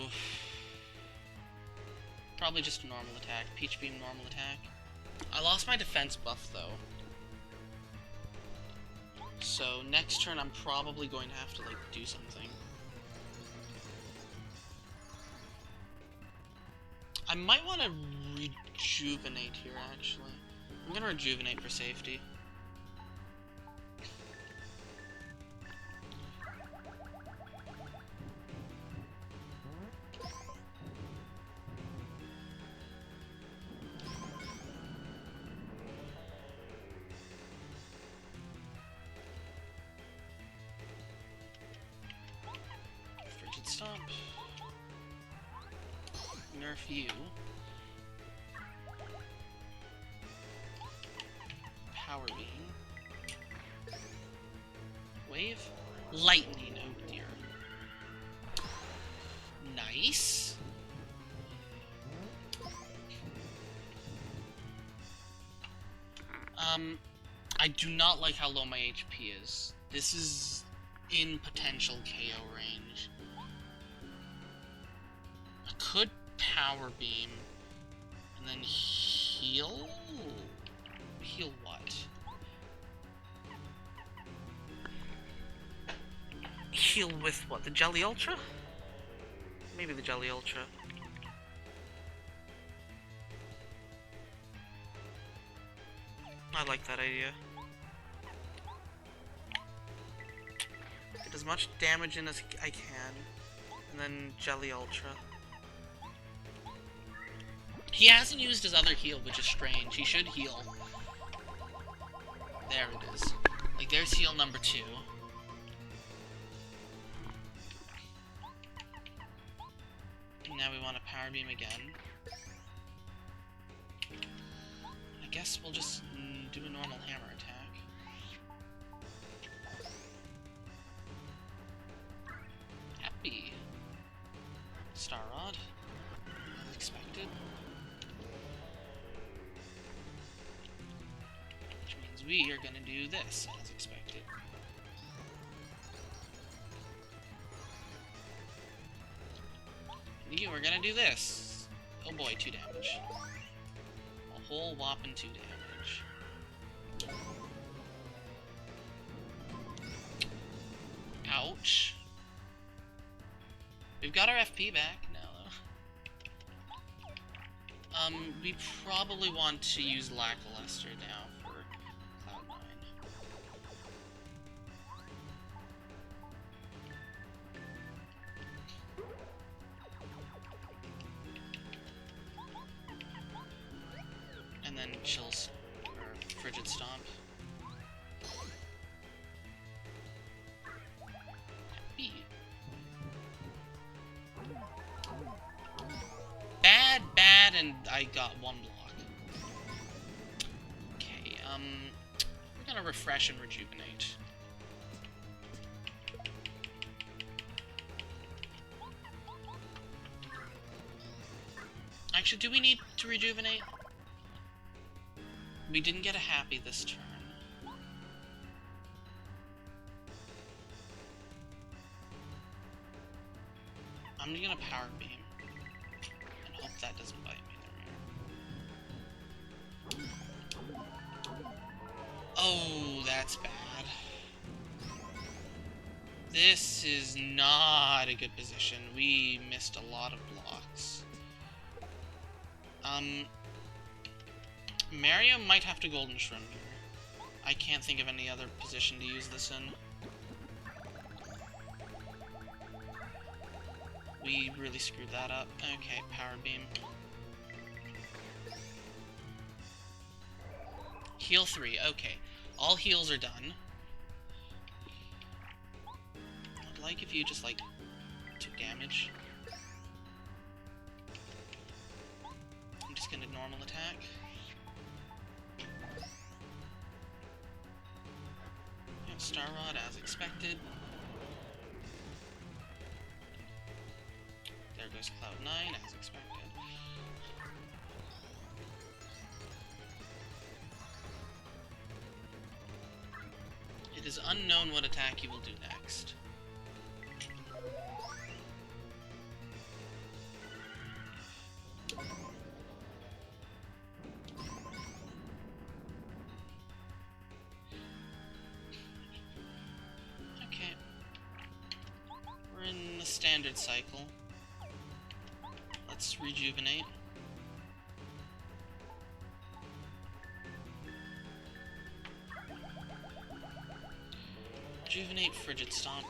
Probably just a normal attack. Peach Beam, normal attack. I lost my defense buff, though. So, next turn I'm probably going to have to, like, do something. I might want to rejuvenate here, actually. I'm gonna rejuvenate for safety. Frigid Stomp. Nerf you. Power Beam. Wave. Lightning, oh dear. Nice. I do not like how low my HP is. This is in potential KO range. I could Power Beam and then heal? Heal what? Heal with what? The Jelly Ultra? Maybe the Jelly Ultra. I like that idea. Get as much damage in as I can, and then Jelly Ultra. He hasn't used his other heal, which is strange. He should heal. There it is. Like, there's heal number 2. And now we want to Power Beam again. I guess we'll just do a normal hammer attack. we are gonna do this, as expected. You are gonna do this. Oh boy, 2 damage. A whole whopping 2 damage. Ouch. We've got our FP back now, though. We probably want to use Lackluster now for Cloud9. And then Chills, or Frigid Stomp. Bad, and I got 1 block. Okay, we're gonna refresh and rejuvenate. Actually, do we need to rejuvenate? We didn't get a happy this turn. I'm gonna Power Beam. And hope that doesn't bite me in the rear. Oh, that's bad. This is not a good position. We missed a lot of blocks. Mario might have to Golden Shrimp here. I can't think of any other position to use this in. We really screwed that up. Okay, Power Beam. Heal 3, okay. All heals are done. I'd like if you just, like, took damage. I'm just gonna normal attack. And Star Rod as expected. There goes Cloud9 as expected. It is unknown what attack he will do next. Okay. We're in the standard cycle. Let's rejuvenate. Rejuvenate, Frigid Stomp.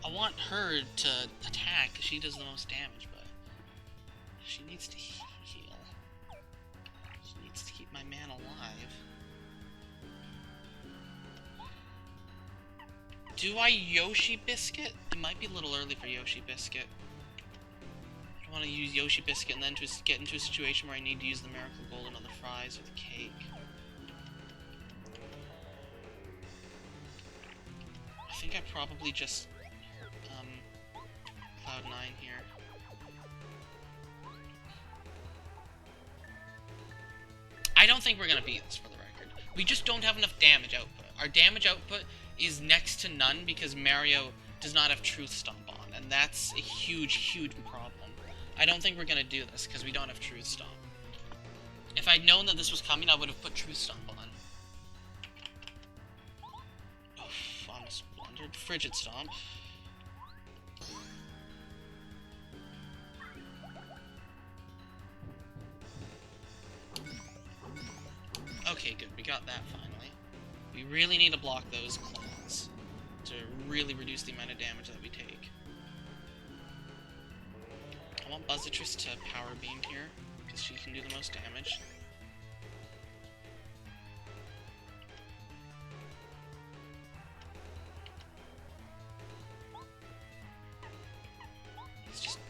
I want her to attack because she does the most damage, but she needs to heal. She needs to keep my man alive. Do I Yoshi Biscuit? It might be a little early for Yoshi Biscuit. I don't want to use Yoshi Biscuit and then just get into a situation where I need to use the Miracle Golden on the fries or the cake. I think I probably just Cloud9 here. I don't think we're gonna beat this, for the record. We just don't have enough damage output. Our damage output is next to none because Mario does not have Truth Stomp on, and that's a huge, huge problem. I don't think we're gonna do this because we don't have Truth Stomp. If I'd known that this was coming, I would have put Truth Stomp on. Oh, almost blundered. Frigid Stomp. Okay, good. We got that finally. We really need to block those claws to really reduce the amount of damage that we take. I want Buzzitress to Power Beam here, because she can do the most damage.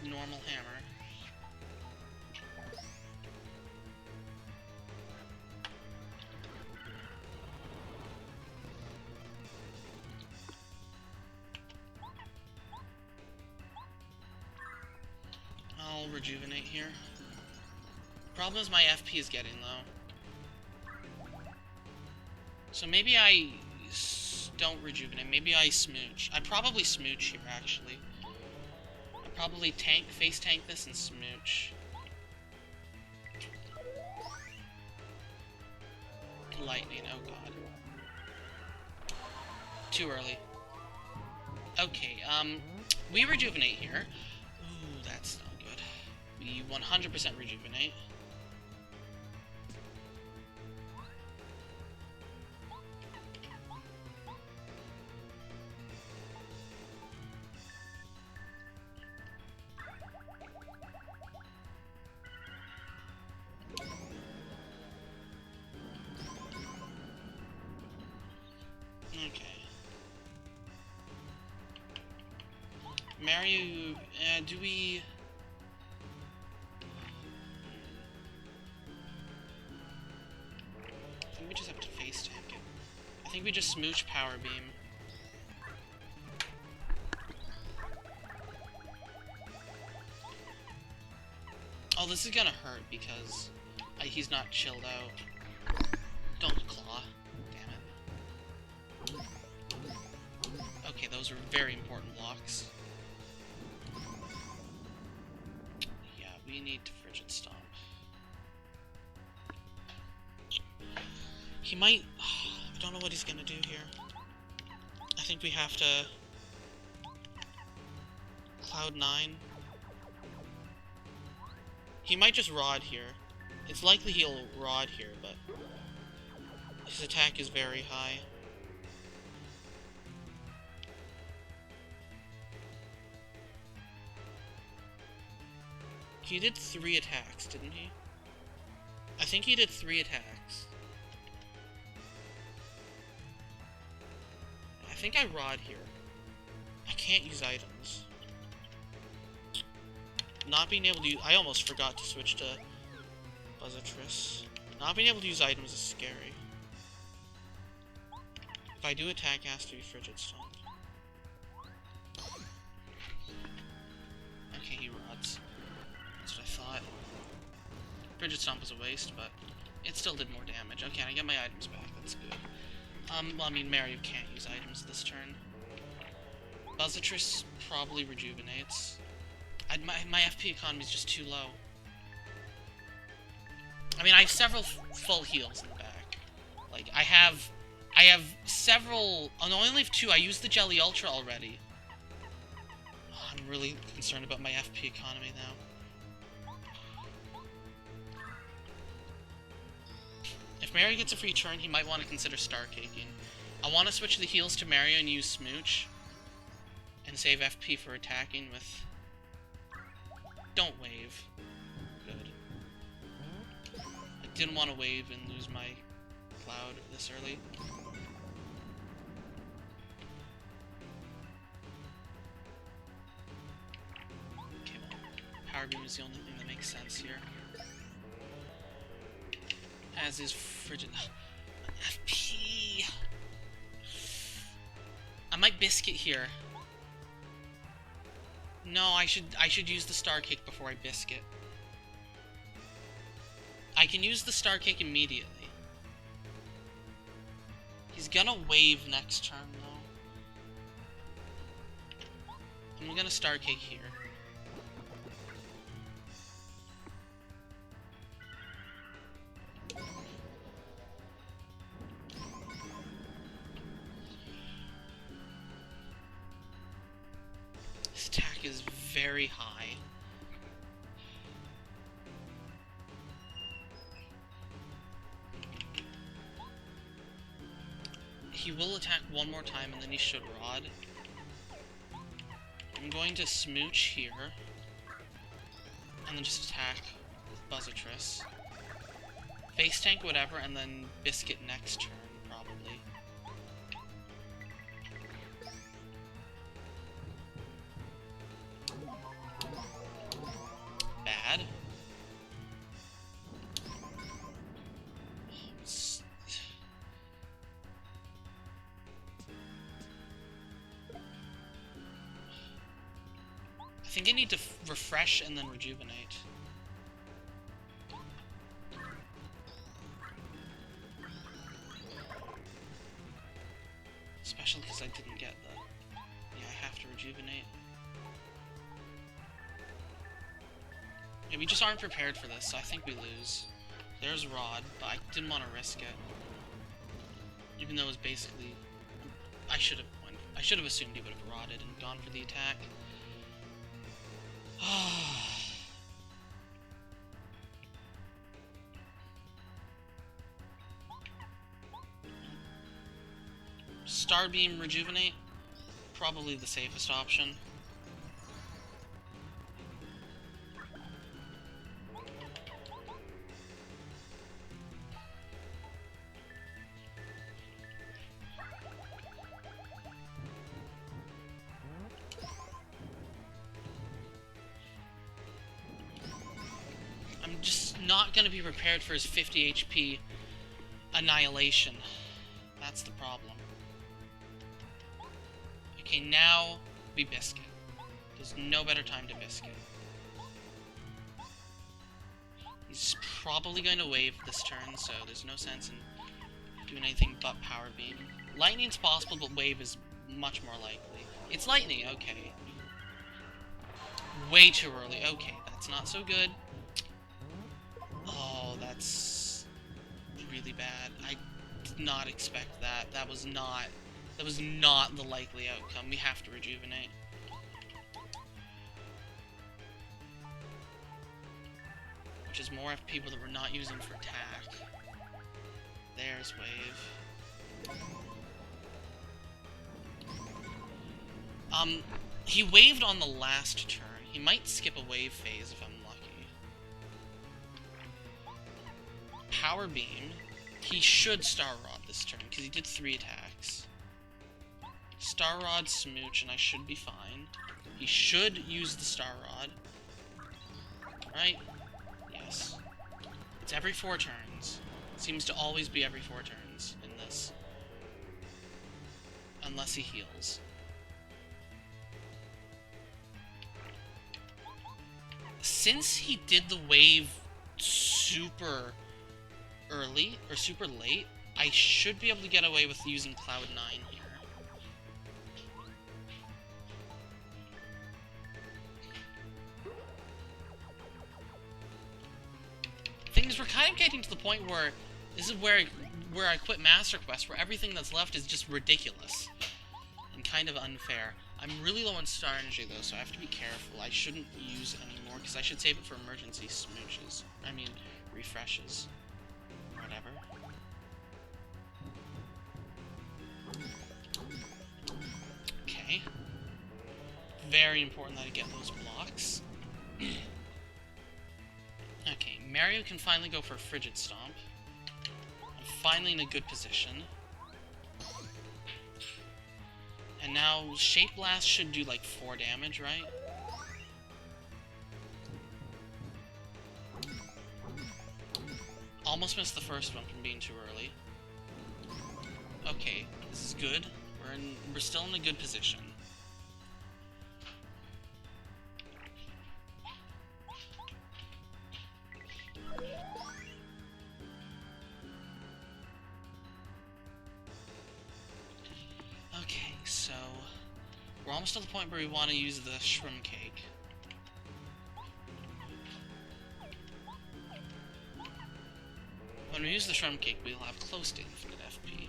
normal hammer. I'll rejuvenate here. Problem is my FP is getting low. So maybe I don't rejuvenate. Maybe I smooch. I probably smooch here, actually. I probably face tank this and smooch. Lightning, oh god. Too early. Okay, we rejuvenate here. Ooh, that's not good. We 100% rejuvenate. Okay. Mario, do we... I think we just have to face tank it. I think we just smooch Power Beam. Oh, this is gonna hurt because he's not chilled out. Don't claw. Damn it. Okay, those are very important blocks. Yeah, we need to Frigid Stomp. He might... I don't know what he's gonna do here. I think we have to... Cloud 9. He might just Rod here. It's likely he'll Rod here, but... his attack is very high. He did 3 attacks, didn't he? I think he did 3 attacks. I think I Rod here. I can't use items. Not being able to use... I almost forgot to switch to Buzzatris. Not being able to use items is scary. If I do attack, it has to be Frigid Stomp. Okay, he rods. That's what I thought. Frigid Stomp was a waste, but it still did more damage. Okay, I get my items back. That's good. Well, I mean, Mario can't use items this turn. Buzzatris probably rejuvenates. My FP economy is just too low. I mean, I have several full heals in the back. Like, I have several... Oh, no, I only have 2. I used the Jelly Ultra already. Oh, I'm really concerned about my FP economy now. If Mario gets a free turn, he might want to consider Star Caking. I want to switch the heals to Mario and use Smooch. And save FP for attacking with... Don't wave. Good. I didn't want to wave and lose my Cloud this early. Okay, well, Power Beam is the only thing that makes sense here. As is Frigid... FP! I might Biscuit here. No, I should use the Star Cake before I Biscuit. I can use the Star Cake immediately. He's gonna wave next turn, though. I'm gonna Star Cake here. His attack is very high. He will attack one more time and then he should Rod. I'm going to Smooch here. And then just attack with Buzzatris. Face tank whatever and then Biscuit next turn, probably. I think I need to refresh and then rejuvenate. Especially because I didn't get the... Yeah, I have to rejuvenate. Yeah, we just aren't prepared for this, so I think we lose. There's Rod, but I didn't want to risk it. Even though it was basically... I should have assumed he would have Rodded and gone for the attack. Starbeam Rejuvenate? Probably the safest option. I'm just not going to be prepared for his 50 HP Annihilation. That's the problem. Okay, now we Biscuit. There's no better time to Biscuit. He's probably going to wave this turn, so there's no sense in doing anything but Power Beam. Lightning's possible, but Wave is much more likely. It's Lightning, okay. Way too early. Okay, that's not so good. Oh, that's really bad. I did not expect that. That was not the likely outcome. We have to rejuvenate. Which is more FP that we're not using for attack. There's Wave. He waved on the last turn. He might skip a wave phase if I'm lucky. Power Beam. He should Star Rod this turn, because he did 3 attacks. Star Rod, Smooch, and I should be fine. He should use the Star Rod. Right? Yes. It's every 4 turns. It seems to always be every 4 turns in this. Unless he heals. Since he did the wave super early, or super late, I should be able to get away with using Cloud 9 here. Thing is, we're kind of getting to the point where this is where I quit Master Quest, where everything that's left is just ridiculous and kind of unfair. I'm really low on Star Energy though, so I have to be careful. I shouldn't use it anymore because I should save it for emergency smooches. I mean, refreshes. Whatever. Okay. Very important that I get those blocks. Okay, Mario can finally go for a Frigid Stomp. I'm finally in a good position. And now Shape Blast should do like 4 damage, right? Almost missed the first one from being too early. Okay, this is good. We're still in a good position. Okay, so we're almost at the point where we want to use the Shroom Cake. When we use the Shroom Cake, we'll have close to infinite FP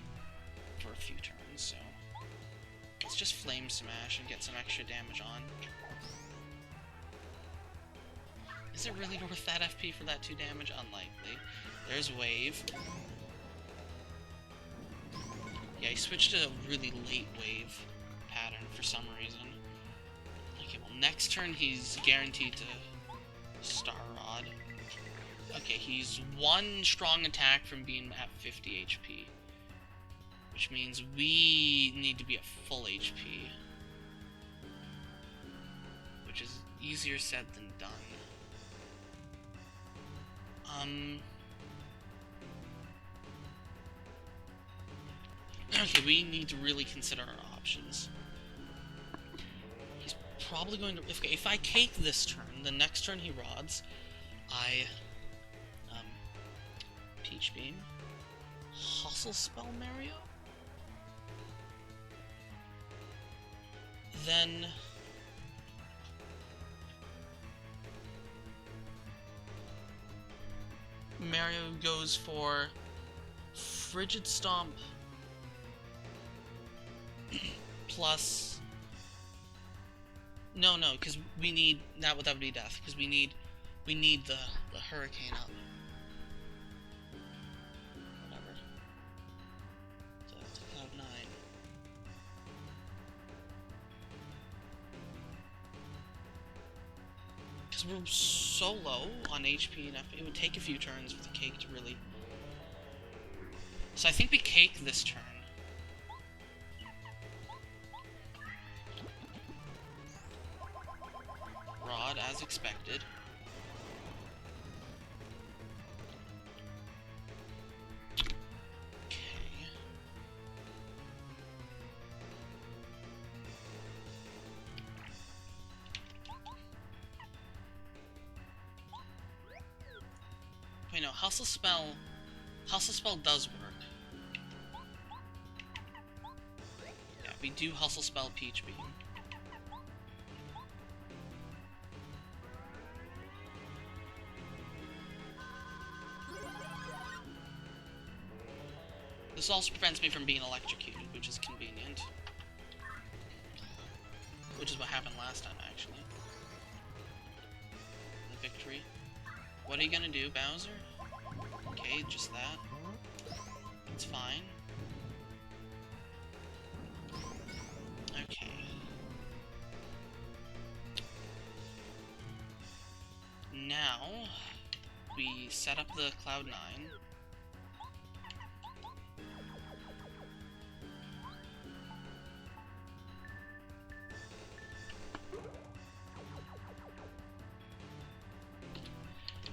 for a few turns, so let's just Flame Smash and get some extra damage on. Is it really worth that FP for that 2 damage? Unlikely. There's Wave. Yeah, he switched to a really late wave pattern for some reason. Okay, well, next turn he's guaranteed to Star Rod. Okay, he's 1 strong attack from being at 50 HP. Which means we need to be at full HP. Which is easier said than done. Okay, we need to really consider our options. He's probably going to... If I cake this turn, the next turn he rods, I... Peach Beam. Hustle Spell Mario? Then... Mario goes for Frigid Stomp plus... No, because we need... That would be death, because we need the Hurricane up. Whatever. To Cloud 9. Because we're so low on HP and it would take a few turns for the cake to really... So I think we cake this turn. Rod, as expected. Okay. Wait, no, Hustle Spell does work. Yeah, we do Hustle Spell Peach Beam. This also prevents me from being electrocuted, which is convenient. Which is what happened last time, actually. The victory. What are you gonna do, Bowser? Okay, just that. It's fine. Okay. Now, we set up the Cloud 9.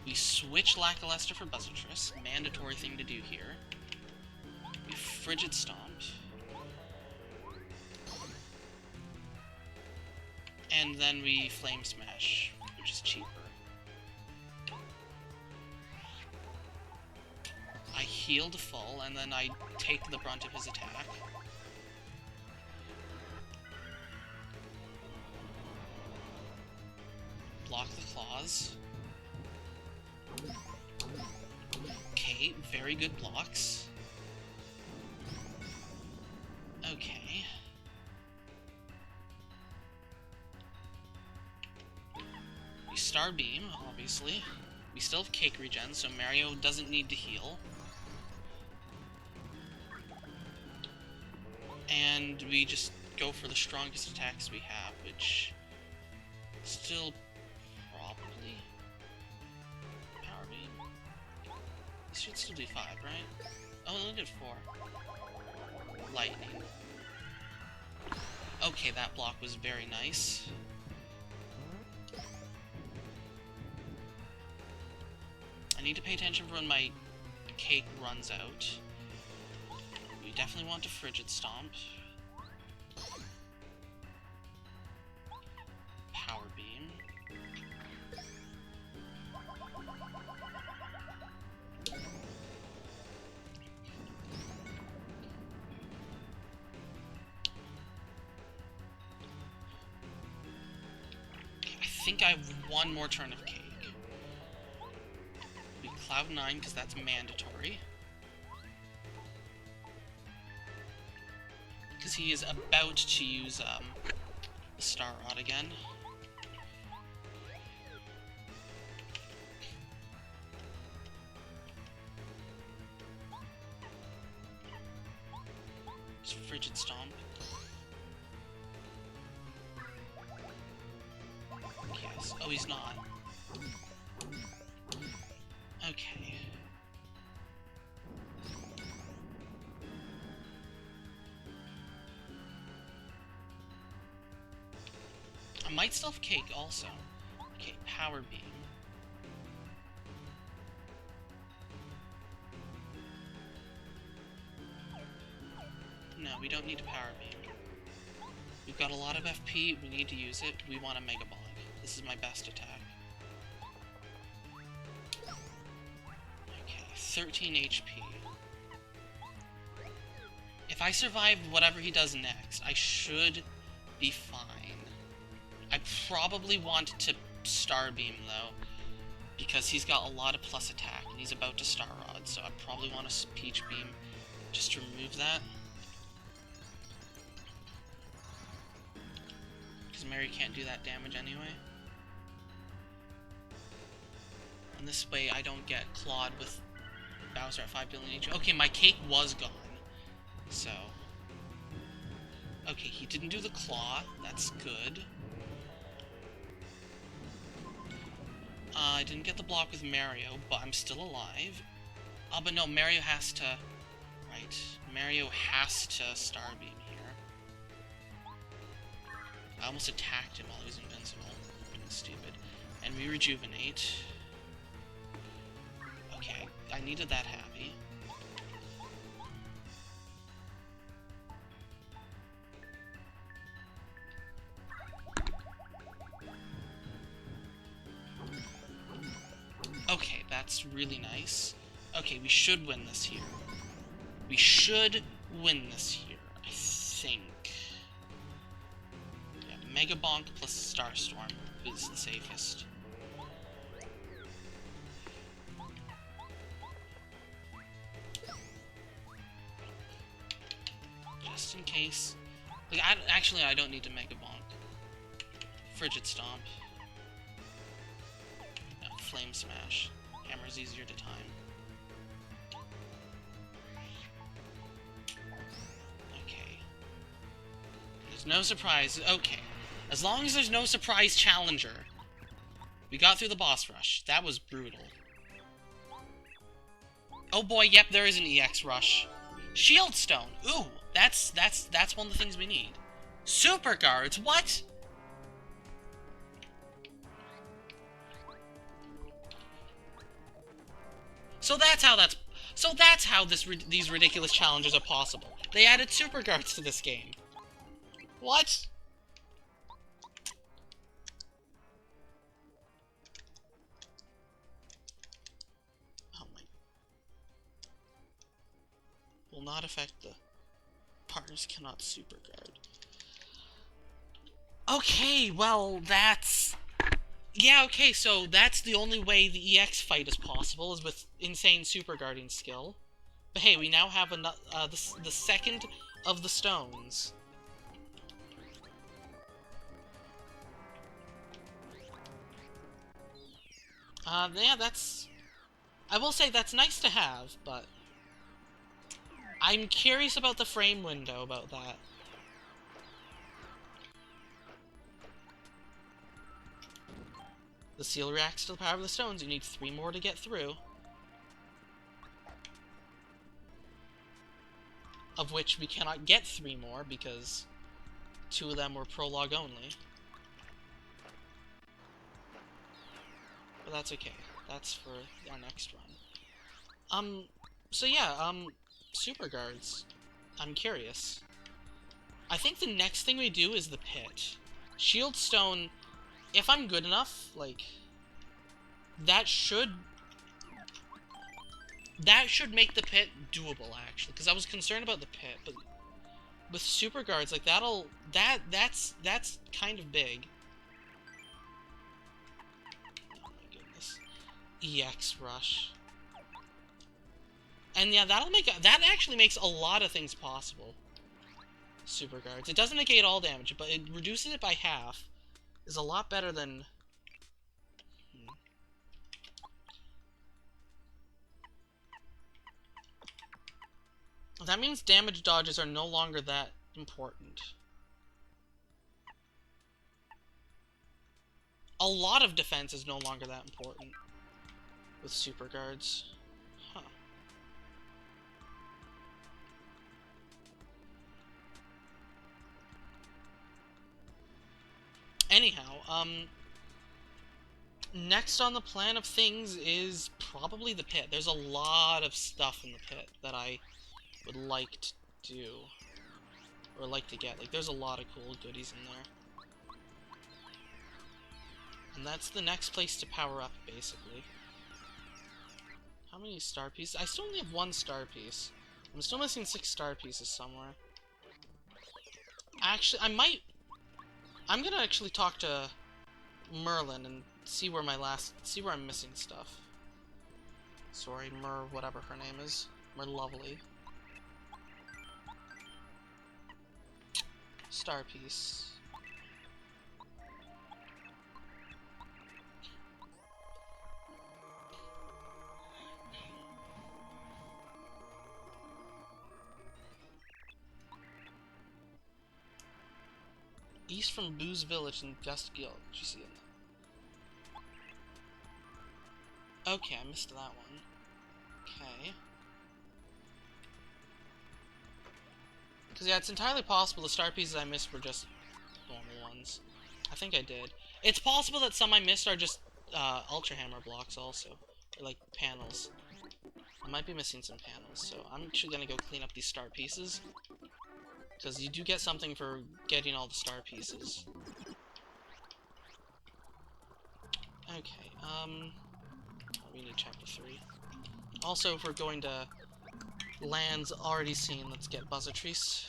We switch Lackluster for Buzzartress, mandatory thing to do here. We Frigid Stomp. And then we Flame Smash, which is cheaper. I heal to full, and then I take the brunt of his attack. Block the claws. Okay, very good blocks. Okay. We Star Beam, obviously. We still have Cake Regen, so Mario doesn't need to heal. And we just go for the strongest attacks we have, which... Still... probably... Power Beam? This should still do 5, right? Oh, it only did 4. Lightning. Okay, that block was very nice. I need to pay attention for when my cake runs out. We definitely want to Frigid Stomp. Power Beam. I think I have one more turn of cake. We Cloud 9 because that's mandatory. Because he is about to use the Star Rod again. Just Frigid Stomp. Yes. Oh, he's not. Okay. I might still have Cake also. Okay, Power Beam. No, we don't need a Power Beam. We got a lot of FP. We need to use it. We want a Mega Bomb. This is my best attack. Okay, 13 HP. If I survive whatever he does next, I should be fine. I probably want to Starbeam, though, because he's got a lot of plus attack, and he's about to Star Rod, so I probably want to Peach Beam just to remove that. Because Mary can't do that damage anyway. And this way I don't get clawed with Bowser at 5 billion HP. Okay, my cake was gone. So... okay, he didn't do the claw. That's good. I didn't get the block with Mario, but I'm still alive. But no, Mario has to... right. Mario has to Starbeam here. I almost attacked him while he was invincible. Stupid. And we rejuvenate. Okay, I needed that happy. Okay, that's really nice. Okay, we should win this here. We should win this here, I think. Yeah, Mega Bonk plus Starstorm is the safest. Just in case. Like, actually, I don't need to Mega Bonk. Frigid Stomp. No, Flame Smash. Hammer's easier to time. Okay. There's no surprise. Okay. As long as there's no surprise challenger. We got through the boss rush. That was brutal. Oh boy, yep, there is an EX rush. Shield Stone. Ooh, that's one of the things we need. Super Guards, what? So that's how these ridiculous challenges are possible. They added Super Guards to this game. What? Oh my. Will not affect the partners cannot Super Guard. Okay, well, that's... yeah, okay, so that's the only way the EX fight is possible, is with insane Super Guarding skill. But hey, we now have the second of the stones. Yeah, that's... I will say that's nice to have, but... I'm curious about the frame window about that. The seal reacts to the power of the stones. You need 3 more to get through. Of which we cannot get 3 more, because 2 of them were prologue only. But that's okay. That's for our next run. So yeah, Super Guards. I'm curious. I think the next thing we do is the pit. Shield Stone, if I'm good enough, like, that should make the pit doable, actually. Because I was concerned about the pit, but with Super Guards, like, that's kind of big. Oh my goodness. EX Rush. And yeah, that actually makes a lot of things possible. Super Guards. It doesn't negate all damage, but it reduces it by half. Is a lot better than... That means damage dodges are no longer that important. A lot of defense is no longer that important with Super Guards. Huh. Anyhow, next on the plan of things is probably the pit. There's a lot of stuff in the pit that I would like to do. or like to get. Like, there's a lot of cool goodies in there. And that's the next place to power up, basically. How many star pieces? I still only have 1 star piece. I'm still missing 6 star pieces somewhere. Actually, I'm gonna actually talk to Merlin and see where I'm missing stuff. Sorry, whatever her name is. Lovely. Star piece. East from Boo's Village in Gust Guild. Did you see it? Okay, I missed that one. Okay. Because, yeah, it's entirely possible the star pieces I missed were just normal ones. I think I did. It's possible that some I missed are just, Ultra Hammer blocks also. Or, like, panels. I might be missing some panels, so I'm actually gonna go clean up these star pieces. Because you do get something for getting all the star pieces. Okay, we need chapter 3. Also, if we're going to lands already seen, let's get Buzzatrice.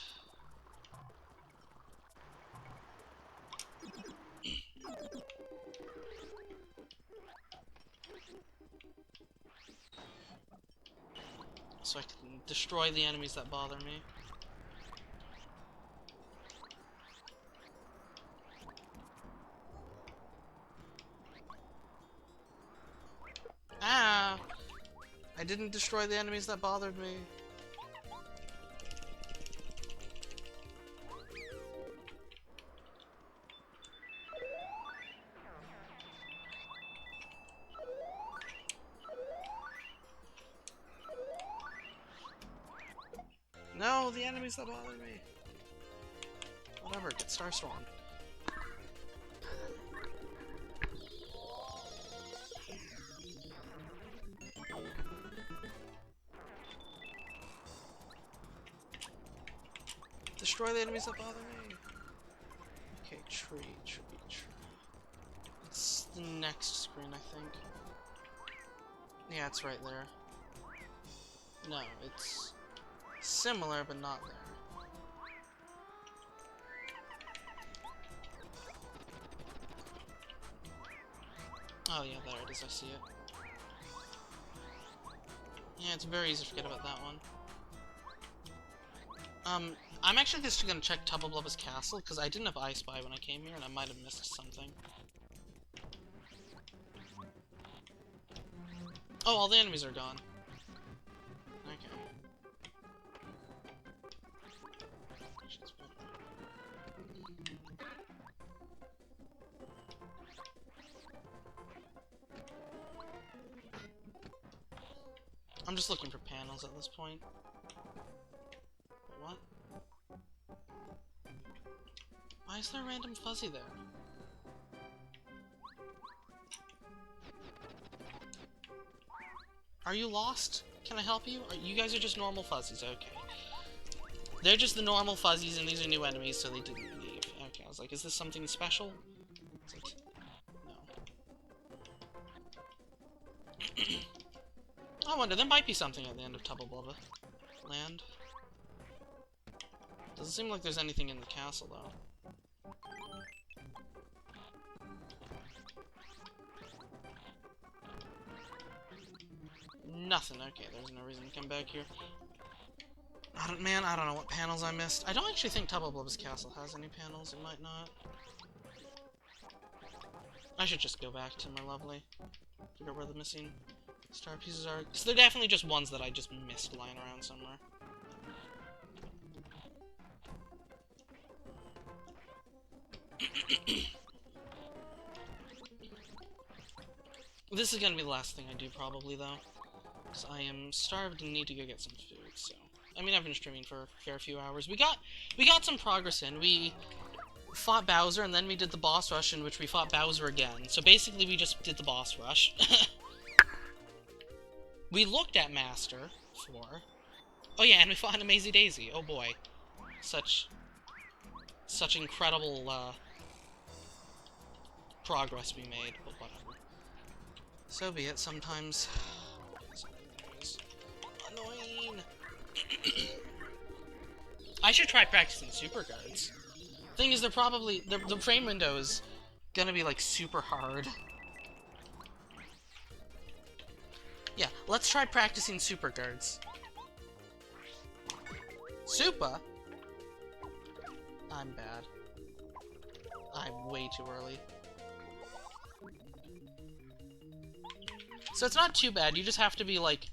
So I can destroy the enemies that bother me. Ah! I didn't destroy the enemies that bothered me. No, the enemies that bother me. Whatever, get Starstormed. Destroy the enemies that bother me. Okay, tree. It's the next screen, I think. Yeah, it's right there. No, it's similar, but not there. Oh yeah, there it is, I see it. Yeah, it's very easy to forget about that one. I'm actually just gonna check Tubblebubba's castle, because I didn't have I Spy when I came here, and I might have missed something. Oh, all the enemies are gone. Okay. I'm just looking for panels at this point. What? Why is there a random fuzzy there? Are you lost? Can I help you? You guys are just normal fuzzies, okay. They're just the normal fuzzies, and these are new enemies, so they didn't leave. Okay, I was like, is this something special? It's like, no. I wonder, there might be something at the end of Tubblebubba Land. Doesn't seem like there's anything in the castle, though. Nothing. Okay, there's no reason to come back here. I don't know what panels I missed. I don't actually think Tubblebubba's castle has any panels. It might not. I should just go back to my lovely. Figure out where the missing star pieces are. Because they're definitely just ones that I just missed lying around somewhere. This is gonna be the last thing I do, probably, though. Because I am starved and need to go get some food, so... I mean, I've been streaming for a fair few hours. We got some progress in. We fought Bowser, and then we did the boss rush, in which we fought Bowser again. So basically, we just did the boss rush. We looked at Master 4. Oh yeah, and we fought an Amazing Daisy. Oh boy. Such such incredible, progress we made, but whatever. So be it, sometimes. Annoying! I should try practicing super guards. Thing is, they're probably... the frame window is gonna be, like, super hard. Yeah, let's try practicing super guards. Super? I'm bad. I'm way too early. So it's not too bad, you just have to be, like,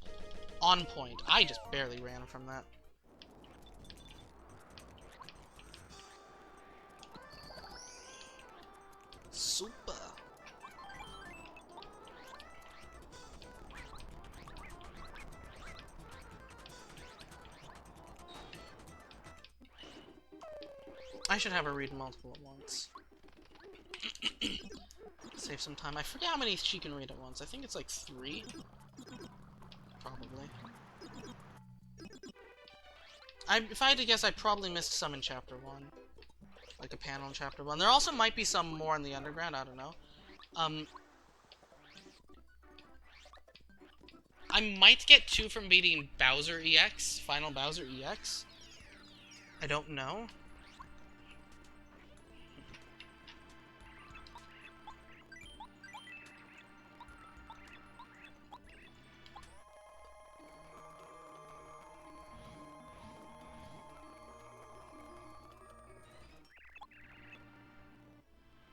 on point. I just barely ran from that. Super. I should have her read multiple at once. Save some time. I forget how many she can read at once. I think it's like 3? Probably. If I had to guess, I probably missed some in Chapter 1. Like a panel in Chapter 1. There also might be some more in the Underground, I don't know. I might get 2 from beating Bowser EX, Final Bowser EX. I don't know.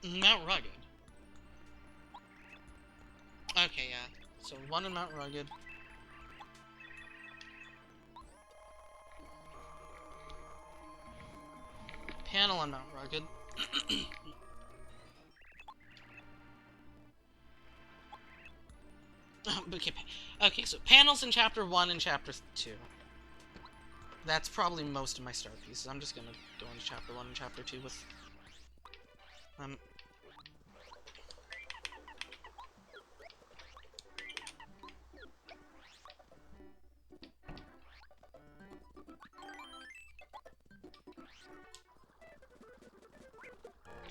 Mount Rugged. Okay, yeah. So 1 in Mount Rugged. Panel on Mount Rugged. Okay, so panels in Chapter 1 and Chapter 2. That's probably most of my start pieces. I'm just gonna go into Chapter 1 and Chapter 2 with...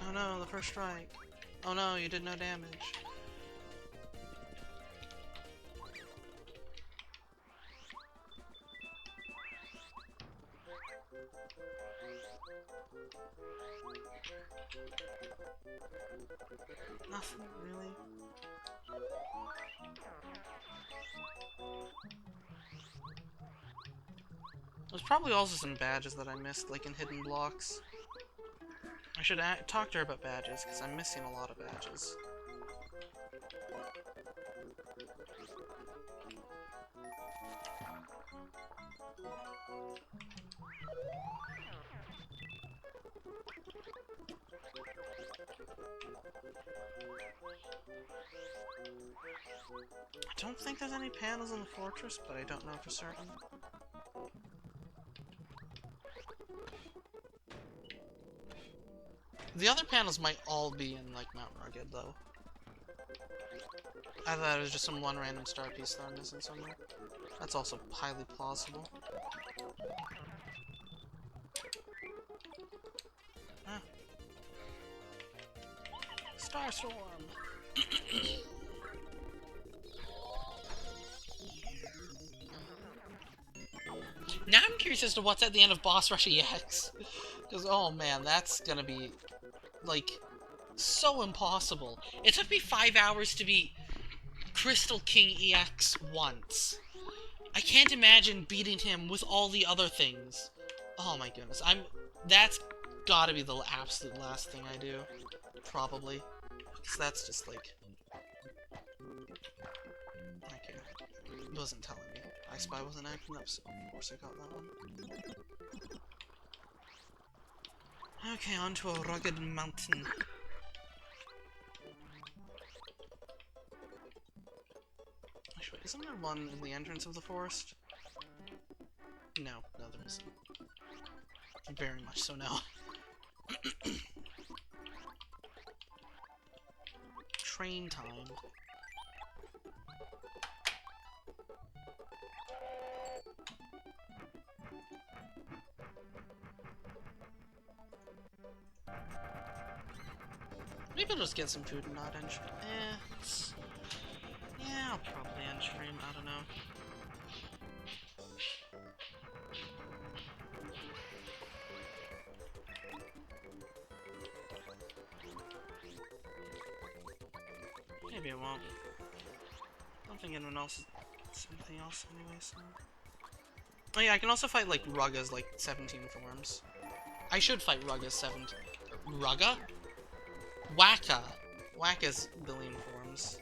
Oh no, the first strike. Oh no, you did no damage. Nothing, really. There's probably also some badges that I missed, like in hidden blocks. I should talk to her about badges, because I'm missing a lot of badges. I don't think there's any panels in the fortress, but I don't know for certain. The other panels might all be in, like, Mount Rugged, though. I thought it was just some one random star piece that I'm missing somewhere. That's also highly plausible. Ah. Star Storm! Now I'm curious as to what's at the end of Boss Rush EX. Because, oh man, that's gonna be, like, so impossible. It took me 5 hours to beat Crystal King EX once. I can't imagine beating him with all the other things. Oh my goodness, that's gotta be the absolute last thing I do. Probably. Because that's just like... Okay. It wasn't telling me. I Spy wasn't acting up, so of course I got that one. Okay, onto a rugged mountain. Actually, isn't there one in the entrance of the forest? No, there isn't. Very much so, no. Train time. Maybe I'll just get some food and not end stream. Yeah, I'll probably end stream. I don't know. Maybe it won't. I don't think anyone else is anything else anyway, so... Oh yeah, I can also fight, like, Rugga's, like, 17 forms. I should fight Rugga's 17... Rugga? Wacka! Wacka's billion forms.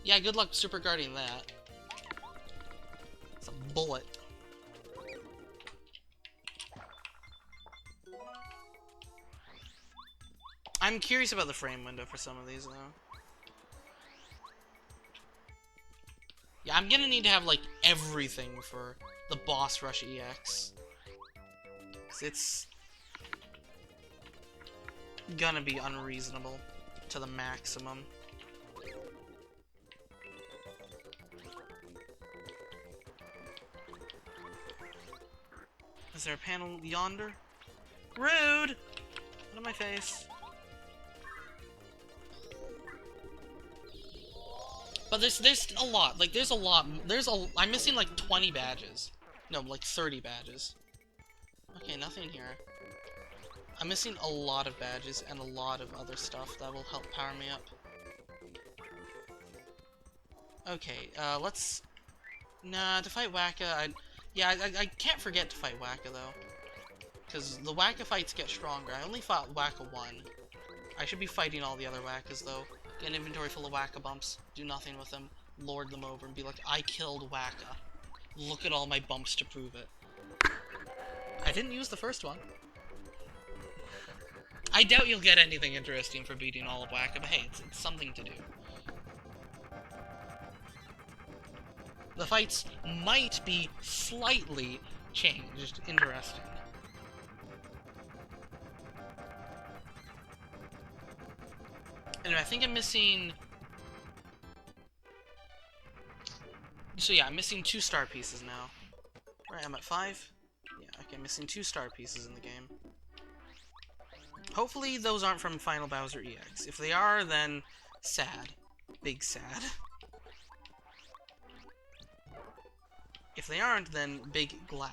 Yeah, good luck super guarding that. It's a bullet. I'm curious about the frame window for some of these, though. Yeah, I'm gonna need to have, like, everything for the Boss Rush EX. 'Cause it's gonna be unreasonable to the maximum. Is there a panel yonder? Rude! Out of my face. But there's a lot. Like, there's a lot. I'm missing, like, 20 badges. No, like, 30 badges. Okay, nothing here. I'm missing a lot of badges and a lot of other stuff that will help power me up. Okay, let's... Nah, to fight Wacka, I can't forget to fight Wacka, though. Because the Wacka fights get stronger. I only fought Wacka 1. I should be fighting all the other Wackas, though. Get an inventory full of Wacka bumps, do nothing with them, lord them over, and be like, I killed Wacka. Look at all my bumps to prove it. I didn't use the first one. I doubt you'll get anything interesting for beating all of Wacka, but hey, it's something to do. The fights might be slightly changed. Interesting. Anyway, I think I'm missing... So yeah, I'm missing 2 star pieces now. Right, I'm at 5? Yeah, okay, I'm missing 2 star pieces in the game. Hopefully those aren't from Final Bowser EX. If they are, then sad. Big sad. If they aren't, then big glad.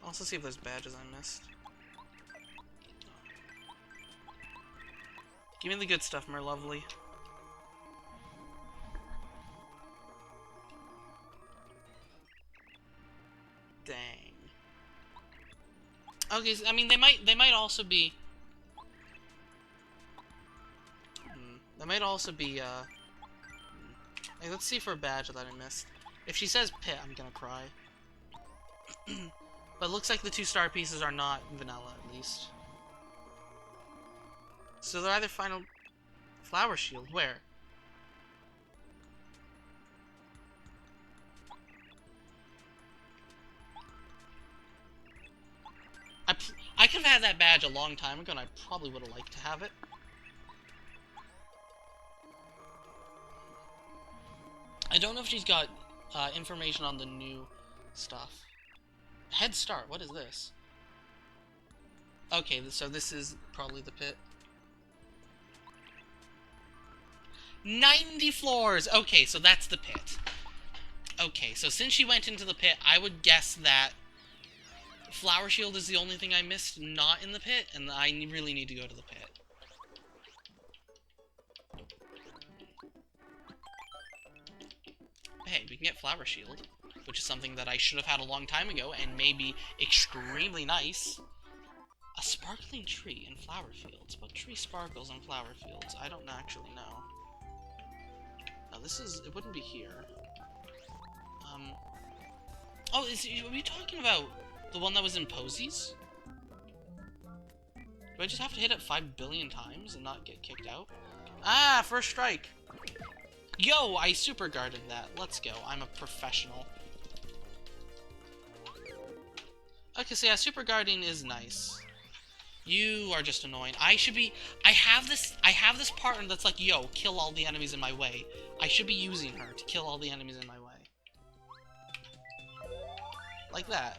I'll also see if there's badges I missed. Give me the good stuff, my lovely. Dang. Okay, so, I mean, they might also be... They might also be, Hey, let's see for a badge that I missed. If she says pit, I'm gonna cry. But it looks like the 2 star pieces are not vanilla, at least. So they're either final... Flower shield? Where? I could have had that badge a long time ago, and I probably would have liked to have it. I don't know if she's got information on the new stuff. Head start, what is this? Okay, so this is probably the pit. 90 floors! Okay, so that's the pit. Okay, so since she went into the pit, I would guess that Flower Shield is the only thing I missed not in the pit, and I really need to go to the pit. Hey, we can get Flower Shield, which is something that I should have had a long time ago, and may be extremely nice. A sparkling tree in flower fields. What tree sparkles in flower fields? I don't actually know. Now this is... it wouldn't be here. Oh, are we talking about the one that was in Posies? Do I just have to hit it 5 billion times and not get kicked out? Ah, first strike! Yo, I super guarded that. Let's go. I'm a professional. Okay, so yeah, super guarding is nice. You are just annoying. I have this partner that's like, yo, kill all the enemies in my way. I should be using her to kill all the enemies in my way. Like that.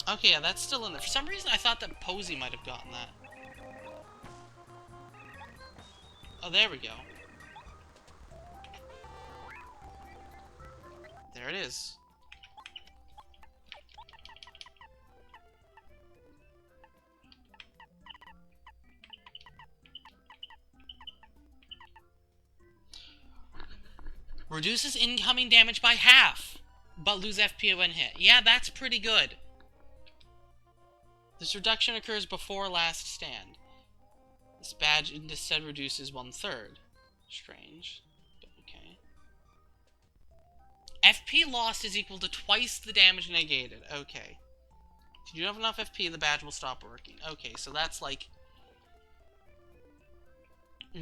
Okay, yeah, that's still in there. For some reason, I thought that Posey might have gotten that. Oh, there we go. There it is. Reduces incoming damage by half, but lose FP when hit. Yeah, that's pretty good. This reduction occurs before last stand. This badge instead reduces 1/3. Strange. Okay. FP lost is equal to twice the damage negated. Okay. If you don't have enough FP, the badge will stop working. Okay, so that's like...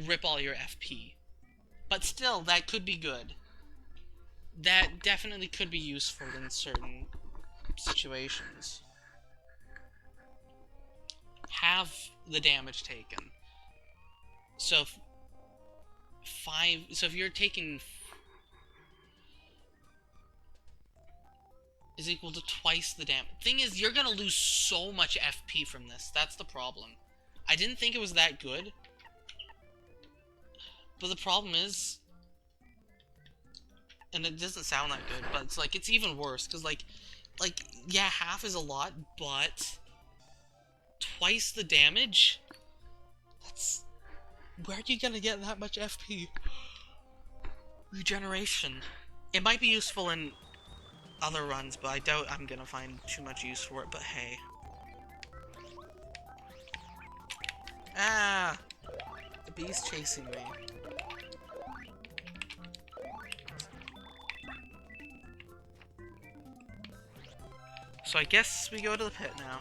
rip all your FP. But still, that could be good. That definitely could be useful in certain situations. Have the damage taken. So if you're taking is equal to twice the damage. Thing is, you're gonna lose so much FP from this. That's the problem. I didn't think it was that good. But the problem is, and it doesn't sound that good, but it's like, it's even worse, because like, yeah, half is a lot, but twice the damage? That's... where are you gonna get that much FP? Regeneration. It might be useful in other runs, but I doubt I'm gonna find too much use for it, but hey. Ah! The bee's chasing me. So I guess we go to the pit now.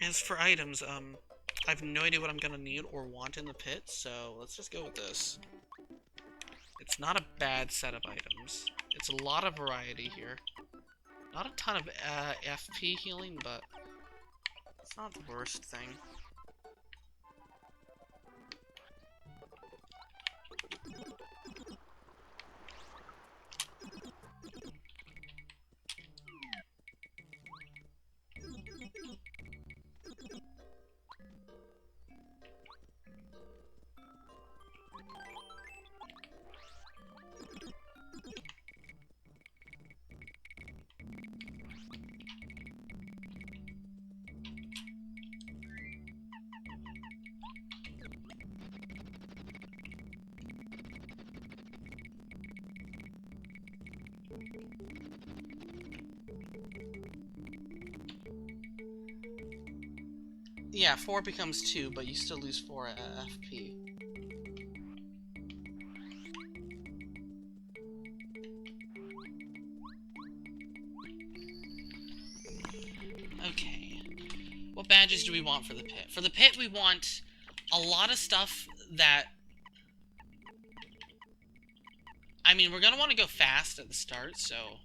As for items, I have no idea what I'm gonna need or want in the pit, so let's just go with this. It's not a bad set of items. It's a lot of variety here. Not a ton of FP healing, but it's not the worst thing. Yeah, 4 becomes 2, but you still lose 4 FP. Okay. What badges do we want for the pit? For the pit, we want a lot of stuff that... I mean, we're gonna want to go fast at the start, so...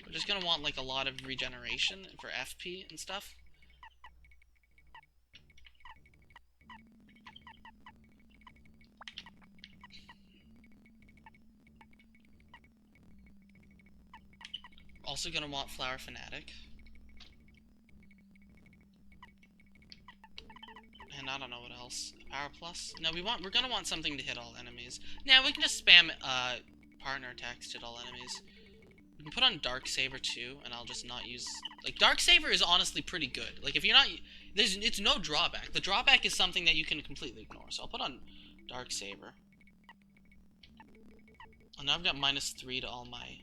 we're just gonna want, like, a lot of regeneration for FP and stuff. Also gonna want Flower Fanatic. And I don't know what else. Power Plus? No, we're gonna want something to hit all enemies. Now, we can just spam, partner attacks to hit all enemies. We can put on Dark Saber too, and I'll just not use... like, Dark Saber is honestly pretty good. Like, if you're not... it's no drawback. The drawback is something that you can completely ignore. So I'll put on Dark Saber. And now I've got -3 to all my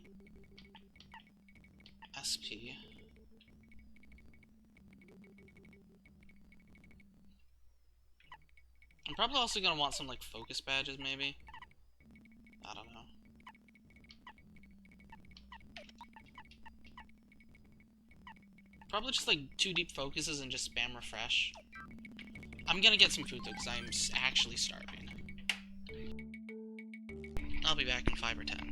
SP. I'm probably also gonna want some, like, focus badges, maybe. I don't know. Probably just, like, 2 deep focuses and just spam refresh. I'm gonna get some food, though, because I'm actually starving. I'll be back in 5 or 10.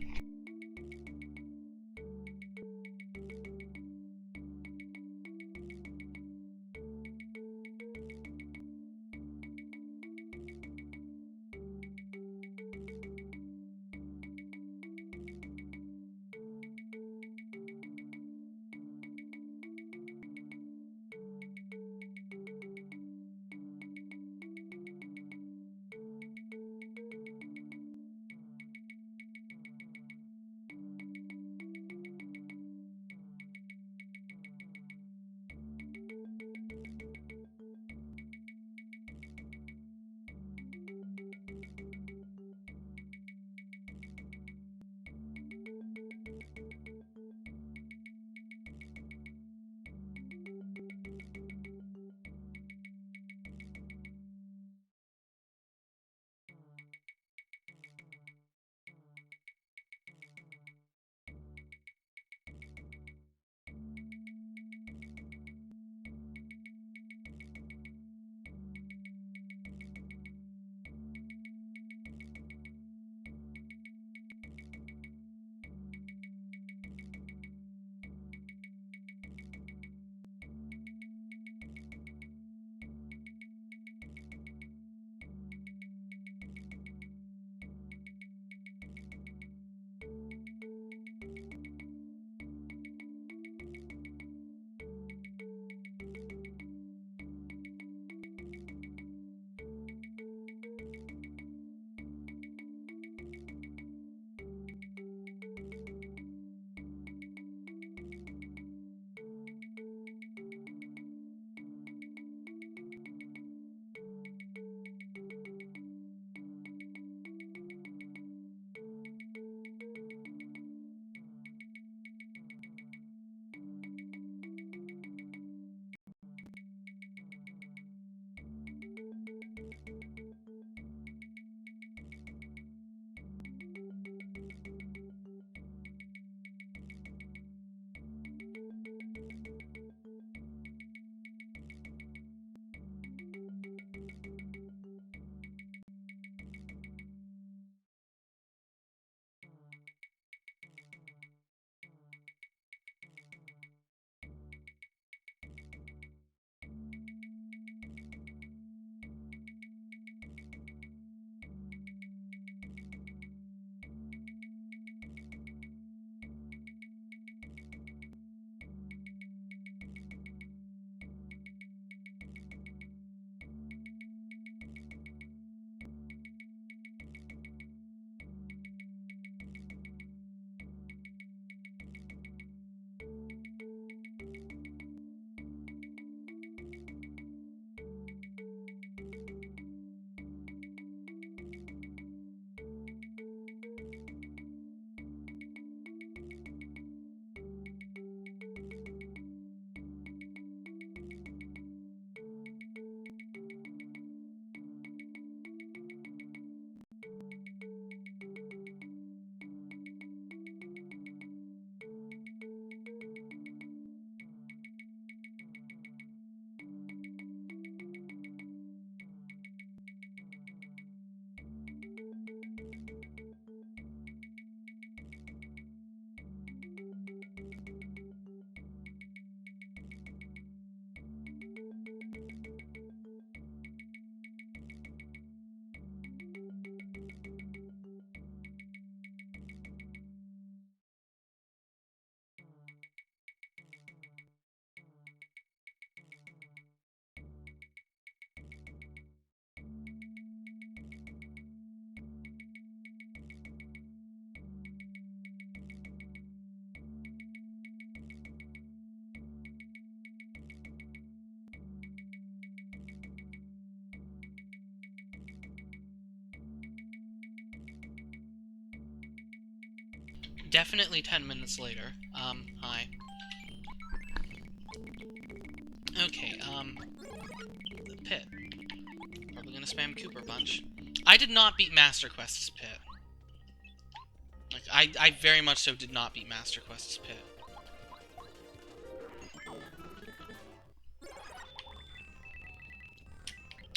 definitely 10 minutes later. Hi. Okay, the pit. Probably gonna spam Cooper a bunch. I did not beat Master Quest's pit. Like, I very much so did not beat Master Quest's pit.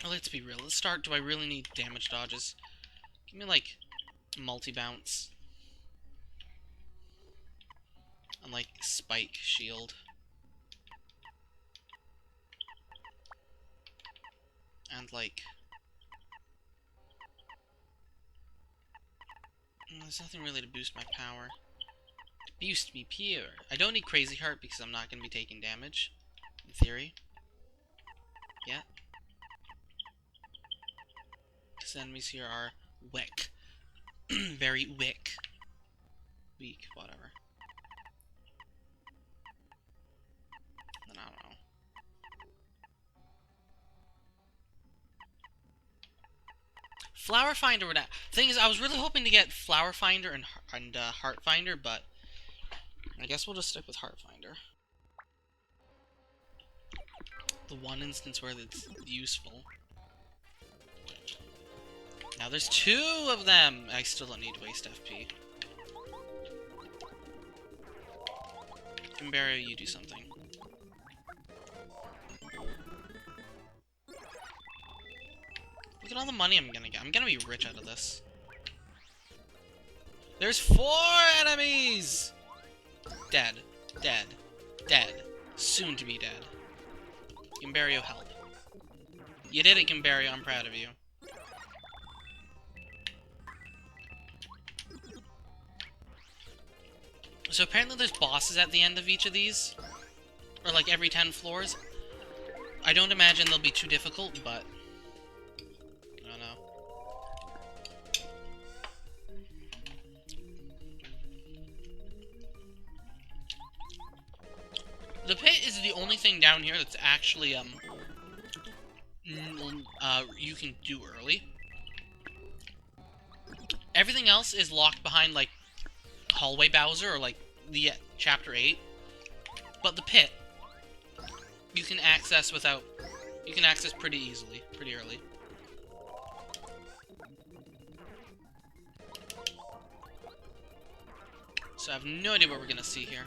Oh, let's be real. Let's start. Do I really need damage dodges? Give me, like, multi-bounce. And, like, spike shield. And, like... there's nothing really to boost my power. Boost me pure. I don't need Crazy Heart because I'm not going to be taking damage. In theory. Yeah. Because enemies here are weak. Very weak. Weak, whatever. Then I don't know. Flower Finder would... Thing is, I was really hoping to get Flower Finder and Heart Finder, but... I guess we'll just stick with Heart Finder. The one instance where it's useful. Now there's 2 of them! I still don't need to waste FP. Kimberry, you do something. Look at all the money I'm gonna get. I'm gonna be rich out of this. There's 4 enemies! Dead. Dead. Dead. Soon to be dead. Gimbario, help. You did it, Gimbario. I'm proud of you. So apparently there's bosses at the end of each of these. Or like every 10 floors. I don't imagine they'll be too difficult, but... I don't know. The pit is the only thing down here that's actually, you can do early. Everything else is locked behind, like, Hallway Bowser or, like, the Chapter 8. But the pit, you can access without... You can access pretty easily, pretty early. So I have no idea what we're gonna see here.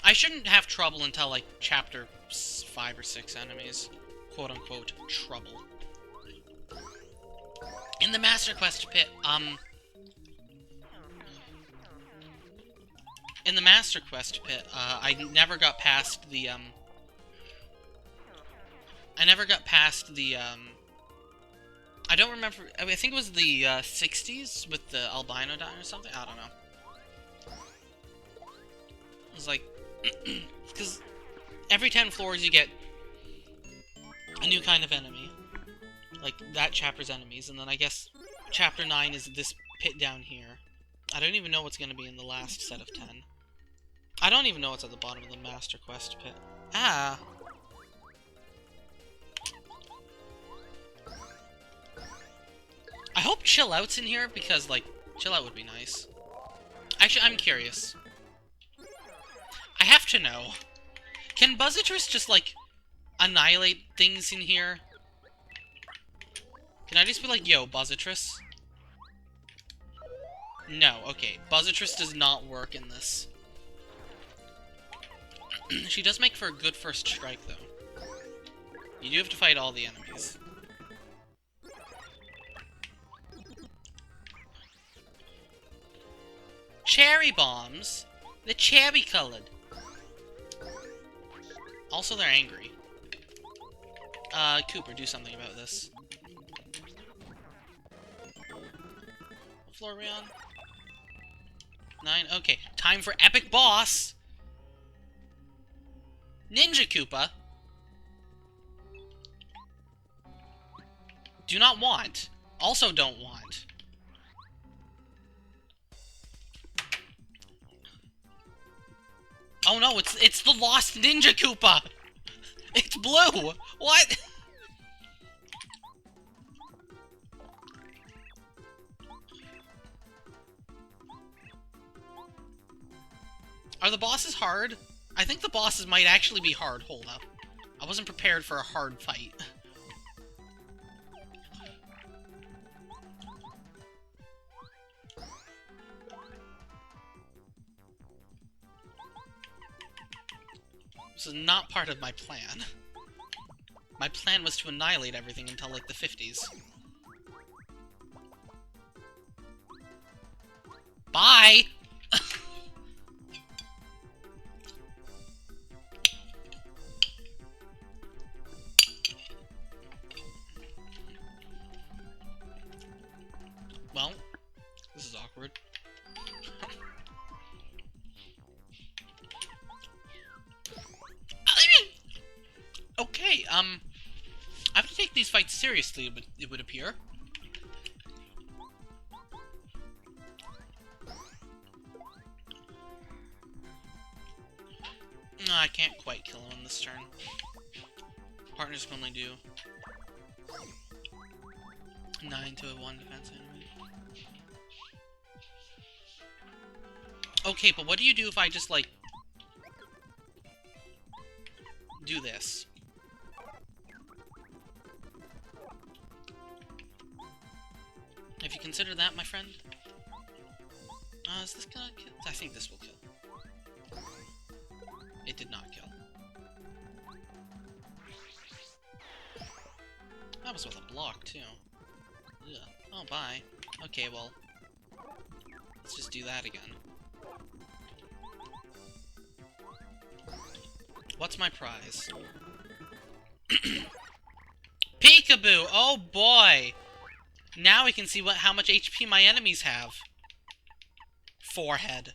I shouldn't have trouble until, like, Chapter 5 or 6 enemies. Quote-unquote, trouble. In the Master Quest pit, in the Master Quest pit, I never got past the, I don't remember, I think it was the, 60s with the albino dot or something? I don't know. It was like, because every 10 floors you get a new kind of enemy. Like, that chapter's enemies, and then I guess Chapter 9 is this pit down here. I don't even know what's going to be in the last set of 10. I don't even know what's at the bottom of the Master Quest pit. Ah! I hope Chill Out's in here, because, like, Chill Out would be nice. Actually, I'm curious. I have to know. Can Buzzitrus just, like, annihilate things in here? Can I just be like, yo, Buzzitrus? No, okay. Buzzitrus does not work in this. She does make for a good first strike, though. You do have to fight all the enemies. Cherry bombs? The cherry colored. Also, they're angry. Cooper, do something about this. What floor are we on? 9? Okay, time for Epic Boss! Ninja Koopa! Do not want. Also don't want. Oh no, it's the lost Ninja Koopa! It's blue! What? Are the bosses hard? I think the bosses might actually be hard. Hold up. I wasn't prepared for a hard fight. This is not part of my plan. My plan was to annihilate everything until, like, the 50s. Bye! Well, this is awkward. Okay, I have to take these fights seriously, it would appear. No, I can't quite kill him on this turn. Partners can only do 9 to a 1 defense enemy. Okay, but what do you do if I just, like, do this? If you consider that, my friend? Is this gonna kill? I think this will kill. It did not kill. That was with a block, too. Ugh. Oh, bye. Okay, well, let's just do that again. What's my prize? Peekaboo! Oh, boy! Now we can see how much HP my enemies have. Forehead.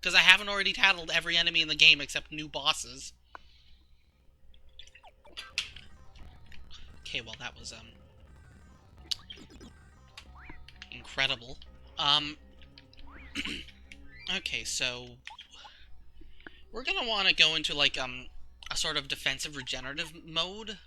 Because I haven't already tattled every enemy in the game except new bosses. Okay, well, that was, incredible. Okay, so we're gonna want to go into, like, a sort of defensive regenerative mode.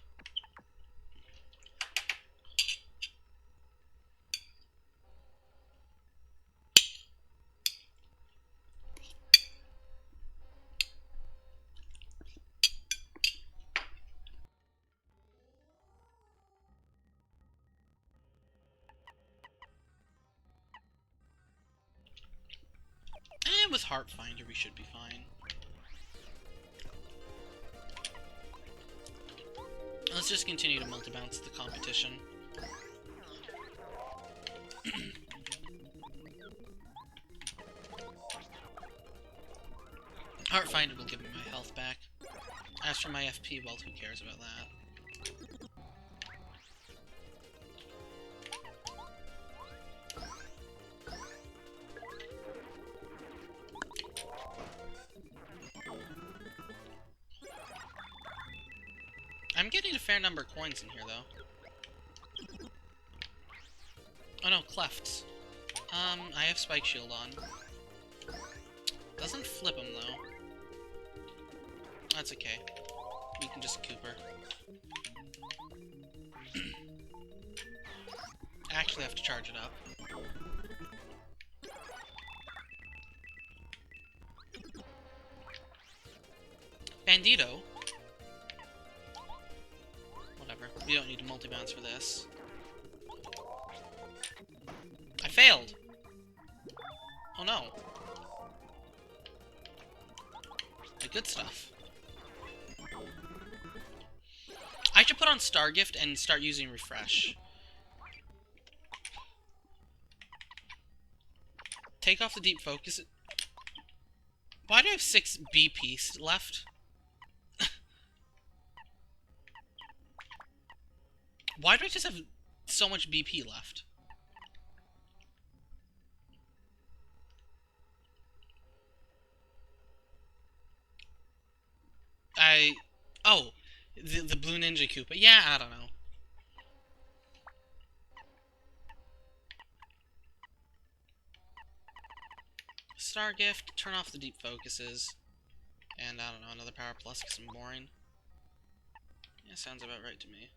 And with Heartfinder, we should be fine. Let's just continue to multi-bounce the competition. Heartfinder will give me my health back. As for my FP, well, who cares about that? I'm getting a fair number of coins in here, though. Oh no, Clefts. I have Spike Shield on. Doesn't flip him, though. That's okay. We can just Cooper. Actually have to charge it up. Bandito? Whatever. We don't need to multi-bounce for this. I failed! Oh no. The good stuff. I should put on Star Gift and start using Refresh. Take off the deep focus. Why do I have 6 BP left? Why do I just have so much BP left? Oh, the Blue Ninja Koopa. Yeah, I don't know. Star Gift, turn off the deep focuses. And, I don't know, another Power Plus because I'm boring. Yeah, sounds about right to me.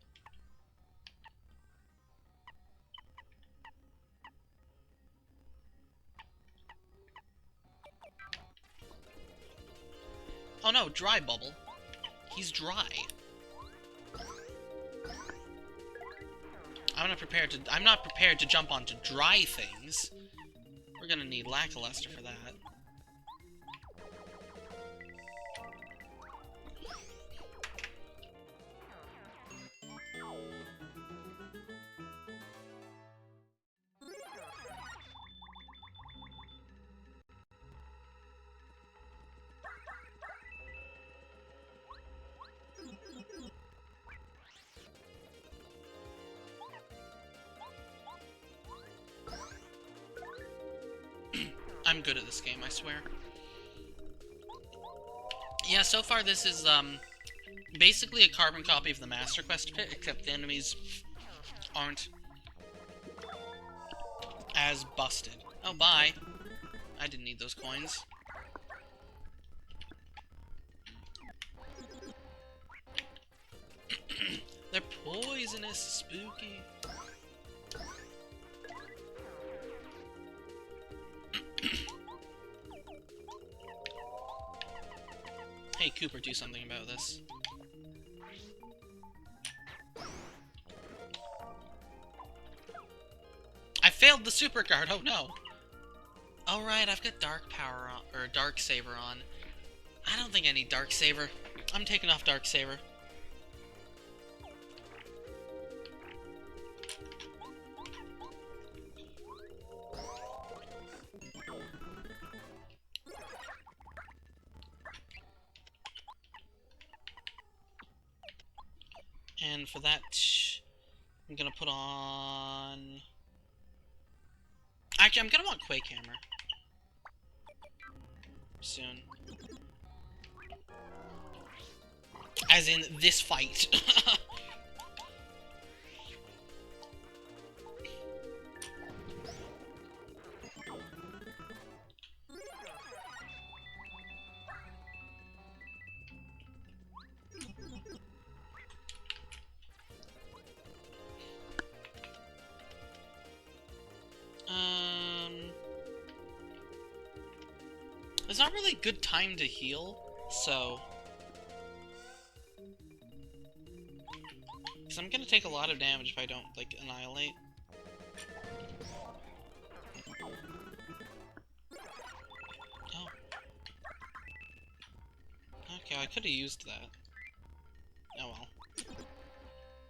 Oh no, dry bubble. He's dry. I'm not prepared to jump onto dry things. We're gonna need lackluster for that. I'm good at this game, I swear. Yeah, so far this is, basically a carbon copy of the Master Quest pit, except the enemies aren't as busted. Oh, bye. I didn't need those coins. They're poisonous, spooky. Hey, Cooper, do something about this. I failed the super card, oh no! Alright, I've got Dark Power on, or Dark Saber on. I don't think I need Dark Saber. I'm taking off Dark Saber. And for that, I'm gonna put on... Actually, I'm gonna want Quake Hammer. Soon. As in, this fight. It's not really a good time to heal, so... Because I'm gonna take a lot of damage if I don't, like, annihilate. Oh. Okay, I could've used that. Oh well.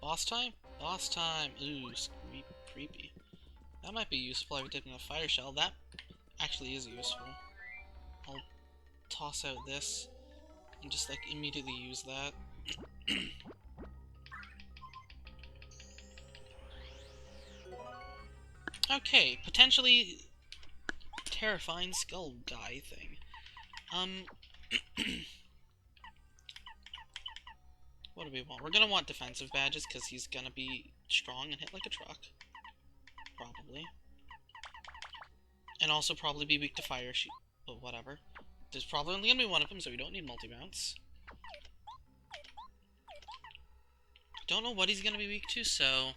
Boss time? Boss time! Ooh, creepy. That might be useful if I did in a fire shell. That actually is useful. I'll toss out this and just, like, immediately use that. Okay, potentially terrifying skull guy thing. What do we want? We're gonna want defensive badges, because he's gonna be strong and hit like a truck. Probably. And also probably be weak to fire shoot, but whatever. There's probably only gonna be one of them, so we don't need multi-mounts. Don't know what he's gonna be weak to, so...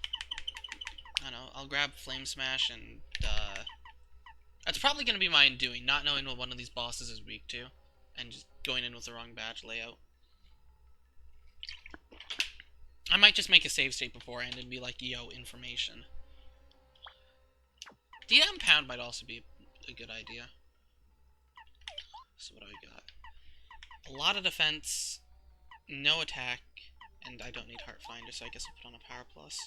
I don't know, I'll grab Flame Smash and, that's probably gonna be my undoing, not knowing what one of these bosses is weak to, and just going in with the wrong badge layout. I might just make a save state beforehand and be like, yo, information. DM Pound might also be a good idea. So what do I got? A lot of defense, no attack, and I don't need Heart Finder, so I guess I'll put on a Power Plus.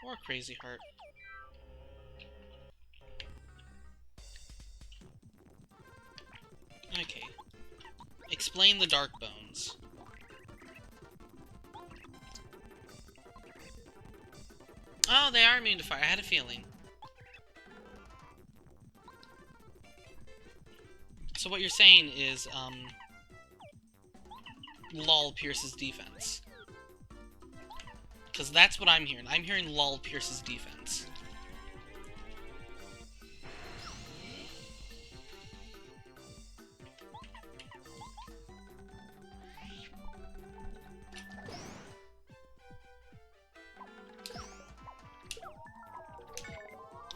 Or Crazy Heart. Okay. Explain the Dark Bones. Oh, they are immune to fire. I had a feeling. So what you're saying is, LOL pierces defense. Because that's what I'm hearing. I'm hearing LOL pierces defense.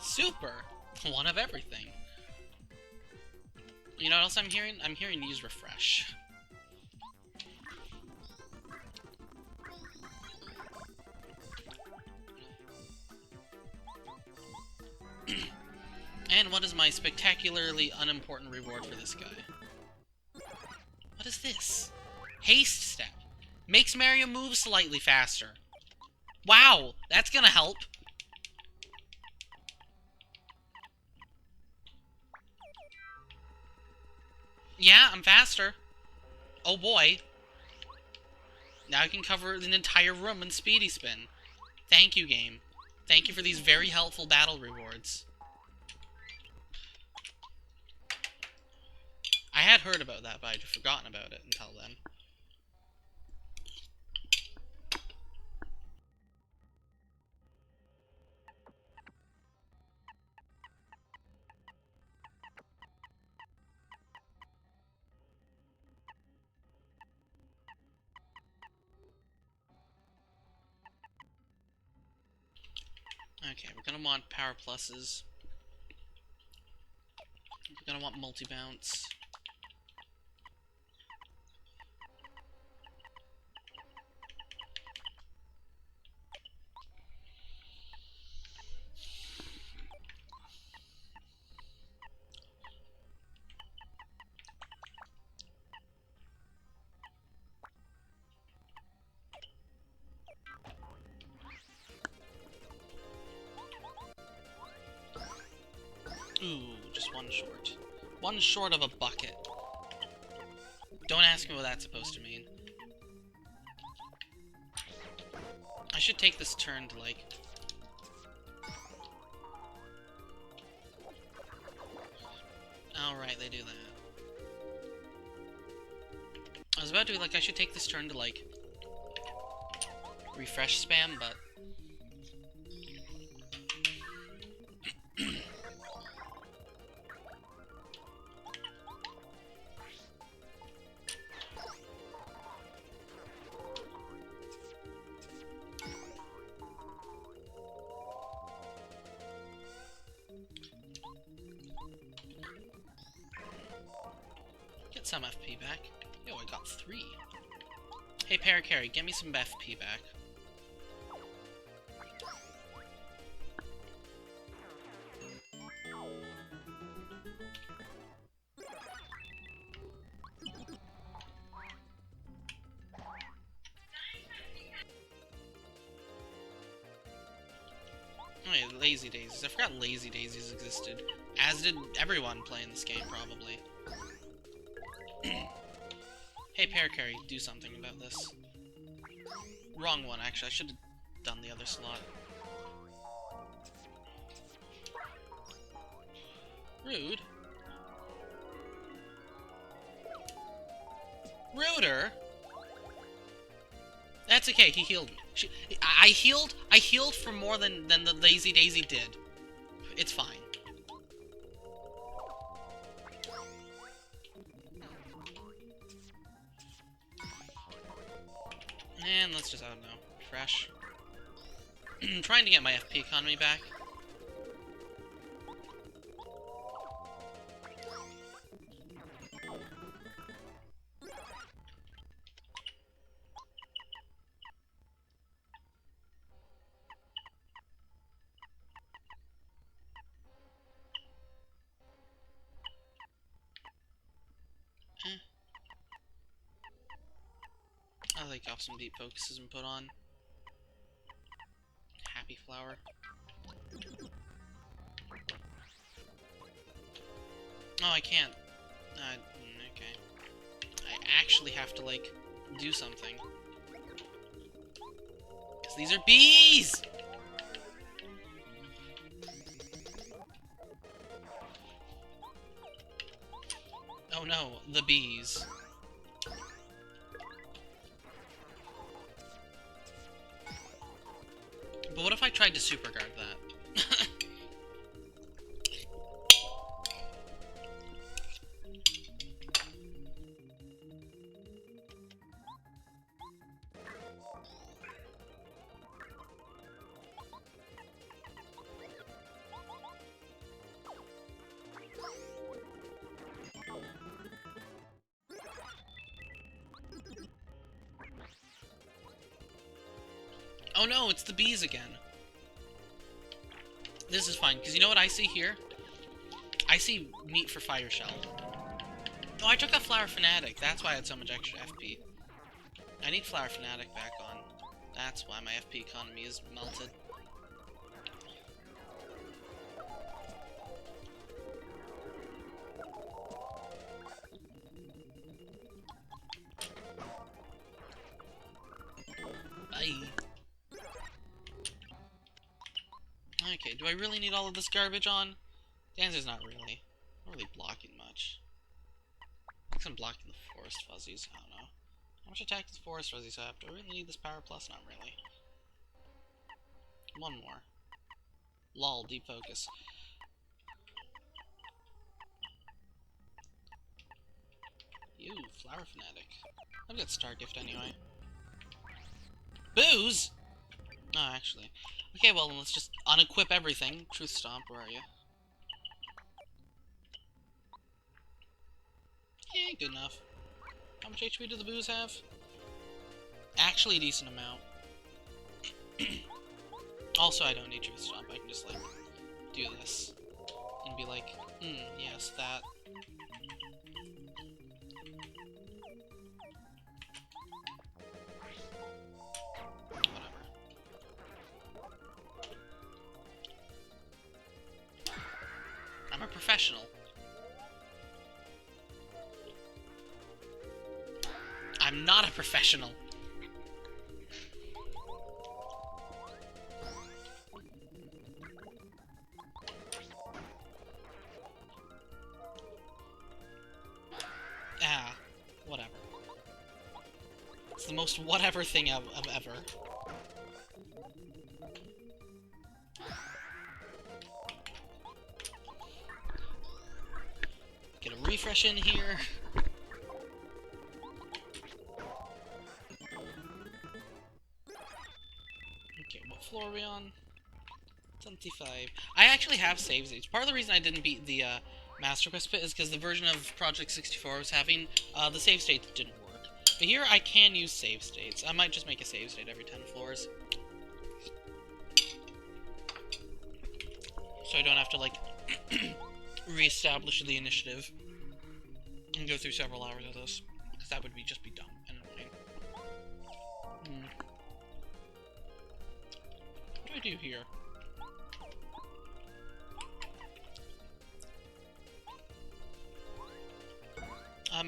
Super! One of everything. You know what else I'm hearing? I'm hearing use refresh. And what is my spectacularly unimportant reward for this guy? What is this? Haste step. Makes Mario move slightly faster. Wow, that's gonna help. Yeah, I'm faster. Oh boy. Now I can cover an entire room in Speedy Spin. Thank you, game. Thank you for these very helpful battle rewards. I had heard about that, but I'd forgotten about it until then. Okay, we're gonna want power pluses. We're gonna want multi-bounce. Ooh, just one short. One short of a bucket. Don't ask me what that's supposed to mean. I should take this turn to, like... Alright, they do that. I was about to be like, I should take this turn to, like... refresh spam, but... Get some FP back. Yo, I got 3. Hey, Paracarry, get me some FP back. Oh yeah, Lazy Daisies. I forgot Lazy Daisies existed. As did everyone playing this game, probably. Hey, Paracarry, do something about this. Wrong one, actually. I should have done the other slot. Rude. Ruder? That's okay, he healed me. I healed for more than the Lazy Daisy did. It's fine. And let's just, I don't know, refresh. I'm trying to get my FP economy back. I'll take off some deep focuses and put on Happy Flower. Oh, I can't. Okay. I actually have to, like, do something. Because these are bees! Oh no, the bees. But what if I tried to super guard that? Oh no, it's the bees again. This is fine, because you know what I see here? I see meat for Fire Shell. Oh, I took a Flower Fanatic. That's why I had so much extra FP. I need Flower Fanatic back on. That's why my FP economy is melted. Bye. Okay, do I really need all of this garbage on? The answer's not really. I'm not really blocking much. I guess I'm blocking the Forest Fuzzies, I don't know. How much attack does Forest Fuzzies have? Do I really need this Power Plus? Not really. One more. Lol, deep focus. Ew, Flower Fanatic. I've got Star Gift anyway. Booze? Oh, actually. Okay, well, let's just unequip everything. Truth Stomp, where are you? Yeah, good enough. How much HP do the Boos have? Actually a decent amount. Also, I don't need Truth Stomp. I can just, like, do this. And be like, yes, that. Whatever. I'm a professional. I'm not a professional. Ah, whatever. It's the most whatever thing of ever. Get a refresh in here. Okay, what floor are we on? 25. I actually have save states. Part of the reason I didn't beat the Master Quest bit is because the version of Project 64 I was having, the save states didn't work. But here I can use save states. I might just make a save state every 10 floors. So I don't have to, like, re-establish the initiative and go through several hours of this. Because that would just be dumb and annoying. What do I do here?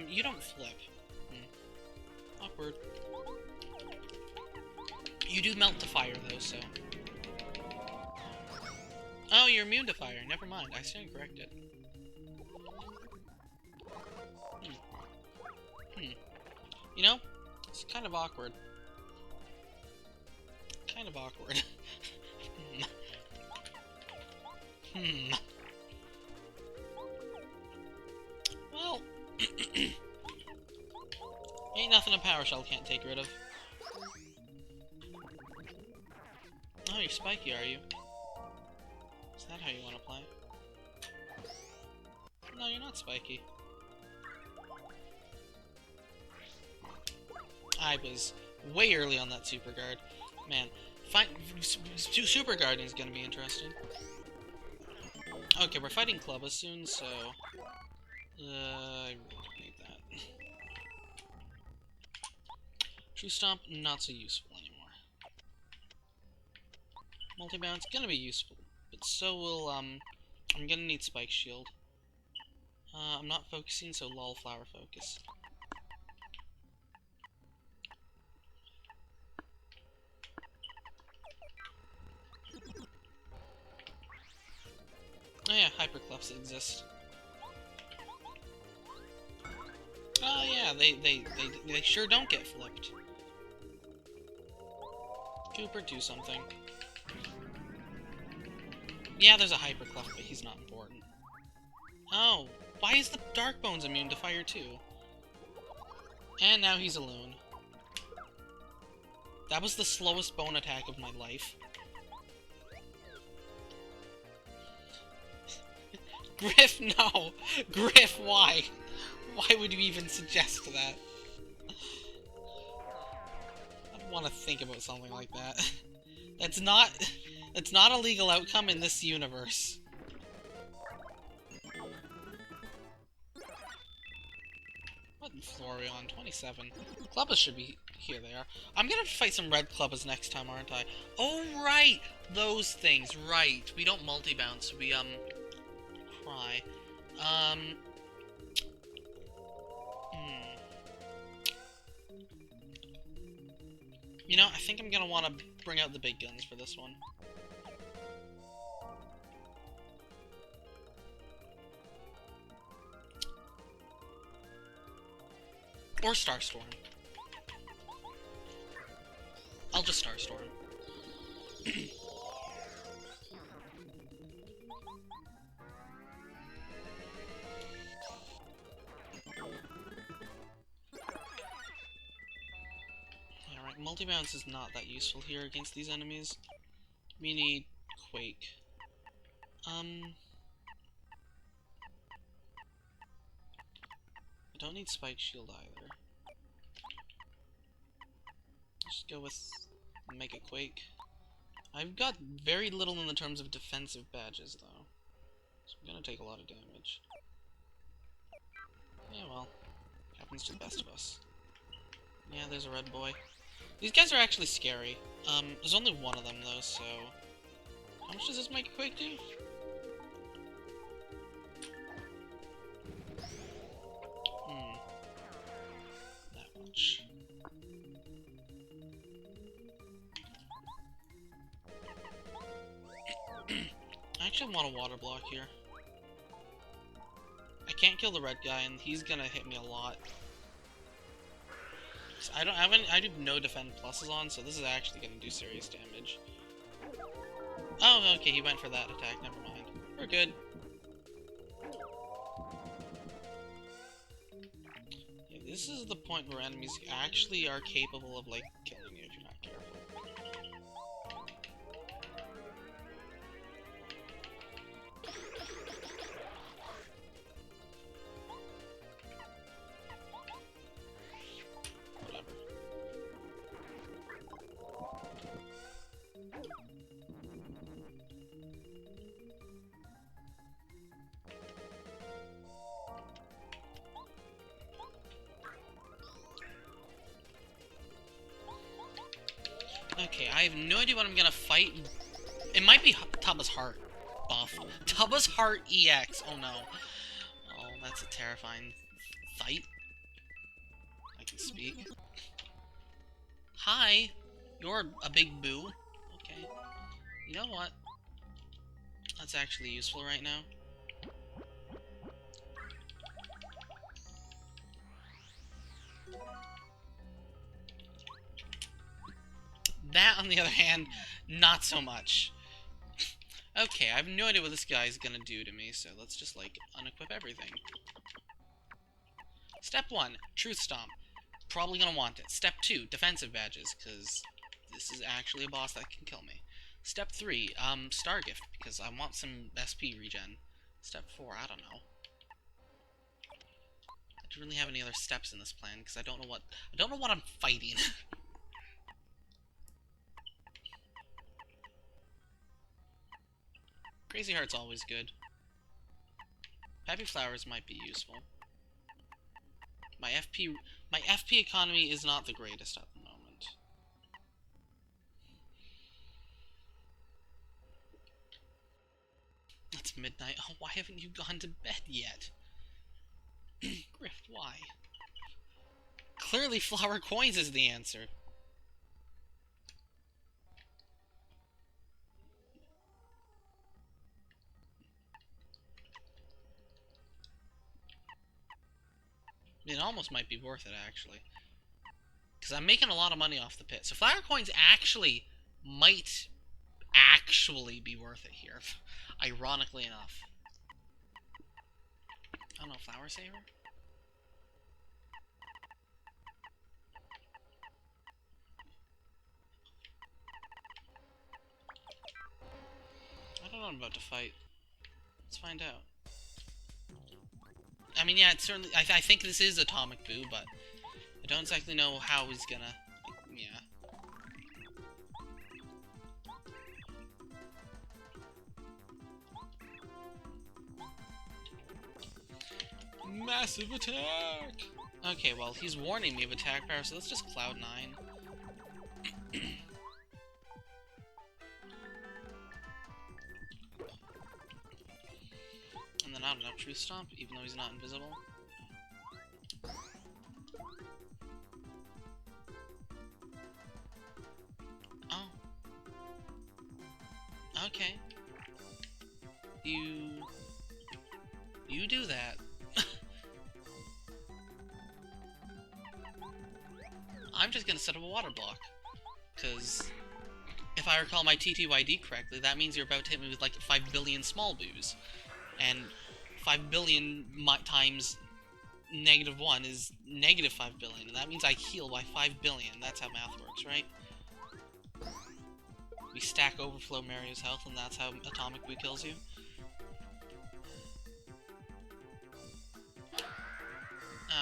You don't flip. Awkward. You do melt to fire, though, so... Oh, you're immune to fire. Never mind. I stand corrected. You know, it's kind of awkward. Kind of awkward. Well... ain't nothing a Power Shell can't take rid of. Oh, you're spiky, are you? Is that how you want to play? No, you're not spiky. I was way early on that Super Guard. Man, Super Guarding is going to be interesting. Okay, we're fighting Clubba soon, so... I really don't need that. True Stomp, not so useful anymore. Multi-bounce, gonna be useful, but so will, I'm gonna need Spike Shield. I'm not focusing, so lol Flower Focus. Oh yeah, Hyperclefs exist. Oh yeah, they sure don't get flipped. Cooper, do something. Yeah, there's a Hyperclef, but he's not important. Oh, why is the Darkbones immune to fire too? And now he's a loon. That was the slowest bone attack of my life. Griff, no! Griff, why? Why would you even suggest that? I don't want to think about something like that. It's not... It's not a legal outcome in this universe. What floor are we on? 27. Clubbas should be... Here they are. I'm gonna fight some red Clubbas next time, aren't I? Oh, right! Those things, right. We don't multi-bounce, we, cry. You know, I think I'm gonna want to bring out the big guns for this one. Or Starstorm. I'll just Starstorm. Alright, multi-bounce is not that useful here against these enemies. We need Quake. I don't need Spike Shield either. Just go with Mega Quake. I've got very little in the terms of defensive badges, though. So I'm gonna take a lot of damage. Yeah, well. Happens to the best of us. Yeah, there's a red boy. These guys are actually scary. There's only one of them, though, so... How much does this Mega Quake do? That much. I actually want a water block here. I can't kill the red guy, and he's gonna hit me a lot. So I have no defend pluses on, so this is actually gonna do serious damage. Oh, okay, he went for that attack, never mind. We're good. Yeah, this is the point where enemies actually are capable of, like, killing you if you're not careful. Okay, I have no idea what I'm gonna fight. It might be Tubba's Heart buff. Tubba's Heart EX. Oh no. Oh, that's a terrifying fight. I can speak. Hi. You're a big boo. Okay. You know what? That's actually useful right now. That, on the other hand, not so much. Okay, I have no idea what this guy's gonna do to me, so let's just, like, unequip everything. Step 1, Truth Stomp. Probably gonna want it. Step 2, Defensive Badges, because this is actually a boss that can kill me. Step 3, Star Gift, because I want some SP regen. Step 4, I don't know. I don't really have any other steps in this plan, because I don't know what I'm fighting. Crazy Heart's always good. Happy Flowers might be useful. My FP economy is not the greatest at the moment. It's midnight. Oh, why haven't you gone to bed yet? Grift, why? Clearly flower coins is the answer. It almost might be worth it, actually. Because I'm making a lot of money off the pit. So flower coins actually might actually be worth it here. Ironically enough. I don't know, Flower Saver? I don't know what I'm about to fight. Let's find out. I mean, yeah, it's certainly... I think this is Atomic Boo, but I don't exactly know how he's gonna... Yeah. Massive attack! Okay, well, he's warning me of attack power, so let's just Cloud 9. And then I don't know, Truth Stomp, even though he's not invisible. Oh. Okay. You do that. I'm just gonna set up a water block. Because if I recall my TTYD correctly, that means you're about to hit me with like 5 billion small boos. And 5 billion times -1 is -5 billion. And that means I heal by 5 billion. That's how math works, right? We stack overflow Mario's health, and that's how Atomic Boo kills you.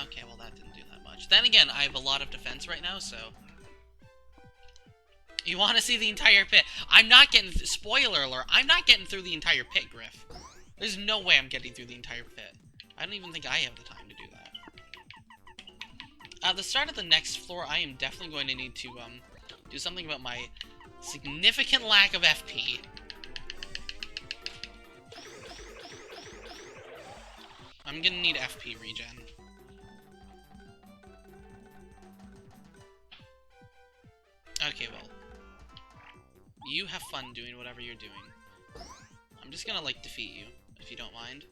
Okay, well that didn't do that much. Then again, I have a lot of defense right now, so... You want to see the entire pit? I'm not getting... Spoiler alert, I'm not getting through the entire pit, Griff. There's no way I'm getting through the entire pit. I don't even think I have the time to do that. At the start of the next floor, I am definitely going to need to, do something about my significant lack of FP. I'm gonna need FP regen. Okay, well. You have fun doing whatever you're doing. I'm just gonna, like, defeat you, if you don't mind.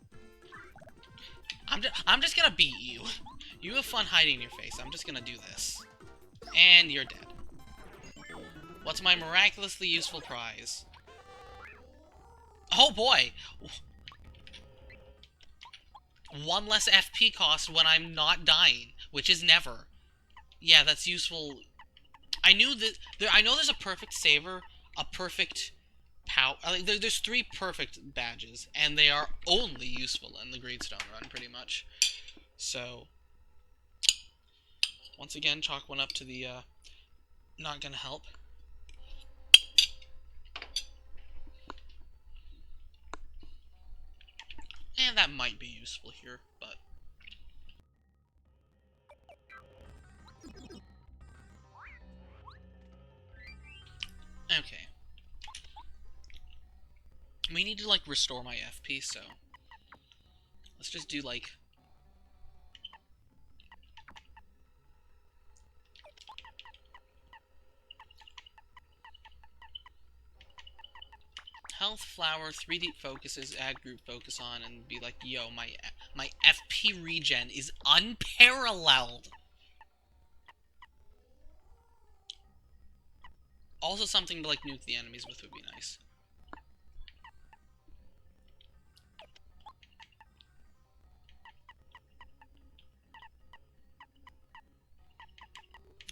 I'm just gonna beat you. You have fun hiding your face. I'm just gonna do this. And you're dead. What's my miraculously useful prize? Oh boy! 1 less FP cost when I'm not dying, which is never. Yeah, that's useful. I knew that. I know there's a perfect saver, a perfect power. Like, there's 3 perfect badges, and they are only useful in the Greedstone run, pretty much. So, once again, chalk 1 up to the not gonna help. And that might be useful here, but... Okay. We need to, like, restore my FP, so... Let's just do, like... Health, Flower, 3 deep focuses, add group focus on, and be like, yo, my FP regen is unparalleled! Also something to, like, nuke the enemies with would be nice.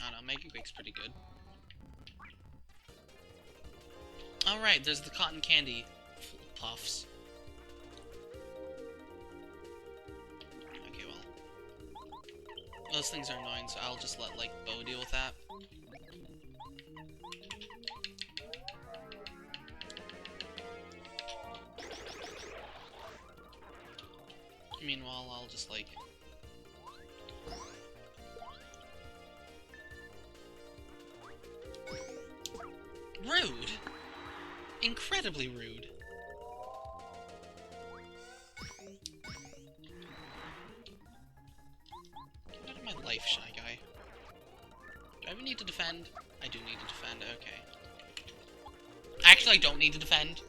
I don't know, Mega Quake's pretty good. Alright, there's the cotton candy puffs. Okay, well. Those things are annoying, so I'll just let, like, Bo deal with that. Meanwhile, I'll just, like... Rude! Incredibly rude. Get out of my life, Shy Guy. Do I even need to defend? I do need to defend, okay. Actually, I don't need to defend.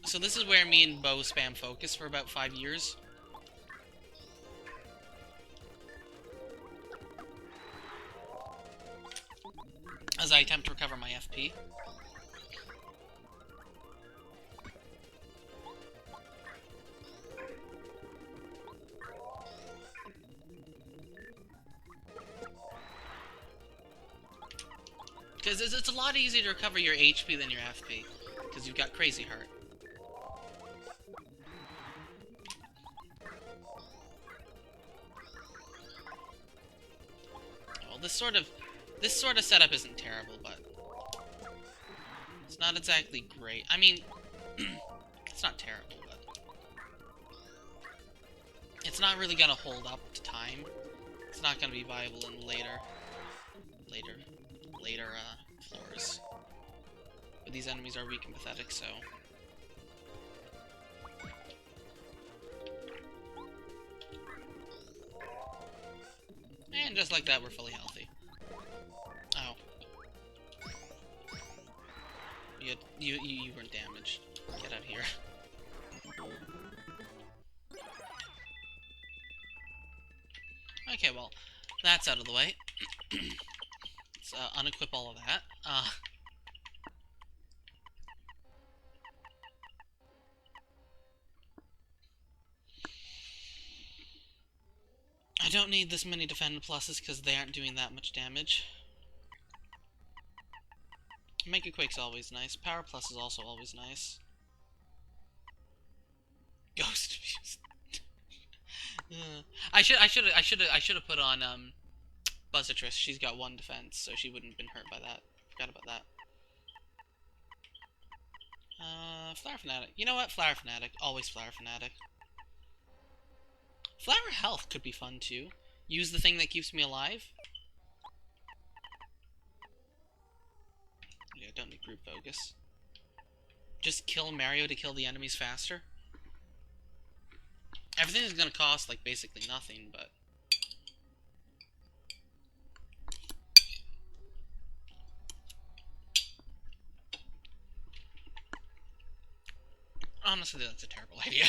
So this is where me and Bo spam focus for about 5 years. As I attempt to recover my FP. Because it's a lot easier to recover your HP than your FP. Because you've got Crazy Heart. Well, this sort of setup isn't terrible, but it's not exactly great. I mean, it's not terrible, but It's not really gonna hold up to time. It's not gonna be viable in later, floors. But these enemies are weak and pathetic, so... And just like that, we're fully healthy. Oh. You weren't damaged. Get out of here. Okay, well, that's out of the way. Let's unequip all of that. I don't need this many defend pluses because they aren't doing that much damage. Mega Quake's always nice. Power Plus is also always nice. Ghost Abuse. I should have put on Buzzatress. She's got 1 defense, so she wouldn't have been hurt by that. Forgot about that. Flower Fanatic. You know what? Flower Fanatic. Always Flower Fanatic. Flower Health could be fun too. Use the thing that keeps me alive. Yeah, don't need group focus. Just kill Mario to kill the enemies faster. Everything is gonna cost like basically nothing, but honestly, that's a terrible idea.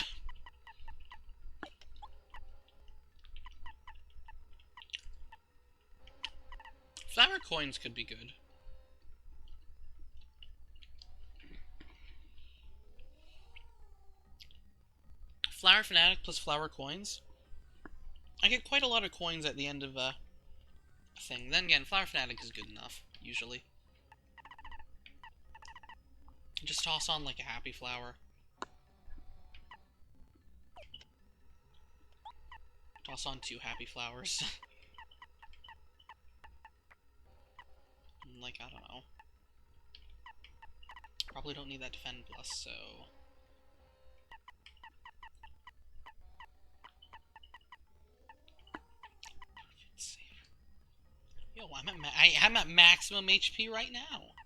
Flower coins could be good. Flower Fanatic plus flower coins. I get quite a lot of coins at the end of a thing. Then again, Flower Fanatic is good enough, usually. Just toss on like a happy flower. Toss on 2 happy flowers. Like, I don't know. Probably don't need that defend plus, so... Yo, I'm at maximum HP right now.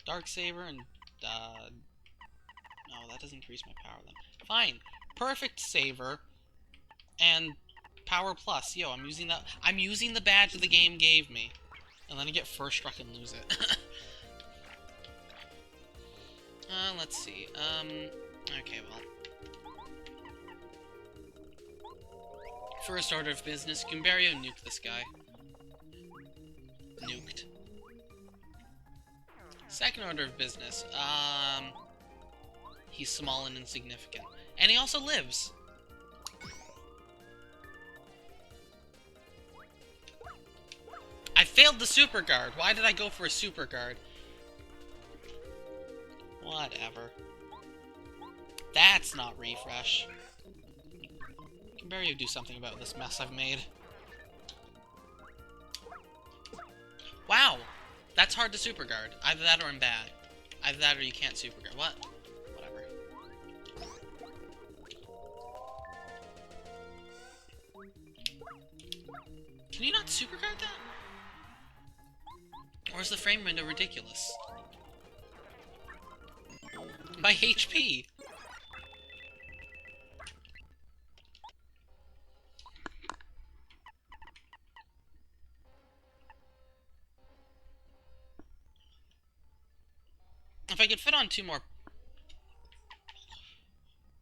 Dark Saber and no, that doesn't increase my power then. Fine, perfect saver and power plus. Yo, I'm using that. I'm using the badge the game gave me, and then I get first struck and lose it. Let's see. Okay, well. First order of business, Gumbario nuke this guy. Nuked. Second order of business, he's small and insignificant. And he also lives! I failed the super guard! Why did I go for a super guard? Whatever. That's not refresh. Can Barry do something about this mess I've made? Wow! That's hard to super guard. Either that or I'm bad. Either that or you can't super guard. What? Whatever. Can you not super guard that? Or is the frame window ridiculous? My HP! If I could fit on 2 more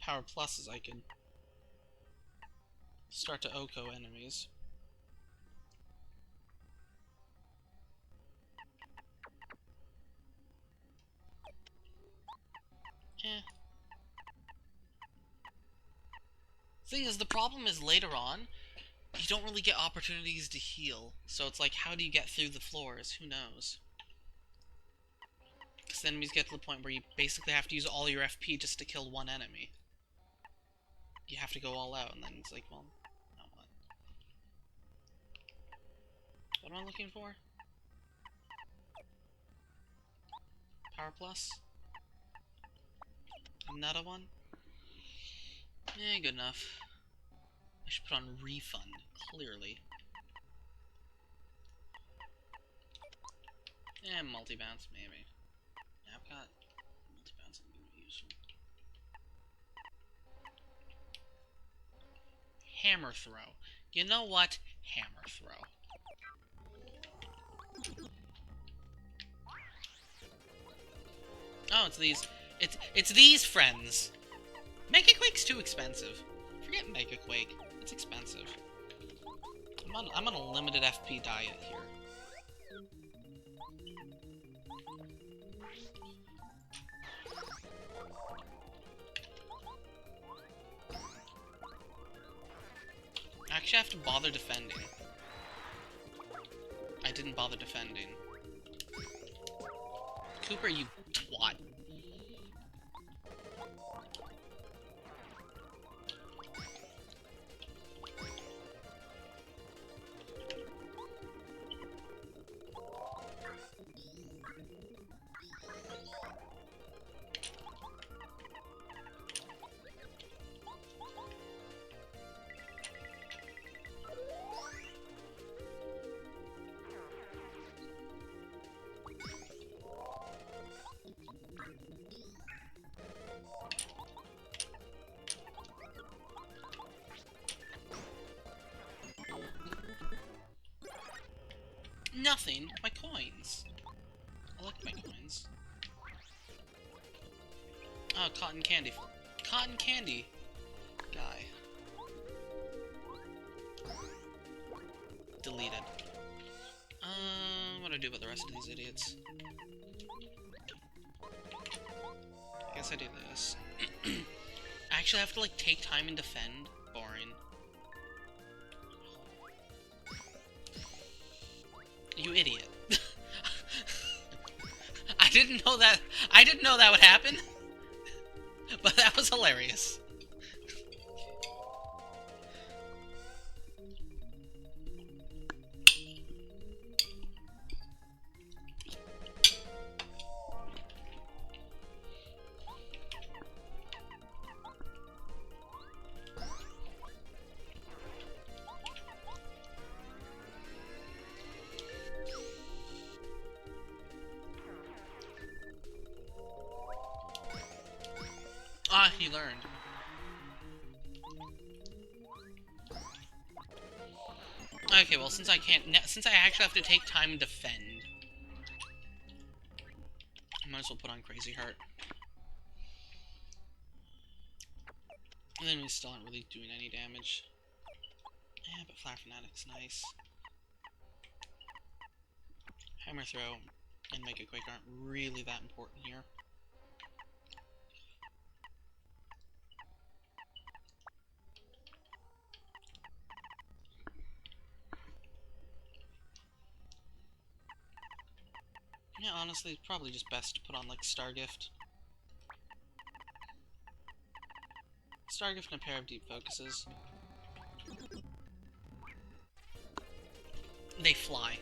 power pluses, I could start to Oko enemies. Eh. Thing is, the problem is later on, you don't really get opportunities to heal. So it's like, how do you get through the floors? Who knows? Because enemies get to the point where you basically have to use all your FP just to kill one enemy. You have to go all out, and then it's like, well, now what? What am I looking for? Power plus? Another one? Eh, good enough. I should put on refund, clearly. And multi-bounce, maybe. Yeah, I've got multi-bounce I'm gonna use. Hammer throw. You know what? Hammer throw. Oh, it's these. It's these friends. Mega Quake's too expensive. Forget Mega Quake. It's expensive. I'm on a limited FP diet here. I actually have to bother defending. I didn't bother defending. Cooper, you twat. Nothing. My coins. I like my coins. Oh, cotton candy. Cotton candy. Guy. Deleted. What do I do about the rest of these idiots? I guess I do this. I actually have to, like, take time and defend. Boring. You idiot. I didn't know that would happen. But that was hilarious. Ah, he learned. Okay, well, since I actually have to take time and defend, I might as well put on Crazy Heart. And then we still aren't really doing any damage. Yeah, but Flare Fanatic's nice. Hammer Throw and Mega Quake aren't really that important here. Yeah, honestly, it's probably just best to put on, like, Stargift. Stargift and a pair of Deep Focuses. They fly.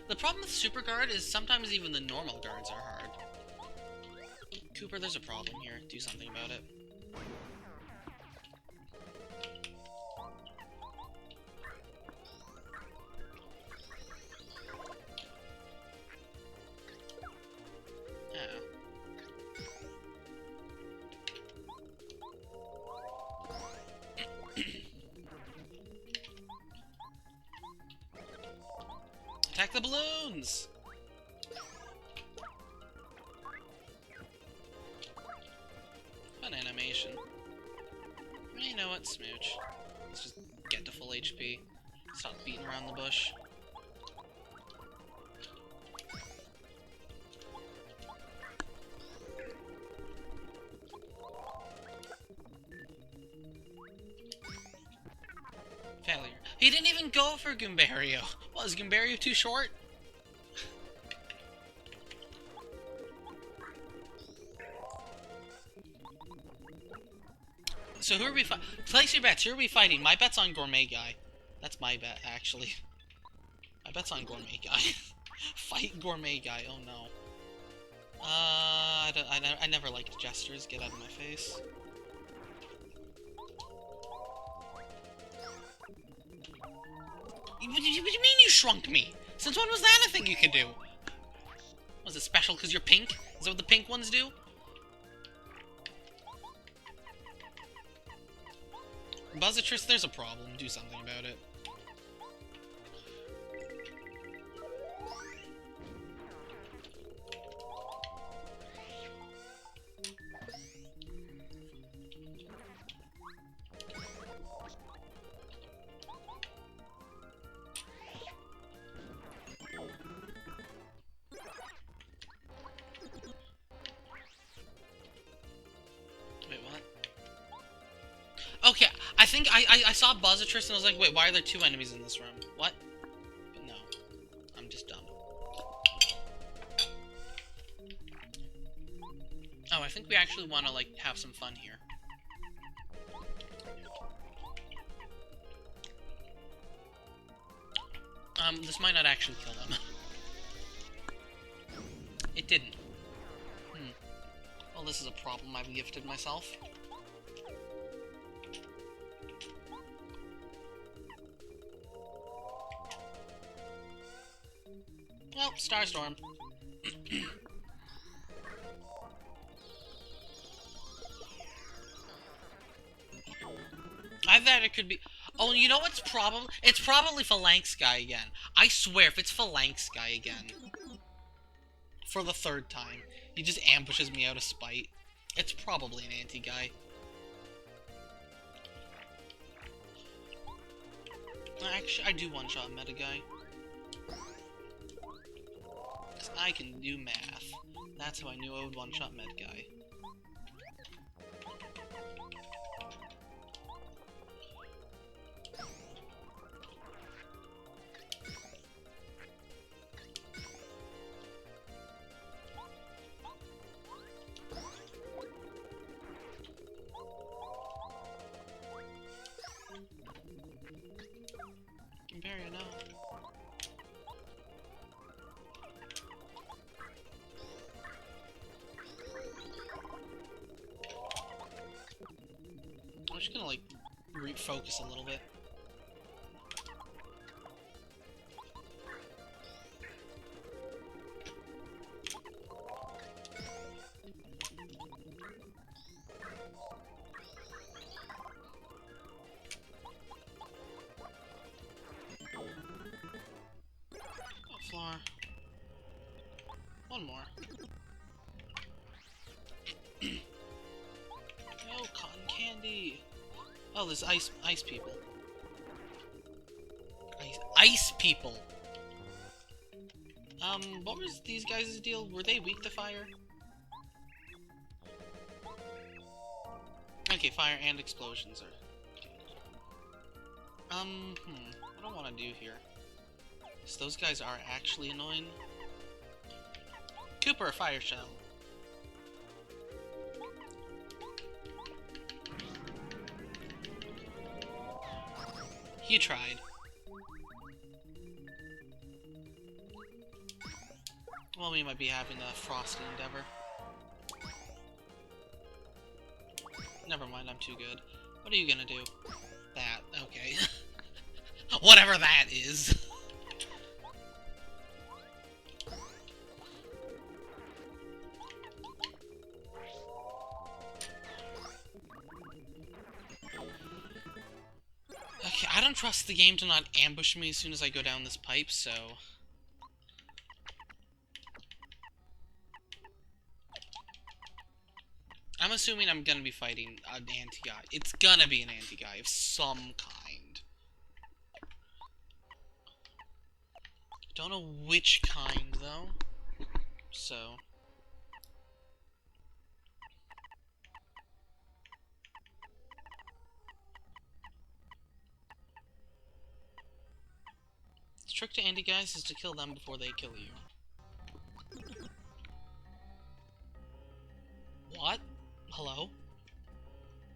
The problem with Super Guard is sometimes even the normal guards are hard. Cooper, there's a problem here. Do something about it. Attack the balloons! Fun animation. You know what, Smooch? Let's just get to full HP. Stop beating around the bush. Failure. He didn't even go for Goombario. What, is Goombario too short? So who are we fighting? Place your bets. Who are we fighting? My bet's on Gourmet Guy. That's my bet, actually. My bet's on Gourmet Guy. Fight Gourmet Guy. Oh no. I never liked gestures. Get out of my face. What do you mean you shrunk me? Since when was that a thing you could do? Was it special because you're pink? Is that what the pink ones do? Buzzatress, there's a problem. Do something about it. Okay, I think I saw Buzzatress and I was like, wait, why are there two enemies in this room? What? But no. I'm just dumb. Oh, I think we actually want to, like, have some fun here. This might not actually kill them. It didn't. Well, this is a problem I've gifted myself. Well, Starstorm. I thought it could be... Oh, you know what's problem? It's probably Phalanx Guy again. I swear, if it's Phalanx Guy again... For the third time. He just ambushes me out of spite. It's probably an anti-guy. Actually, I do one-shot Meta Guy. Because I can do math. That's how I knew I would one-shot Meta Guy. Goombario, no. I'm just gonna, like, refocus a little bit. Floor. One more. Oh, cotton candy. Oh, there's ice people. Ice people. What was these guys' deal? Were they weak to fire? Okay, fire and explosions are... What do I want to do here? So those guys are actually annoying. Cooper, fire shell. You tried. Well, we might be having a frosty endeavor. Never mind, I'm too good. What are you gonna do? That, okay. Whatever that is. Okay, I don't trust the game to not ambush me as soon as I go down this pipe, so... I'm assuming I'm gonna be fighting an anti-guy. It's gonna be an anti-guy of some kind. Don't know which kind, though. So... trick to anti-guys is to kill them before they kill you. What? Hello?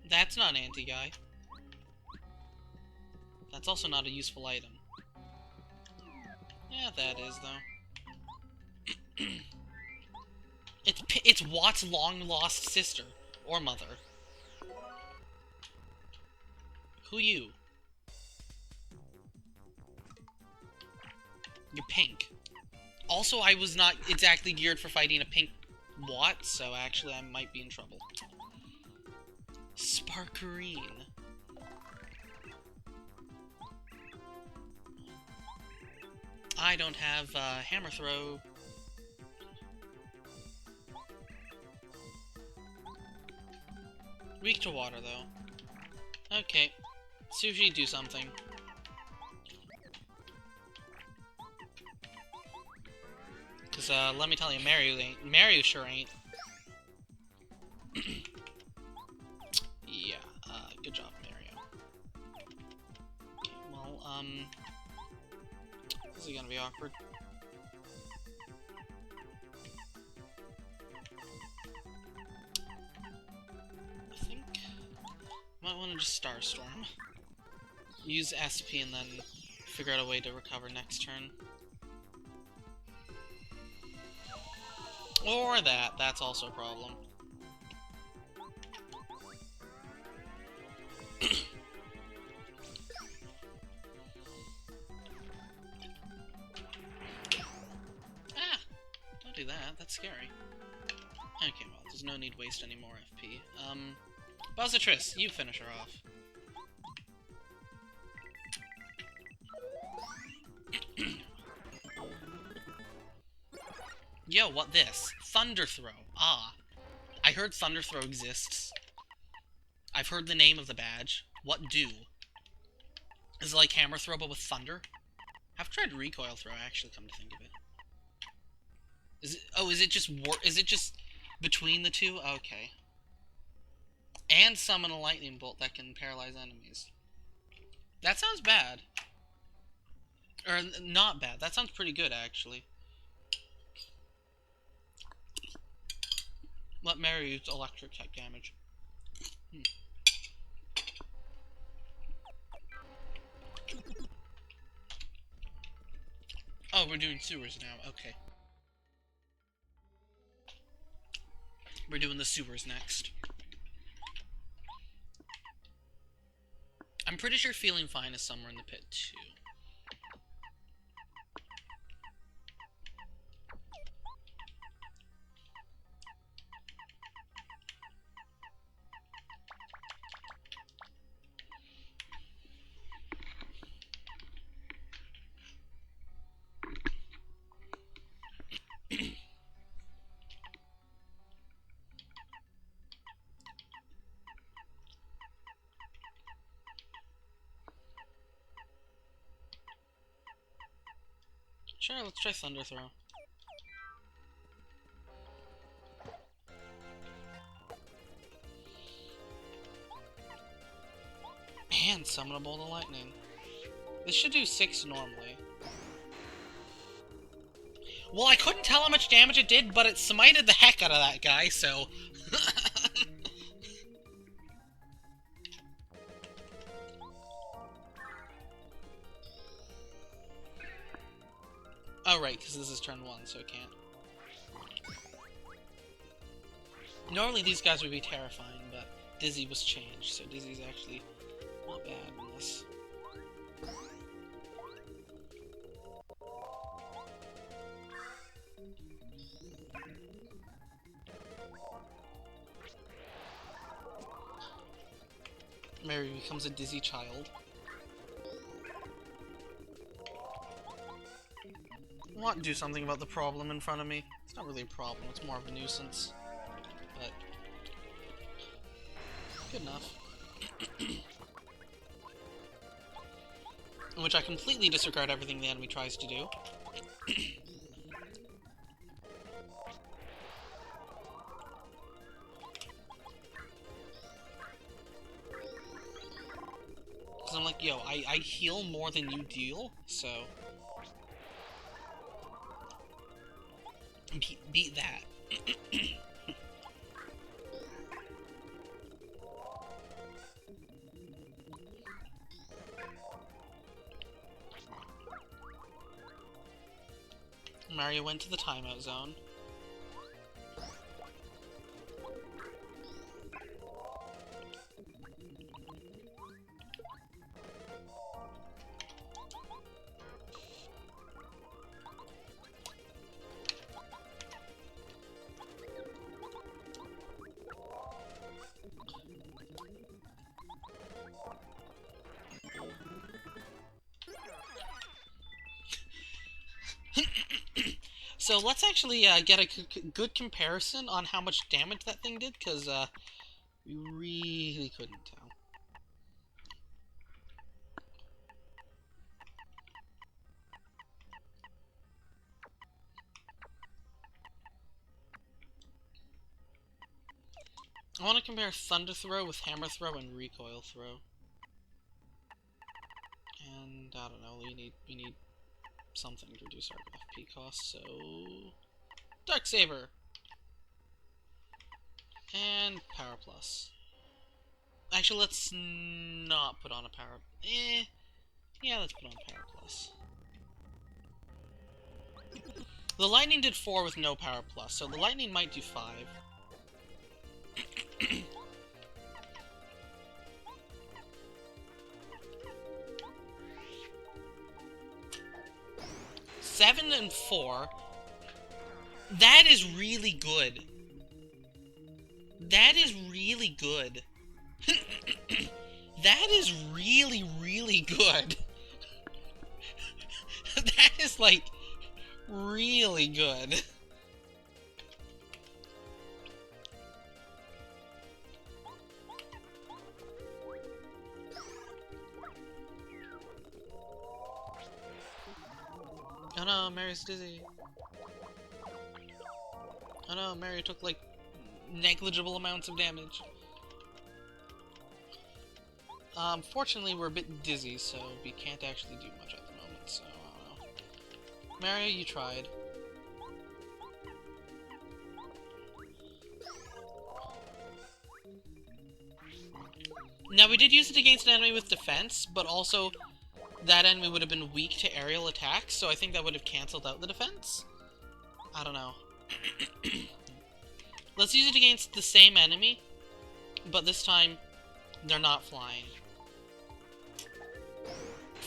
That's not anti-guy. That's also not a useful item. Yeah, that is, though. It's Watt's long-lost sister. Or mother. Who you? You're pink. Also, I was not exactly geared for fighting a pink Watt, so actually I might be in trouble. Sparkerine. I don't have hammer throw. Weak to water, though. Okay. Sushi, do something. Because, let me tell you, Mario sure ain't. Yeah, good job, Mario. Okay, well, this is gonna be awkward. I think I might want to just Starstorm. Use SP and then figure out a way to recover next turn. Or that's also a problem. Ah! Don't do that, that's scary. Okay, well, there's no need to waste any more FP. Buzzitress, you finish her off. Yo, what this? Thunder Throw. Ah. I heard Thunder Throw exists. I've heard the name of the badge. What do? Is it like Hammer Throw but with thunder? I've tried Recoil Throw, actually, come to think of it. Is it just between the two? Okay. And summon a lightning bolt that can paralyze enemies. That sounds bad. Or, not bad. That sounds pretty good, actually. Let Mary use electric type damage. Oh, we're doing sewers now. Okay. We're doing the sewers next. I'm pretty sure Feeling Fine is somewhere in the pit, too. Sure, let's try Thunder Throw. And summon a bolt of lightning. This should do 6 normally. Well, I couldn't tell how much damage it did, but it smited the heck out of that guy, so... Oh, right, because this is turn 1, so it can't. Normally these guys would be terrifying, but Dizzy was changed, so Dizzy's actually not bad in this. Mary becomes a Dizzy child. I want to do something about the problem in front of me. It's not really a problem, it's more of a nuisance. But... good enough. In which I completely disregard everything the enemy tries to do. Because I'm like, yo, I heal more than you deal, so... beat that. Mario went to the timeout zone. So let's actually get a good comparison on how much damage that thing did, because we really couldn't tell. I want to compare Thunder Throw with Hammer Throw and Recoil Throw. And I don't know, we need something to reduce our FP cost, so Dark Saber and Power Plus. Actually, let's not put on a Power. Yeah, let's put on Power Plus. The Lightning did 4 with no Power Plus, so the Lightning might do 5. 7 and 4. That is really good. That is really good. That is really, really good. That is, like, really good. Oh no, Mary's dizzy. Oh no, Mary took, like, negligible amounts of damage. Fortunately, we're a bit dizzy, so we can't actually do much at the moment, so I don't know. Mary, you tried. Now, we did use it against an enemy with defense, but also that enemy would have been weak to aerial attacks, so I think that would have cancelled out the defense. I don't know. Let's use it against the same enemy, but this time, they're not flying.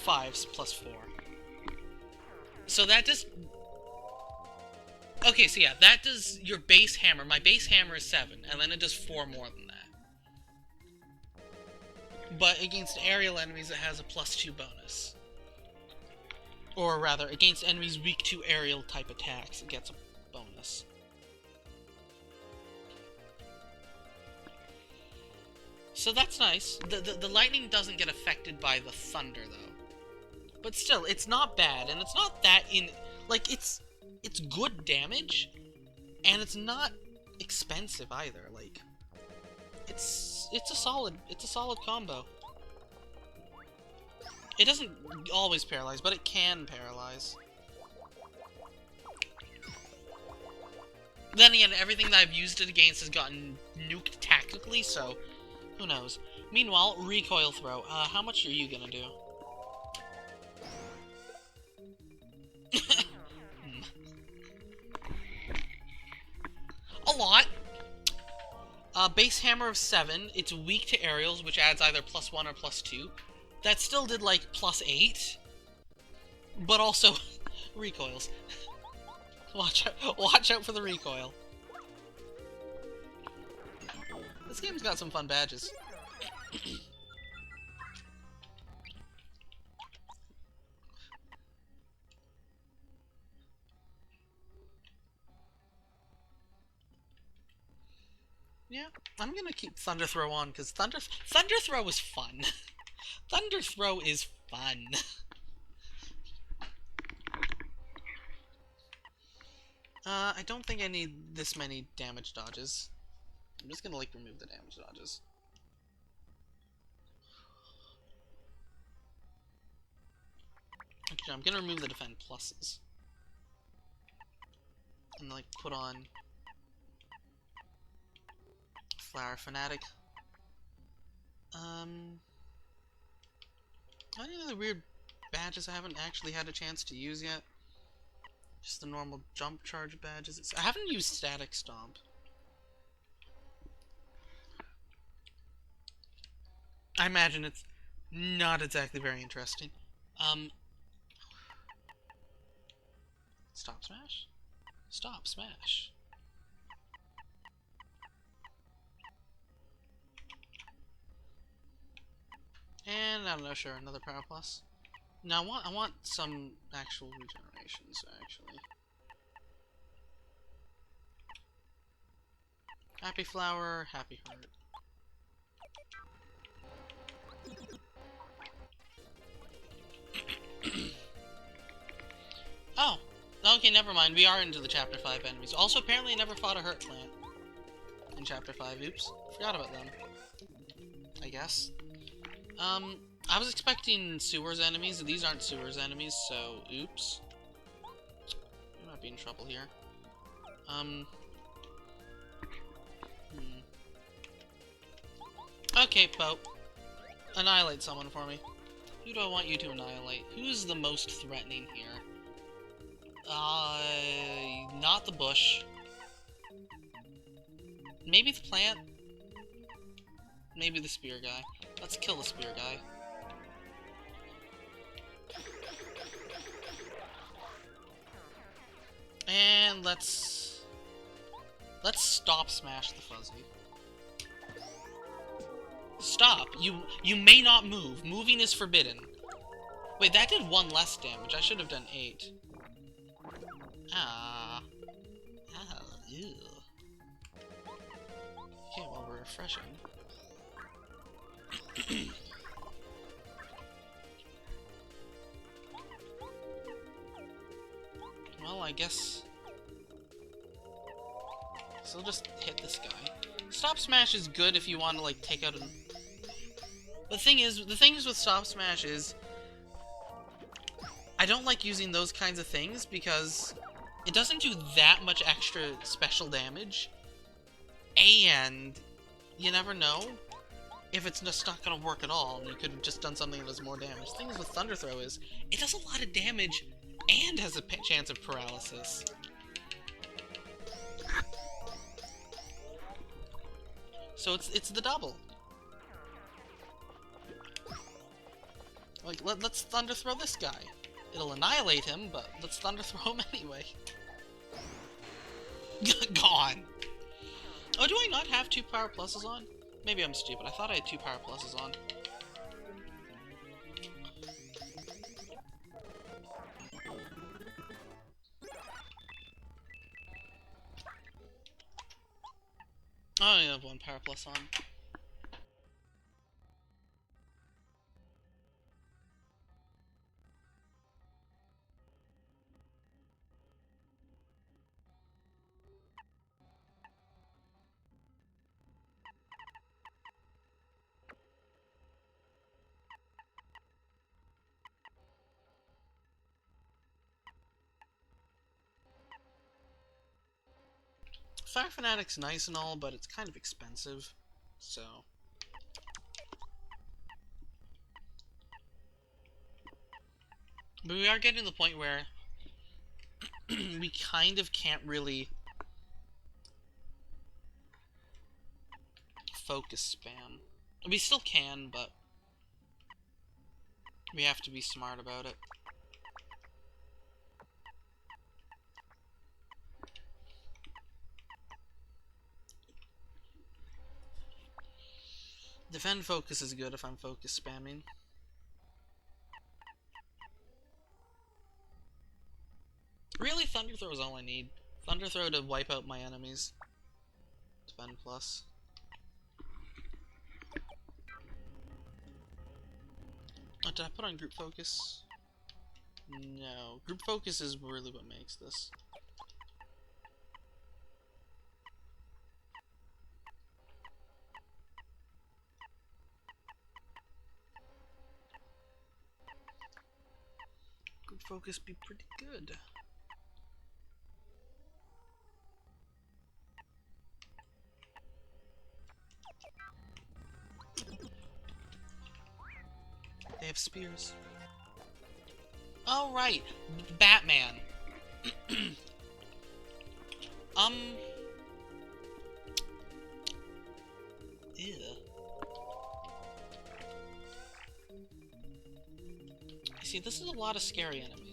5s plus 4. So that does... Okay, so yeah, that does your base hammer. My base hammer is 7, and then it does 4 more than that. But against aerial enemies, it has a +2 bonus. Or rather, against enemies weak to aerial type attacks, it gets a bonus. So that's nice. The lightning doesn't get affected by the thunder, though. But still, it's not bad, and it's not that like, it's good damage, and it's not expensive either. Like, it's a solid combo. It doesn't always paralyze, but it can paralyze. Then again, everything that I've used it against has gotten nuked tactically, so who knows. Meanwhile, recoil throw. How much are you gonna do? A lot. Base hammer of 7. It's weak to aerials, which adds either +1 or +2. That still did, like, +8. But also, recoils. Watch out for the recoil. This game's got some fun badges. Yeah, I'm gonna keep Thunder Throw on, because Thunder Throw is fun. Thunder Throw is fun. I don't think I need this many damage dodges. I'm just gonna, like, remove the damage dodges. Actually, I'm gonna remove the defend pluses. and like put on Flower Fanatic. Any other weird badges I haven't actually had a chance to use yet? Just the normal jump charge badges. I haven't used Static Stomp. I imagine it's not exactly very interesting. Stop Smash? Stop Smash. And I don't know, sure, another Power Plus. Now I want some actual regenerations, actually. Happy Flower, Happy Heart. Oh! Okay, never mind. We are into the Chapter 5 enemies. Also, apparently I never fought a Hurt Plant in Chapter 5. Oops. Forgot about them. I guess. I was expecting Sewers enemies. These aren't Sewers enemies, so oops. We might be in trouble here. Okay, Pope. Annihilate someone for me. Who do I want you to annihilate? Who's the most threatening here? Not the bush. Maybe the plant? Maybe the spear guy. Let's kill the spear guy. And let's stop Smash the Fuzzy. Stop! You may not move. Moving is forbidden. Wait, that did 1 less damage. I should have done 8. Ah. Ah, ew. Okay, well, we're refreshing. Well, I guess I'll just hit this guy. Stop Smash is good if you want to, like, take out an... The thing is with Stop Smash is... I don't like using those kinds of things because it doesn't do that much extra special damage. And you never know if it's just not gonna work at all, and you could have just done something that does more damage. The thing is with Thunder Throw is, it does a lot of damage and has a chance of paralysis. So it's the double. Like, let's Thunder Throw this guy. It'll annihilate him, but let's Thunder Throw him anyway. Gone. Oh, do I not have 2 Power Pluses on? Maybe I'm stupid. I thought I had 2 Power Pluses on. I only have 1 Power Plus on. Fire Fanatic's nice and all, but it's kind of expensive, so... But we are getting to the point where we kind of can't really focus spam. We still can, but we have to be smart about it. Defend focus is good if I'm focus spamming. Really, Thunder Throw is all I need. Thunder Throw to wipe out my enemies. Defend plus. Oh, did I put on group focus? No. Group focus is really what makes this. Group focus be pretty good. They have spears. Oh, right. Batman. Ew. See, this is a lot of scary enemies.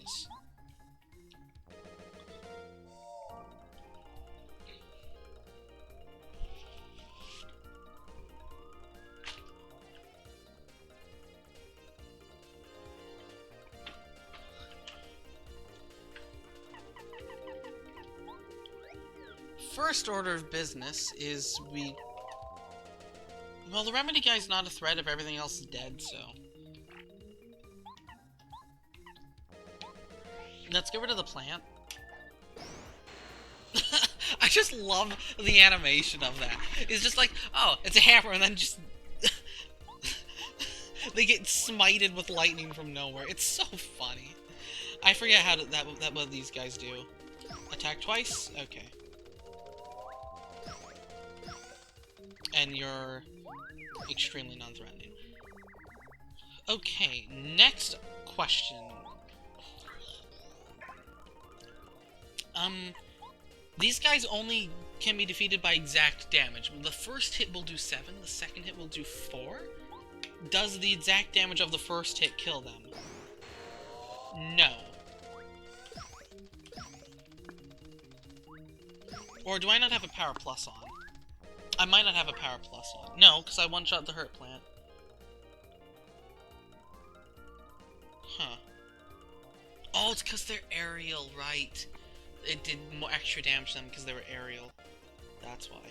First order of business is well, the remedy guy's not a threat if everything else is dead, so... Let's get rid of the plant. I just love the animation of that. It's just like, oh, it's a hammer, and then just... they get smited with lightning from nowhere. It's so funny. I forget how that what these guys do. Attack twice? Okay. And you're extremely non-threatening. Okay, next question. These guys only can be defeated by exact damage. The first hit will do 7, the second hit will do 4. Does the exact damage of the first hit kill them? No. Or do I not have a power plus on? I might not have a power plus on. No, because I one-shot the hurt plant. Huh. Oh, it's because they're aerial, right. It did more extra damage to them because they were aerial. That's why.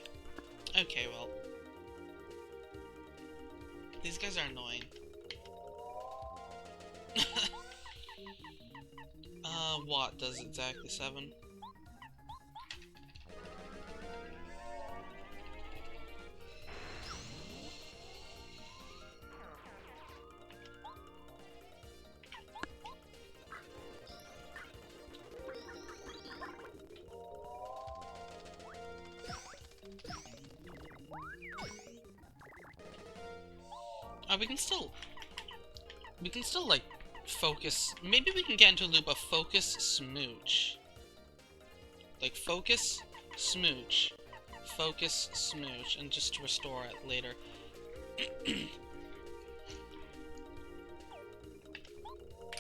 Okay, well. These guys are annoying. What does exactly 7? We can still, like, focus. Maybe we can get into a loop of focus, smooch. Like, focus, smooch, focus, smooch, and just restore it later.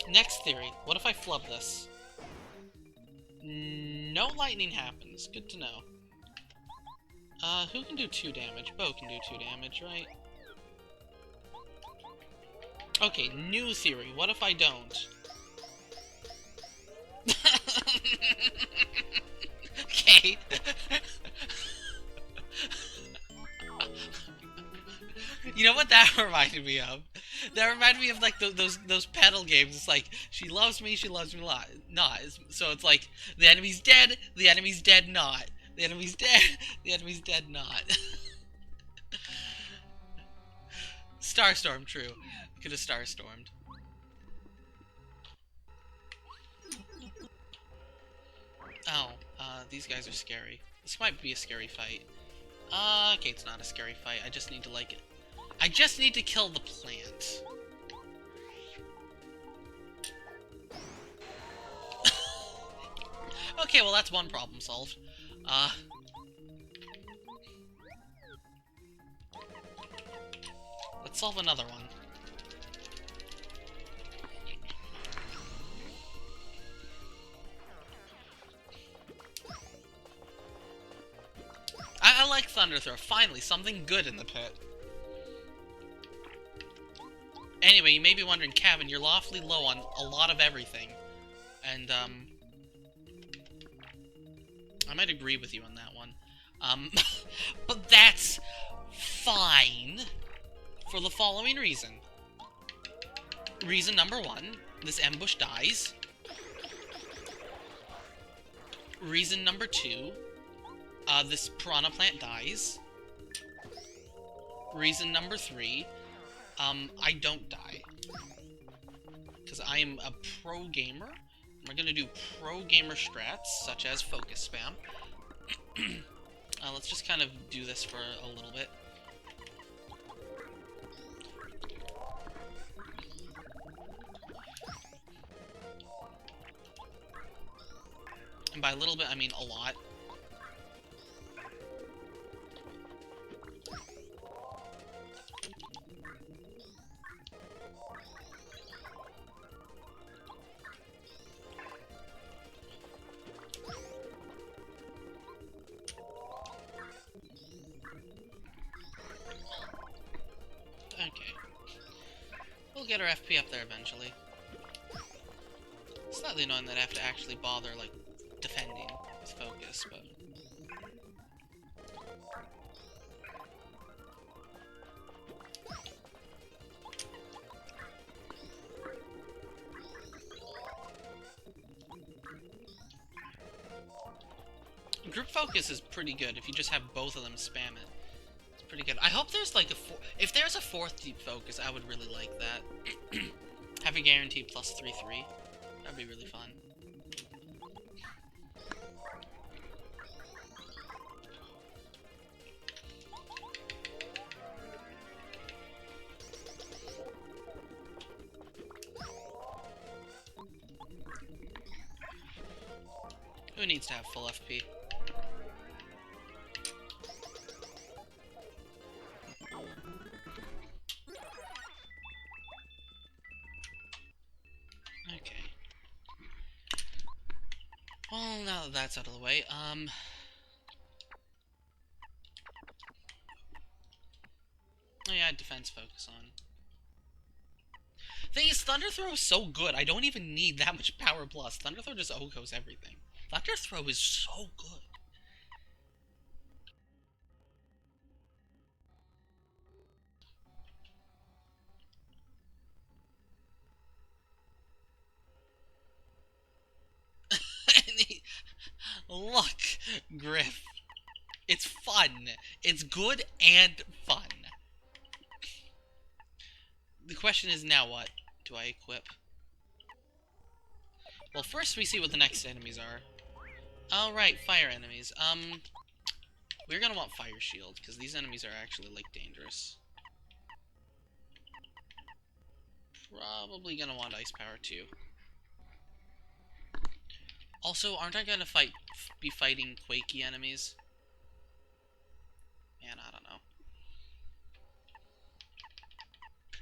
Next theory. What if I flub this? No lightning happens. Good to know. Who can do 2 damage? Bo can do 2 damage, right? Okay, new theory. What if I don't? Okay. You know what that reminded me of? That reminded me of like those pedal games. It's like she loves me a lot. Not. So it's like the enemy's dead, the enemy's dead not. The enemy's dead, the enemy's dead not. Starstorm, true. Could have starstormed. Oh, these guys are scary. This might be a scary fight. Okay, it's not a scary fight. I just need to like it. I just need to kill the plant. Okay, well that's one problem solved. Let's solve another one. I like Thunder Throw. Finally, something good in the pit. Anyway, you may be wondering, Kevin, you're lawfully low on a lot of everything. And, I might agree with you on that one. But that's fine for the following reason. Reason number 1, this ambush dies. Reason number 2, this piranha plant dies. Reason number 3, I don't die. Because I am a pro gamer. We're gonna do pro gamer strats, such as focus spam. Let's just kind of do this for a little bit. And by a little bit, I mean a lot. Okay. We'll get our FP up there eventually. Slightly annoying that I have to actually bother, like, defending with focus, but... Group focus is pretty good if you just have both of them spam it. It's pretty good. I hope there's like if there's a fourth deep focus, I would really like that. Have a guaranteed plus 3/3. That'd be really fun. Who needs to have full FP? Okay. Well, now that that's out of the way, oh yeah, defense focus on. Thing is, Thunder Throw is so good, I don't even need that much power plus. Thunder Throw just OHKOs everything. Thunder Throw is so good. Look, Griff. It's fun. It's good and fun. The question is now what? Do I equip? Well, first we see what the next enemies are. Alright, fire enemies. We're gonna want Fire Shield, because these enemies are actually, like, dangerous. Probably gonna want Ice Power, too. Also, aren't I gonna be fighting Quakey enemies? Man, I don't know.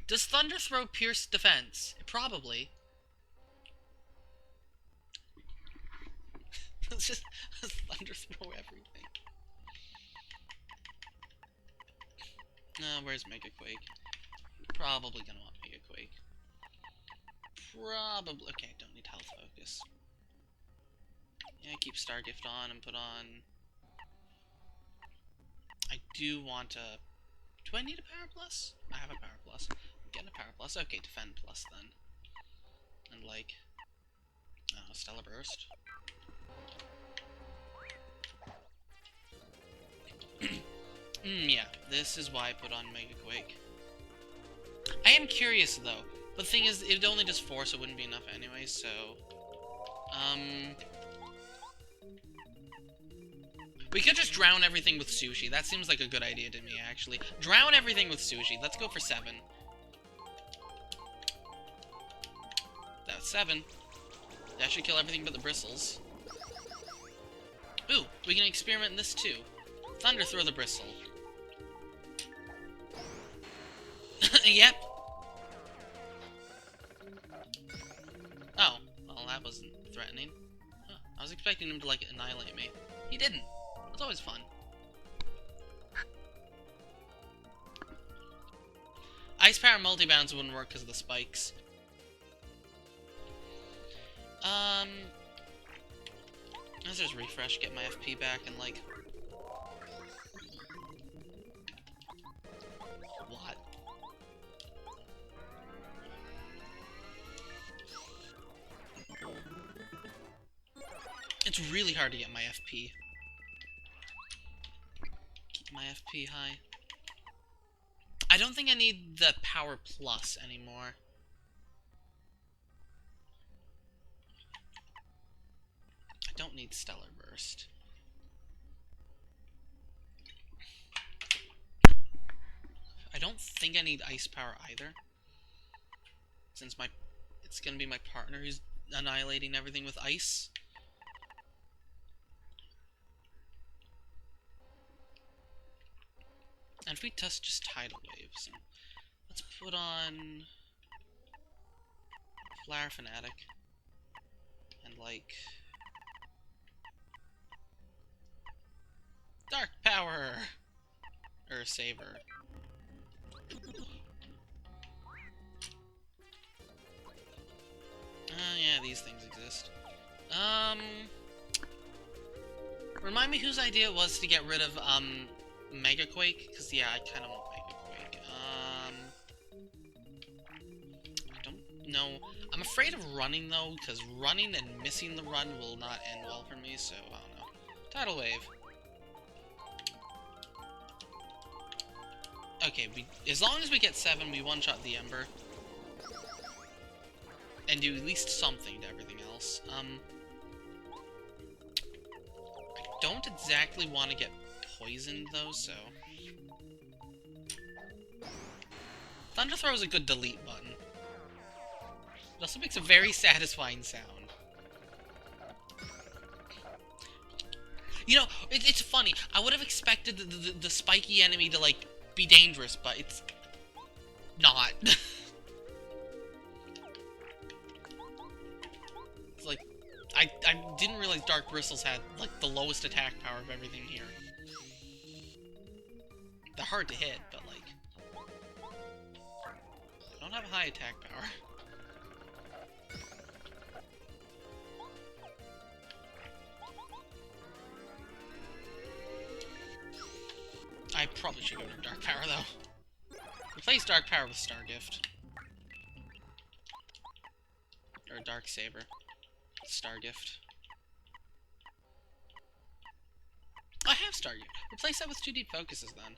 Does Thunder Throw pierce defense? Probably. Let's just Thunder Throw everything. Where's Mega Quake? Probably gonna want Mega Quake. Probably. Okay, don't need health focus. Yeah, keep Star Gift on and put on. I do want a. Do I need a Power Plus? I have a Power Plus. I'm getting a Power Plus. Okay, Defend Plus then. And like. Stellar Burst. Yeah, this is why I put on Mega Quake. I am curious though. But the thing is, it only does 4, so it wouldn't be enough anyway, so. We could just drown everything with sushi. That seems like a good idea to me, actually. Drown everything with sushi. Let's go for 7. That's 7. That should kill everything but the bristles. Ooh, we can experiment in this too. Thunder Throw the bristle. Yep. Oh, well, that wasn't threatening. Huh. I was expecting him to, like, annihilate me. He didn't. That's always fun. Ice Power multi-bounce wouldn't work because of the spikes. Let's just refresh, get my FP back, and, like... What? It's really hard to get my FP. Keep my FP high. I don't think I need the Power Plus anymore. I don't need Stellar Burst. I don't think I need Ice Power either. Since it's gonna be my partner who's annihilating everything with ice. And if we test just tidal waves, let's put on Flower Fanatic and like Dark Power or Saver. Yeah, these things exist. Remind me whose idea it was to get rid of, Mega Quake? Because, yeah, I kind of want Mega Quake. I don't know. I'm afraid of running, though, because running and missing the run will not end well for me, so, I don't know. Tidal Wave. Okay, as long as we get 7, we one-shot the Ember. And do at least something to everything else. I don't exactly want to get poisoned, though, so... Thunder Throw is a good delete button. It also makes a very satisfying sound. You know, it's funny. I would have expected the spiky enemy to, like, be dangerous, but it's not. It's like, I didn't realize Dark Bristles had, like, the lowest attack power of everything here. They're hard to hit, but, like, they don't have high attack power. I probably should go to Dark Power, though. Replace Dark Power with Star Gift. Or Dark Saber. Star Gift. I have Star Gift. Replace that with 2 Deep Focuses, then.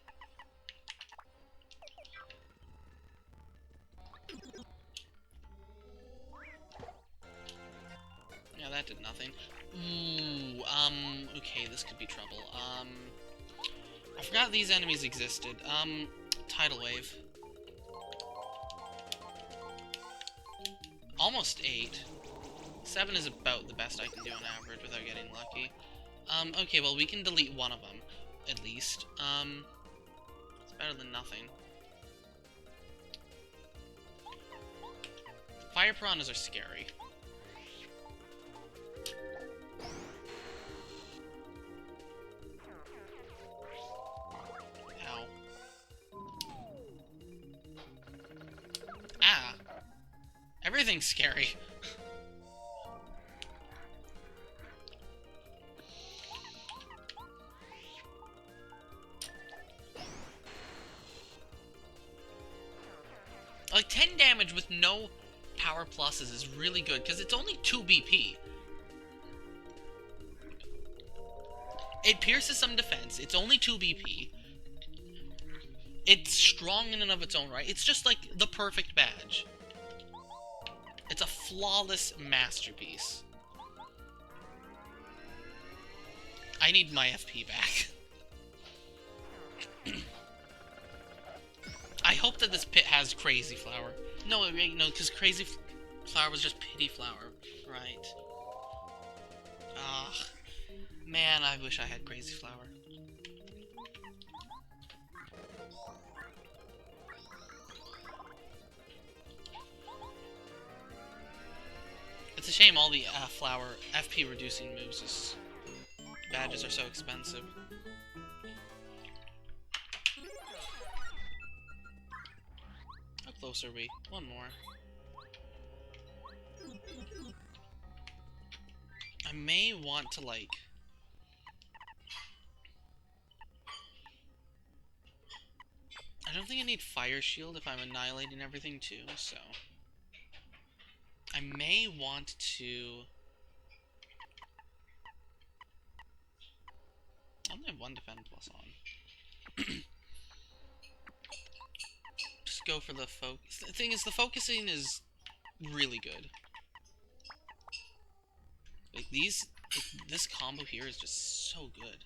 Yeah, that did nothing. Ooh, okay, this could be trouble. I forgot these enemies existed. Tidal Wave. Almost 8. 7 is about the best I can do on average without getting lucky. Okay, well, we can delete one of them, at least. It's better than nothing. Fire Piranhas are scary. Ow. Ah! Everything's scary. Like, 10 damage with no power pluses is really good, because it's only 2 BP. It pierces some defense, it's only 2 BP. It's strong in and of its own right. It's just, like, the perfect badge. It's a flawless masterpiece. I need my FP back. I hope that this pit has Crazy Flower. No, no, because Crazy Flower was just Pity Flower, right? Ah, man, I wish I had Crazy Flower. It's a shame all the flower FP reducing moves badges are so expensive. How close are we? One more. I may want to, like... I don't think I need Fire Shield if I'm annihilating everything too, so... I may want to... I only have 1 defend plus on. Just go for the focus. The thing is, the focusing is really good. Like, this combo here is just so good.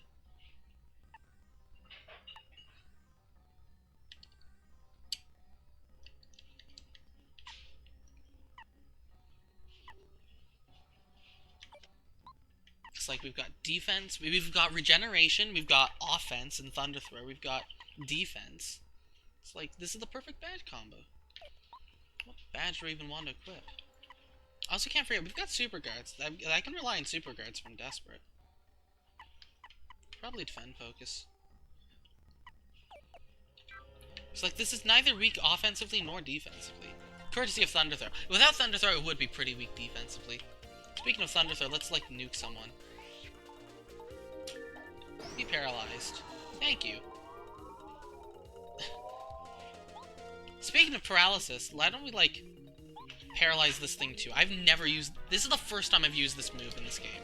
It's like we've got defense, we've got regeneration, we've got offense and Thunder Throw, we've got defense. It's like, this is the perfect badge combo. What badge do I even want to equip? I also can't forget, we've got super guards. I can rely on super guards when desperate. Probably defend focus. It's like, this is neither weak offensively nor defensively. Courtesy of Thunder Throw. Without Thunder Throw, it would be pretty weak defensively. Speaking of Thunder Throw, let's, like, nuke someone. Be paralyzed. Thank you. Speaking of paralysis, why don't we, like, paralyze this thing too? I've never used... This is the first time I've used this move in this game.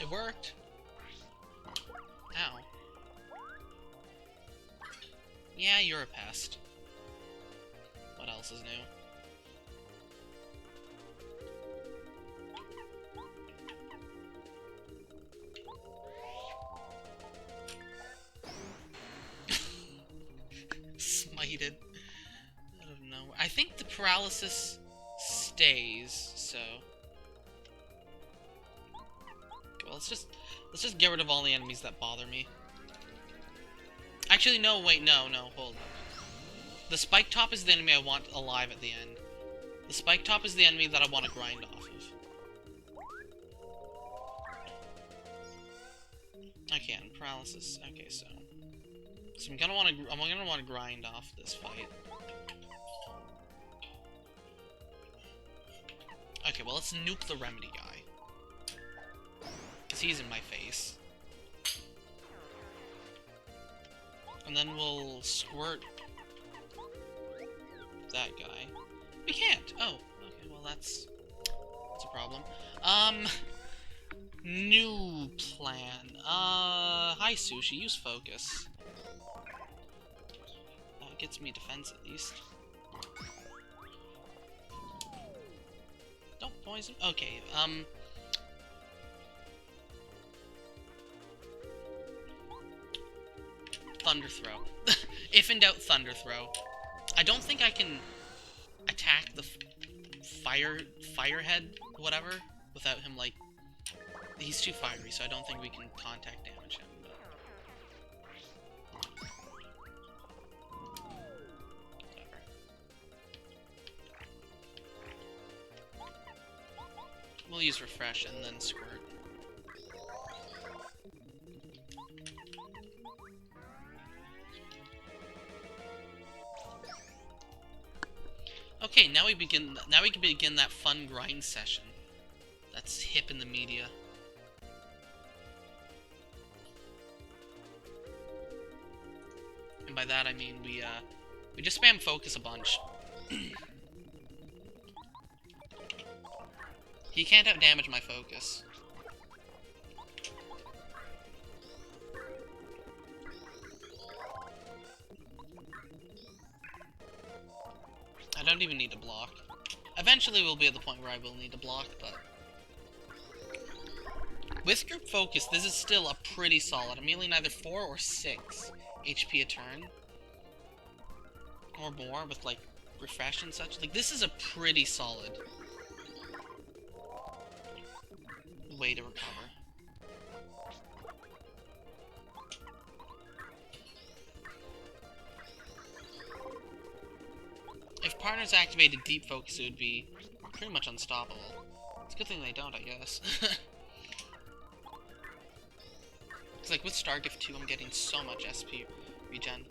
It worked. Ow. Yeah, you're a pest. What else is new? Smited. I don't know. I think the paralysis stays, so... Well, let's just get rid of all the enemies that bother me. Actually, no, wait, no, hold on. The Spike Top is the enemy I want alive at the end. The Spike Top is the enemy that I want to grind off of. I can. Paralysis. Okay, so I'm gonna want to grind off this fight. Okay, well, let's nuke the Remedy guy. Because he's in my face. And then we'll squirt that guy. We can't! Oh, okay, well, that's a problem. New plan. Hi, Sushi, use focus. That gets me defense, at least. Don't poison. Okay, Thunder Throw. If in doubt, Thunder Throw. I don't think I can attack the Firehead, whatever, without him, like... He's too fiery, so I don't think we can contact damage him. But... Whatever. We'll use Refresh and then Squirt. Okay, now we can begin that fun grind session. That's hip in the media. And by that I mean we just spam focus a bunch. He can't outdamage my focus. I don't even need to block. Eventually we'll be at the point where I will need to block, but... With group focus, this is still a pretty solid. I'm healing either 4 or 6 HP a turn. Or more, with, like, refresh and such. Like, this is a pretty solid way to recover. If partners activated deep focus, it would be pretty much unstoppable. It's a good thing they don't, I guess. It's like with Stargift 2, I'm getting so much SP regen.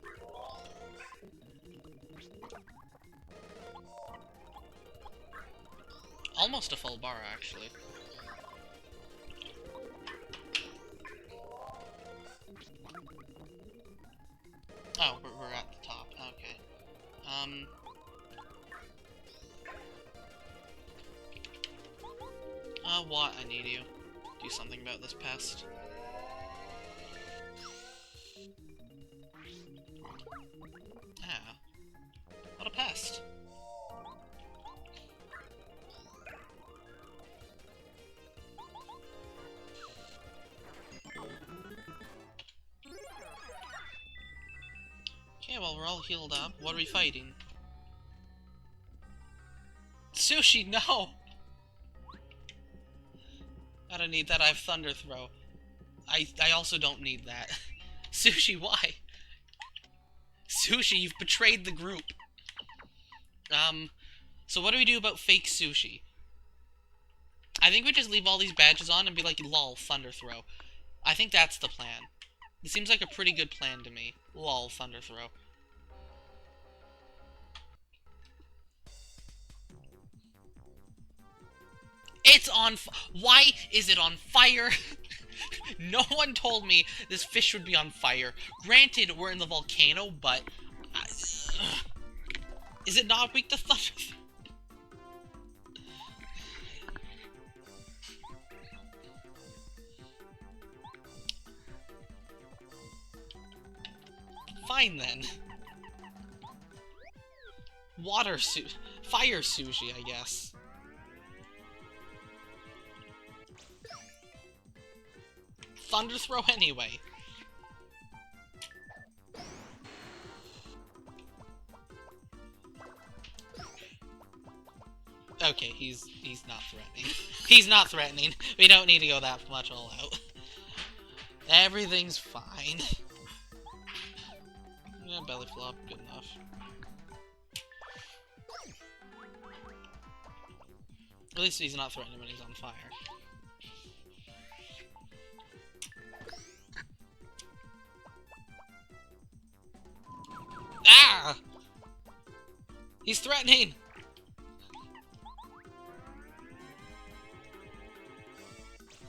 Almost a full bar, actually. Oh, we're at the top. Okay. What? I need you. Do something about this pest. Ah. What a pest. Okay, well, we're all healed up. What are we fighting? Sushi, no! I don't need that, I have Thunder Throw. I also don't need that. Sushi, why? Sushi, you've betrayed the group. So what do we do about fake Sushi? I think we just leave all these badges on and be like, lol, Thunder Throw. I think that's the plan. It seems like a pretty good plan to me. Lol, Thunder Throw. It's on why is it on fire? No one told me this fish would be on fire. Granted, we're in the volcano, but... is it not weak to thunder? Fine, then. Fire sushi, I guess. Thunder Throw anyway. Okay, he's not threatening. He's not threatening. We don't need to go that much all out. Everything's fine. Yeah, belly flop, good enough. At least he's not threatening when he's on fire. Ah! He's threatening!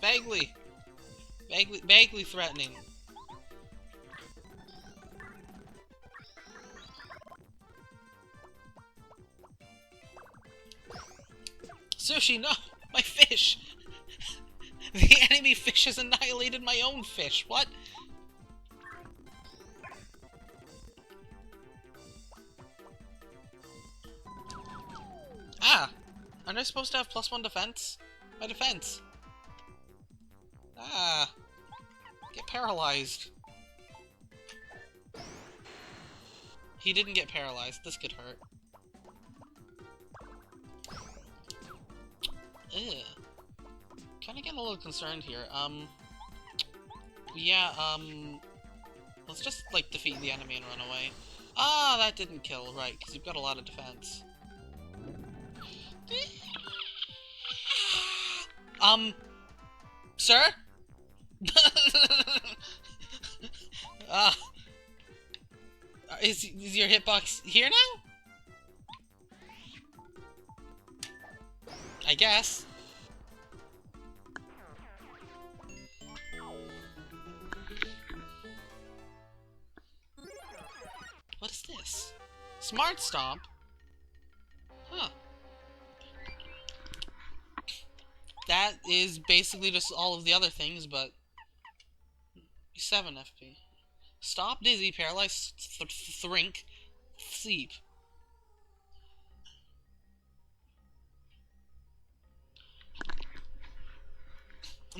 Vaguely threatening. Sushi, no! My fish! The enemy fish has annihilated my own fish, what? Ah! Aren't I supposed to have +1 defense? My defense! Ah! Get paralyzed. He didn't get paralyzed. This could hurt. Ugh. Kinda getting a little concerned here. Yeah, let's just, like, defeat the enemy and run away. Ah, that didn't kill, right, because you've got a lot of defense. Sir? Is your hitbox here now? I guess. What is this? Smart Stomp? Huh. That is basically just all of the other things, but 7 FP. Stop, dizzy, paralyze, thrink, sleep.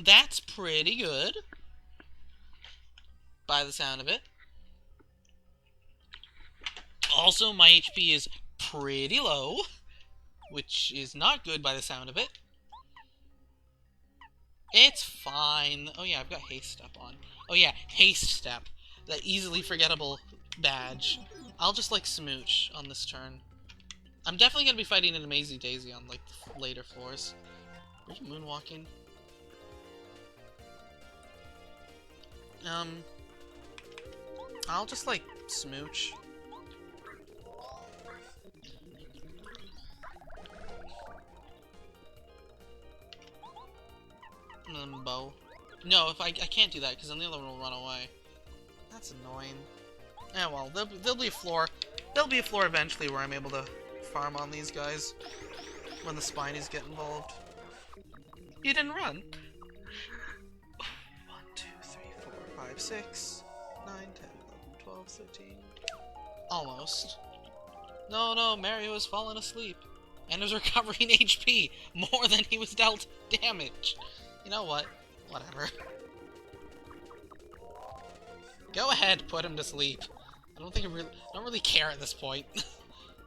That's pretty good, by the sound of it. Also, my HP is pretty low, which is not good by the sound of it. It's fine. Oh yeah, I've got Haste Step on. Oh yeah, Haste Step. That easily forgettable badge. I'll just, like, smooch on this turn. I'm definitely gonna be fighting an Amazy Daisy on, like, later floors. Are you moonwalking? I'll just, like, smooch. Bow. No, if I can't do that, because then the other one will run away. That's annoying. Yeah, well, there'll be a floor. There'll be a floor eventually where I'm able to farm on these guys. When the spinies get involved. You didn't run! 1, 2, 3, 4, 5, 6, 9, 10, 11, 12, 13... Almost. No, Mario has fallen asleep. And is recovering HP more than he was dealt damage. You know what? Whatever. Go ahead, put him to sleep. I don't really care at this point.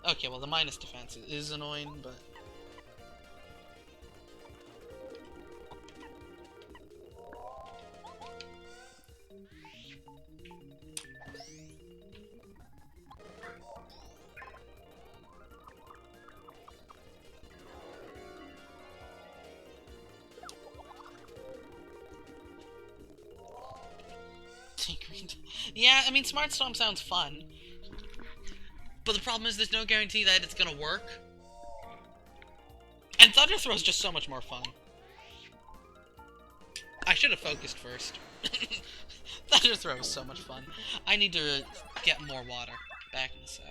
Okay, well, the minus defense is annoying, but... Yeah, I mean, Smart Stomp sounds fun. But the problem is there's no guarantee that it's gonna work. And Thunder Throw is just so much more fun. I should have focused first. Thunder Throw is so much fun. I need to get more water. Back in a sec.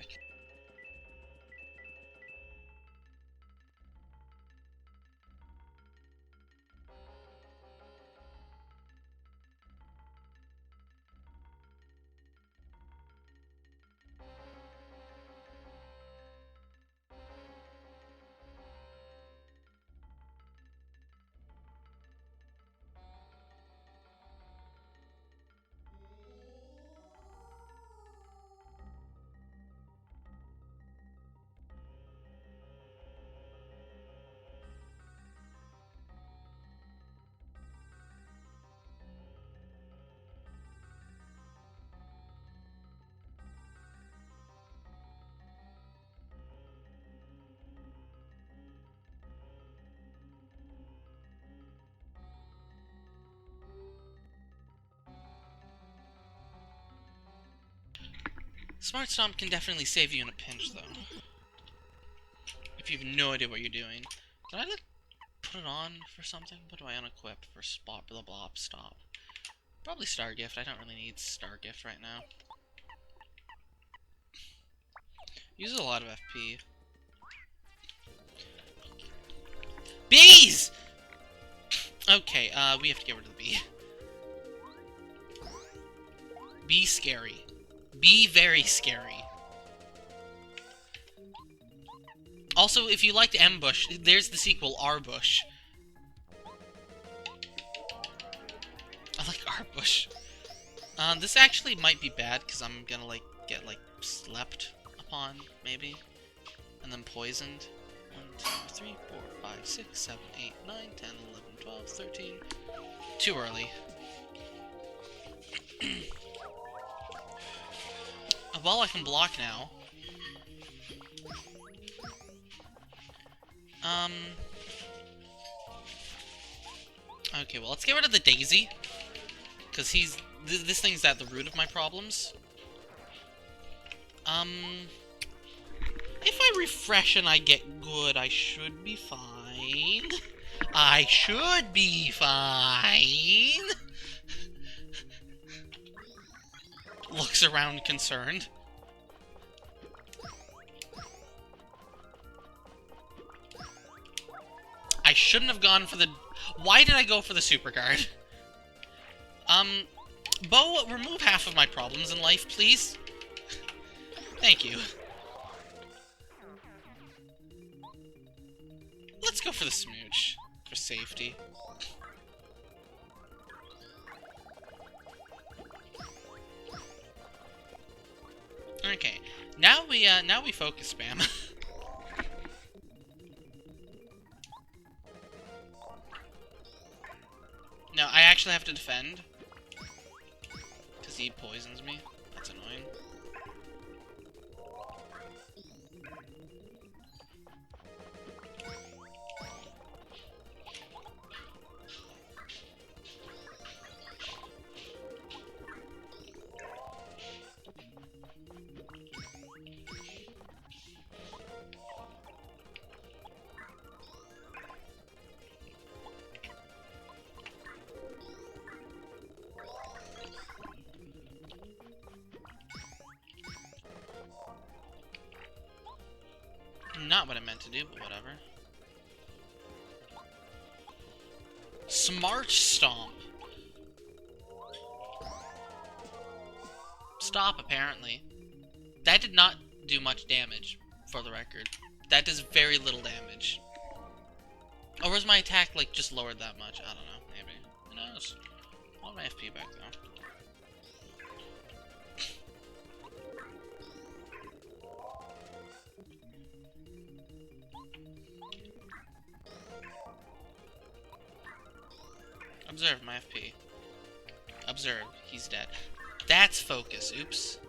Smart Stomp can definitely save you in a pinch, though. If you have no idea what you're doing. Can I, like, put it on for something? What do I unequip for Spot Blah Blah Stop? Probably Star Gift. I don't really need Star Gift right now. Uses a lot of FP. Bees! Okay, we have to get rid of the bee. Be scary. Be very scary. Also, if you liked Ambush, there's the sequel, Arbush. I like Arbush. This actually might be bad, because I'm gonna, like, get, like, slept upon, maybe. And then poisoned. 1, 2, 3, 4, 5, 6, 7, 8, 9, 10, 11, 12, 13. Too early. Well, I can block now. Okay, well, let's get rid of the Daisy. Because this thing's at the root of my problems. If I refresh and I get good, I should be fine. I should be fine. Looks around concerned. I shouldn't have gone for the... Why did I go for the super guard? Bo, remove half of my problems in life, please. Thank you. Let's go for the smooch. For safety. Okay. Now we focus spam. No, I actually have to defend. Because he poisons me. That's annoying. Not what I meant to do, but whatever. Smart Stomp. Stop, apparently. That did not do much damage, for the record. That does very little damage. Or was my attack, like, just lowered that much? I don't know, maybe. Who knows? I want my FP back, though. Observe my FP. Observe. He's dead. That's focus. Oops.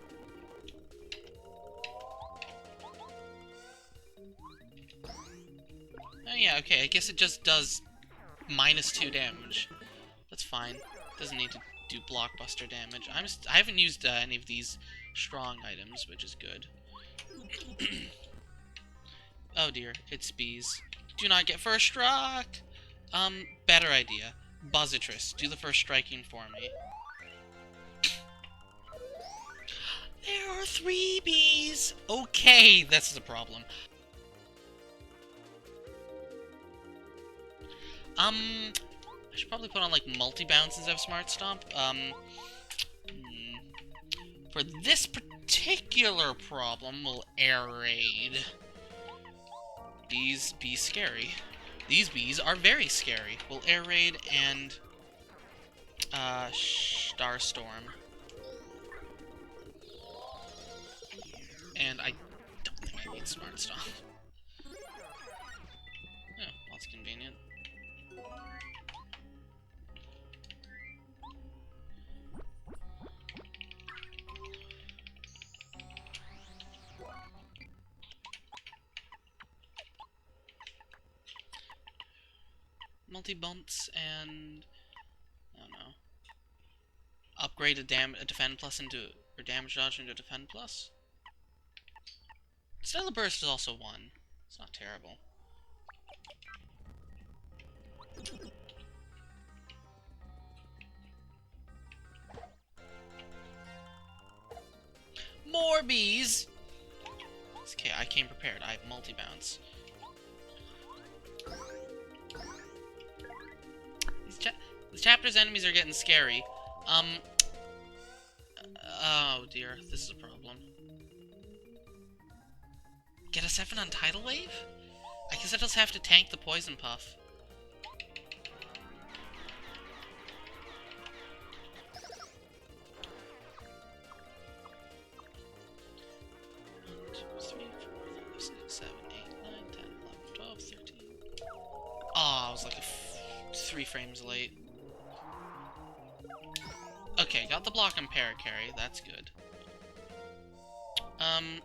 Oh yeah, okay. I guess it just does -2 damage. That's fine. Doesn't need to do blockbuster damage. I haven't used any of these strong items, which is good. Oh dear, it's bees. Do not get first struck! Better idea. Buzzitress, do the first striking for me. There are 3 bees! Okay, that's the problem. I should probably put on, like, multi-bounce instead of smart stomp. For this particular problem, we'll air raid. These bees scary. These bees are very scary. We'll air raid and star storm. And I don't think I need smart stomp. Yeah, that's convenient. Multi-bumps and I don't know. Upgrade a defend plus into or damage dodge into a defend plus. Stellar burst is also 1. It's not terrible. More bees! Okay, I came prepared. I have multi-bounce. This chapter's enemies are getting scary. Oh dear, this is a problem. Get a 7 on Tidal Wave? I guess I just have to tank the Poison Puff. Oh, I was like 3 frames late. Okay, got the block and para-carry. That's good. I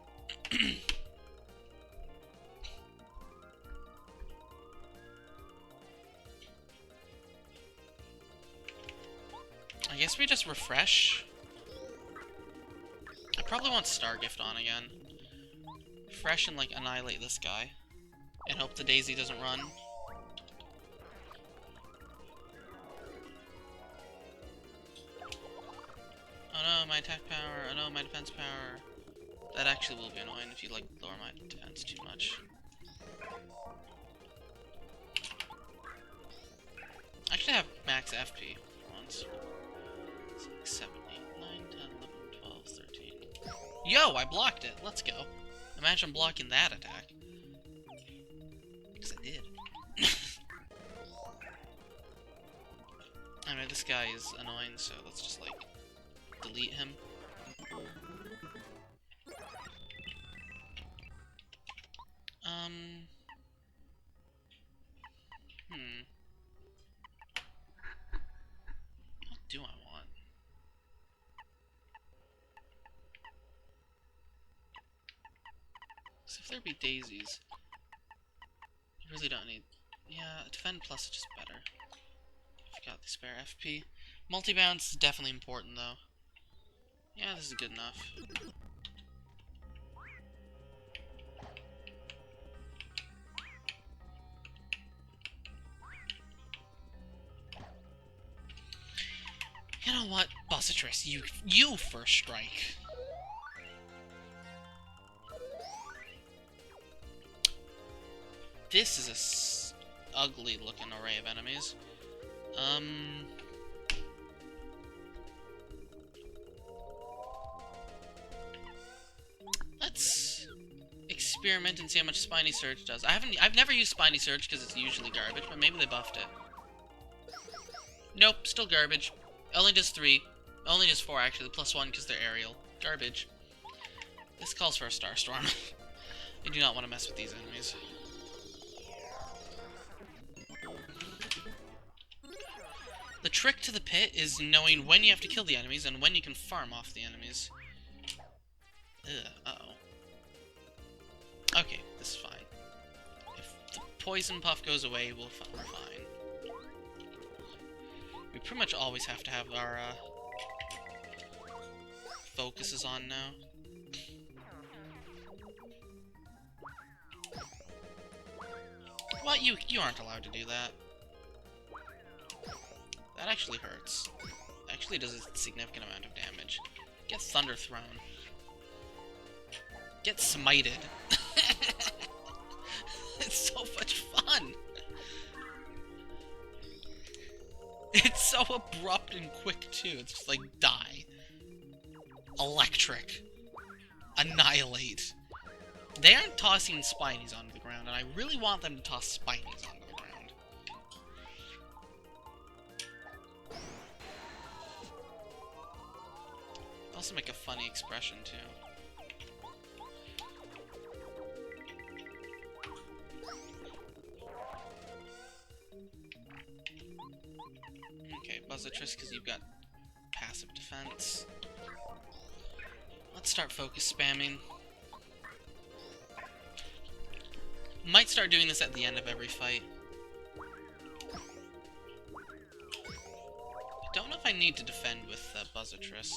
guess we just refresh. I probably want Stargift on again. Refresh and, like, annihilate this guy. And hope the Daisy doesn't run. Oh no, my attack power. Oh no, my defense power. That actually will be annoying if you, like, lower my defense too much. I should have max FP once. 6, 7, 8, 9, 10, 11, 12, 13. Yo, I blocked it. Let's go. Imagine blocking that attack. Because I did. I mean, this guy is annoying, so let's just, like, delete him. What do I want? So if there be daisies, you really don't need... Yeah, defend plus is just better. I've got the spare FP. Multi-bounce is definitely important, though. Yeah, this is good enough. You know what? Buzzitress, you first strike. This is a ugly looking array of enemies. Let's experiment and see how much Spiny Surge does. I've never used Spiny Surge because it's usually garbage, but maybe they buffed it. Nope, still garbage. Only does 3. Only does 4 actually, +1 because they're aerial. Garbage. This calls for a Star Storm. I do not want to mess with these enemies. The trick to the pit is knowing when you have to kill the enemies and when you can farm off the enemies. Uh-oh. Okay, this is fine. If the poison puff goes away, we're fine. We pretty much always have to have our focus is on now. What? You aren't allowed to do that. That actually hurts. Actually does a significant amount of damage. Get Thunder Thrown. Get smited. It's so much fun. It's so abrupt and quick too. It's just like die. Electric. Annihilate. They aren't tossing Spinies onto the ground, and I really want them to toss Spinies onto the ground. Also make a funny expression too. Okay, Buzzitrus, because you've got passive defense. Let's start focus spamming. Might start doing this at the end of every fight. I don't know if I need to defend with Buzzitrus.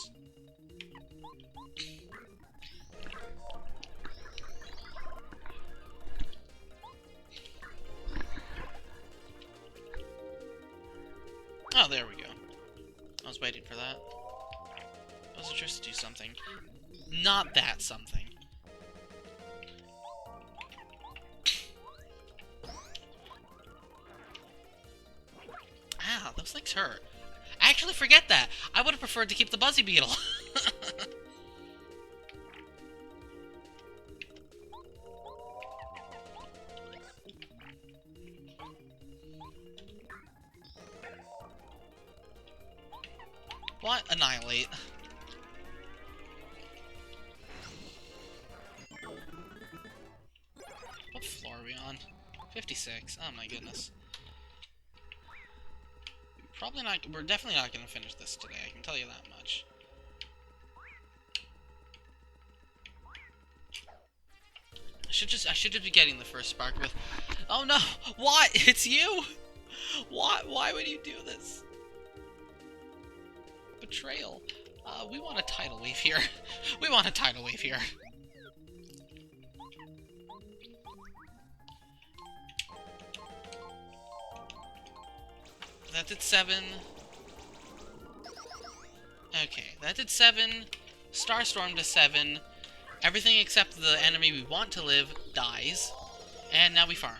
Oh, there we go. I was waiting for that. Buzzitrus, do something. Not that something. Ow, those things hurt. Actually, forget that. I would have preferred to keep the Buzzy Beetle. What? Annihilate. What floor are we on? 56. Oh my goodness. Probably not. We're definitely not going to finish this today. I can tell you that much. I should just be getting the first spark with. Oh no! Why? It's you! Why would you do this? Betrayal. We want a tidal wave here. We want a tidal wave here. That did 7. Okay, that did 7. Starstorm to 7. Everything except the enemy we want to live dies. And now we farm.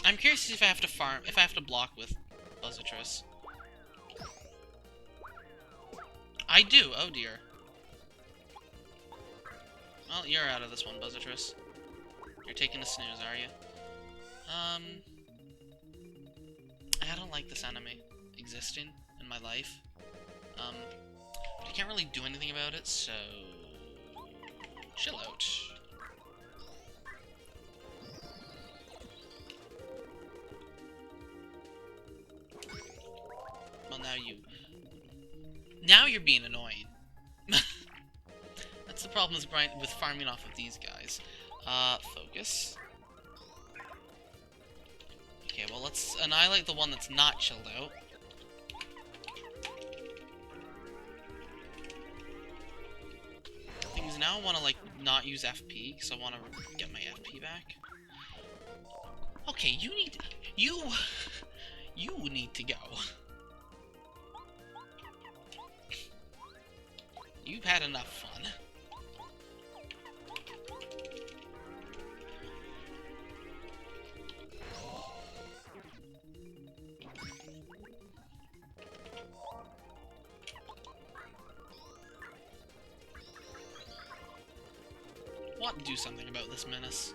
I'm curious if I have to farm, if I have to block with Buzzitrus. I do, oh dear. Well, you're out of this one, Buzzitrus. You're taking a snooze, are you? I don't like this enemy existing in my life. I can't really do anything about it, so... chill out. Well, now you're being annoying. That's the problem with farming off of these guys. Focus. Okay, well, let's annihilate the one that's not chilled out. Things now I want to, like, not use FP, because I want to get my FP back. Okay, you need to go. You've had enough fun. Want to do something about this menace.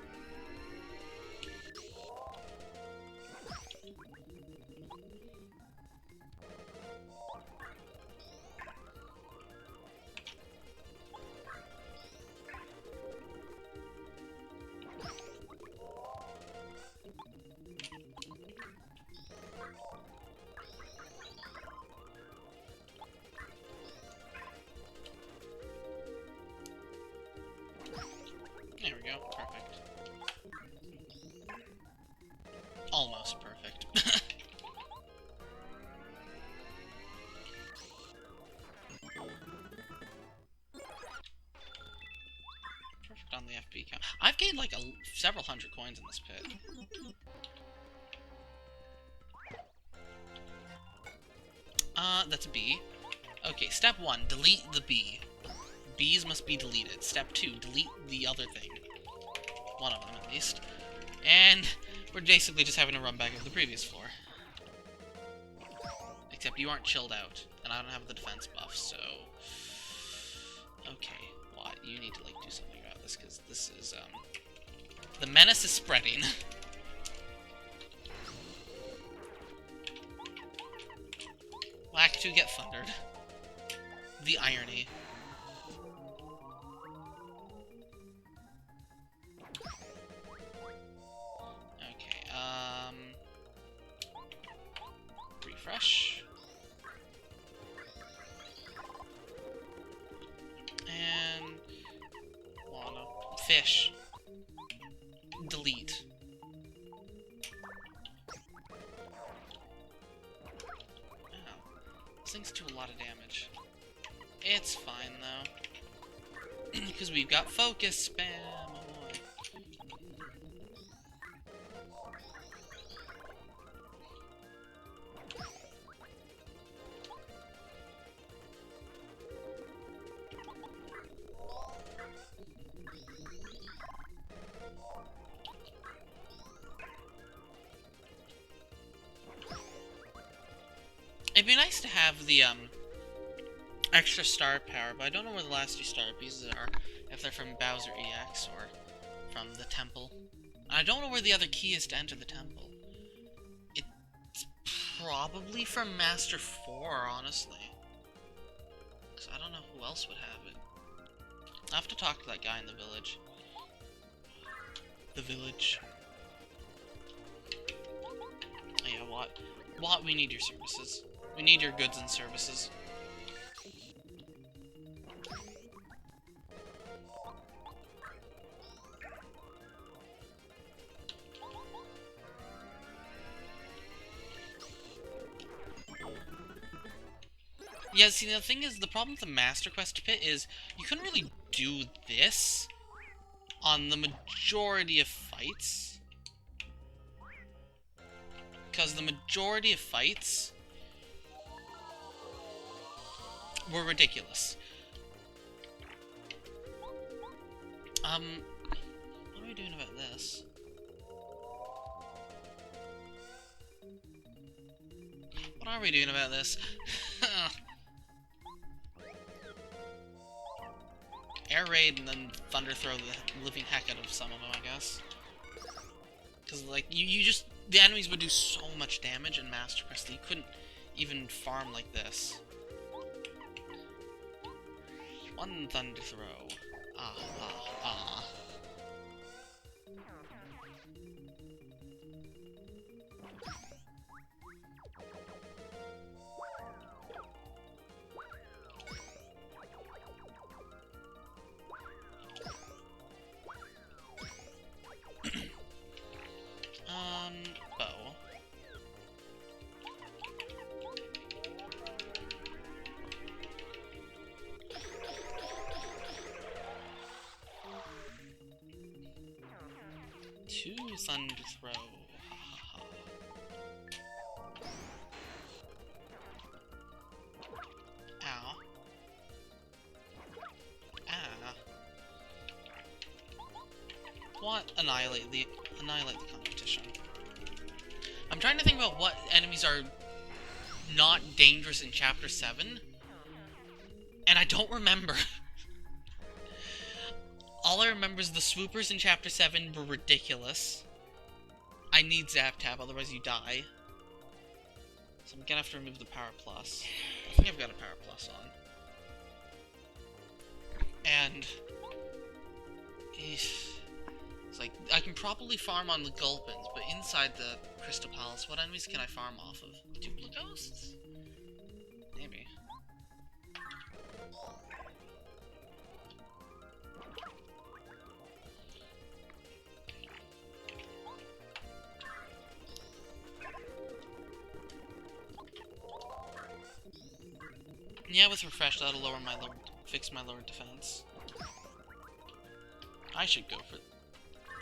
FP count. I've gained like several hundred coins in this pit. That's a B. Okay, step 1, delete the B. B's must be deleted. Step 2, delete the other thing. One of them, at least. And we're basically just having a run back of the previous floor. Except you aren't chilled out, and I don't have the defense buff, so... Okay, well, you need to, like, do something about this, because this is, the menace is spreading. Whack to get thundered. The irony. Okay, refresh. And... wanna... fish. Delete. These things do a lot of damage. It's fine, though. Because we've got focus spam. Oh boy. It'd be nice to have the, extra star power, but I don't know where the last 2 star pieces are. If they're from Bowser EX or from the temple. I don't know where the other key is to enter the temple. It's probably from Master 4, honestly. Because I don't know who else would have it. I have to talk to that guy in the village. The village. Oh, yeah, Wat, we need your services. We need your goods and services. Yeah, see, the thing is, the problem with the Master Quest pit is you couldn't really do this on the majority of fights. Because the majority of fights were ridiculous. What are we doing about this? What are we doing about this? Air raid and then thunder throw the living heck out of some of them, I guess. Because, like, you just... the enemies would do so much damage in Master Quest that you couldn't even farm like this. One thunder throw. Ah, ah, ah. Bow. Two thunder throw. Ha ha ha. Ow. Ah. What? Annihilate the competition. I'm trying to think about what enemies are not dangerous in Chapter 7, and I don't remember. All I remember is the swoopers in Chapter 7 were ridiculous. I need Zap Tap, otherwise you die. So I'm gonna have to remove the Power Plus. I think I've got a Power Plus on. And... it's like, I can probably farm on the Gulpins, but inside the Crystal Palace, what enemies can I farm off of? Duplighosts? Maybe. Yeah, with refresh, that'll fix my lower defense. I should go for...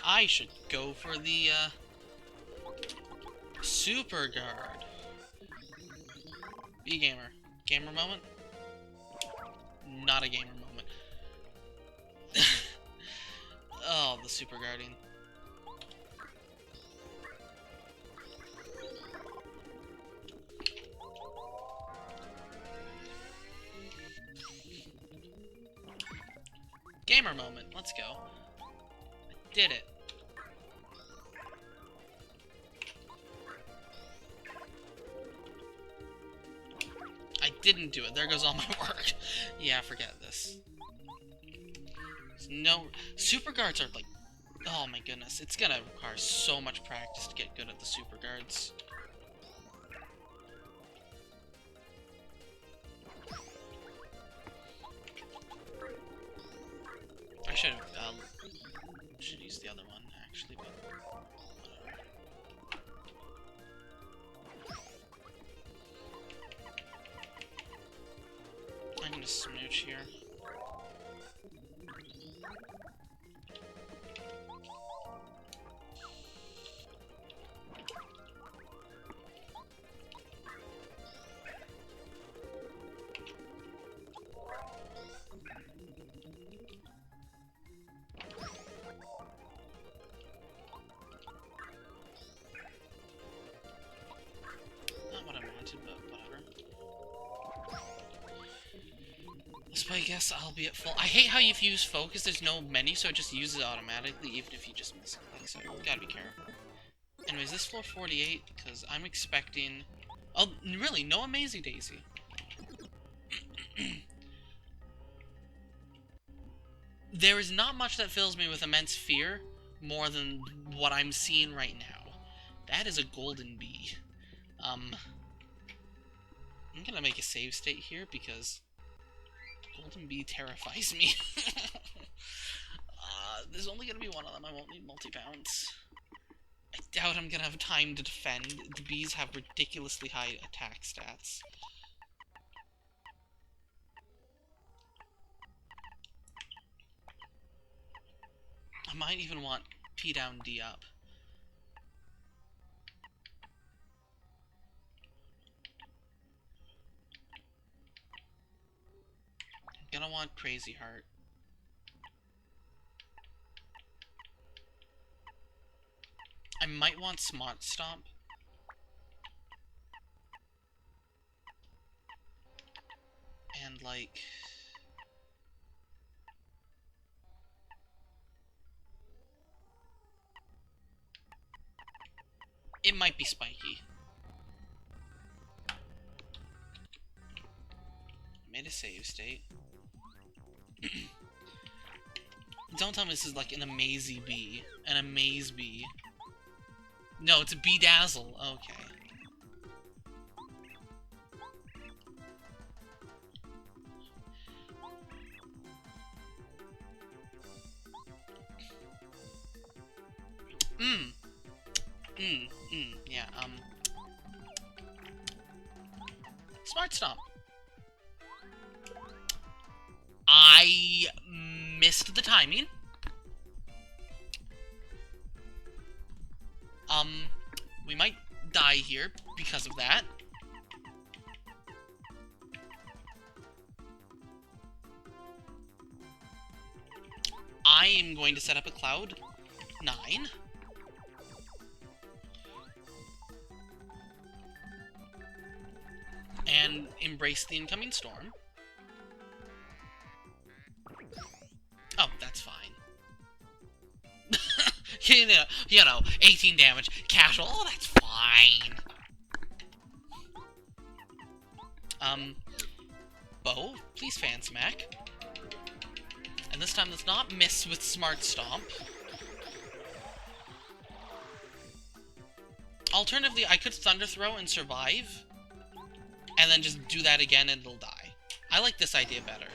I should go for the, Super Guard. Be gamer. Gamer moment? Not a gamer moment. Oh, the Super Guardian. Gamer moment. Let's go. I did it. I didn't do it. There goes all my work. Yeah, forget this. There's no... Super Guards are like... Oh my goodness. It's gonna require so much practice to get good at the Super Guards. I should use the other one, actually, but... whatever. I'm gonna smooch here. Not what I wanted, but whatever. So I guess I'll be at full. I hate how if you use focus, there's no menu, so it just uses it automatically, even if you just miss something, so you gotta be careful. Anyways, this floor 48, because I'm expecting... Oh, really? No Amazing Daisy. There is not much that fills me with immense fear more than what I'm seeing right now. That is a golden bee. I'm gonna make a save state here because golden bee terrifies me. There's only gonna be one of them. I won't need multi-bounce. I doubt I'm gonna have time to defend. The bees have ridiculously high attack stats. I might even want P down, D up. I'm gonna want Crazy Heart. I might want Smart Stomp. And, like... it might be spiky. I made a save state. Don't tell me this is like an Amazy Bee. An Amaze Bee. No, it's a Bedazzle. Okay. Yeah, Smart Stomp. I missed the timing. We might die here because of that. I am going to set up a Cloud 9. And embrace the incoming storm. Oh, that's fine. you know, 18 damage, casual. Oh, that's fine. Bo, please fan smack. And this time let's not miss with Smart Stomp. Alternatively, I could Thunder Throw and survive. And then just do that again and it'll die. I like this idea better.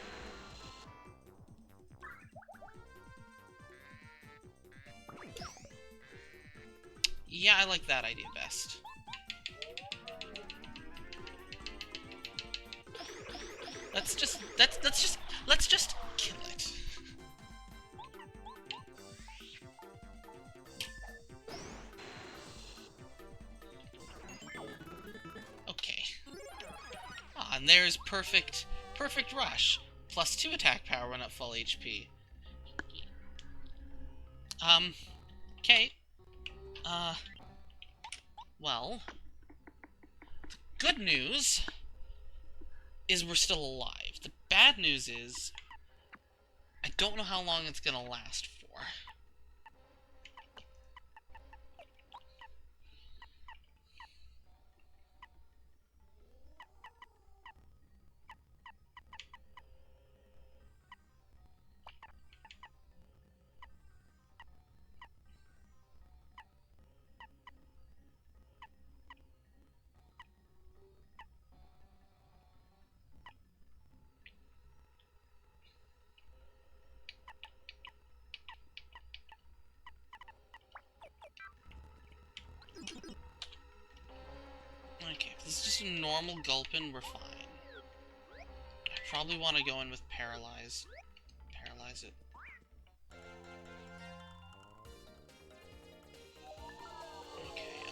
Yeah, I like that idea best. Let's just kill it. And there's perfect rush. Plus 2 attack power when at full HP. Okay. Well, good news is we're still alive. The bad news is I don't know how long it's gonna last for. Okay, if this is just a normal Gulpin, we're fine. I probably want to go in with Paralyze. Paralyze it. Okay,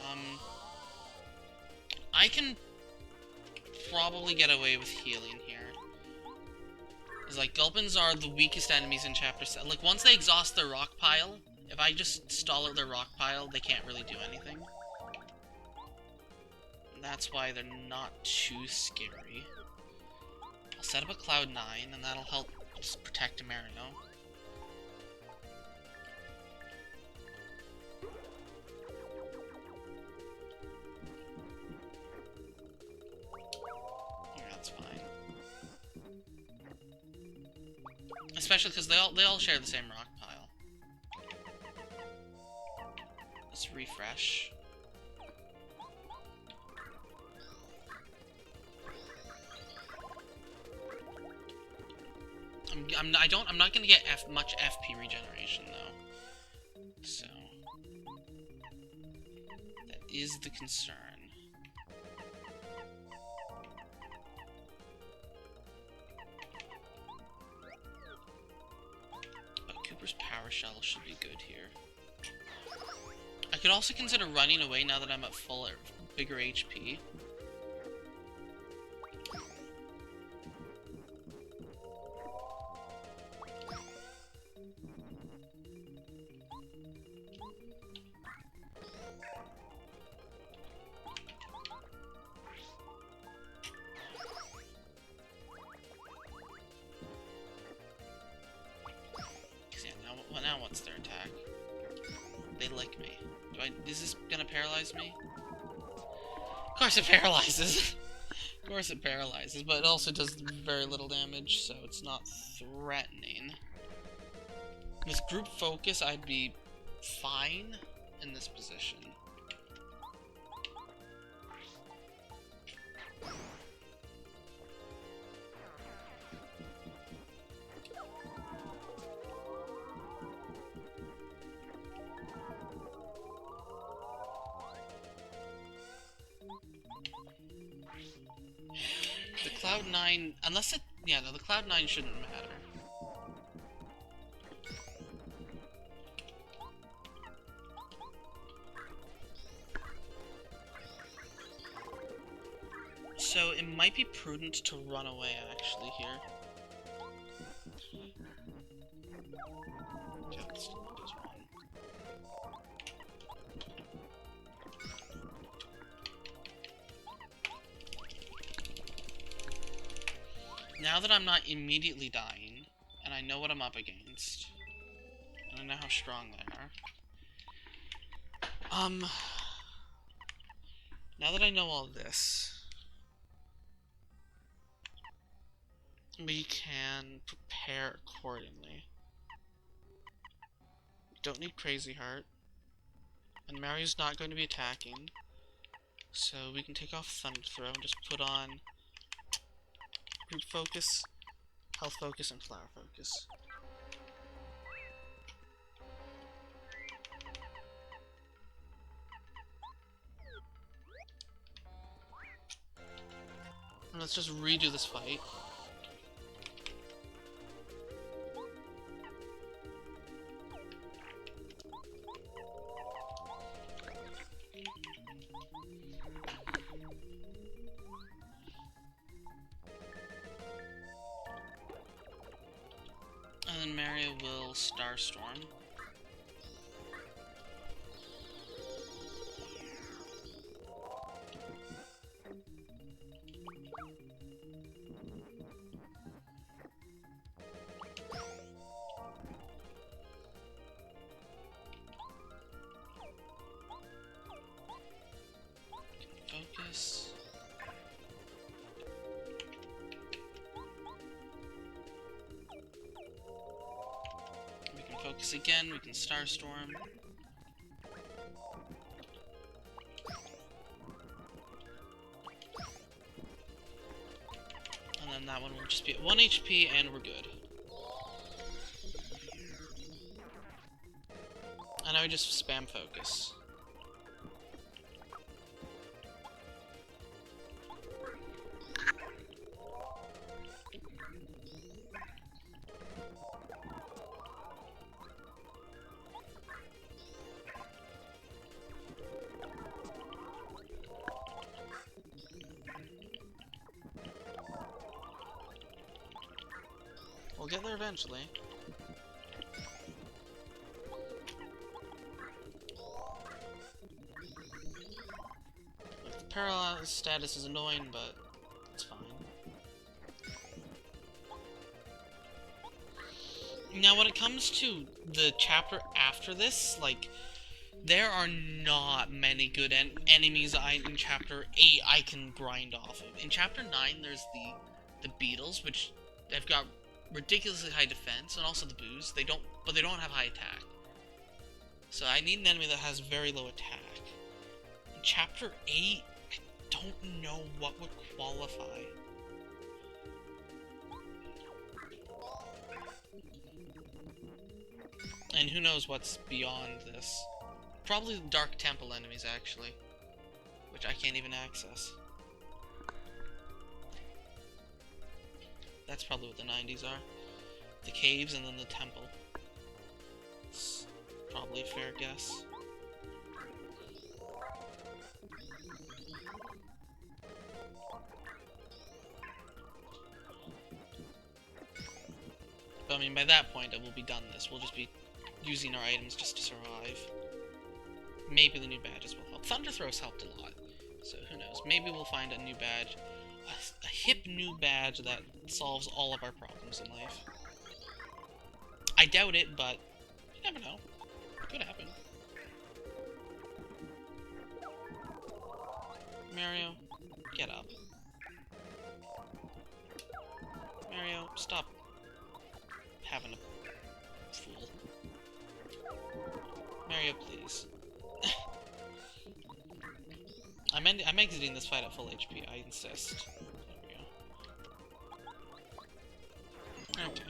I can probably get away with healing here. Because, like, Gulpins are the weakest enemies in Chapter 7. Like, once they exhaust their rock pile, if I just stall out their rock pile, they can't really do anything. And that's why they're not too scary. I'll set up a Cloud 9, and that'll help just protect Mario. Yeah, that's fine. Especially because they all share the same rock pile. Let's refresh. I'm not gonna get much FP regeneration though. So that is the concern. But Cooper's Power Shell should be good here. I could also consider running away now that I'm at full or bigger HP. Now what's their attack? They lick me. Is this gonna paralyze me? Of course it paralyzes! Of course it paralyzes, but it also does very little damage, so it's not threatening. With group focus, I'd be fine in this position. The Cloud 9, unless it, yeah, no, the Cloud 9 shouldn't matter. So it might be prudent to run away actually here. Okay, let's do this one. Now that I'm not immediately dying, and I know what I'm up against, and I know how strong they are, now that I know all this, we can prepare accordingly. We don't need Crazy Heart, and Mario's not going to be attacking, so we can take off Thunder Throw and just put on Group Focus, Health Focus, and Flower Focus. And let's just redo this fight. full Star Storm. Focus. We can focus again, we can Starstorm. And then that one will just be at 1 HP and we're good. And now we just spam focus. We'll get there eventually. Like, the paralyzed status is annoying, but it's fine. Now, when it comes to the chapter after this, like, there are not many good enemies in Chapter 8 I can grind off of. In Chapter 9, there's the beetles, which they've got ridiculously high defense, and also the boos. They don't have high attack. So I need an enemy that has very low attack. In Chapter 8, I don't know what would qualify. And who knows what's beyond this. Probably Dark Temple enemies, actually. Which I can't even access. That's probably what the 90s are. The caves and then the temple. It's probably a fair guess. But I mean, by that point, it will be done this. We'll just be using our items just to survive. Maybe the new badges will help. Thunder Throw's helped a lot. So who knows? Maybe we'll find a new badge. A hip new badge that solves all of our problems in life. I doubt it, but you never know. It could happen. Mario, get up. Mario, stop having a fool. Mario, please. I'm exiting this fight at full HP, I insist. There we go. Okay.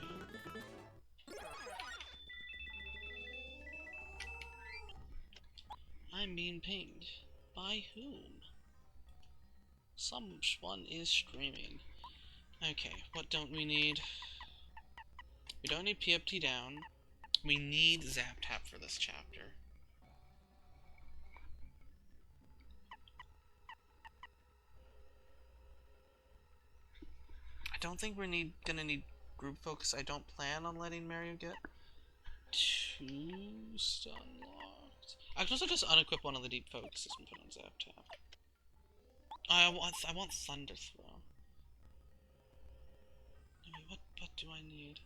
I'm being pinged. By whom? Someone is streaming. Okay, what don't we need? We don't need PFT down. We need Zap Tap for this chapter. I don't think we're gonna need group focus. I don't plan on letting Mario get 2 stun locked. I can also just unequip one of the deep focuses and put on Zap Tap. I want Thunder Throw. Anyway, what do I need?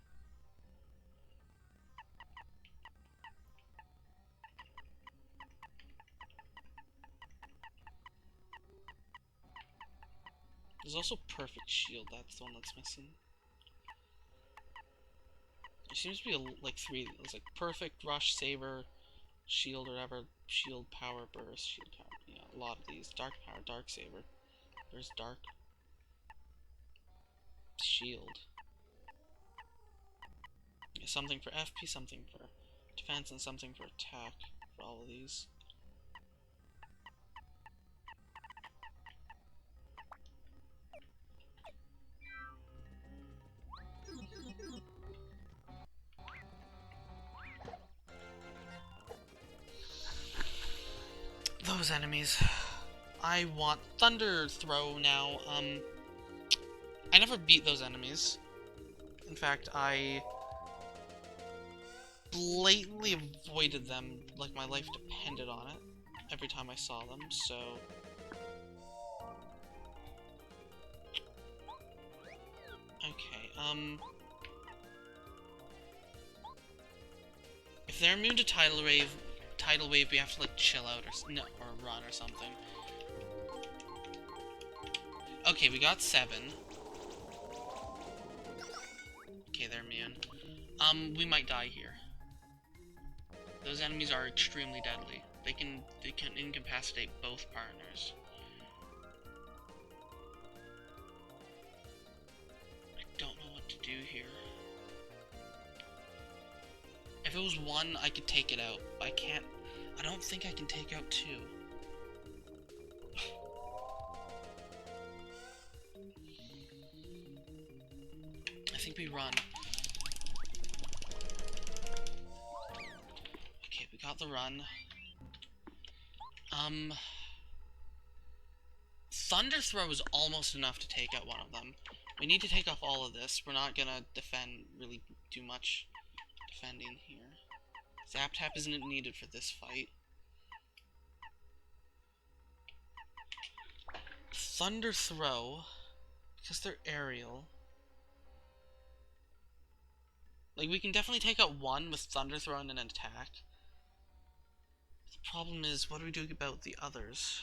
There's also Perfect Shield, that's the one that's missing. There seems to be like 3, there's like Perfect, Rush, Saber, Shield, or whatever, Shield, Power, Burst, Shield, Power, yeah, a lot of these. Dark Power, Dark Saber. There's Dark Shield. Yeah, something for FP, something for defense, and something for attack for all of these. Those enemies. I want Thunder Throw now. I never beat those enemies. In fact, I blatantly avoided them like my life depended on it every time I saw them, so... Okay, if they're immune to tidal wave, we have to, like, chill out or run or something. Okay, we got 7. Okay, they're immune. We might die here. Those enemies are extremely deadly. They can incapacitate both partners. I don't know what to do here. If it was 1, I could take it out. But I don't think I can take out 2. I think we run. Okay, we got the run. Thunder Throw is almost enough to take out one of them. We need to take off all of this. We're not gonna really do much defending here. Zap Tap isn't needed for this fight. Thunder Throw, because they're aerial. Like, we can definitely take out 1 with Thunder Throw and an attack. The problem is, what do we do about the others?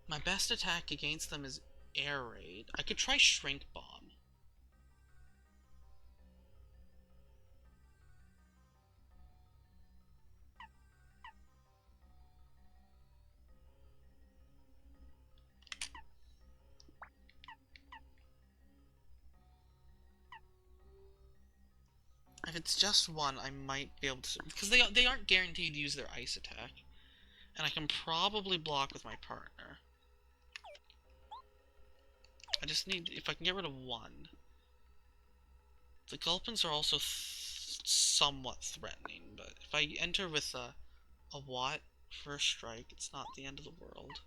My best attack against them is Air Raid. I could try Shrink Bomb. If it's just 1, I might be able to... Because they aren't guaranteed to use their ice attack. And I can probably block with my partner. I just need... If I can get rid of 1. The Gulpins are also somewhat threatening, but if I enter with a Watt first strike, it's not the end of the world.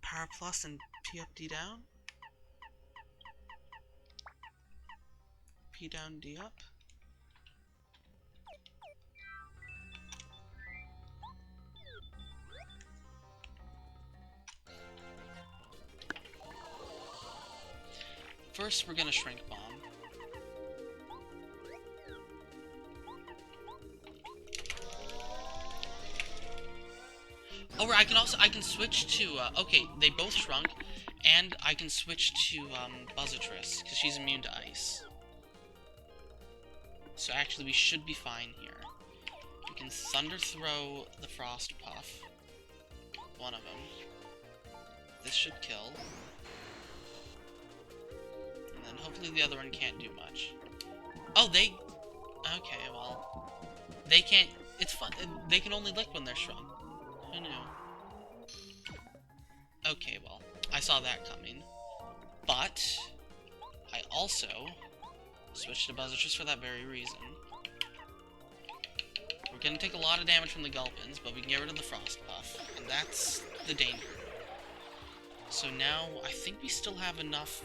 Power Plus and P up, D down. P down, D up. First, we're gonna Shrink Bomb. Oh, I can switch to, okay, they both shrunk, and I can switch to, Buzzatress, because she's immune to ice. So actually, we should be fine here. We can Thunder Throw the Frost Puff. One of them. This should kill. And then hopefully the other one can't do much. Oh, they... Okay, well... They can't... It's fun. They can only lick when they're shrunk. Who knew? Okay, well, I saw that coming. But... I also... switched to Buzzatress for that very reason. We're gonna take a lot of damage from the Gulpins, but we can get rid of the Frost Buff, and that's the danger. So now, I think we still have enough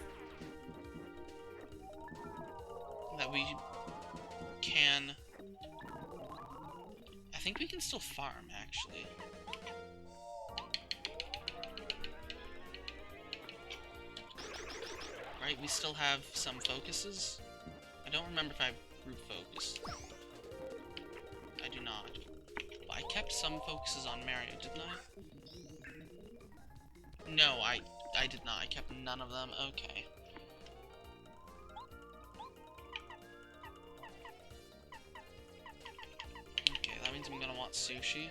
that we can... I think we can still farm, actually. Right, we still have some focuses. I don't remember if I have group focus. I do not. But I kept some focuses on Mario, didn't I? No, I did not. I kept none of them. Okay. Okay, that means I'm gonna want Sushi.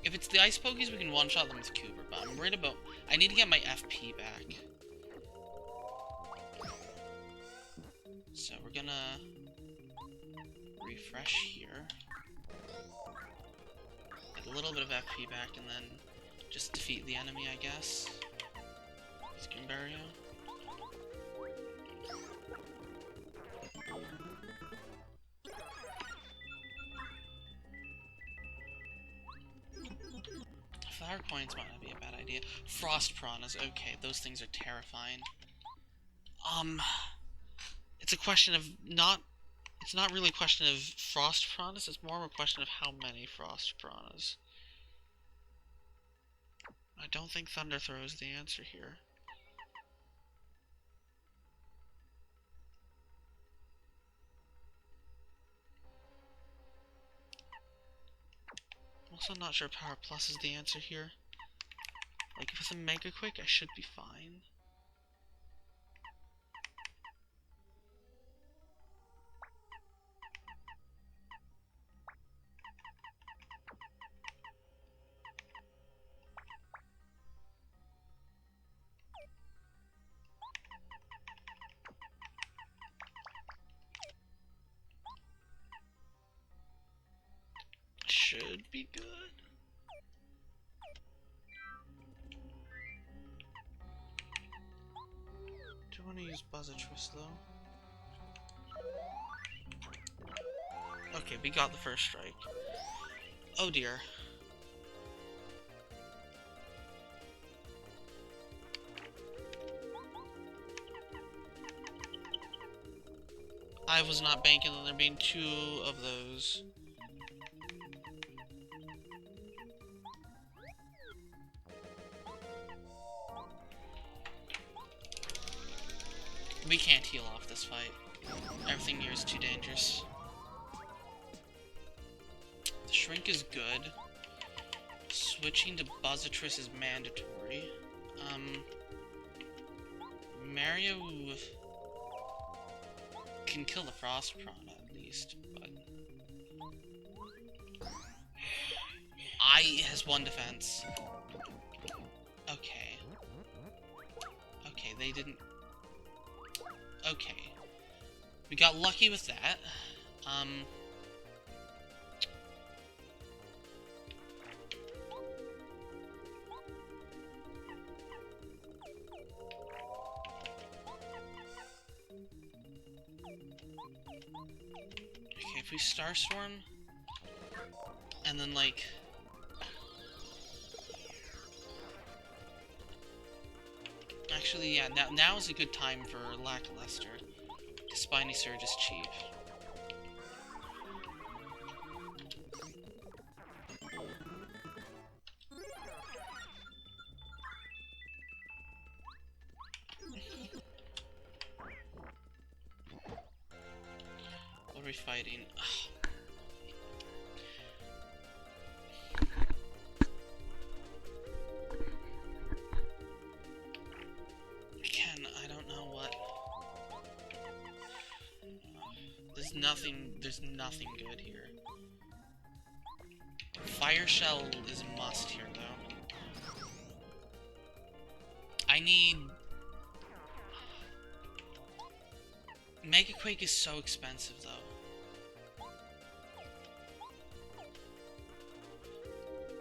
If it's the Ice Pokies, we can one-shot them with Cooper, but I'm worried about... I need to get my FP back. So we're gonna refresh here. Get a little bit of FP back and then just defeat the enemy, I guess. Skimbario. Flower coins might not be a bad idea. Frost piranhas, okay, those things are terrifying. It's a question of not... It's not really a question of frost piranhas, it's more of a question of how many frost piranhas. I don't think Thunder Throw is the answer here. I'm also not sure Power Plus is the answer here. Like, if it's a Mega Quick, I should be fine. Should be good. Do you want to use Buzzatris though? Okay, we got the first strike. Oh dear. I was not banking on there being two of those. We can't heal off this fight. Everything here is too dangerous. The Shrink is good. Switching to Buzzatris is mandatory. Mario can kill the Frost Piranha at least, but... has one defense. Okay. Okay, they didn't... Okay. We got lucky with that. Okay, if we Starstorm, and then, like... Actually, yeah, now is a good time for Lackluster. Spiny Surge is cheap. What are we fighting? I don't know what... There's nothing good here. Fire Shell is a must here, though. I need... Mega Quake is so expensive, though.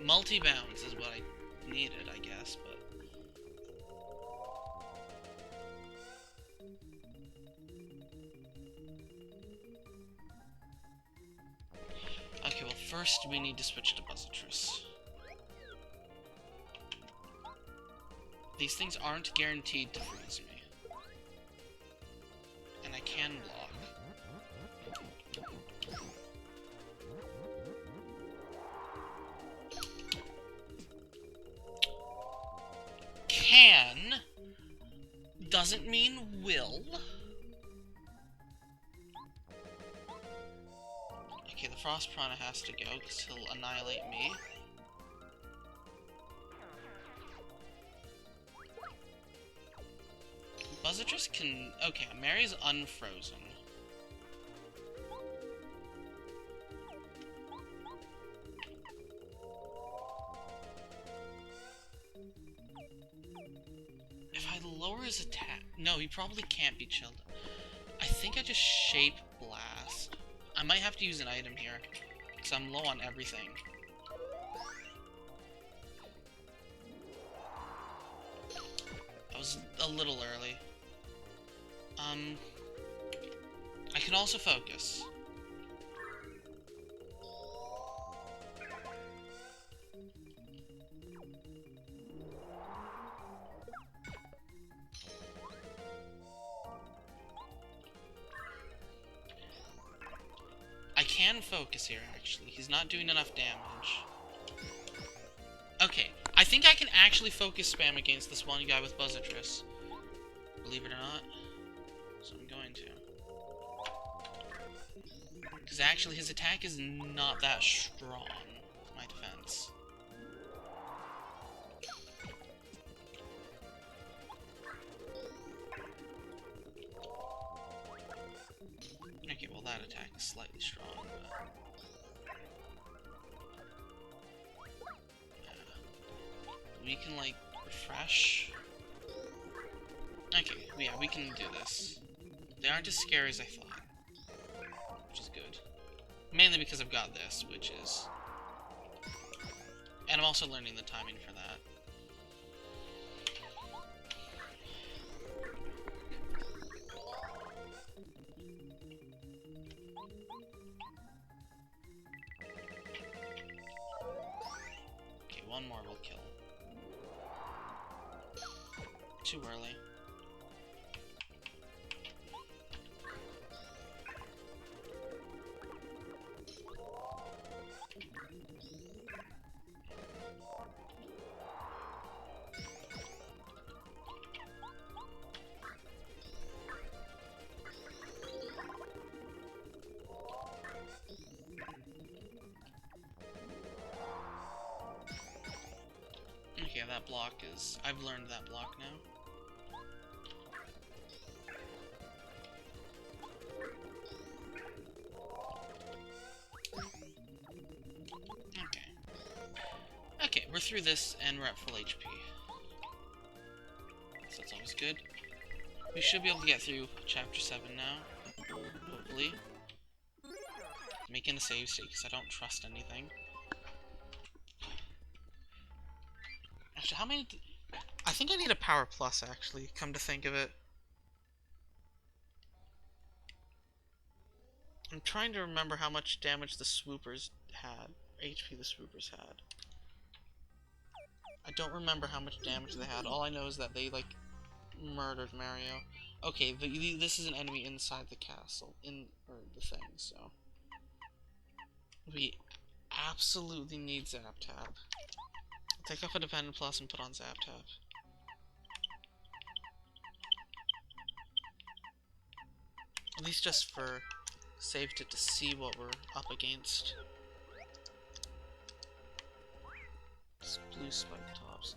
Multi-bounds is what I needed, I guess, but... Okay, well, first we need to switch to Buzzatris. These things aren't guaranteed to freeze me. And I can block. Can doesn't mean will. Okay, the Frost Piranha has to go, because he'll annihilate me. Buzzatris can... Okay, Mary's unfrozen. If I lower his attack... No, he probably can't be chilled. I think I just Shape Blast. I might have to use an item here, because I'm low on everything. was a little early. I can also focus. I can focus here, actually. He's not doing enough damage. Okay, I think I can actually focus spam against this one guy with Buzzatris. Believe it or not. So I'm going to. Because actually his attack is not that strong, with my defense. Okay, well that attack is slightly strong, but... we can, like, refresh. Okay, yeah, we can do this. They aren't as scary as I thought, which is good. Mainly because I've got this, which is... and I'm also learning the timing for that. Okay, one more will kill. Too early. Okay, that block is... I've learned that block now. Okay, we're through this, and we're at full HP. So that's always good. We should be able to get through Chapter 7 now. Hopefully. Making a save state, because I don't trust anything. Actually, how many... I think I need a Power Plus, actually, come to think of it. I'm trying to remember how much damage the swoopers had. HP the swoopers had. I don't remember how much damage they had. All I know is that they, like, murdered Mario. Okay, this is an enemy inside the castle. Or the thing, so... we absolutely need Zap Tap. Take off a Dependent Plus and put on Zap Tap. At least just for... saved it to see what we're up against. It's blue spike tops.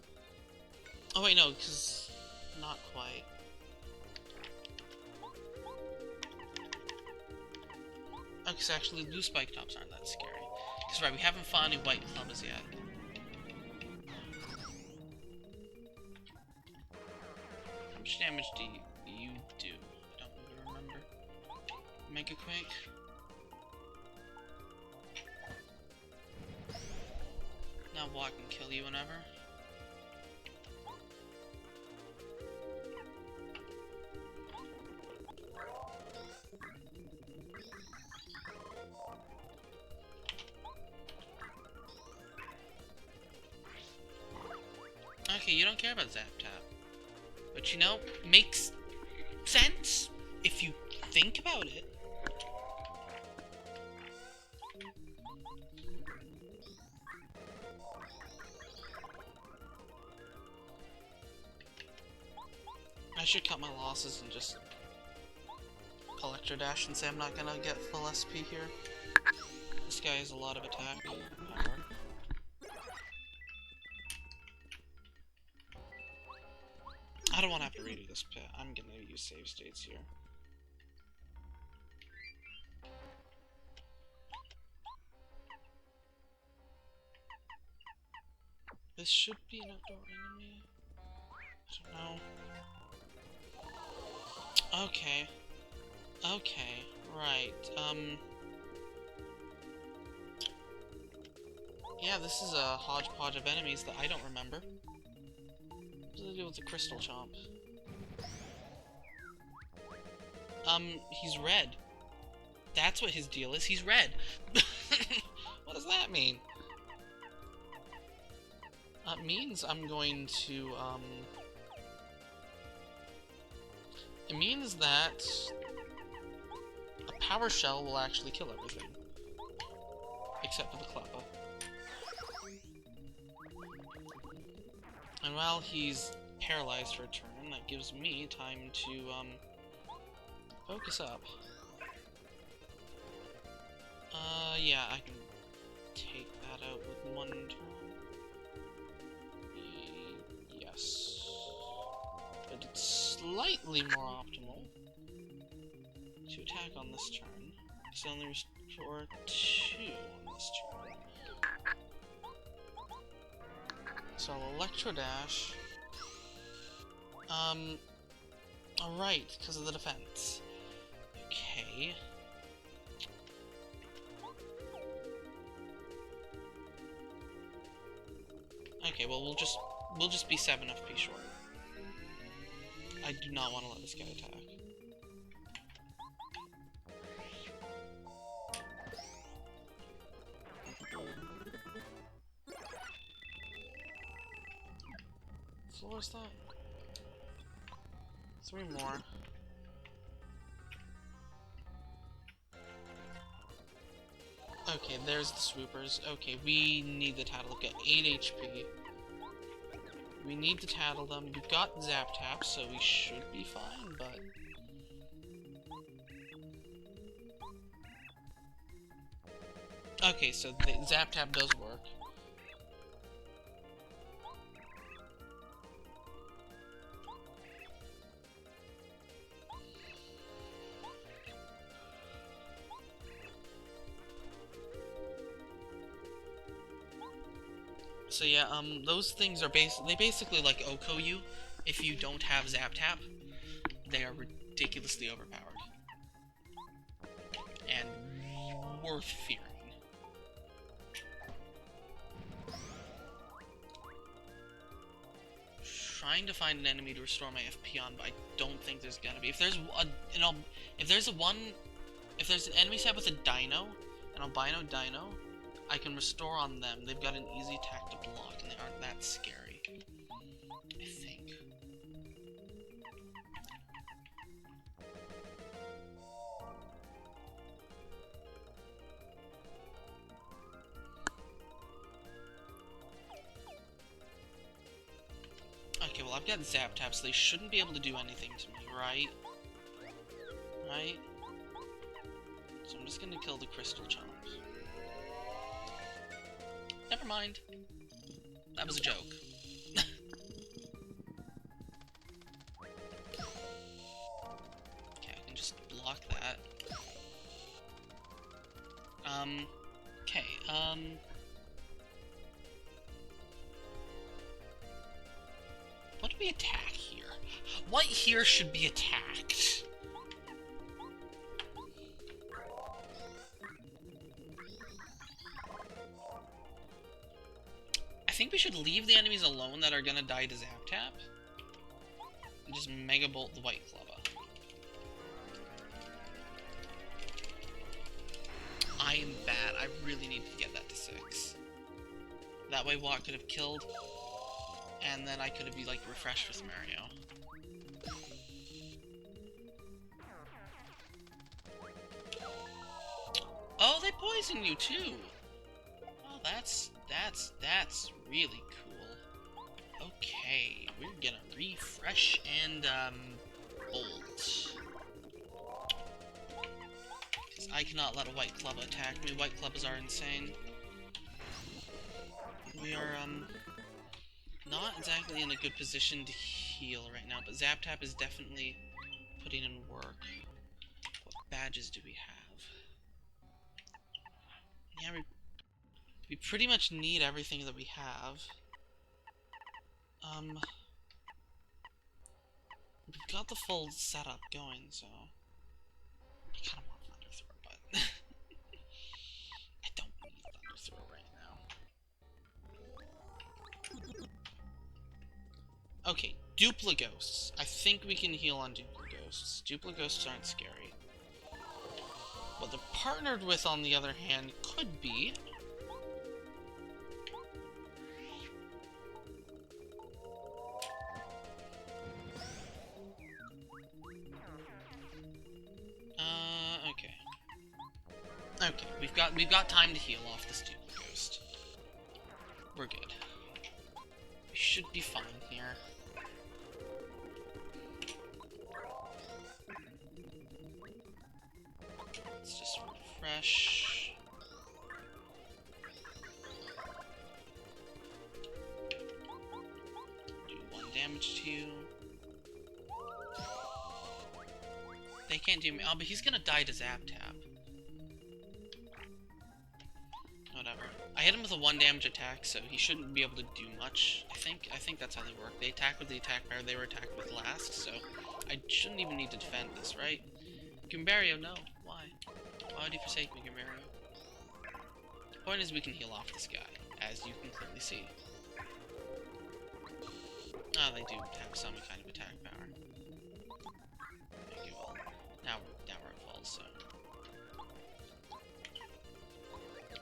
Oh wait, no, because... not quite. Okay, so actually blue spike tops aren't that scary. Because right, we haven't fought any white clubs yet. How much damage do you do? I don't even remember. Mega Quake? Now block and kill you whenever. Okay, you don't care about Zap Tap. But you know, makes sense if you think about it. I should cut my losses and just Electro Dash and say I'm not gonna get full SP here. This guy has a lot of attack power. I don't want to have to redo this pit. I'm gonna use save states here. This should be an outdoor enemy. I don't know. Okay. Okay, right. Yeah, this is a hodgepodge of enemies that I don't remember. to do with the crystal chomp? He's red. That's what his deal is. He's red. What does that mean? It means I'm going to, it means that a power shell will actually kill everything. Except for the Kleppa. And while he's paralyzed for a turn, that gives me time to, focus up. Yeah, I can take that out with one turn. Yes. But it's slightly more optimal to attack on this turn. So only restore 2 on this turn. So I'll Electro Dash. Alright, because of the defense. Okay. Okay, well we'll just be 7 FP short. I do not want to let this guy attack. So what's that? 3 more. Okay, there's the swoopers. Okay, we need the tattle. Get 8 HP. We need to tattle them. We've got Zap Tap, so we should be fine, but... Okay, so the Zap Tap does work. So yeah, those things are they basically like OHKO you if you don't have Zap Tap. They are ridiculously overpowered. And worth fearing. Trying to find an enemy to restore my FP on, but I don't think there's gonna be. If there's an enemy set with a Dino, an albino Dino, I can restore on them. They've got an easy attack to block, and they aren't that scary. I think. Okay, well I've got Zap Tap, so they shouldn't be able to do anything to me, right? Right? So I'm just gonna kill the Crystal Chomps. Never mind. That was a joke. Okay, I can just block that. Okay, what do we attack here? What here should be attacked? I think we should leave the enemies alone that are gonna die to Zap Tap. And just Mega Bolt the White Clubba. I am bad. I really need to get that to 6. That way Watt could have killed. And then I could have like refreshed with Mario. Oh, they poisoned you too! Oh, that's really cool. Okay, we're gonna refresh and, bolt. Because I cannot let a White Club attack me. White Clubbas are insane. We are, not exactly in a good position to heal right now, but Zap Tap is definitely putting in work. What badges do we have? Yeah, we pretty much need everything that we have. We've got the full setup going, so... I kinda want Thunder Throw, but... I don't need Thunder Throw right now. Okay, Duplighosts. I think we can heal on Duplighosts. Duplighosts aren't scary. What they're partnered with, on the other hand, could be... okay. Okay, we've got time to heal off this Duplighost. We're good. We should be fine here. Let's just refresh. Do 1 damage to you. They can't do me. Oh, but he's gonna die to Zap Tap. Whatever. I hit him with a 1 damage attack, so he shouldn't be able to do much. I think that's how they work. They attack with the attack power they were attacked with last, so I shouldn't even need to defend this, right? Gimbario, no. Why? Why would you forsake me, Gimbario? The point is we can heal off this guy, as you can clearly see. Ah, they do have some kind of attack power. Okay, well, now we're at full, so...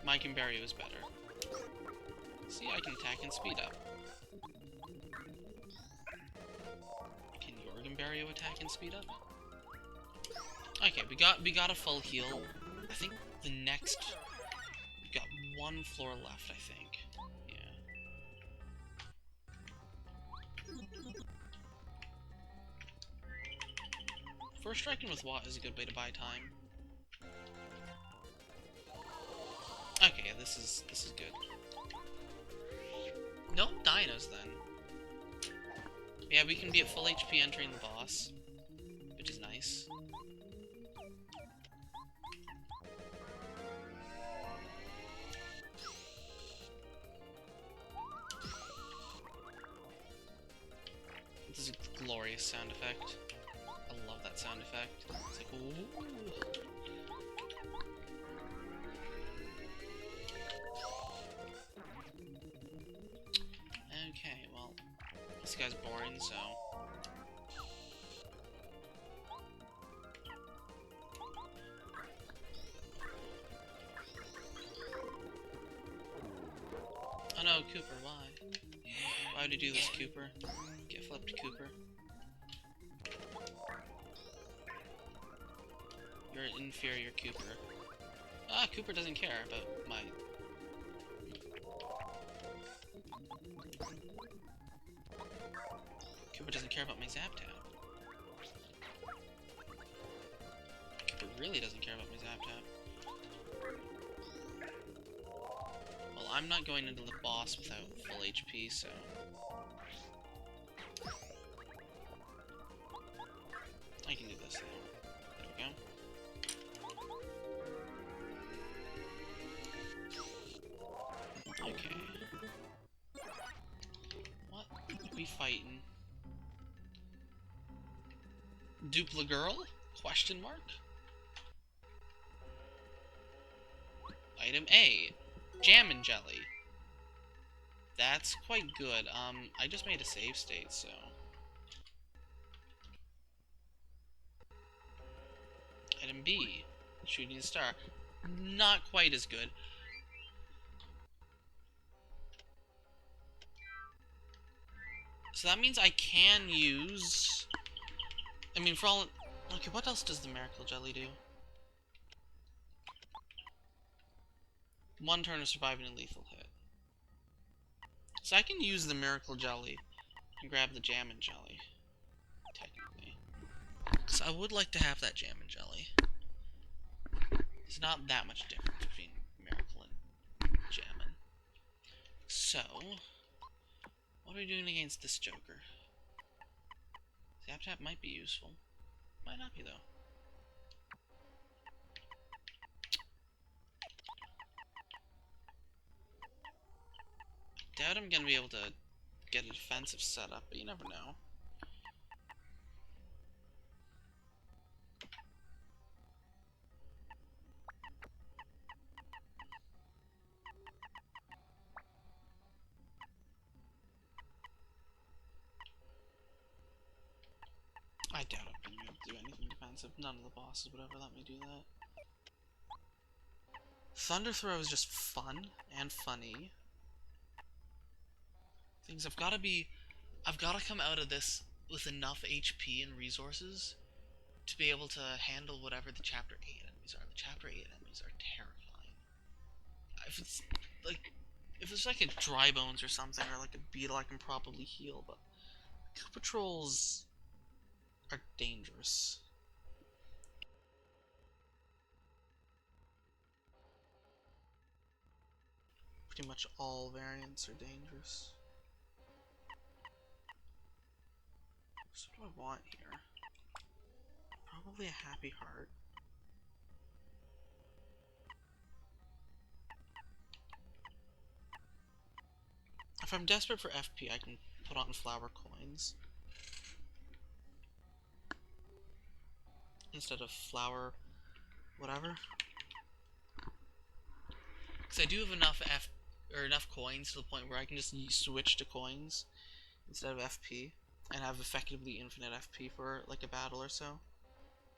My Gimbario is better. See, I can attack and speed up. Can your Gimbario attack and speed up? Okay, we got a full heal. I think the next... We've got 1 floor left, I think. Yeah. First striking with Watt is a good way to buy time. Okay, yeah, this is good. No dinos then. Yeah, we can be at full HP entering the boss, which is nice. This is a glorious sound effect. I love that sound effect. It's like, ooh. Okay, well, this guy's boring, so... Oh no, Cooper, why? Why would you do this, Cooper? Get flipped, Cooper. You're an inferior Cooper. Ah, Cooper doesn't care about my... Cooper doesn't care about my Zap Tap. Cooper really doesn't care about my Zap Tap. Well, I'm not going into the boss without full HP, so... I can do this, though. There we go. Okay. What are we fighting? Dupla girl? Question mark? Item A. Jam and Jelly. That's quite good. I just made a save state, so... Item B. Shooting Star. Not quite as good. So that means I can use... I mean, for all... Okay, what else does the Miracle Jelly do? 1 turn of surviving a lethal hit. So I can use the Miracle Jelly and grab the Jam and Jelly, technically. So I would like to have that Jam and Jelly. It's not that much difference between Miracle and Jammin'. So, what are we doing against this Joker? Zap Tap might be useful. Might not be, though. Doubt I'm gonna be able to get a defensive setup, but you never know. expensive. None of the bosses would ever let me do that. Thunder Throw is just fun and funny. Things I've got to come out of this with enough HP and resources to be able to handle whatever the Chapter 8 enemies are. The Chapter 8 enemies are terrifying. If it's like a Dry Bones or something, or like a Beetle, I can probably heal, but Koopa Trolls are dangerous. Pretty much all variants are dangerous. So what do I want here? Probably a Happy Heart. If I'm desperate for FP, I can put on Flower Coins. Instead of Flower whatever. Because I do have enough coins to the point where I can just switch to coins instead of FP and have effectively infinite FP for like a battle or so.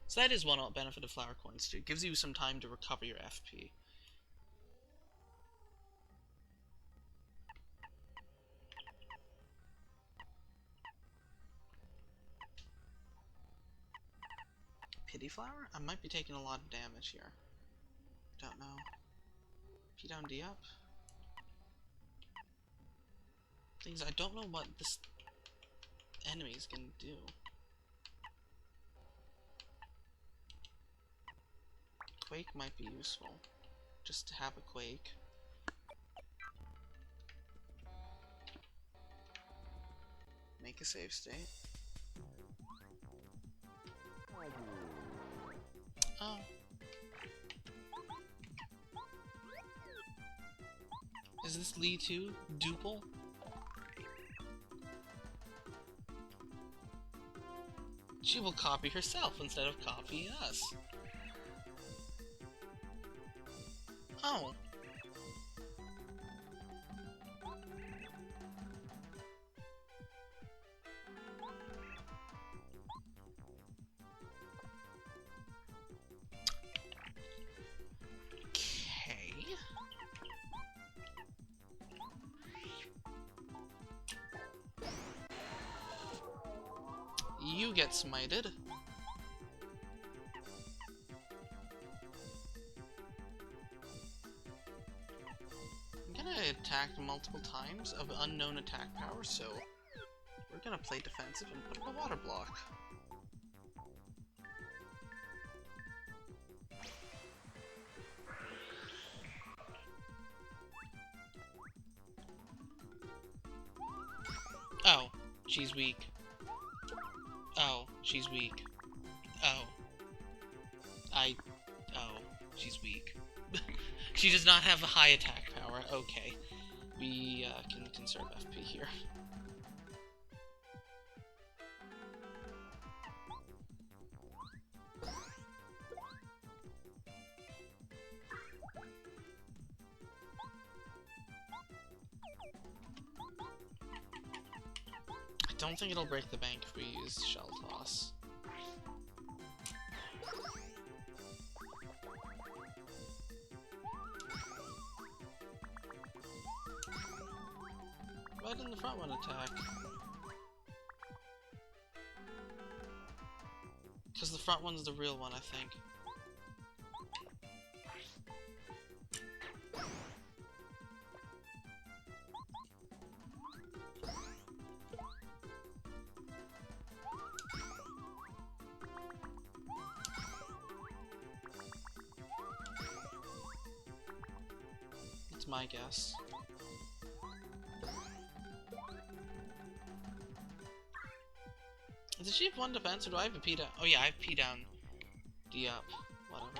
So that is one benefit of Flower Coins too. It gives you some time to recover your FP. Pity Flower? I might be taking a lot of damage here. Don't know. P down, D up? Things I don't know what this enemy's gonna do. Quake might be useful. Just to have a Quake. Make a save state. Oh. Is this Lee too? Duple? She will copy herself instead of copying us. Oh. Okay. You get smited. I'm gonna attack multiple times of unknown attack power, so we're gonna play defensive and put up a water block. Oh, she's weak. Oh, she's weak. Oh. Oh, she's weak. She does not have a high attack power. Okay. We can conserve FP here. I don't think it'll break the bank if we use Shell Toss. Why didn't the front one attack? Because the front one's the real one, I think. That's my guess. Does she have one defense, or do I have a P down? Oh yeah, I have P down, D up, whatever.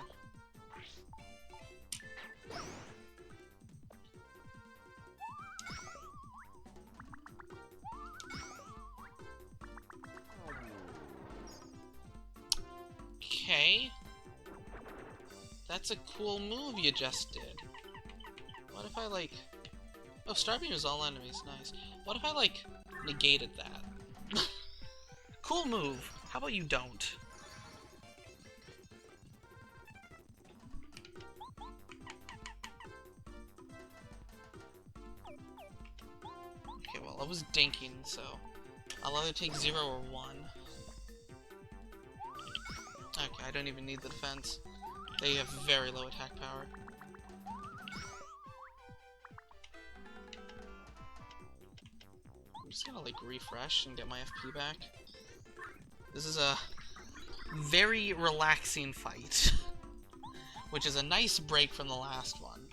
Okay. That's a cool move you just did. What if I, like... Oh, Starbeam is all enemies, nice. What if I, like, negated that? Cool move. How about you don't? it was dinking, so I'll either take 0 or 1. Okay, I don't even need the defense. They have very low attack power. I'm just gonna, like, refresh and get my FP back. This is a very relaxing fight, which is a nice break from the last one.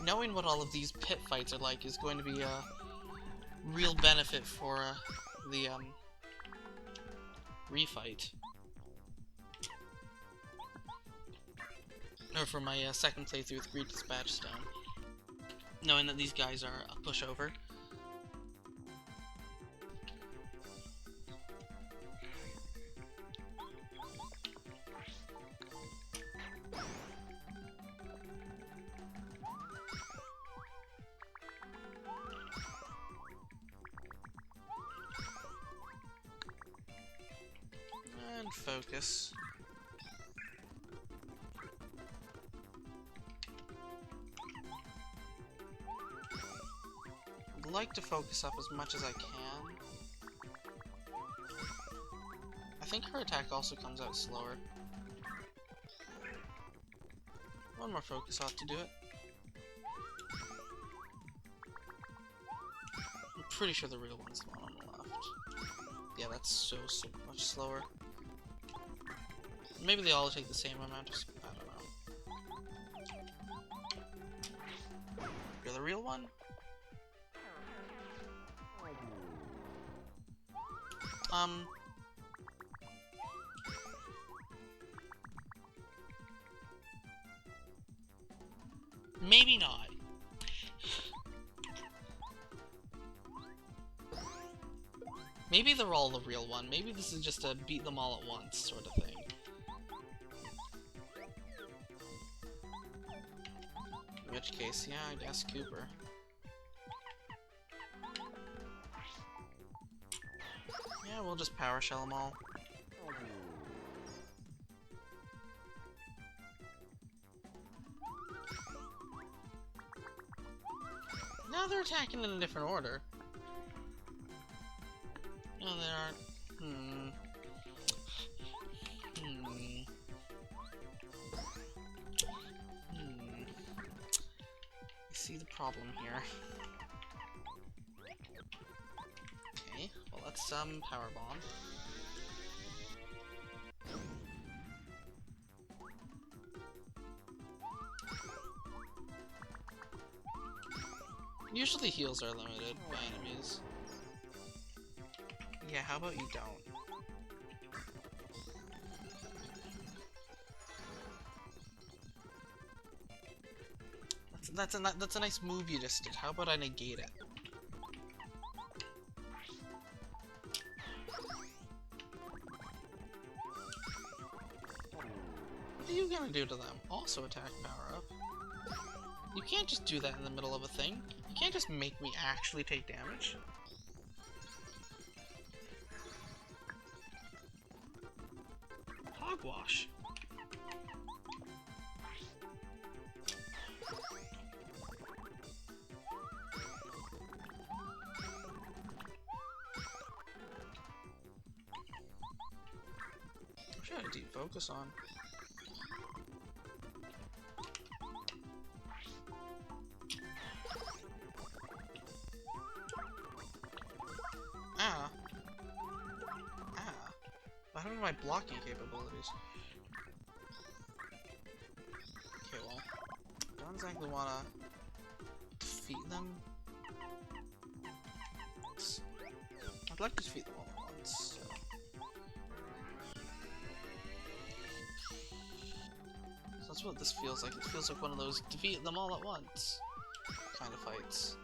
Knowing what all of these pit fights are like is going to be a real benefit for the refight. Or for my second playthrough with Greed Dispatch Stone. Knowing that these guys are a pushover. And focus. I'd like to focus up as much as I can. I think her attack also comes out slower. One more focus ought to do it. I'm pretty sure the real one's the one on the left. Yeah, that's so much slower. Maybe they all take the same amount of... I don't know. You're the real one? Maybe not. Maybe they're all the real one. Maybe this is just a beat them all at once sort of thing. In which case, yeah, I guess Cooper. Yeah, we'll just power shell them all. Now they're attacking in a different order. No, they aren't. I see the problem here. Okay, well let's power bomb. Usually heals are limited by enemies. Yeah, how about you don't? That's a nice move you just did. How about I negate it? What are you gonna do to them? Also attack power up. You can't just do that in the middle of a thing. You can't just make me actually take damage. Hogwash. I should have deep focus on. What happened to my blocking capabilities? Okay, well, don't exactly want to defeat them. I'd like to defeat them all at once. So. So that's what this feels like. It feels like one of those defeat them all at once kind of fights.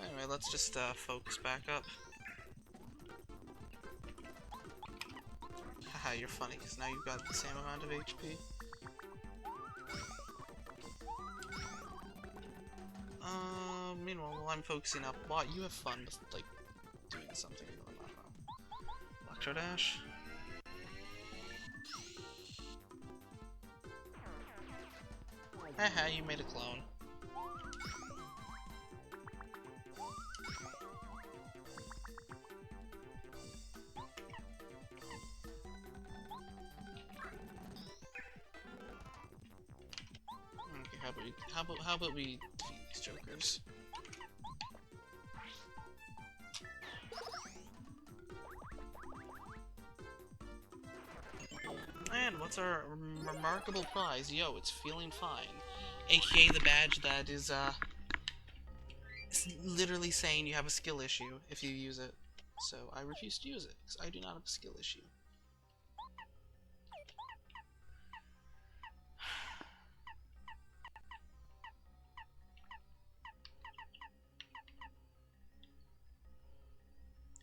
Anyway, let's just focus back up. Haha, you're funny, because now you've got the same amount of HP. Meanwhile, while I'm focusing up, Bot, you have fun with, like, doing something. Electro Dash. Haha, you made a clone. Okay, how about we defeat these jokers? And what's our remarkable prize? Yo, it's feeling fine. AKA the badge that is, it's literally saying you have a skill issue if you use it. So I refuse to use it, because I do not have a skill issue.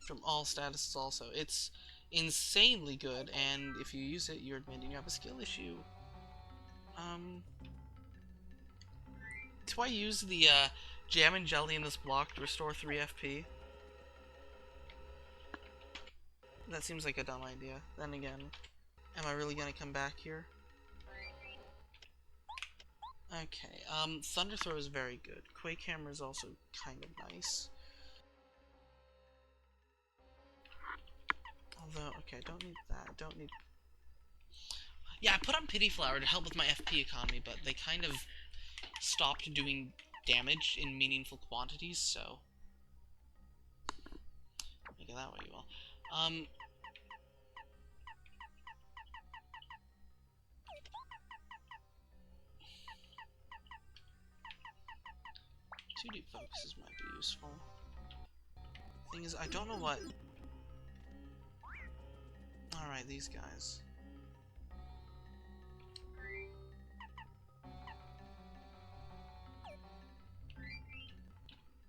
From all statuses also. It's insanely good, and if you use it, you're admitting you have a skill issue. Do I use the, jam and jelly in this block to restore 3 FP? That seems like a dumb idea. Then again, am I really gonna come back here? Okay, Thunder Throw is very good. Quake Hammer is also kind of nice. Although, okay, don't need that. Don't need... Yeah, I put on Pity Flower to help with my FP economy, but they kind of stopped doing damage in meaningful quantities, so... Make it that way, you will. 2 deep focuses might be useful. Thing is, I don't know what... Alright, these guys.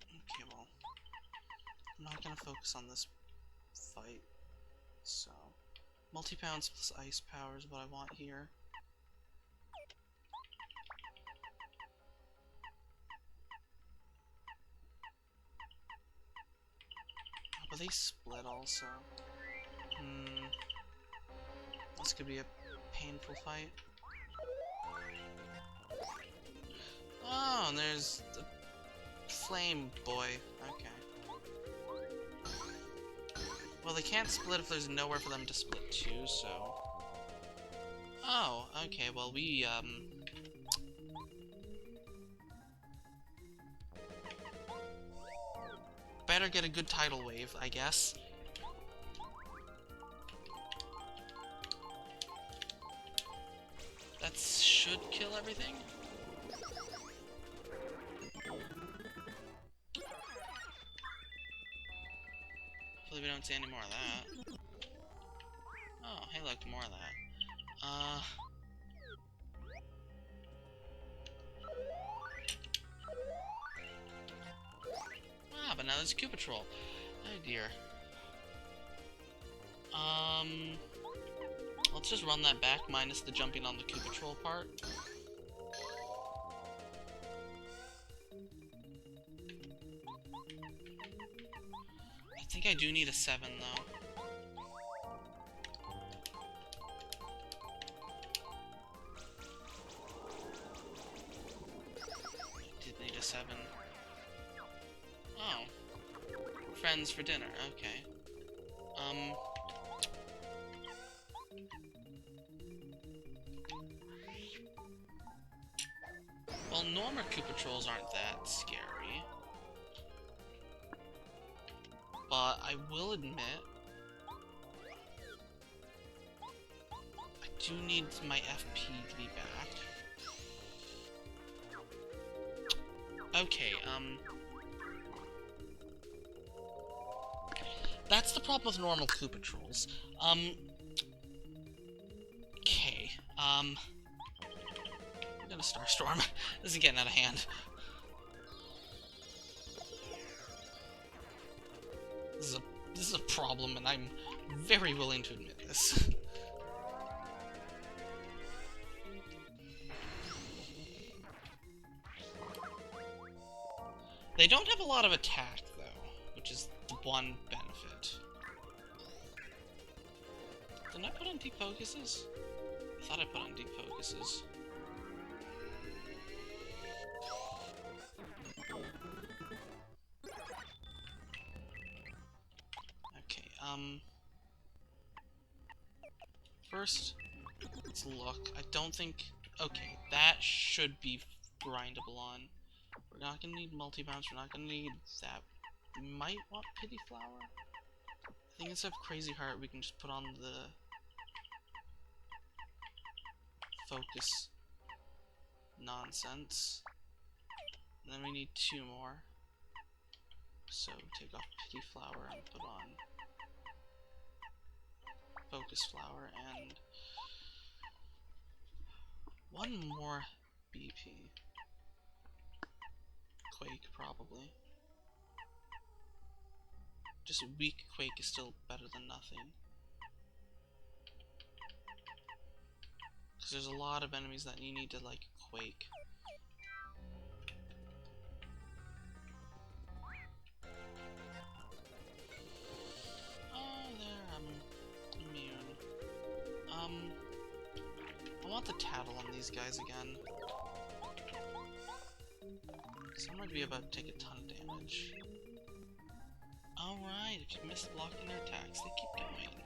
Okay, well... I'm not gonna focus on this fight, so... Multi-pounds plus ice power is what I want here. But they split also. This could be a painful fight. Oh, and there's the flame boy. Okay. Well, they can't split if there's nowhere for them to split to, so... Oh, okay, well, we, better get a good tidal wave, I guess. That should kill everything. Hopefully we don't see any more of that. Oh, hey look, more of that. Ah, but now there's a Koopa Troll. Oh dear. Let's just run that back, minus the jumping on the Koopa Troll part. I think I do need a 7, though. I did need a 7. Oh. Friends for dinner, okay. Well, normal Koopa Trolls aren't that scary. But I will admit, I do need my FP to be back. Okay, that's the problem with normal Koopa Trolls. Okay, I'm gonna Starstorm. This is getting out of hand. This is a problem, and I'm very willing to admit this. They don't have a lot of attack, though, which is the one benefit. Didn't I put on deep focuses? I thought I put on deep focuses. First, let's look. I don't think... Okay, that should be grindable on. We're not gonna need multi-bounce, we're not gonna need that. We might want Pity Flower? I think instead of Crazy Heart, we can just put on the... Focus nonsense. And then we need 2 more. So take off Pity Flower and put on Focus Flower and 1 more BP. Quake, probably. Just a weak Quake is still better than nothing. Because there's a lot of enemies that you need to, like, Quake. Oh, there, I'm immune. I want the tattle on these guys again. So I'm going to be about to take a ton of damage. Alright, if you miss blocking their attacks, they keep going.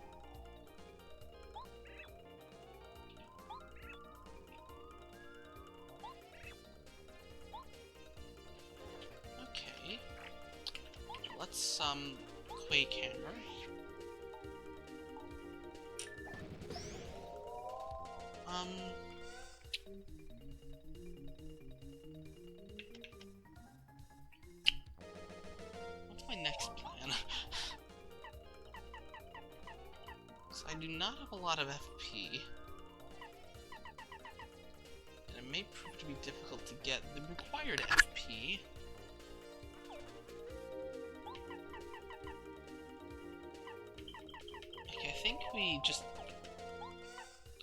Okay. Let's, Quake Hammer. What's my next plan? So I do not have a lot of FP. And it may prove to be difficult to get the required FP. Okay, I think we just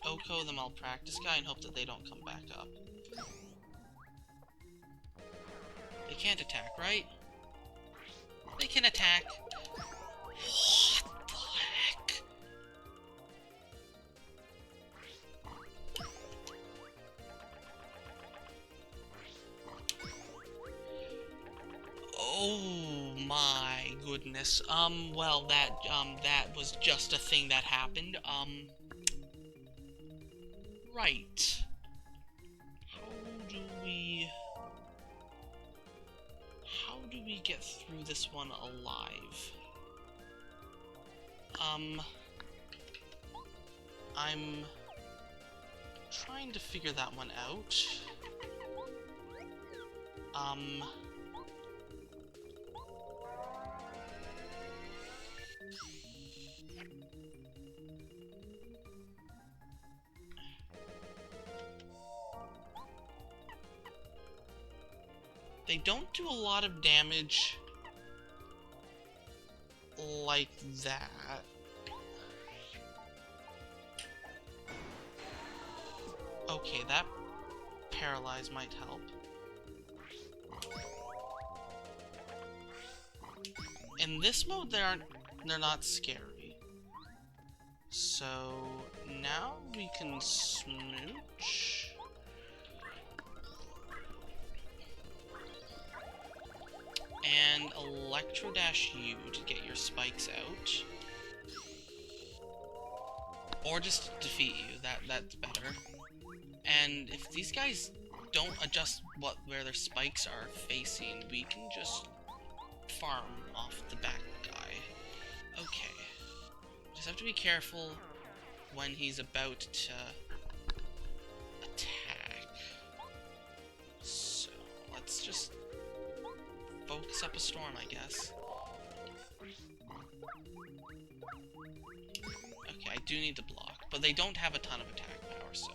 Oko the malpractice guy and hope that they don't come back up. They can't attack, right? They can attack. What the heck? Oh my goodness. Well, that was just a thing that happened. Right. How do we get through this one alive? I'm trying to figure that one out. They don't do a lot of damage like that. Okay, that paralyze might help. In this mode, they're not scary. So now we can smooch. And Electro Dash you to get your spikes out. Or just defeat you, that's better. And if these guys don't adjust where their spikes are facing, we can just farm off the back guy. Okay. Just have to be careful when he's about to attack. So, let's just focus up a storm, I guess. Okay, I do need to block, but they don't have a ton of attack power, so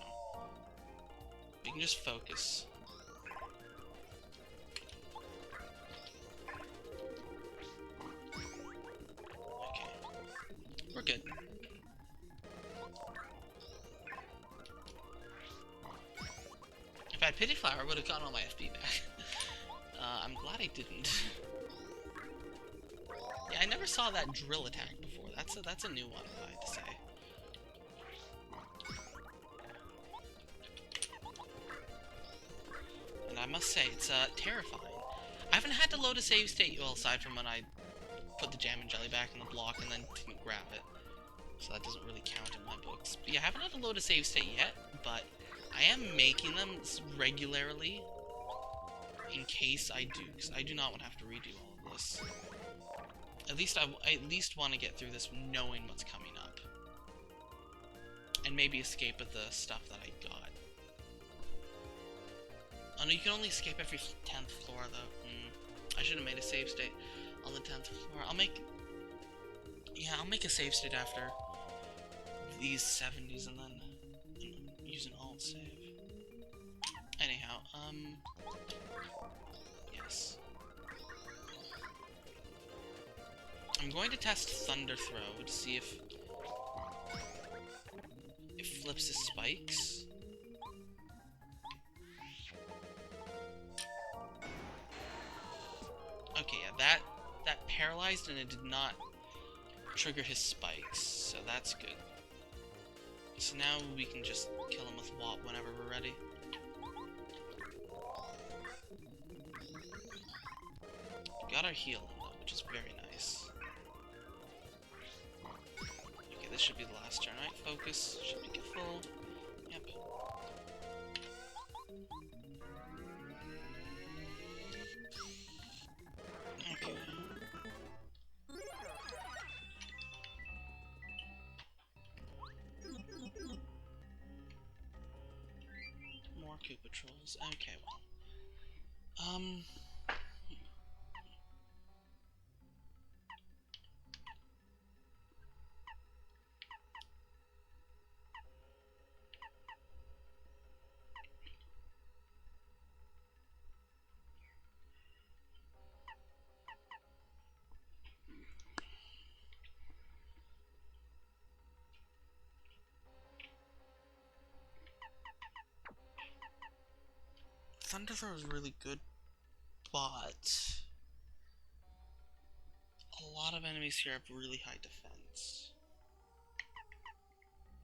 we can just focus. Okay, we're good. If I had Pity Flower, I would have gotten all my FP back. I'm glad I didn't. Yeah, I never saw that drill attack before. That's a new one, I have to say. And I must say, it's terrifying. I haven't had to load a save state, well, aside from when I put the jam and jelly back in the block and then didn't grab it. So that doesn't really count in my books. But yeah, I haven't had to load a save state yet, but I am making them regularly in case I do, because I do not want to have to redo all of this. At least I at least want to get through this knowing what's coming up. And maybe escape with the stuff that I got. Oh no, you can only escape every 10th floor though. I should have made a save state on the 10th floor. I'll make a save state after these 70s and then use an alt save. Anyhow, yes. I'm going to test Thunder Throw to see if it flips his spikes. Okay, yeah, that paralyzed and it did not trigger his spikes, so that's good. So now we can just kill him with WAP whenever we're ready. Got our heal in though, which is very nice. Okay, this should be the last turn, right? Focus, should be full. Yep. Okay. More Koopa Trolls. Okay, well. Thunder Throw is really good, but a lot of enemies here have really high defense.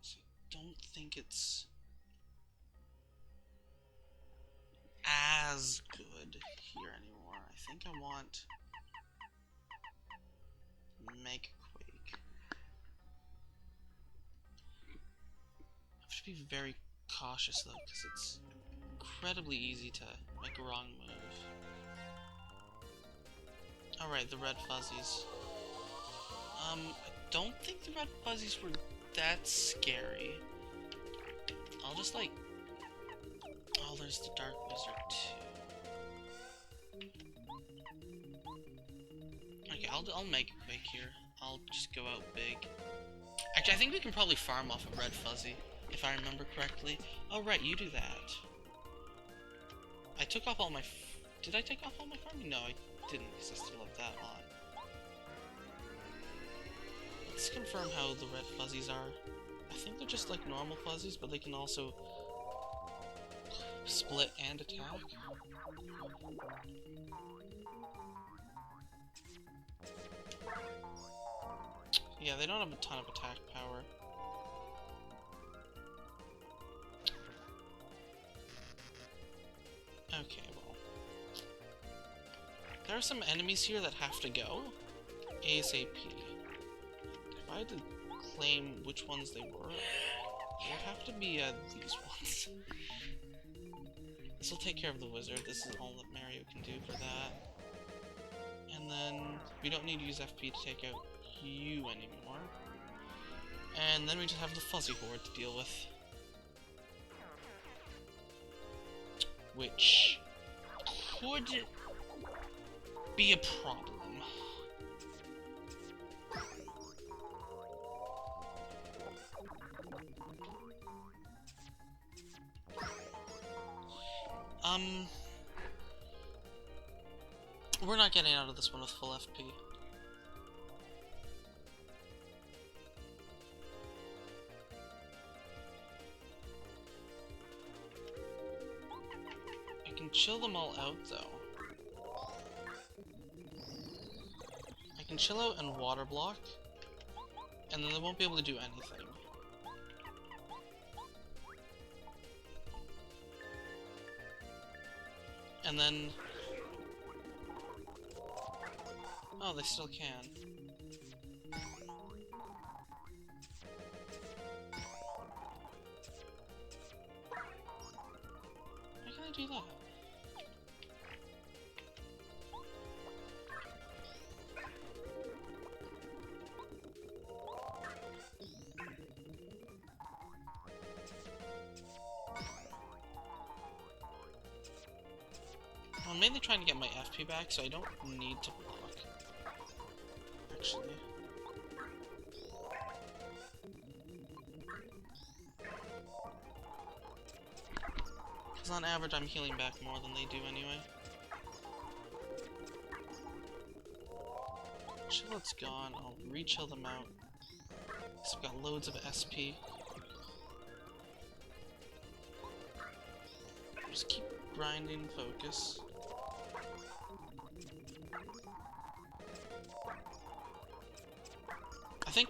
So I don't think it's as good here anymore. I think I want Mega Quake. I have to be very cautious though, because it's incredibly easy to make a wrong move. Alright, the red fuzzies. I don't think the red fuzzies were that scary. I'll just like... Oh, there's the Dark Wizard too. Okay, I'll make a Quake here. I'll just go out big. Actually, I think we can probably farm off a red fuzzy, if I remember correctly. Oh right, you do that. I took off all my... Did I take off all my farming? No, I didn't, because I still have that on. Let's confirm how the red fuzzies are. I think they're just like normal fuzzies, but they can also split and attack. Yeah, they don't have a ton of attack power. Okay, well. There are some enemies here that have to go ASAP. If I had to claim which ones they were, it would have to be these ones. This will take care of the wizard. This is all that Mario can do for that. And then we don't need to use FP to take out you anymore. And then we just have the fuzzy horde to deal with. Which could be a problem. We're not getting out of this one with full FP. I can chill them all out though. I can chill out and water block, and then they won't be able to do anything. And then Oh, they still can. Why can't I do that? I'm mainly trying to get my FP back, so I don't need to block. Actually. Because on average, I'm healing back more than they do anyway. Chillet's gone. I'll re-chill them out. So we've got loads of SP. Just keep grinding focus.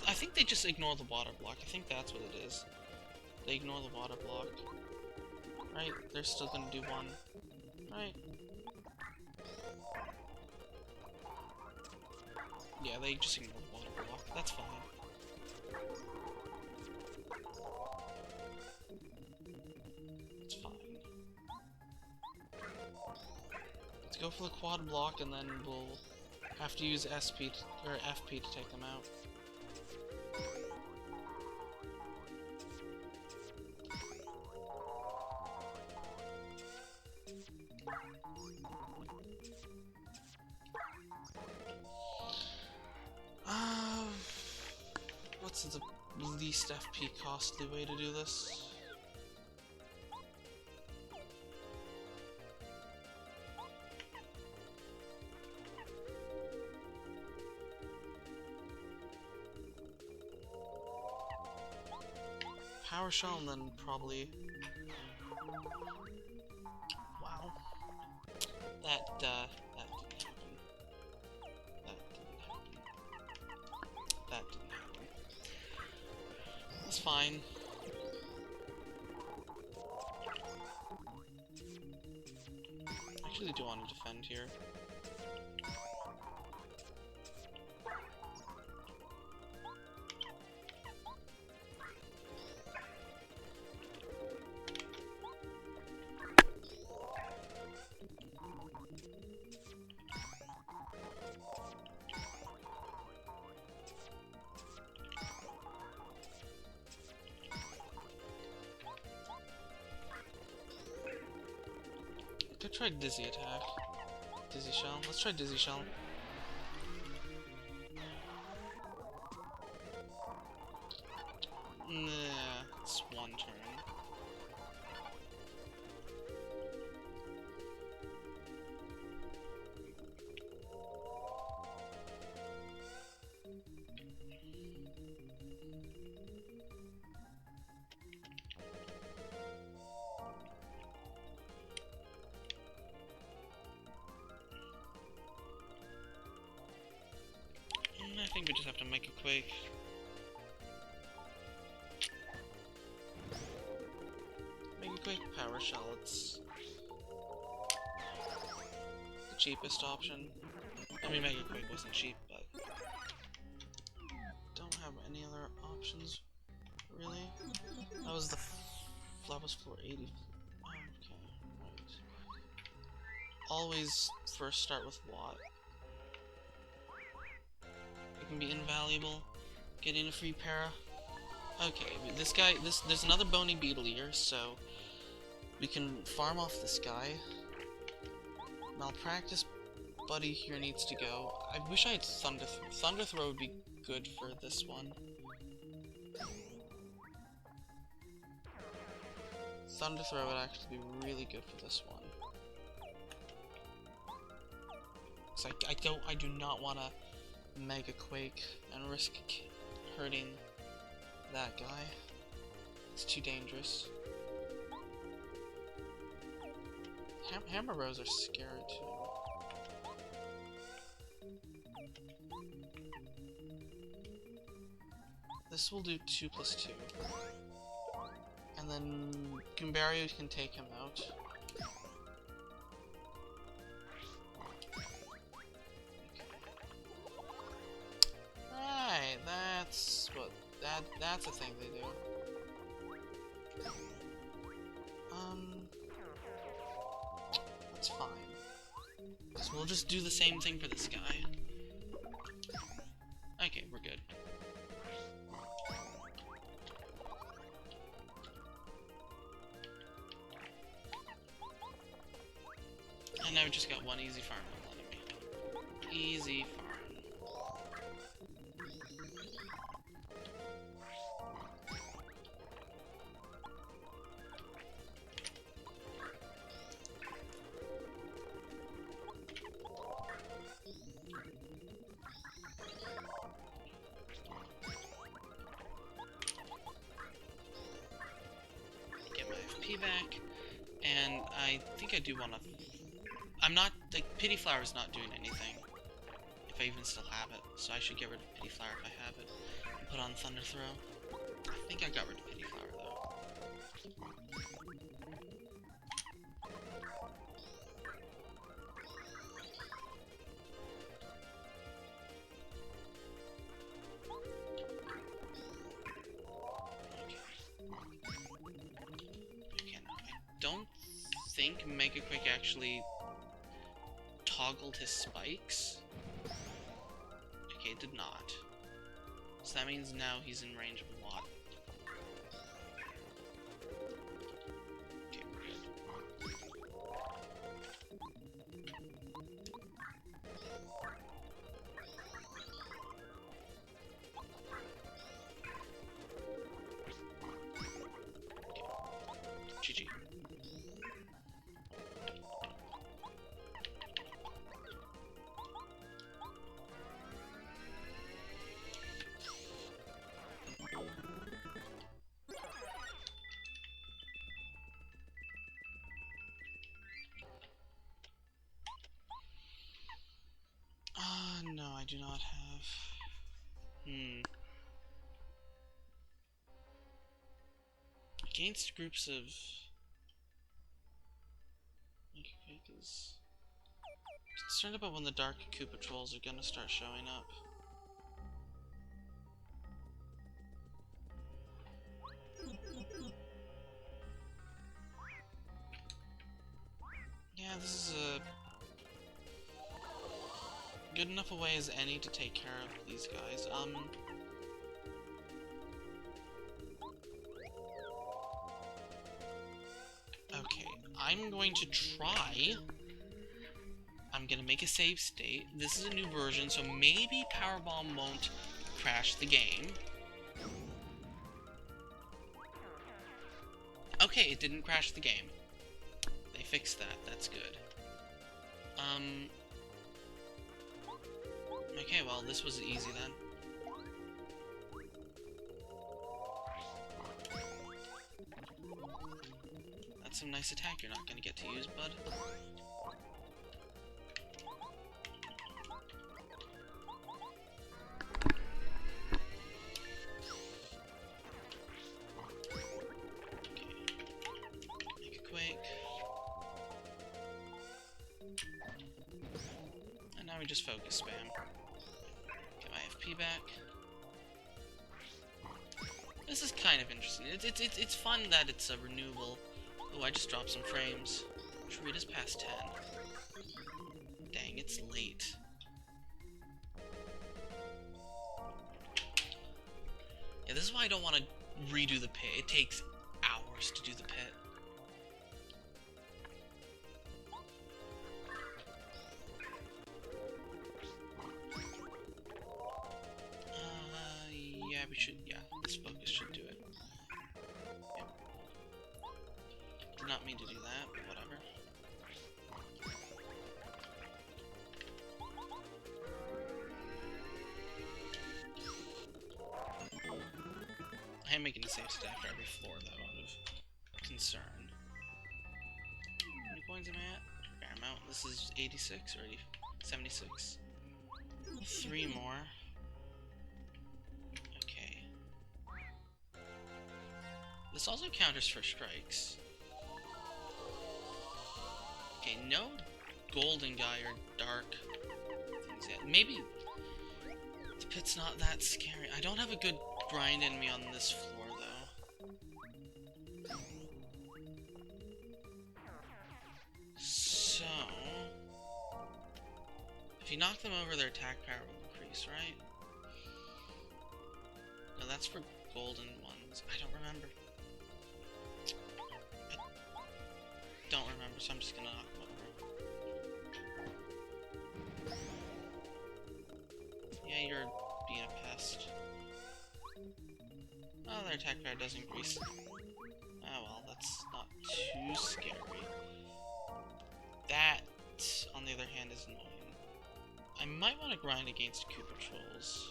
I think they just ignore the water block. I think that's what it is. They ignore the water block. Right? They're still gonna do one. Right? Yeah, they just ignore the water block. That's fine. It's fine. Let's go for the quad block and then we'll have to use SP or FP to take them out. What's the least FP costly way to do this? Power Shell and then probably... Wow. That didn't happen. That didn't happen. That's fine. I actually do want to defend here. Could try Dizzy attack. Dizzy Shell. Let's try Dizzy Shell. Nah, it's one turn. I think we just have to make a quake. Make a quake power shell, it's the cheapest option. I mean, Mega Quake wasn't cheap, but don't have any other options, really. That was that was floor 80. Oh, okay, right. Always first start with Watt. It can be invaluable. Getting a free para. Okay, this guy, there's another bony beetle here, so we can farm off this guy. Malpractice buddy here needs to go. I wish I had Thunder Throw. Thunder Throw would be good for this one. Thunder Throw would actually be really good for this one. So I do not want to Mega Quake and risk hurting that guy. It's too dangerous. Hammer Rose are scary too. This will do 2+2. And then Goombario can take him out. that's a thing they do. That's fine. So we'll just do the same thing for this guy. Okay, we're good. And now we just got one easy farm on enemy. Easy farm. Get my FP back, and I think I do want to. I'm not. The Pity Flower is not doing anything. If I even still have it, so I should get rid of Pity Flower if I have it. And put on Thunder Throw. I think I got rid of Pity Flower though. Okay, now I don't think Mega Quick actually toggled his spikes. Okay, it did not. So that means now he's in range of a lot. Okay, we're good. Okay. GG. No, I do not have. Against groups of. Okay, because concerned about when the Dark Koopa Trolls are gonna start showing up. Yeah, this is a good enough a way as any to take care of these guys. Okay, I'm going to try. I'm gonna make a save state. This is a new version, so maybe Powerbomb won't crash the game. Okay, it didn't crash the game. They fixed that. That's good. Okay, well, this was easy then. That's some nice attack you're not gonna get to use, bud. We just focus spam. Get my FP back. This is kind of interesting. It's fun that it's a renewable. Oh, I just dropped some frames. Read is past 10. Dang, it's late. Yeah, this is why I don't want to redo the pit. It takes hours to do the pit. Yeah, we should, yeah, this focus should do it. Yep. Did not mean to do that, but whatever. I am making a safe stat after every floor, though, out of concern. How many coins am I at? Fair amount. This is 86 or 76. 3 more. This also counters for strikes. Okay, no golden guy or dark things yet. Maybe the It's not that scary. I don't have a good grind enemy on this floor, though. So... if you knock them over, their attack power will increase, right? No, that's for golden ones. I don't remember. I don't remember, so I'm just gonna knock them over. Yeah, you're being a pest. Oh, their attack power does increase. Oh well, that's not too scary. That, on the other hand, is annoying. I might want to grind against Koopa Trolls.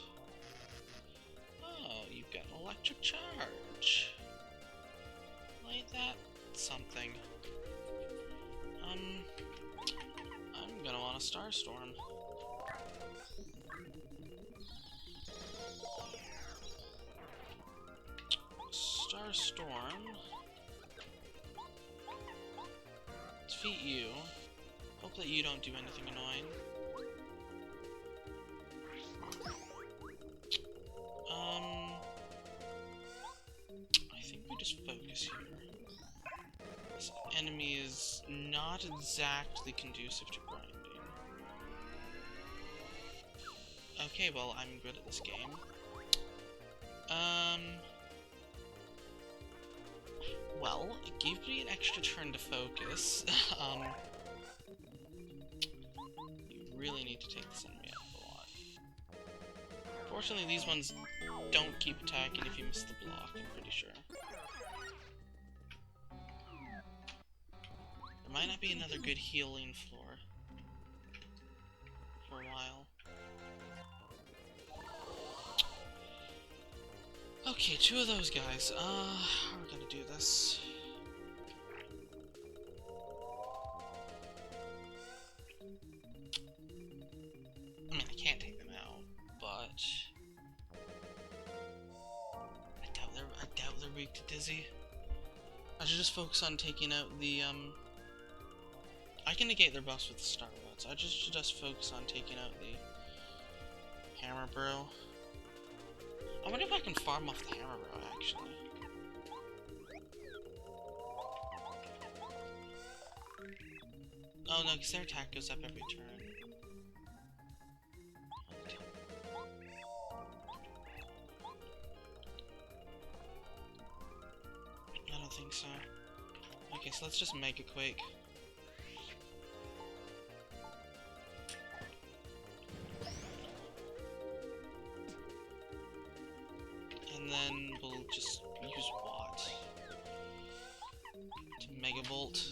Oh, you've got an electric charge. Like that something. I'm gonna want a Starstorm. Starstorm. Defeat you. Hope that you don't do anything annoying. I think we just focus here. This enemy is not exactly conducive to grinding. Okay, well, I'm good at this game. Well, it gave me an extra turn to focus. You really need to take this enemy out a lot. Fortunately, these ones don't keep attacking if you miss the block, I'm pretty sure. There might not be another good healing floor for a while. Okay, 2 of those guys. How are we gonna do this? I mean, I can't take them out, but I doubt they're weak to Dizzy. I should just focus on taking out the I can negate their buffs with the Star Rods. I should just focus on taking out the Hammer Bro. I wonder if I can farm off the Hammer Bro, actually. Oh no, because their attack goes up every turn. I don't think so. Okay, so let's just Mega Quake. And then we'll just use Watt to Mega Bolt.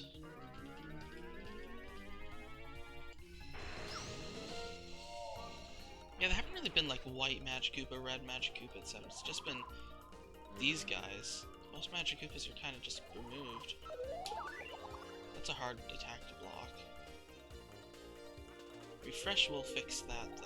Yeah, there haven't really been like white Magikoopa, red Magikoopa, etc. It's just been these guys. Most Magikoopas are kind of just removed. That's a hard attack to block. Refresh will fix that, though.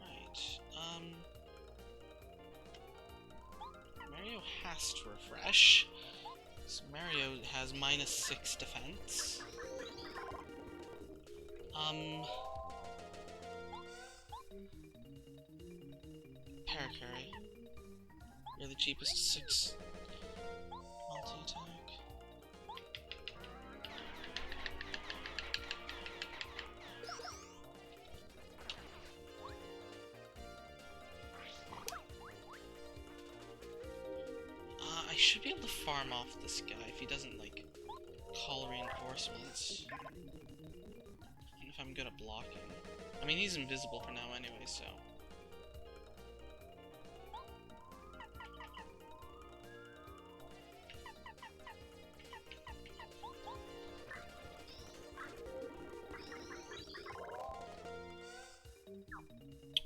Right, Mario has to refresh. So Mario has -6 defense. Parakarry. You're the cheapest 6 multi-attack. I should be able to farm off this guy if he doesn't, like, call reinforcements. And if I'm good at blocking. I mean, he's invisible for now anyway, so...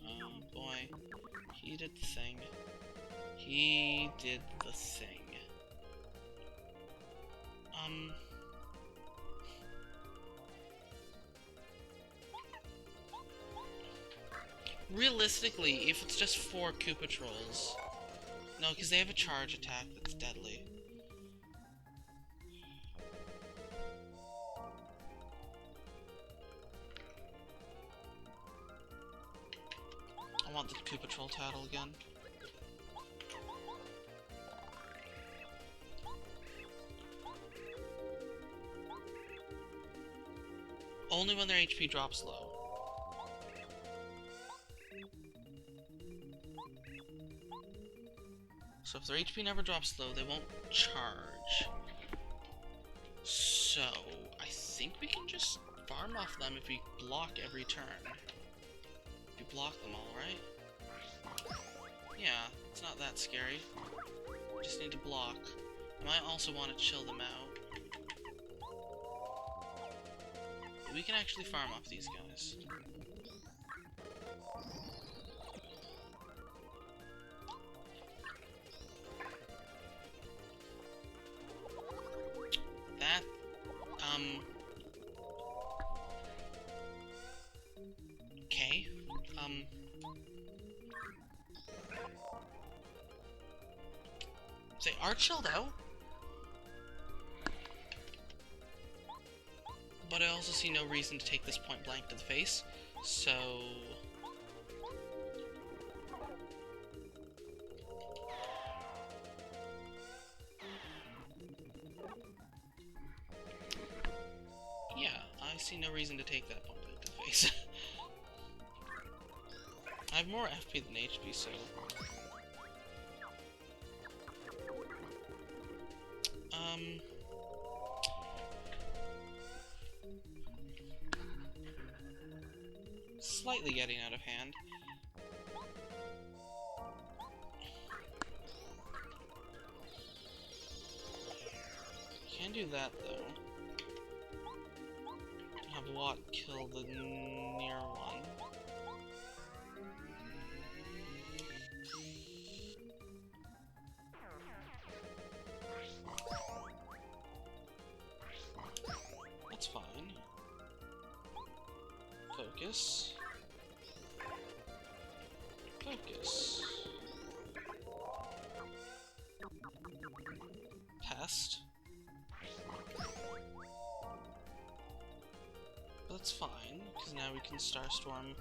oh boy. He did the thing. He did the thing. Realistically, if it's just 4 Koopa Trolls, No, because they have a charge attack that's deadly. I want the Koopa Troll Tattle again. Only when their HP drops low. So if their HP never drops low, they won't charge. So, I think we can just farm off them if we block every turn. If you block them all, right? Yeah, it's not that scary. We just need to block. I might also want to chill them out. We can actually farm off these guys. That, okay, they are chilled out. But I also see no reason to take this point blank to the face, so... yeah, I see no reason to take that point blank to the face. I have more FP than HP, so... Slightly getting out of hand. Can do that, though. Have Watt kill the near one. That's fine. Focus. Focus. Pest. But that's fine, because now we can Starstorm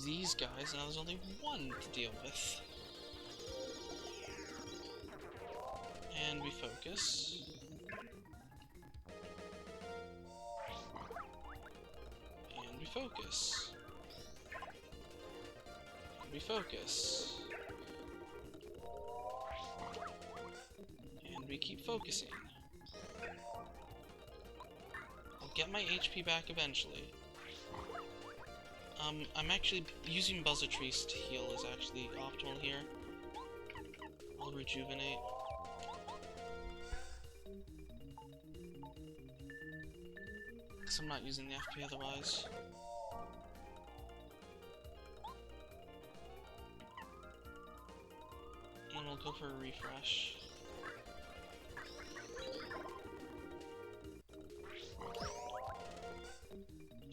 these guys, and now there's only one to deal with. And we focus. And we focus. And we focus. And we keep focusing. I'll get my HP back eventually. I'm actually using Buzzatrice to heal is actually optimal here. I'll rejuvenate. Because I'm not using the FP otherwise. And we'll go for a refresh.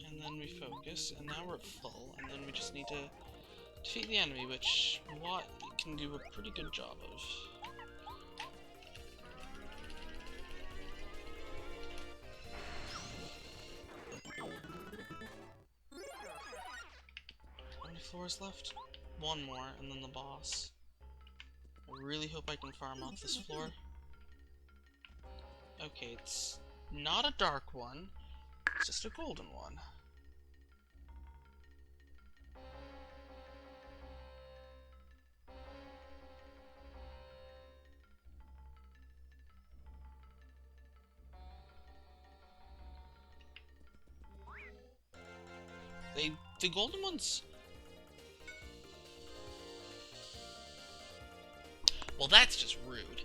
And then we focus, and now we're at full, and then we just need to defeat the enemy, which Watt can do a pretty good job of. How many floors left? One more, and then the boss. I really hope I can farm off this floor. Okay, it's not a dark one, it's just a golden one. The golden ones... Well, that's just rude.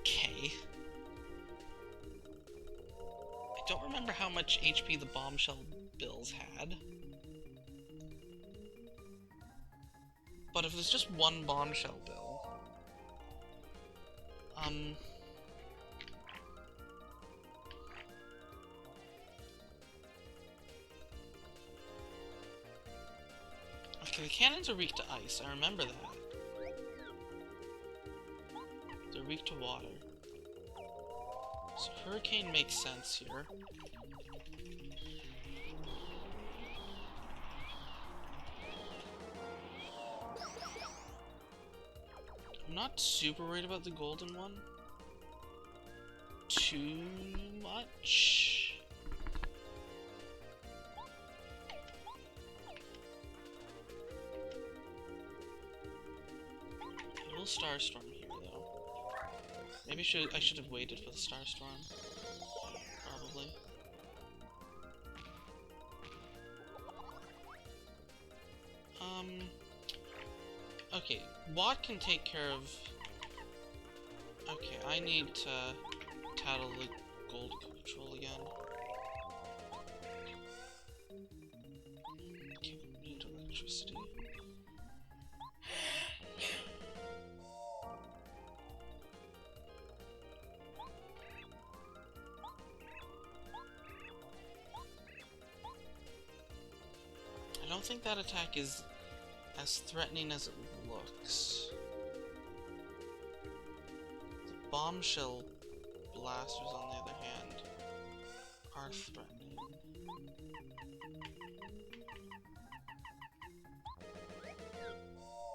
Okay. I don't remember how much HP the bombshell bills had. But if there's just one bombshell bill... Okay, the cannons are weak to ice, I remember that. They're weak to water. So Hurricane makes sense here. I'm not super worried about the golden one. Too much. A little Starstorm here, though. Maybe I should have waited for the Starstorm. Probably. Okay, Watt can take care of... Okay, I need to tattle the gold patrol again. Okay, we need electricity. I don't think that attack is as threatening as it looks. The bombshell blasters, on the other hand, are threatening.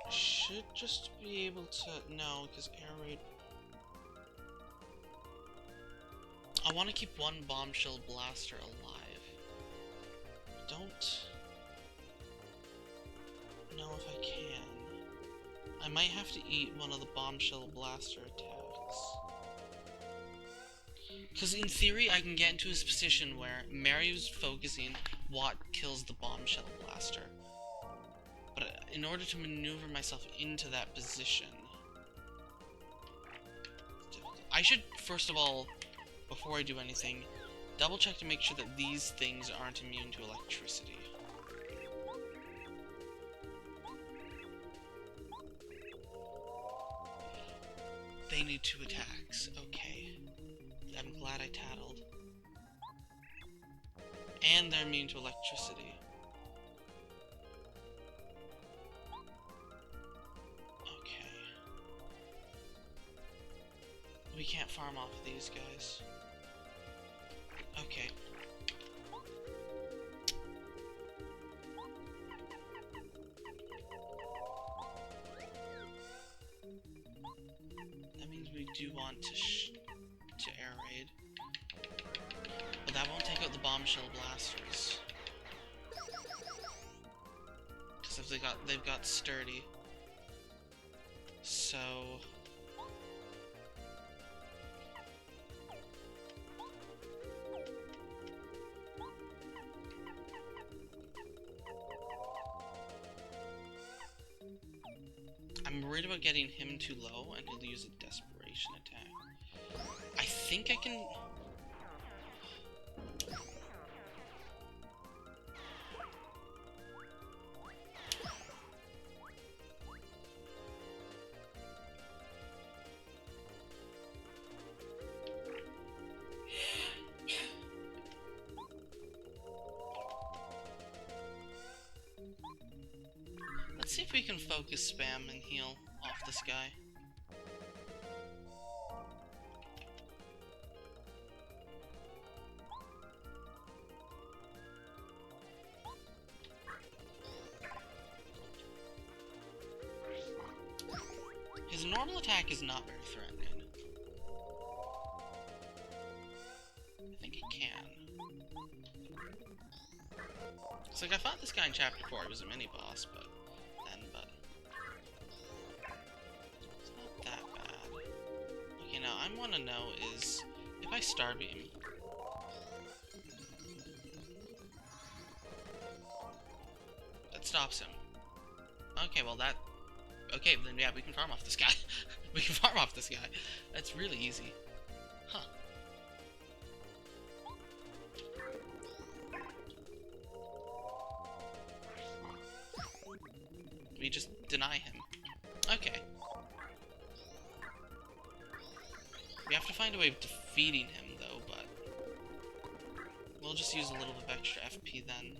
I should just be able to... No, because air raid... I want to keep one bombshell blaster alive. Don't know if I can. I might have to eat one of the bombshell blaster attacks. Because in theory, I can get into this position where Mario's focusing, Watt kills the bombshell blaster. But in order to maneuver myself into that position, I should, first of all, before I do anything, double check to make sure that these things aren't immune to electricity. They need 2 attacks. Okay. I'm glad I tattled. And they're immune to electricity. Okay. We can't farm off of these guys. Okay. That means we do want to air raid. But that won't take out the bombshell blasters. Because if they've got sturdy. So I'm worried about getting him too low, and he'll use a desperation attack. I think I can... Let's see if we can focus spam and heal off this guy. His normal attack is not very threatening. I think it can. It's like I fought this guy in chapter 4, he was a mini-boss, but it's not that bad. Okay, now I want to know is, if I Starbeam, that stops him. Okay, well that... Okay, then yeah, we can farm off this guy. We can farm off this guy. That's really easy. Huh. We just deny him. Okay. We have to find a way of defeating him, though, but... we'll just use a little bit of extra FP then.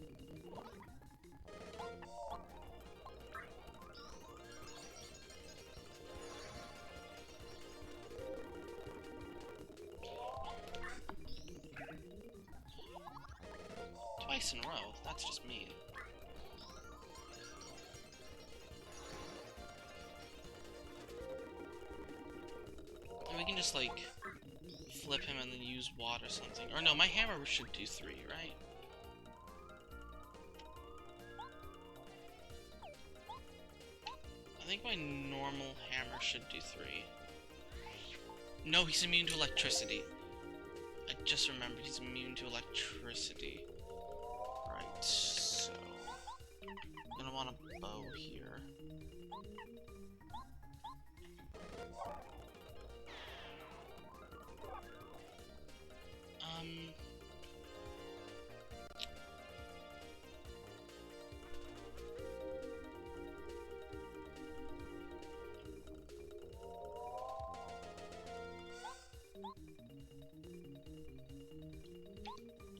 twice in a row. That's just mean. And we can just, like, flip him and then use water or something. Or no, my hammer should do 3, right? I think my normal hammer should do 3. No, he's immune to electricity. I just remembered he's immune to electricity. Right, so... I'm gonna want a bow here.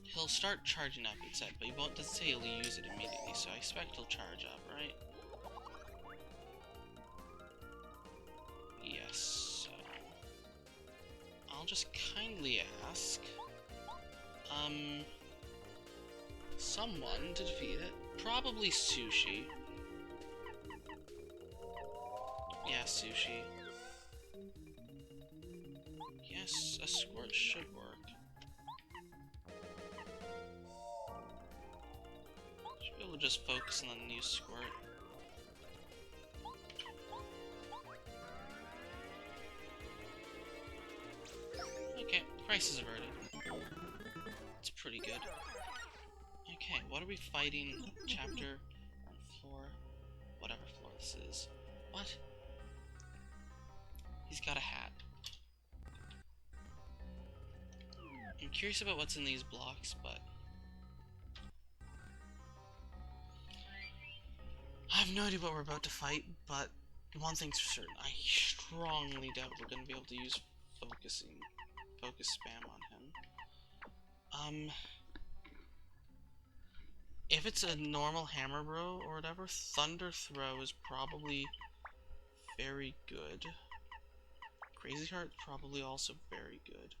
He'll start charging up, it said, but he won't, doesn't say he'll use it immediately, so I expect he'll charge up, right? Yes, so... I'll just kindly ask... someone to defeat it. Probably Sushi. Yeah, Sushi. Yes, a squirt should work. Should be able to just focus on the new squirt. Okay, crisis averted. It's pretty good. Okay, what are we fighting? Chapter on floor? Whatever floor this is. What? He's got a hat. I'm curious about what's in these blocks, but... I have no idea what we're about to fight, but one thing's for certain. I strongly doubt we're going to be able to use focus spam on him. If it's a normal hammer bro or whatever, Thunder Throw is probably very good. Crazy Heart probably also very good.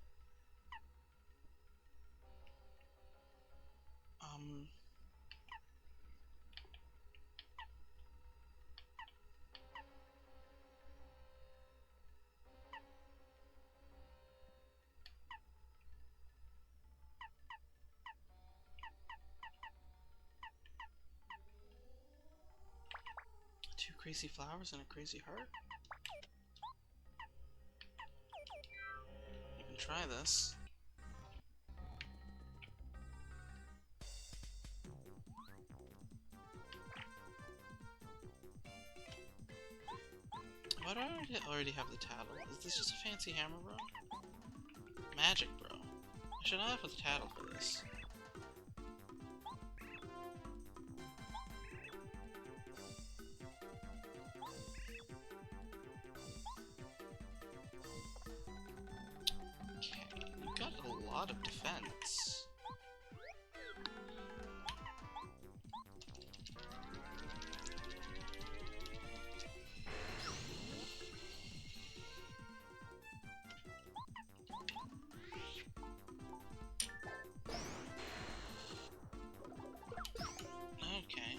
Two Crazy Flowers and a Crazy Heart? You can try this. Why do I already have the tattle? Is this just a fancy hammer bro? Magic bro. I should not have the tattle for this. Okay, you got a lot of defense. Okay.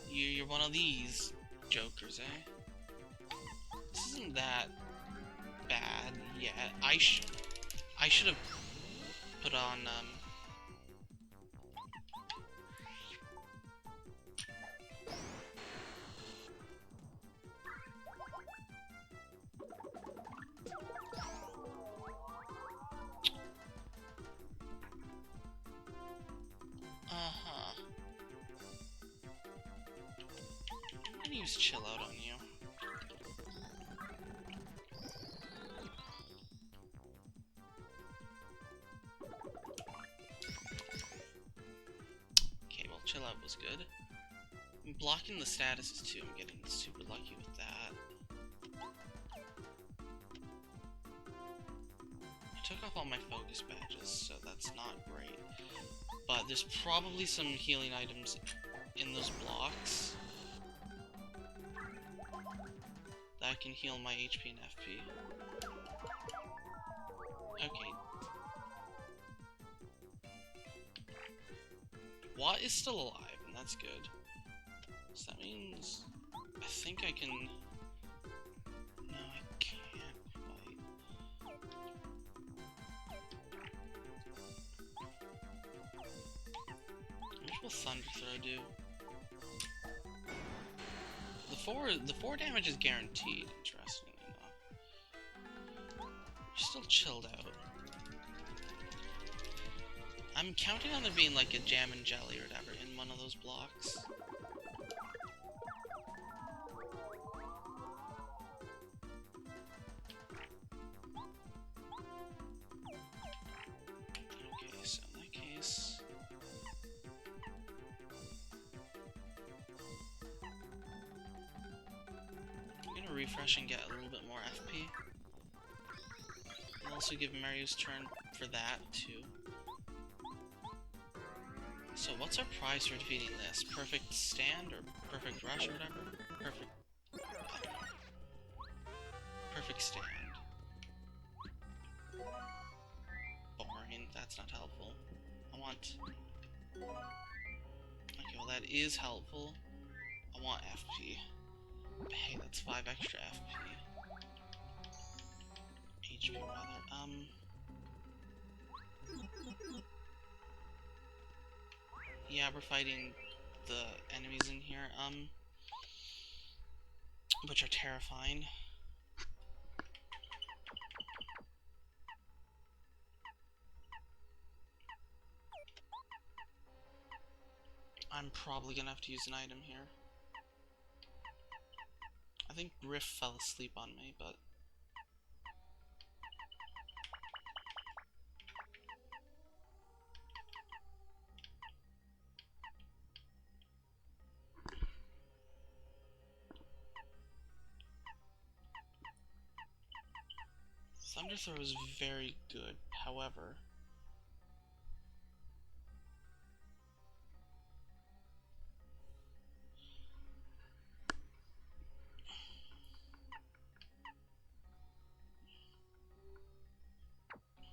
You're one of these jokers, eh? This isn't that bad yet. I should have put on I'm gonna use Chill Out on you. Okay, well, Chill Out was good. I'm blocking the statuses too. I'm getting super lucky with that. I took off all my focus badges, so that's not great. But there's probably some healing items in those blocks that can heal my HP and FP. Okay. Watt is still alive, and that's good. So that means I think I can. No, I can't quite. What will Thunder Throw do? The four damage is guaranteed, interestingly enough. We're still chilled out. I'm counting on there being like a jam and jelly or whatever in one of those blocks. Okay, so in that case... I'm gonna refresh and get a little bit more FP. I'll also give Mario's turn for that, too. So what's our prize for defeating this? Perfect stand, or perfect rush, or whatever? Perfect stand. Boring, that's not helpful. I want... Okay, well that is helpful. I want FP. Hey, that's 5 extra FP. HP rather. Yeah, we're fighting the enemies in here, which are terrifying. I'm probably gonna have to use an item here. I think Riff fell asleep on me, but... Thunder Throw is very good, however...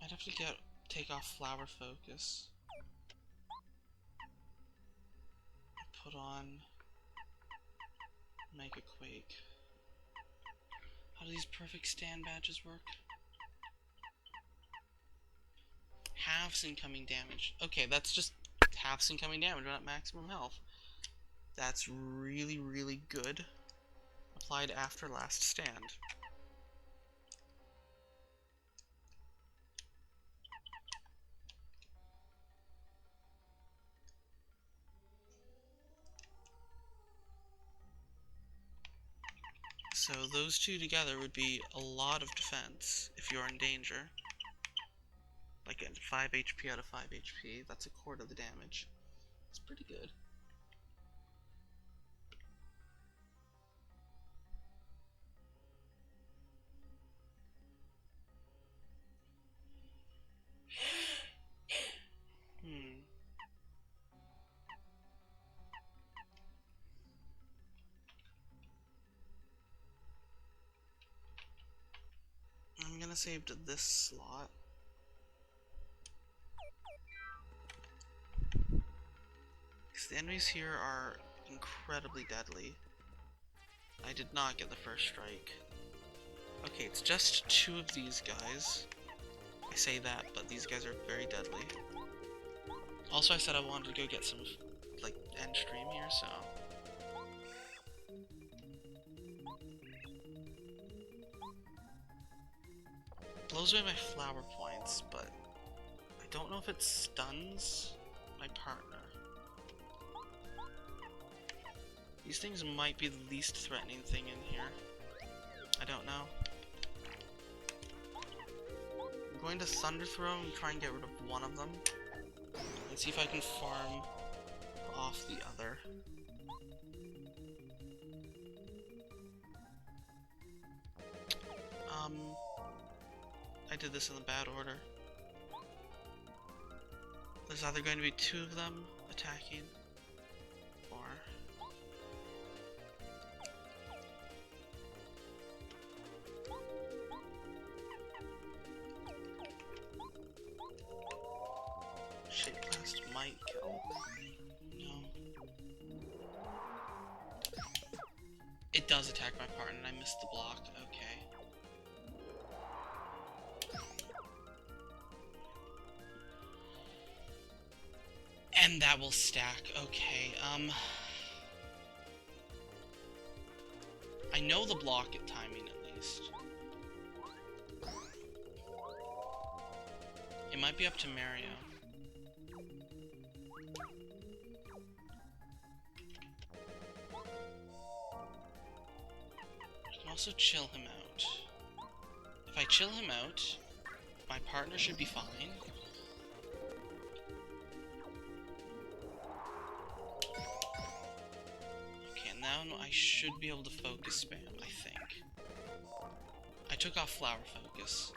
I'd have to take off Flower Focus. Put on... Make a Quake. How do these perfect stand badges work? Halves incoming damage. Okay, that's just halves incoming damage, not maximum health. That's really, really good. Applied after last stand. So those two together would be a lot of defense if you're in danger. Like at 5 HP out of 5 HP, that's a quarter of the damage. It's pretty good. I'm gonna save to this slot. Because the enemies here are incredibly deadly. I did not get the first strike. Okay, it's just 2 of these guys. I say that, but these guys are very deadly. Also, I said I wanted to go get some, like, end stream here, so... Blows away my flower points, but I don't know if it stuns my partner. These things might be the least threatening thing in here. I don't know. I'm going to Thunder Throw and try and get rid of one of them. And see if I can farm off the other. I did this in the bad order. There's either going to be 2 of them attacking, or... Shape Blast might kill. does attack my partner, and I missed the block. Okay. And that will stack. Okay, I know the block at timing, at least. It might be up to Mario. I can also chill him out. If I chill him out, my partner should be fine. Okay, now I should be able to focus spam, I think. I took off flower focus.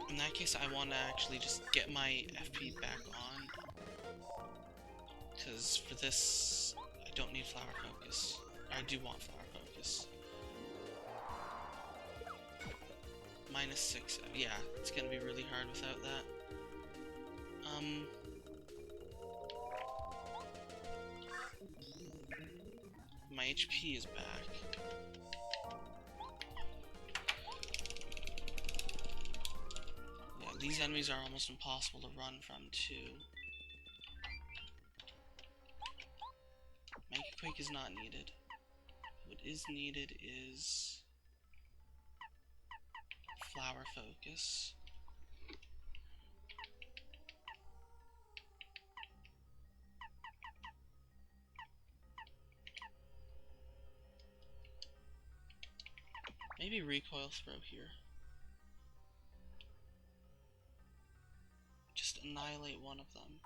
In that case, I want to actually just get my FP back on. Because for this, I don't need flower focus. I do want flower focus. -6. Yeah, it's gonna be really hard without that. My HP is back. Yeah, these enemies are almost impossible to run from, too. Mega Quake is not needed. What is needed is flower focus. Maybe recoil throw here. Just annihilate one of them.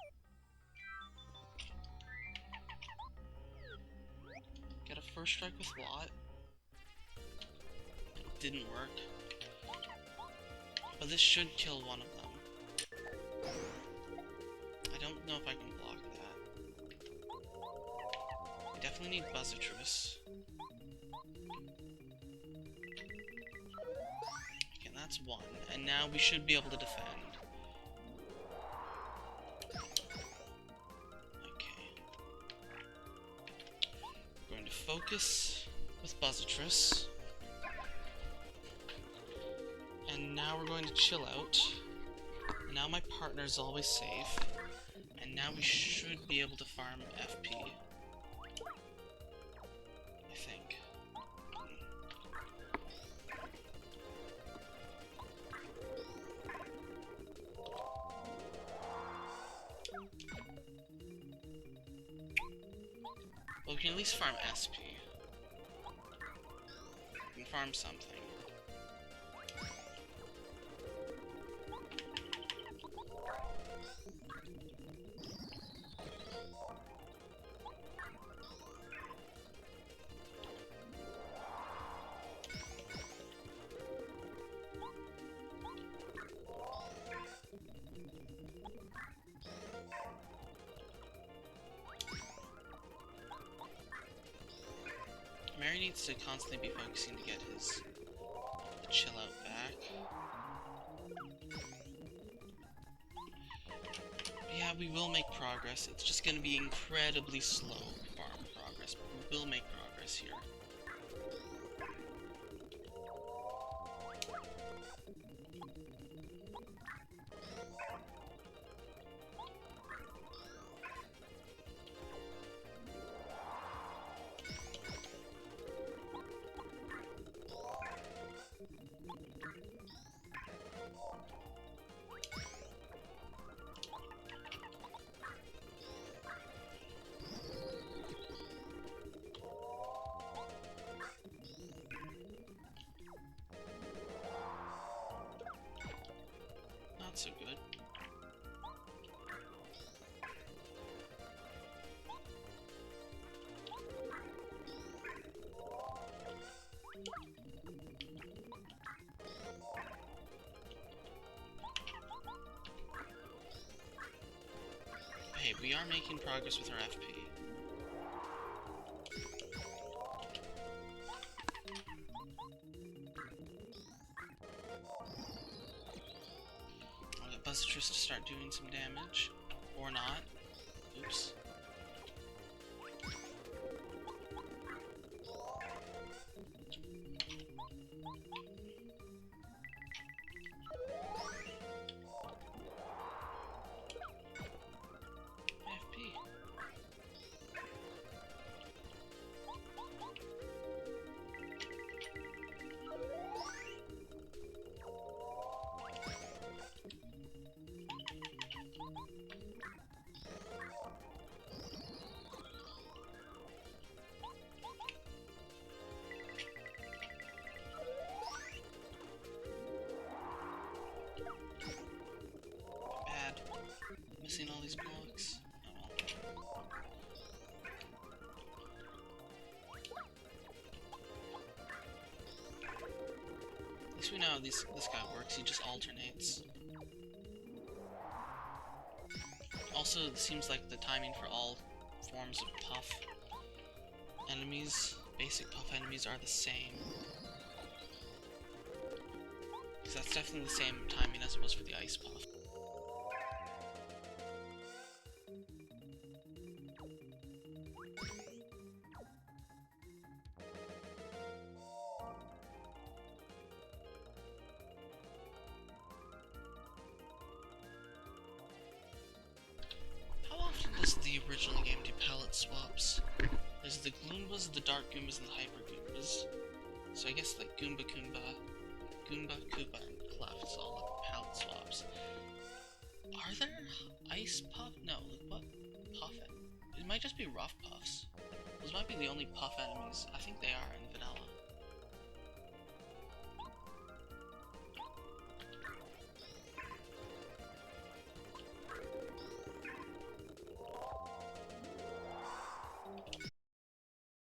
Get a first strike with Lot. Didn't work. But this should kill one of them. I don't know if I can block that. I definitely need Buzzatris. Okay, that's one. And now we should be able to defend. Focus with Buzzatris. And now we're going to chill out. And now my partner's always safe. And now we should be able to farm FP. I think. Well, we can at least farm SP. We can farm something. Mary needs to constantly be focusing to get his chill out back. Yeah, we will make progress. It's just going to be incredibly slow farm progress, but we will make progress here. Not so good. Hey, we are making progress with our FP. citrus to start doing some damage. Or not. Oops. FP. Bad. Missing all these blocks. Oh well. At least we know how this guy works. He just alternates. Also, it seems like the timing for all forms of puff enemies, basic puff enemies, are the same. Because that's definitely the same timing as it was for the ice puff. How often does the original game do palette swaps? There's the Gloombas, the Dark Goombas, and the Hyper Goombas. So I guess like Goomba, Koopa, and Clef's all like palette swaps. Are there ice puff? No, like what puff? It might just be rough puffs. Those might be the only puff enemies. I think they are in vanilla.